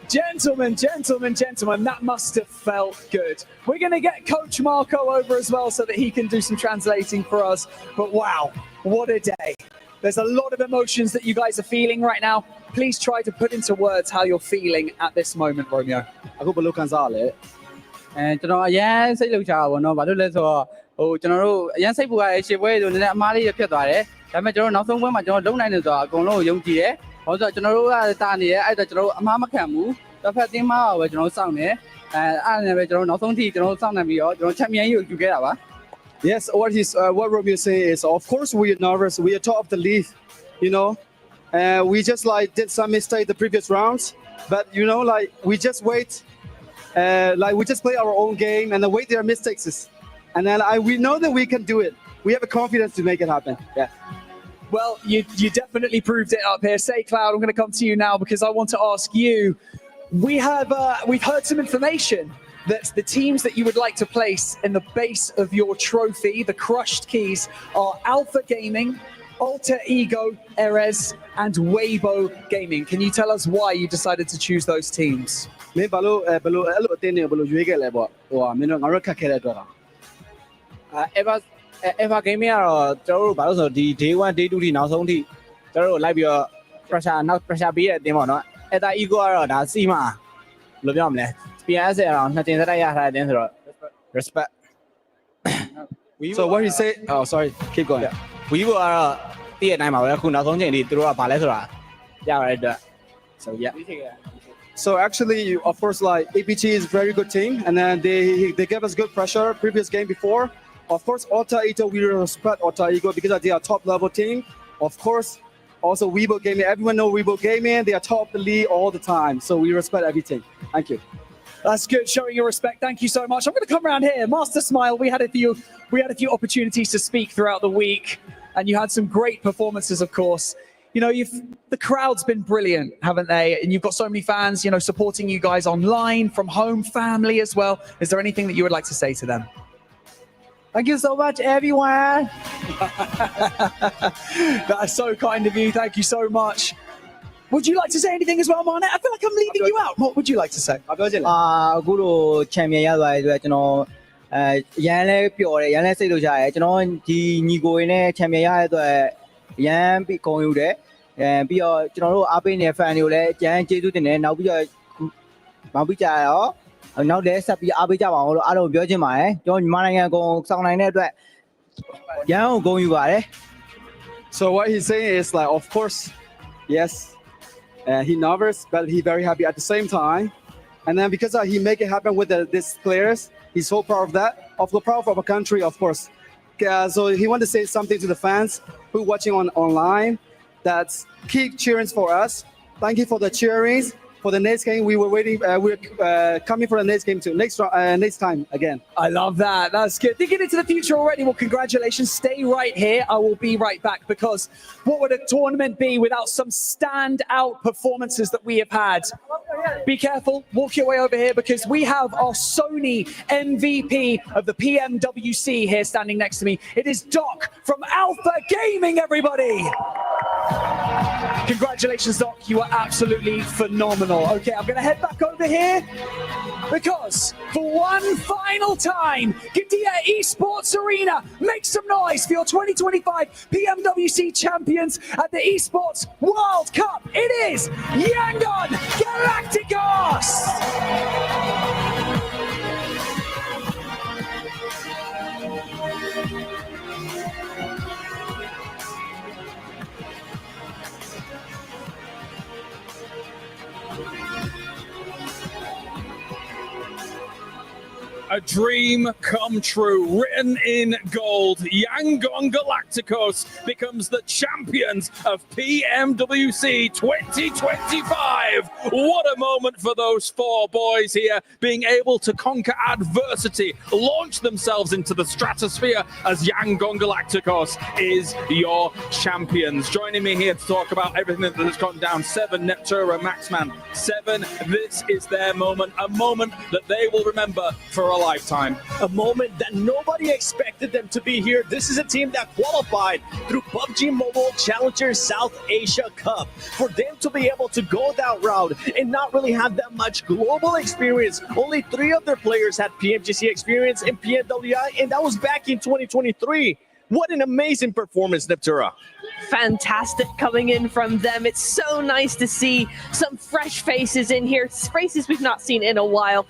Gentlemen, that must have felt good. We're going to get Coach Marco over as well so that he can do some translating for us. But wow, what a day. There's a lot of emotions that you guys are feeling right now. Please try to put into words how you're feeling at this moment, Romeo. အခုဘယ်လိုခံစားရလဲကျွန်တော်အရန်စိတ်လှုပ်ရှားပါဘောเนาะဘာလို့လဲဆိုတော့ကျွန်တော်တို့အရန်စိတ်ပူရတဲ့ရှေ့ပွဲတွေနည်းနည်းအမားလေးဖြစ်သွားတယ်ဒါပေမဲ့ကျွန်တော်နောက်ဆုံးပွဲမှာကျွန်တော်လုံနိုင်တယ်ဆိုတာအကုန်လုံးကိုယုံကြည်တယ်ဘာလို့ဆိုတော့ကျွန်တော်တို့ကတာနေရဲအဲ့တော့ကျွန်တော်တို့အမားမခံဘူးတစ်ဖက်တင်းမှာပဲကျွန်တော်တို့စောင့်နေအဲ့နဲ့ပဲကျွန်တော်တို့နောက်ဆုံးထိကျွန်တော်တို့စောင့်နေပြီးတော့ကျွန်တော်ချန်ပီယံကြီးကိုယူခဲ့တာပါ Yes, what Romeo say is, of course we are nervous. We are top of the league, you know. We just like did some mistake the previous rounds, but you know, like we just wait, like we just play our own game and then wait their mistakes, and then we know that we can do it. We have a confidence to make it happen. Yeah. Well, you definitely proved it up here. Say, Cloud, I'm going to come to you now because I want to ask you. We've heard some information that the teams that you would like to place in the base of your trophy, the crushed keys, are Alpha Gaming, Alter Ego, Erez, and Weibo Gaming. Can you tell us why you decided to choose those teams? မင်းဘာလို့အဲ့လိုအတင်းနေဘယ်လိုရွေးခဲ့လဲပေါ့ဟိုမင်းတို့ငါတို့ခက်ခဲတဲ့အတွက်လား Eva Gaming ကတော့ကျွန်တော်တို့ဘာလို့ဆိုဒီ day 1 day 2ထိနောက်ဆုံးထိကျွန်တော်တို့လိုက်ပြီးတော့ pressure ပေးတဲ့အတင်းပေါ့နော် Alter Ego ကတော့ဒါစီမှာဘယ်လိုပြောမလဲ PMWC တော့နှစ်တင်စတိုက်ရထားတဲ့အတင်းဆိုတော့ respect So what he say oh sorry keep going Weibo ကတော့တည့်ရတိုင်းပါပဲအခုနောက်ဆုံးချိန်ထိသူတို့ကဘာလဲဆိုတာရပါတယ်အတွက် so yeah So actually, of course, like APG is a very good team, and then they gave us good pressure previous game before. Of course, Alter Ego, we respect Alter Ego because they are top level team. Of course, also Weibo Gaming. Everyone know Weibo Gaming. They are top of the league all the time. So we respect everything. Thank you. That's good, showing your respect. Thank you so much. I'm going to come around here. Master Smile, we had a few opportunities to speak throughout the week, and you had some great performances, of course. You know, the crowd's been brilliant, haven't they? And you've got so many fans, you know, supporting you guys online, from home, family as well. Is there anything that you would like to say to them? Thank you so much, everyone. That is so kind of you. Thank you so much. Would you like to say anything as well, Marnet? I feel like I'm leaving you out. What would you like to say? အခုလို champion ရသွားတဲ့အတွက်ကျွန်တော်ရန်လဲပျော်တယ်ရန်လဲစိတ်လို့ရတယ်ကျွန်တော်ဒီညီကိုရင်းနဲ့ champion ရတဲ့အတွက်ရန်ပြီးဂုဏ်ယူတယ်ပြီးတော့ကျွန်တော်တို့အားပေးနေတဲ့ fan တွေကိုလည်းအကျန်းကျေးဇူးတင်တယ်နောက်ပြီးတော့မောင်ပြီးကြရောနောက်လည်းဆက်ပြီးအားပေးကြပါအောင်လို့အားလုံးပြောချင်ပါတယ်ကျွန်တော်ညီမနိုင်ငံကိုစောင့်နိုင်တဲ့အတွက်ရန်ကိုဂုဏ်ယူပါတယ် So what he's saying is like, of course, yes, he nervous, but he very happy at the same time. And then because he make it happen with these players, he's so proud of that. Of the proud of our country, of course. So he want to say something to the fans who watching online. That's keep cheering for us. Thank you for the cheerings. For the next game, we were waiting. We're coming for the next game too. Next time again. I love that. That's good. Thinking into the future already. Well, congratulations. Stay right here. I will be right back because what would a tournament be without some standout performances that we have had? Be careful. Walk your way over here because we have our Sony MVP of the PMWC here standing next to me. It is Doc from Alpha Gaming, everybody. Congratulations, Doc. You are absolutely phenomenal. Okay, I'm going to head back over here because for one final time, Gidea Esports Arena, make some noise for your 2025 PMWC champions at the Esports World Cup. It is Yangon Galacticos! A dream come true, written in gold. Yangon Galacticos becomes the champions of PMWC 2025. What a moment for those four boys here, being able to conquer adversity, launch themselves into the stratosphere as Yangon Galacticos is your champions. Joining me here to talk about everything that has gone down, Seven, Nepturo, Maxman. Seven, this is their moment, a moment that they will remember for a lifetime. A moment that nobody expected them to be here. This is a team that qualified through PUBG Mobile Challenger South Asia Cup. For them to be able to go that route and not really have that much global experience. Only 3 of their players had PMGC experience in PMWI, and that was back in 2023. What an amazing performance, Neptura. Fantastic coming in from them. It's so nice to see some fresh faces in here, faces we've not seen in a while,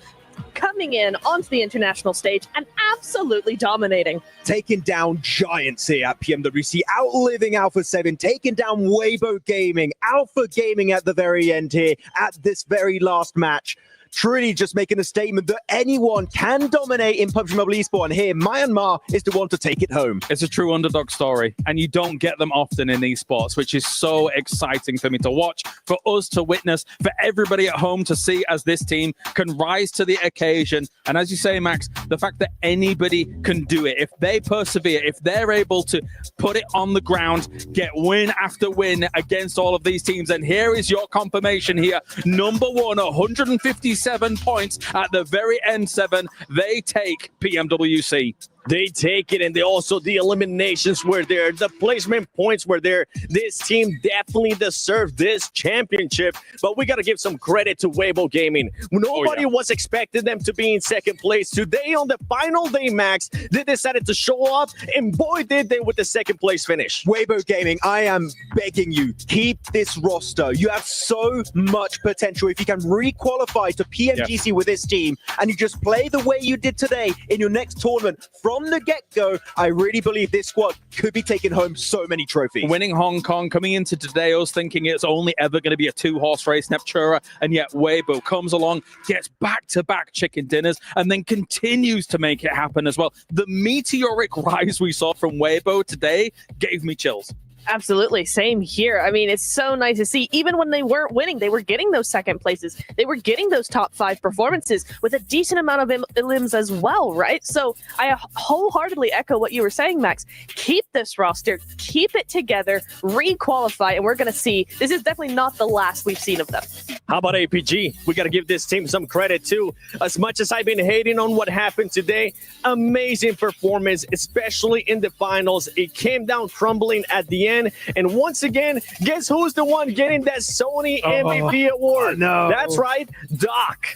coming in onto the international stage and absolutely dominating. Taking down giants here at PMWC, outliving Alpha 7, taking down Weibo Gaming, Alpha Gaming at the very end here, at this very last match. Truly just making a statement that anyone can dominate in PUBG Mobile Esports, and here Myanmar is the one to take it home. It's a true underdog story, and you don't get them often in esports, which is so exciting for me to watch, for us to witness, for everybody at home to see as this team can rise to the occasion. And as you say, Max, the fact that anybody can do it, if they persevere, if they're able to put it on the ground, get win after win against all of these teams. And here is your confirmation here. Number 1, 157 points at the very end 7. They take PMWC. They take it, and the eliminations were there. The placement points were there. This team definitely deserved this championship, but we got to give some credit to Weibo Gaming. Nobody was expecting them to be in second place. Today on the final day, Max, they decided to show up, and boy, did they with the second place finish. Weibo Gaming, I am begging you, keep this roster. You have so much potential. If you can re-qualify to PMGC with this team, and you just play the way you did today in your next tournament, from the get-go, I really believe this squad could be taking home so many trophies. Winning Hong Kong, coming into today, I was thinking it's only ever going to be a 2-horse race, Neptura, and yet Weibo comes along, gets back-to-back chicken dinners, and then continues to make it happen as well. The meteoric rise we saw from Weibo today gave me chills. Absolutely. Same here. I mean, it's so nice to see. Even when they weren't winning, they were getting those second places. They were getting those top 5 performances with a decent amount of elims as well, right? So I wholeheartedly echo what you were saying, Max. Keep this roster, keep it together, re-qualify, and we're going to see. This is definitely not the last we've seen of them. How about APG? We got to give this team some credit too. As much as I've been hating on what happened today, amazing performance, especially in the finals. It came down crumbling at the end. And once again, guess who's the one getting that Sony MVP award? No. That's right, Doc.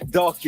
Doc,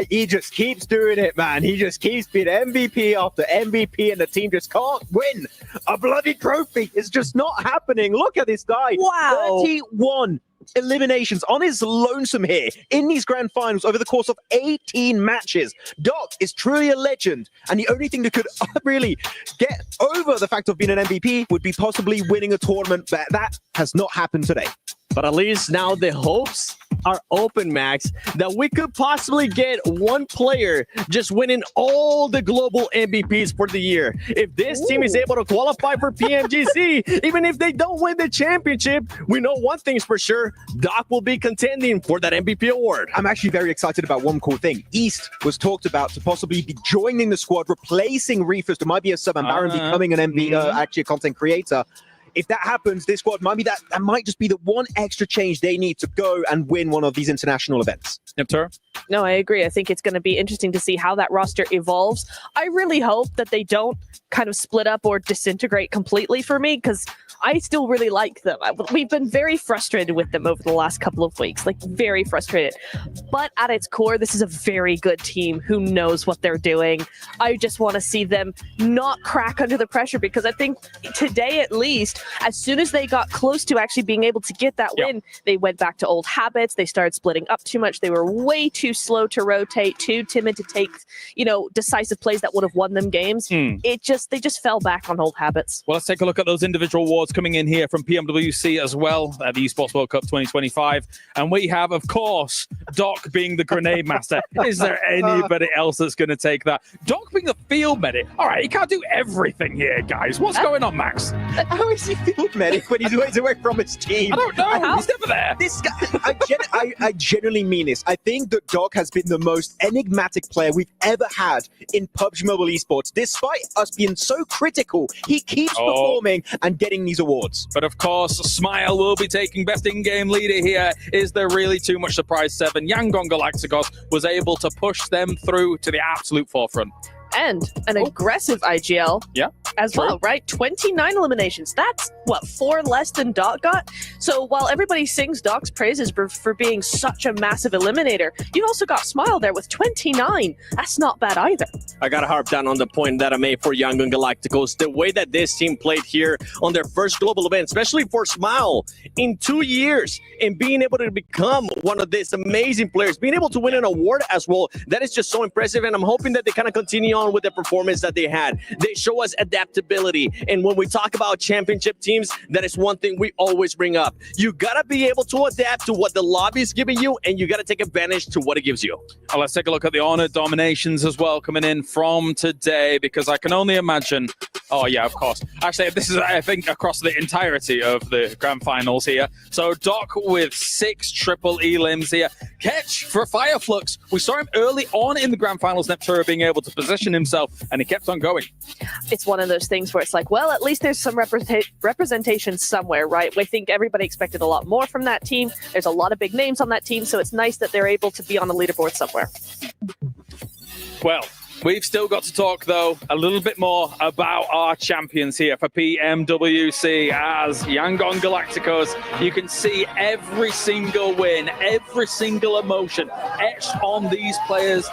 he just keeps doing it, man. He just keeps being MVP after MVP, and the team just can't win a bloody trophy. It's just not happening. Look at this guy. Wow. 31 eliminations on his lonesome here in these grand finals over the course of 18 matches. Doc is truly a legend, and the only thing that could really get over the fact of being an MVP would be possibly winning a tournament, but that has not happened today. But at least now the hopes are open, Max, that we could possibly get one player just winning all the global MVPs for the year. If this team is able to qualify for PMGC, even if they don't win the championship, we know one thing's for sure, Doc will be contending for that MVP award. I'm actually very excited about one cool thing. East was talked about to possibly be joining the squad, replacing Reefers. There might be a sub, and Baron becoming an actually a content creator. If that happens, this squad might be that might just be the one extra change they need to go and win one of these international events. No, I agree. I think it's going to be interesting to see how that roster evolves. I really hope that they don't kind of split up or disintegrate completely for me, because I still really like them. We've been very frustrated with them over the last couple of weeks, like very frustrated. But at its core, this is a very good team who knows what they're doing. I just want to see them not crack under the pressure, because I think today at least, as soon as they got close to actually being able to get that win, they went back to old habits. They started splitting up too much. They were way too slow to rotate, too timid to take, decisive plays that would have won them games. They just fell back on old habits. Well, let's take a look at those individual awards coming in here from PMWC as well at the Esports World Cup 2025. And we have, of course, Doc being the grenade master. Is there anybody else that's going to take that? Doc being the field medic. All right, he can't do everything here, guys. What's going on, Max? How is he field medic when he's always away from his team? I don't know. He's never there. This guy, I genuinely mean this. I think that Doc has been the most enigmatic player we've ever had in PUBG Mobile Esports. Despite us being so critical, he keeps performing and getting these awards. But of course, Smile will be taking best in-game leader here. Is there really too much surprise? 7. Yangon Galacticos was able to push them through to the absolute forefront. And an aggressive IGL as well, right? 29 eliminations. That's, what, 4 less than Doc got? So while everybody sings Doc's praises for being such a massive eliminator, you've also got Smile there with 29. That's not bad either. I got to harp down on the point that I made for Yangon Galacticos. The way that this team played here on their first global event, especially for Smile, in 2 years, and being able to become one of these amazing players, being able to win an award as well, that is just so impressive, and I'm hoping that they kind of continue on with the performance that they had. They show us adaptability, and when we talk about championship teams, that is one thing we always bring up. You gotta be able to adapt to what the lobby is giving you, and you gotta take advantage to what it gives you. Let's take a look at the honor dominations as well coming in from today, because I can only imagine. Oh yeah, of course. Actually, this is, I think, across the entirety of the grand finals here. So Doc with 6 triple elims here. Ketch for Fireflux. We saw him early on in the grand finals, Neptura being able to position himself, and he kept on going. It's one of those things where it's like, well, at least there's some representation somewhere, right? We think everybody expected a lot more from that team. There's a lot of big names on that team, so it's nice that they're able to be on the leaderboard somewhere. Well, we've still got to talk, though, a little bit more about our champions here for PMWC as Yangon Galacticos. You can see every single win, every single emotion etched on these players'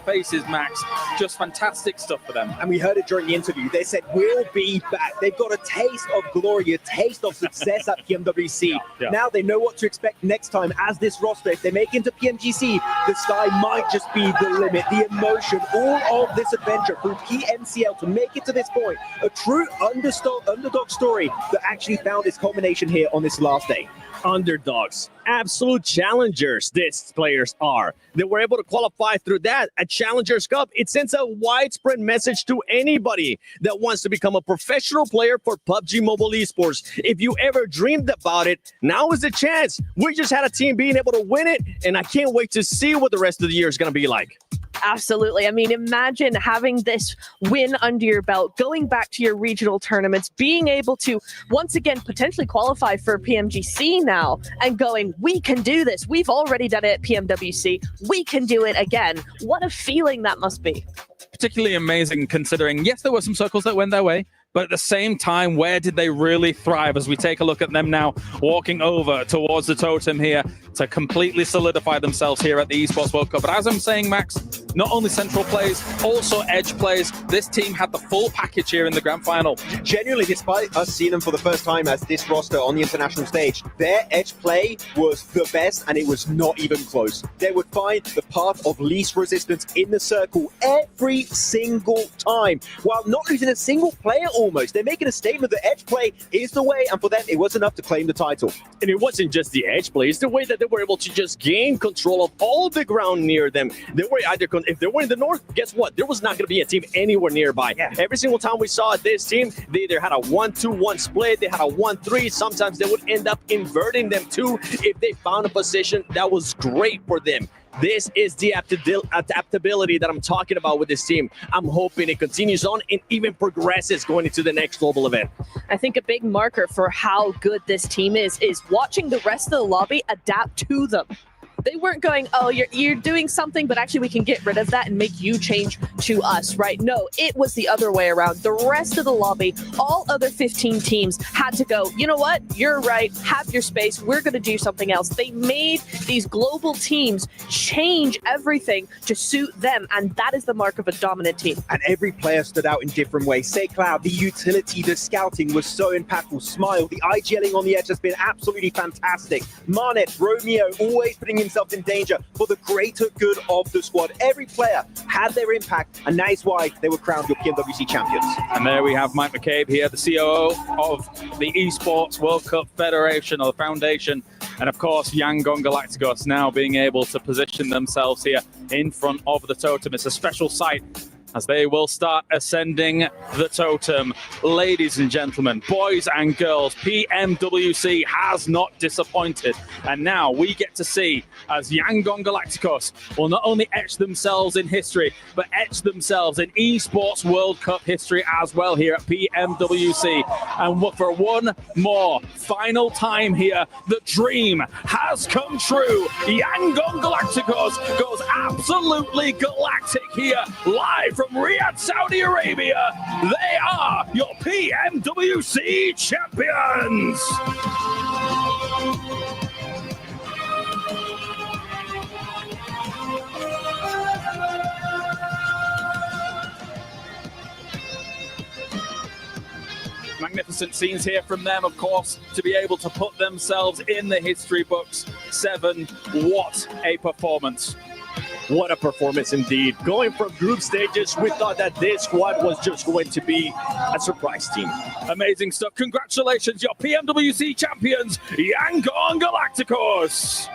faces, Max. Just fantastic stuff for them. And we heard it during the interview. They said, we'll be back. They've got a taste of glory, a taste of success at PMWC. Now they know what to expect next time as this roster. If they make it into PMGC, the sky might just be the limit. The emotion, all of this adventure through PMCL to make it to this point, a true underdog story that actually found its culmination here on this last day. Underdogs, absolute challengers these players are. They were able to qualify through that at Challengers Cup. It sends a widespread message to anybody that wants to become a professional player for PUBG Mobile Esports. If you ever dreamed about it, now is the chance. We just had a team being able to win it, and I can't wait to see what the rest of the year is going to be like. Absolutely. I mean, imagine having this win under your belt, going back to your regional tournaments, being able to once again potentially qualify for PMGC now and going, we can do this. We've already done it at PMWC. We can do it again. What a feeling that must be. Particularly amazing considering, yes, there were some circles that went their way, but at the same time, where did they really thrive? As we take a look at them now walking over towards the totem here to completely solidify themselves here at the Esports World Cup. But as I'm saying, Max, not only central plays, also edge plays. This team had the full package here in the grand final. Genuinely, despite us seeing them for the first time as this roster on the international stage, their edge play was the best, and it was not even close. They would find the path of least resistance in the circle every single time, while not losing a single player almost. They're making a statement that edge play is the way, and for them, it was enough to claim the title. And it wasn't just the edge play, it's the way that they were able to just gain control of all the ground near them. They were either, if they were in the north, guess what? There was not going to be a team anywhere nearby. Every single time we saw this team, they either had a 1-2-1 split, they had a 1-3. Sometimes they would end up inverting them too if they found a position that was great for them. This is the adaptability that I'm talking about with this team. I'm hoping it continues on and even progresses going into the next global event. I think a big marker for how good this team is watching the rest of the lobby adapt to them. They weren't going, oh, you're doing something, but actually we can get rid of that and make you change to us, right? No, it was the other way around. The rest of the lobby, all other 15 teams had to go, you know what? You're right. Have your space. We're going to do something else. They made these global teams change everything to suit them, and that is the mark of a dominant team. And every player stood out in different ways. Say Cloud, the utility, the scouting was so impactful. Smile, the IGLing on the edge has been absolutely fantastic. Marnet, Romeo, always putting himself in danger for the greater good of the squad. Every player had their impact, and that is why they were crowned your PMWC champions. And there we have Mike McCabe here, the COO of the Esports World Cup Federation, or the Foundation. And of course, Yangon Galacticos now being able to position themselves here in front of the totem. It's a special sight as they will start ascending the totem. Ladies and gentlemen, boys and girls, PMWC has not disappointed. And now we get to see as Yangon Galacticos will not only etch themselves in history, but etch themselves in eSports World Cup history as well here at PMWC. And for one more final time here, the dream has come true. Yangon Galacticos goes absolutely galactic here, live from Riyadh, Saudi Arabia. They are your PMWC champions. Magnificent scenes here from them, of course, to be able to put themselves in the history books. 7, what a performance. What a performance indeed. Going from group stages, we thought that this squad was just going to be a surprise team. Amazing stuff. Congratulations, your PMWC champions, Yangon Galacticos.